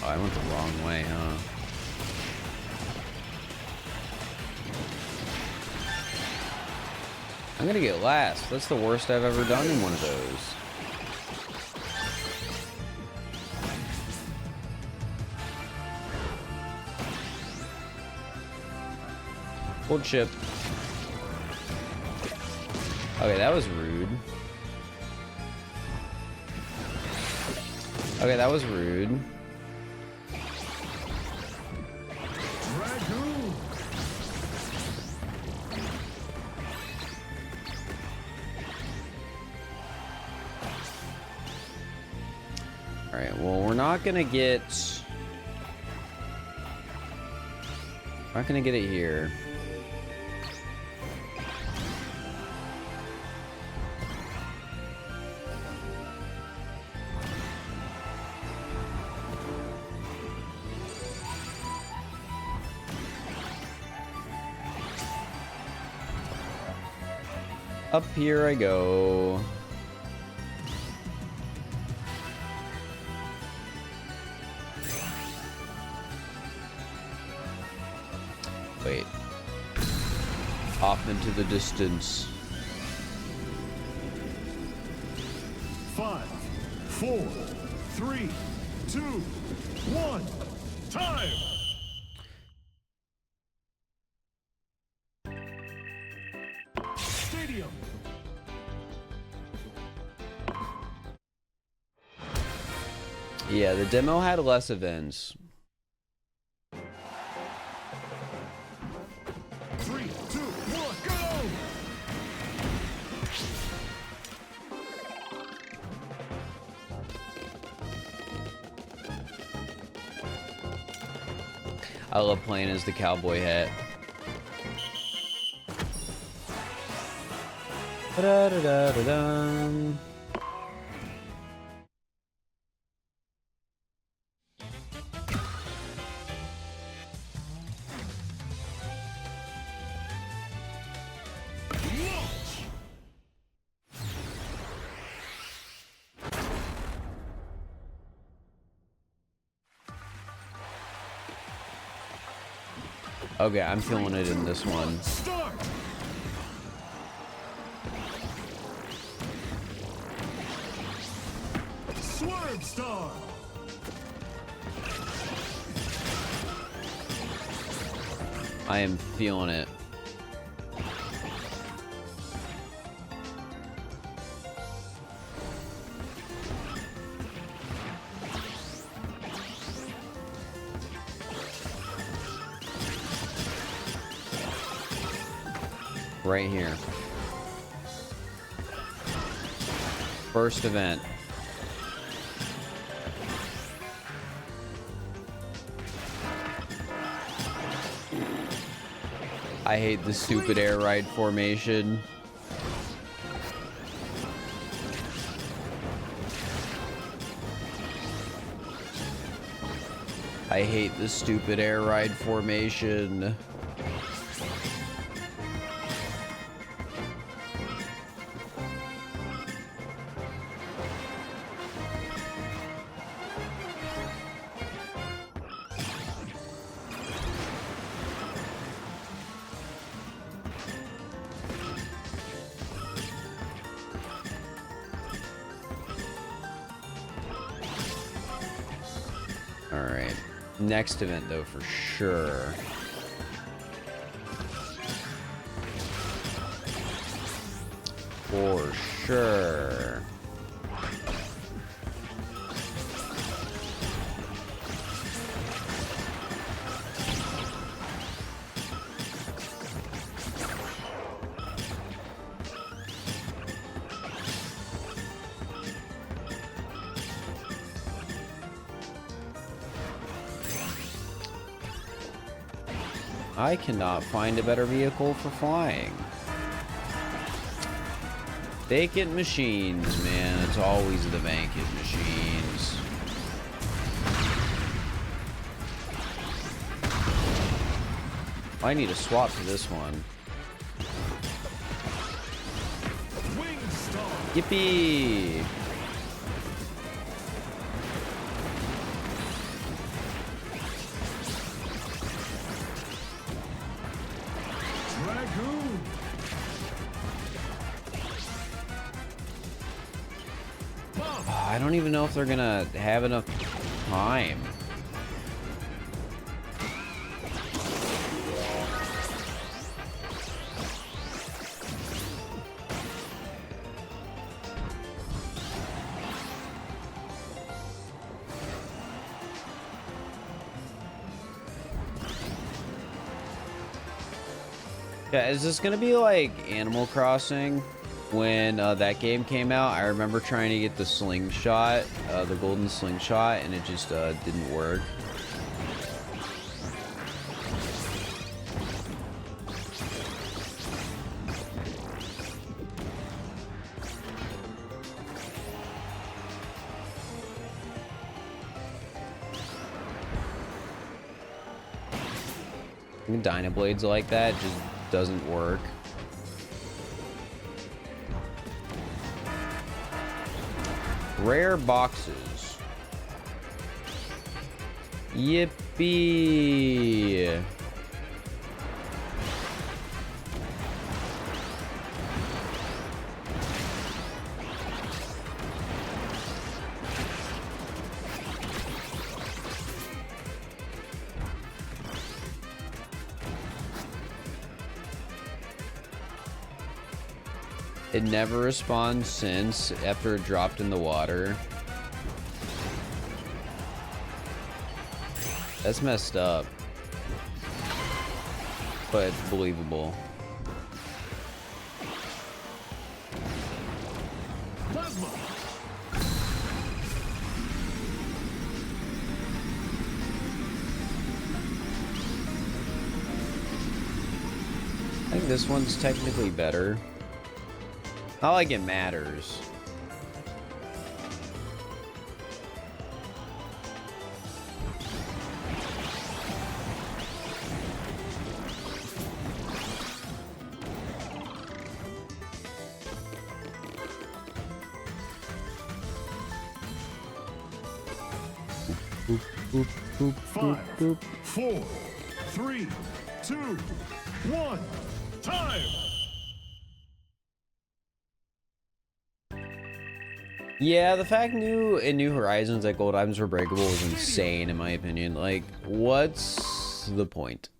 Oh, I went the wrong way, huh? I'm gonna get last. That's the worst I've ever done in one of those. Full chip. Okay, that was rude. Okay, that was rude. Dragoon. Alright, well, we're not gonna get... Not gonna get it here. Up here I go. Wait. Off into the distance. 5, 4, 3, 2, 1. Time! Stadium. Yeah, the demo had less events. 3, 2, 1, go! I love playing as the cowboy hat. Da-da-da-da-dum. Okay, I'm feeling it in this one. Start! Swerve Star! I am feeling it. Right here. First event. I hate the stupid air ride formation. I hate the stupid air ride formation. Alright. Next event, though, for sure. For sure. I cannot find a better vehicle for flying. Vacant machines, man. It's always the vacant machines. I need a swap to this one. Wing Star! Yippee! Dragoon! I don't even know if they're gonna have enough time. Yeah, is this gonna be like Animal Crossing? When that game came out, I remember trying to get the slingshot, the golden slingshot, and it just didn't work. Dynablades like that just doesn't work. Rare boxes. Yippee. It never respawned since after it dropped in the water. That's messed up. But it's believable. Plasma. I think this one's technically better. Not like it matters. Boop, boop, boop, boop, 5, boop. 4, 3, 2, 1. Time. Yeah, the fact in New Horizons that gold items were breakable was insane in my opinion. Like, what's the point?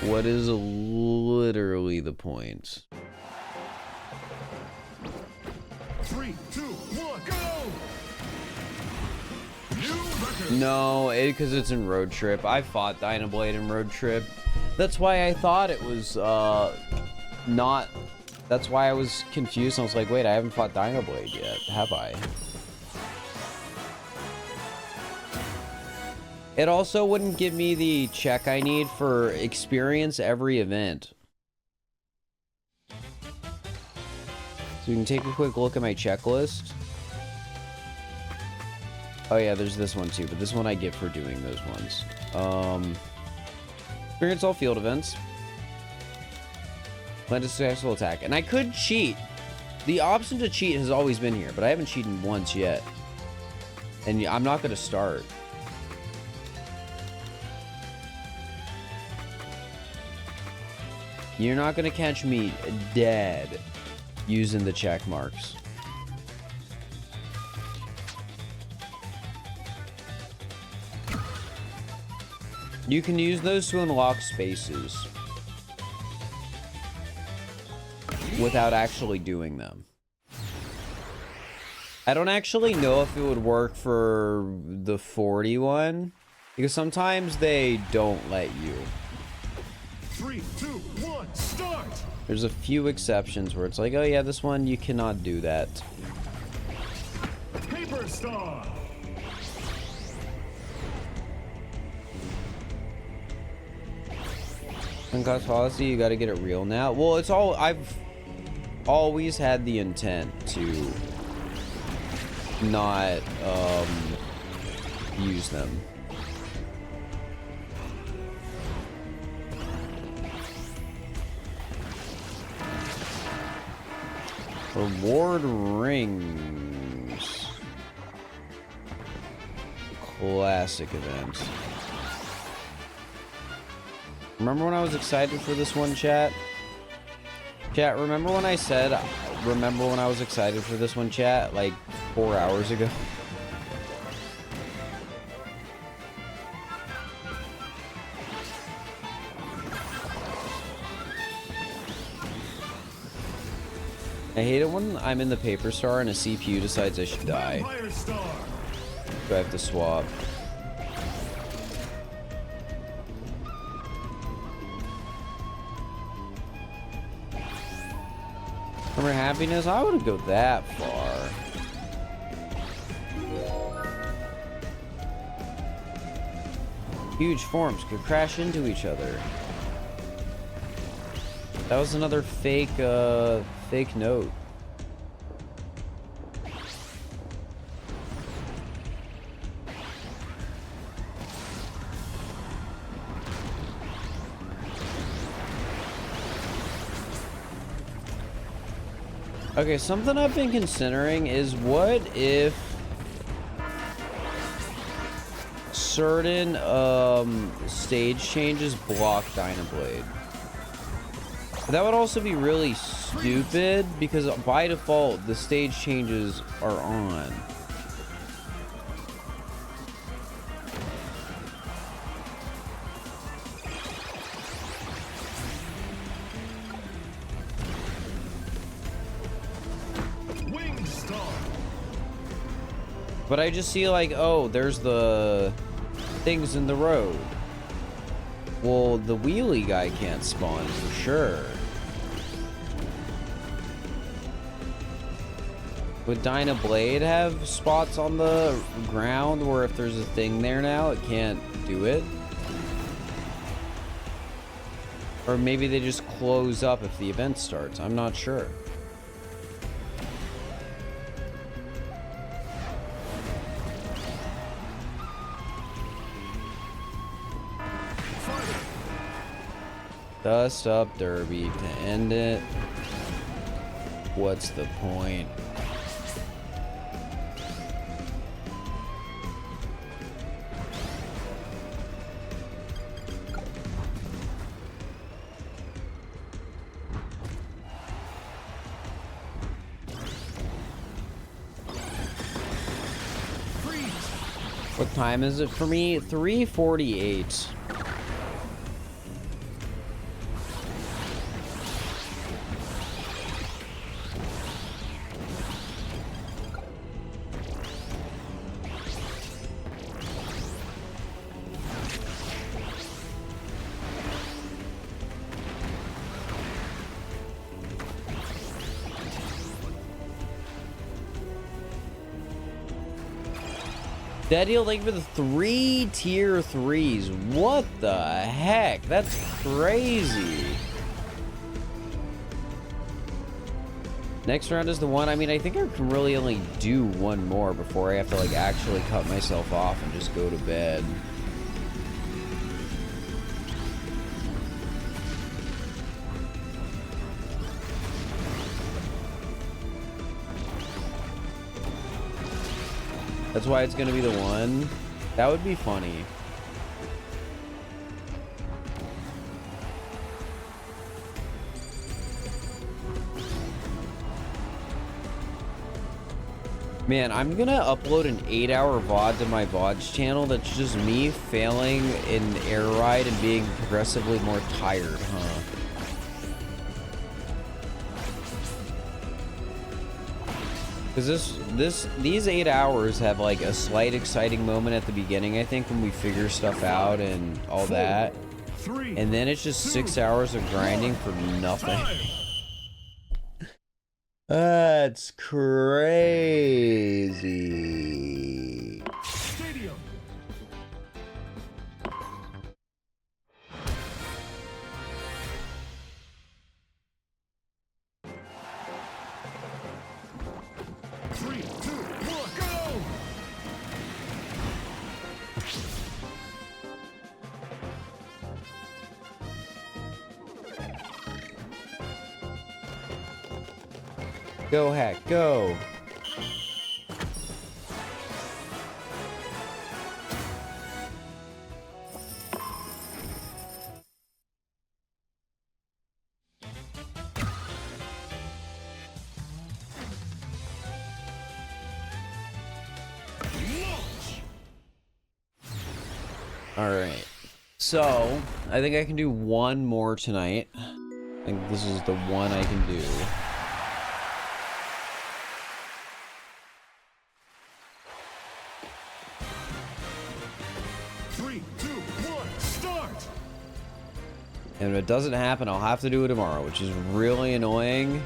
What is literally the point? 3, 2, 1, go! New record. No, because it's in Road Trip. I fought Dynablade in Road Trip. That's why I thought it was not. That's why I was confused. I was like, wait, I haven't fought Dynablade yet, have I? It also wouldn't give me the check I need for experience every event. So we can take a quick look at my checklist. Oh yeah, there's this one too, but this one I get for doing those ones. Experience all field events. Land a successful attack. And I could cheat. The option to cheat has always been here, but I haven't cheated once yet. And I'm not going to start. You're not going to catch me dead using the check marks. You can use those to unlock spaces without actually doing them. I don't actually know if it would work for the 41 because sometimes they don't let you. 3, 2, 1, start! There's a few exceptions where it's like, oh yeah, this one you cannot do that. Paper Star! Uncost policy, you gotta get it real now. Well, it's all, I've always had the intent to not use them. Reward rings. Classic event. Remember when I was excited for this one, chat? Chat, remember when I said, remember when I was excited for this one, chat? Like 4 hours ago? I hate it when I'm in the paper star and a CPU decides I should die. Vampire Star! So I have to swap. Remember happiness? I wouldn't go that far. Huge forms could crash into each other. That was another fake fake note. Okay, something I've been considering is what if certain stage changes block Dynablade? That would also be really stupid because by default the stage changes are on. But I just see like, oh, there's the things in the road. Well, the wheelie guy can't spawn for sure. Would Dyna Blade have spots on the ground where if there's a thing there now, it can't do it? Or maybe they just close up if the event starts. I'm not sure. Dust up Derby to end it. What's the point? What time is it for me? 3:48. Dead deal, thank you for the 3 tier 3s. What the heck? That's crazy. Next round is the one. I mean, I think I can really only do one more before I have to like actually cut myself off and just go to bed. That's why it's gonna be the one. That would be funny. Man, I'm gonna upload an 8-hour VOD to my VODs channel that's just me failing in air ride and being progressively more tired, huh? Because these 8 hours have like a slight exciting moment at the beginning, I think, when we figure stuff out and all that. And then it's just 6 hours of grinding for nothing. That's crazy. Stadium. Three, two, one, go! Go, Hack, go. All right. So, I think I can do one more tonight. I think this is the one I can do. And if it doesn't happen, I'll have to do it tomorrow, which is really annoying.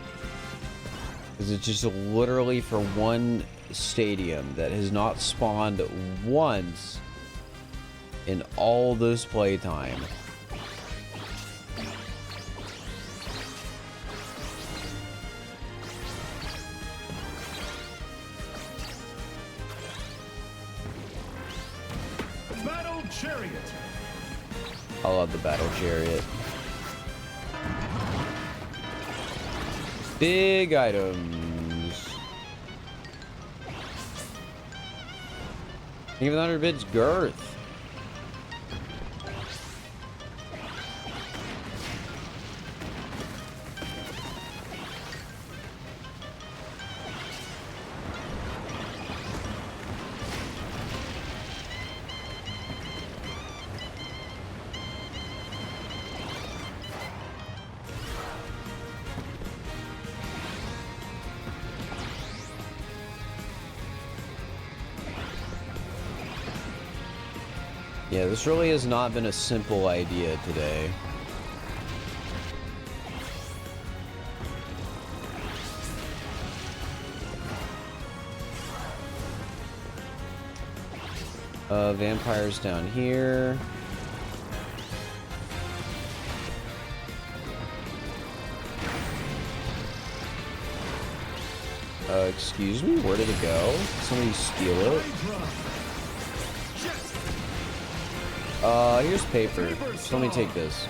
Because it's just literally for one stadium that has not spawned once in all this playtime. Battle Chariot. I love the Battle Chariot. Big items. Even 100 bits girth. Yeah, this really has not been a simple idea today. Vampires down here. Excuse me, where did it go? Somebody steal it? Here's paper. So let me take this.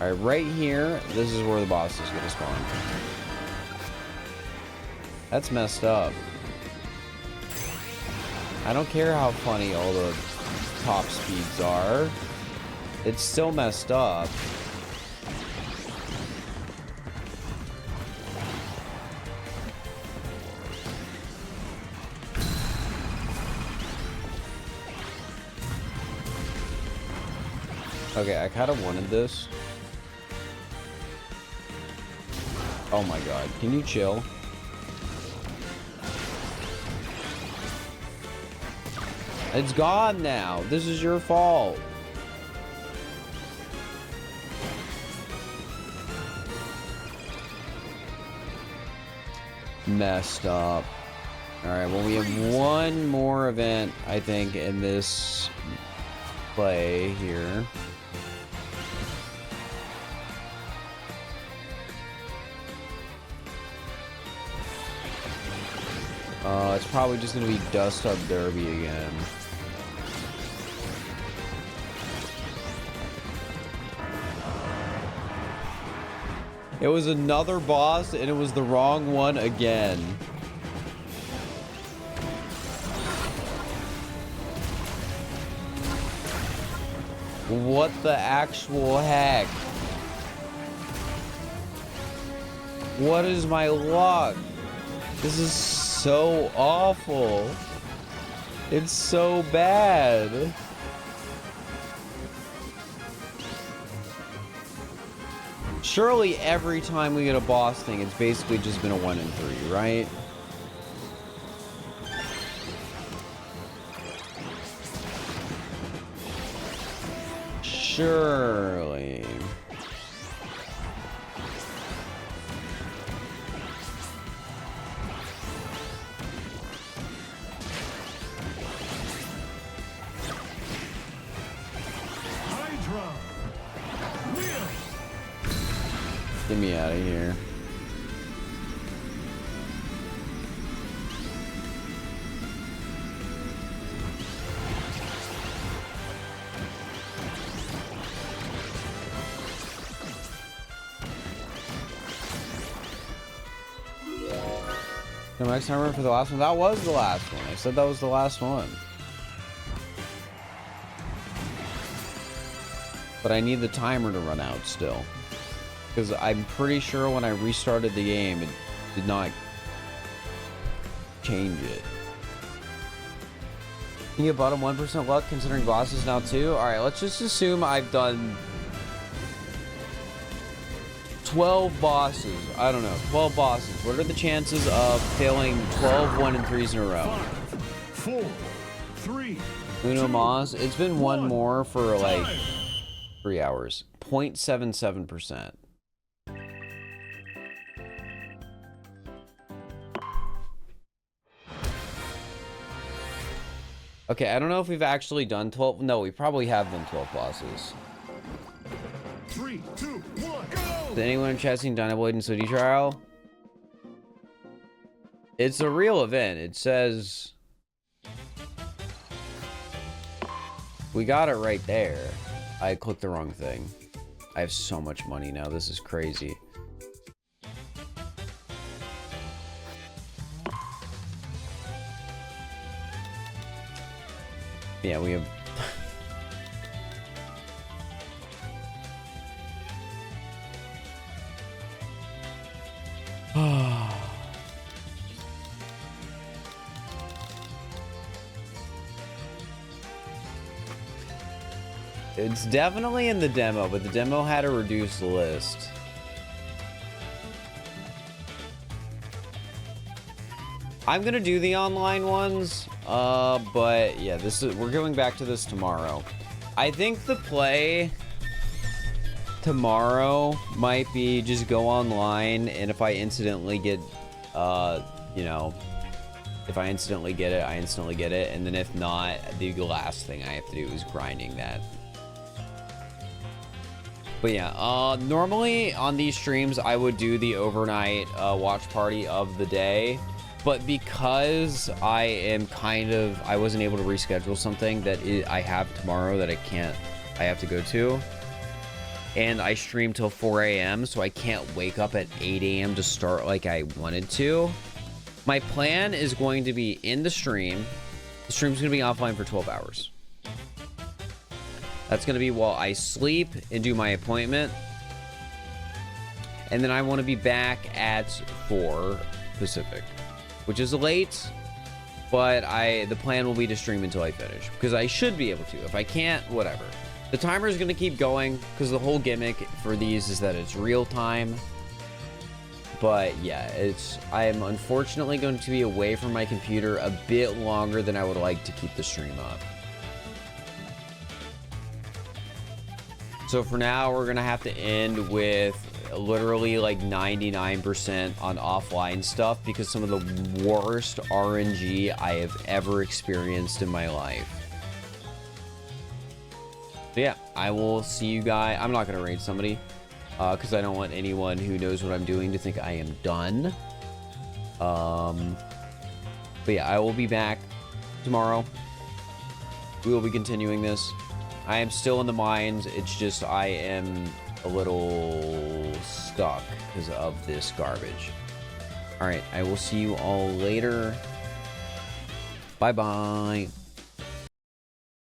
Alright, right here, this is where the boss is gonna spawn. That's messed up. I don't care how funny all the top speeds are. It's still messed up. Okay, I kind of wanted this. Oh my god, can you chill? It's gone now. This is your fault. Messed up. Alright, well, we have one more event, I think, in this play here. It's probably just gonna be Dust Up Derby again. It was another boss, and it was the wrong one again. What the actual heck? What is my luck? This is so awful. It's so bad. Surely every time we get a boss thing, it's basically just been a 1 in 3, right? Surely. Get me out of here. The max timer for the last one? That was the last one. I said that was the last one. But I need the timer to run out still. Because I'm pretty sure when I restarted the game, it did not change it. Can you get bottom 1% luck considering bosses now too? Alright, let's just assume I've done 12 bosses. I don't know, 12 bosses. What are the chances of failing 12 1 and 3s in a row? 5, 4, 3, Uno 2, Mas. It's been one 1. more for like Time. 3 hours. 0.77%. Okay, I don't know if we've actually done 12. No, we probably have done 12 bosses. 3, 2, 1, go! Did anyone in chat seen Dynablade and City Trial? It's a real event. It says... We got it right there. I clicked the wrong thing. I have so much money now. This is crazy. Yeah, we have... It's definitely in the demo, but the demo had a reduced list. I'm gonna do the online ones, but yeah, we're going back to this tomorrow. I think the play tomorrow might be just go online, and if I incidentally get, you know, if I instantly get it, I instantly get it, and then if not, the last thing I have to do is grinding that. But yeah, normally on these streams, I would do the overnight watch party of the day. But because I wasn't able to reschedule something that I have tomorrow that I have to go to. And I stream till 4 a.m. so I can't wake up at 8 a.m. to start like I wanted to. My plan is going to be in the stream. The stream's going to be offline for 12 hours. That's going to be while I sleep and do my appointment. And then I want to be back at 4 Pacific, which is late, but the plan will be to stream until I finish, because I should be able to. If I can't, whatever. The timer is going to keep going, because the whole gimmick for these is that it's real time. But yeah, I am unfortunately going to be away from my computer a bit longer than I would like to keep the stream up. So for now, we're going to have to end with literally like 99% on offline stuff, because some of the worst RNG I have ever experienced in my life. So yeah, I will see you guys. I'm not going to raid somebody because I don't want anyone who knows what I'm doing to think I am done. But yeah, I will be back tomorrow. We will be continuing this. I am still in the mines. It's just I am a little stuck because of this garbage. All right, I will see you all later. Bye-bye.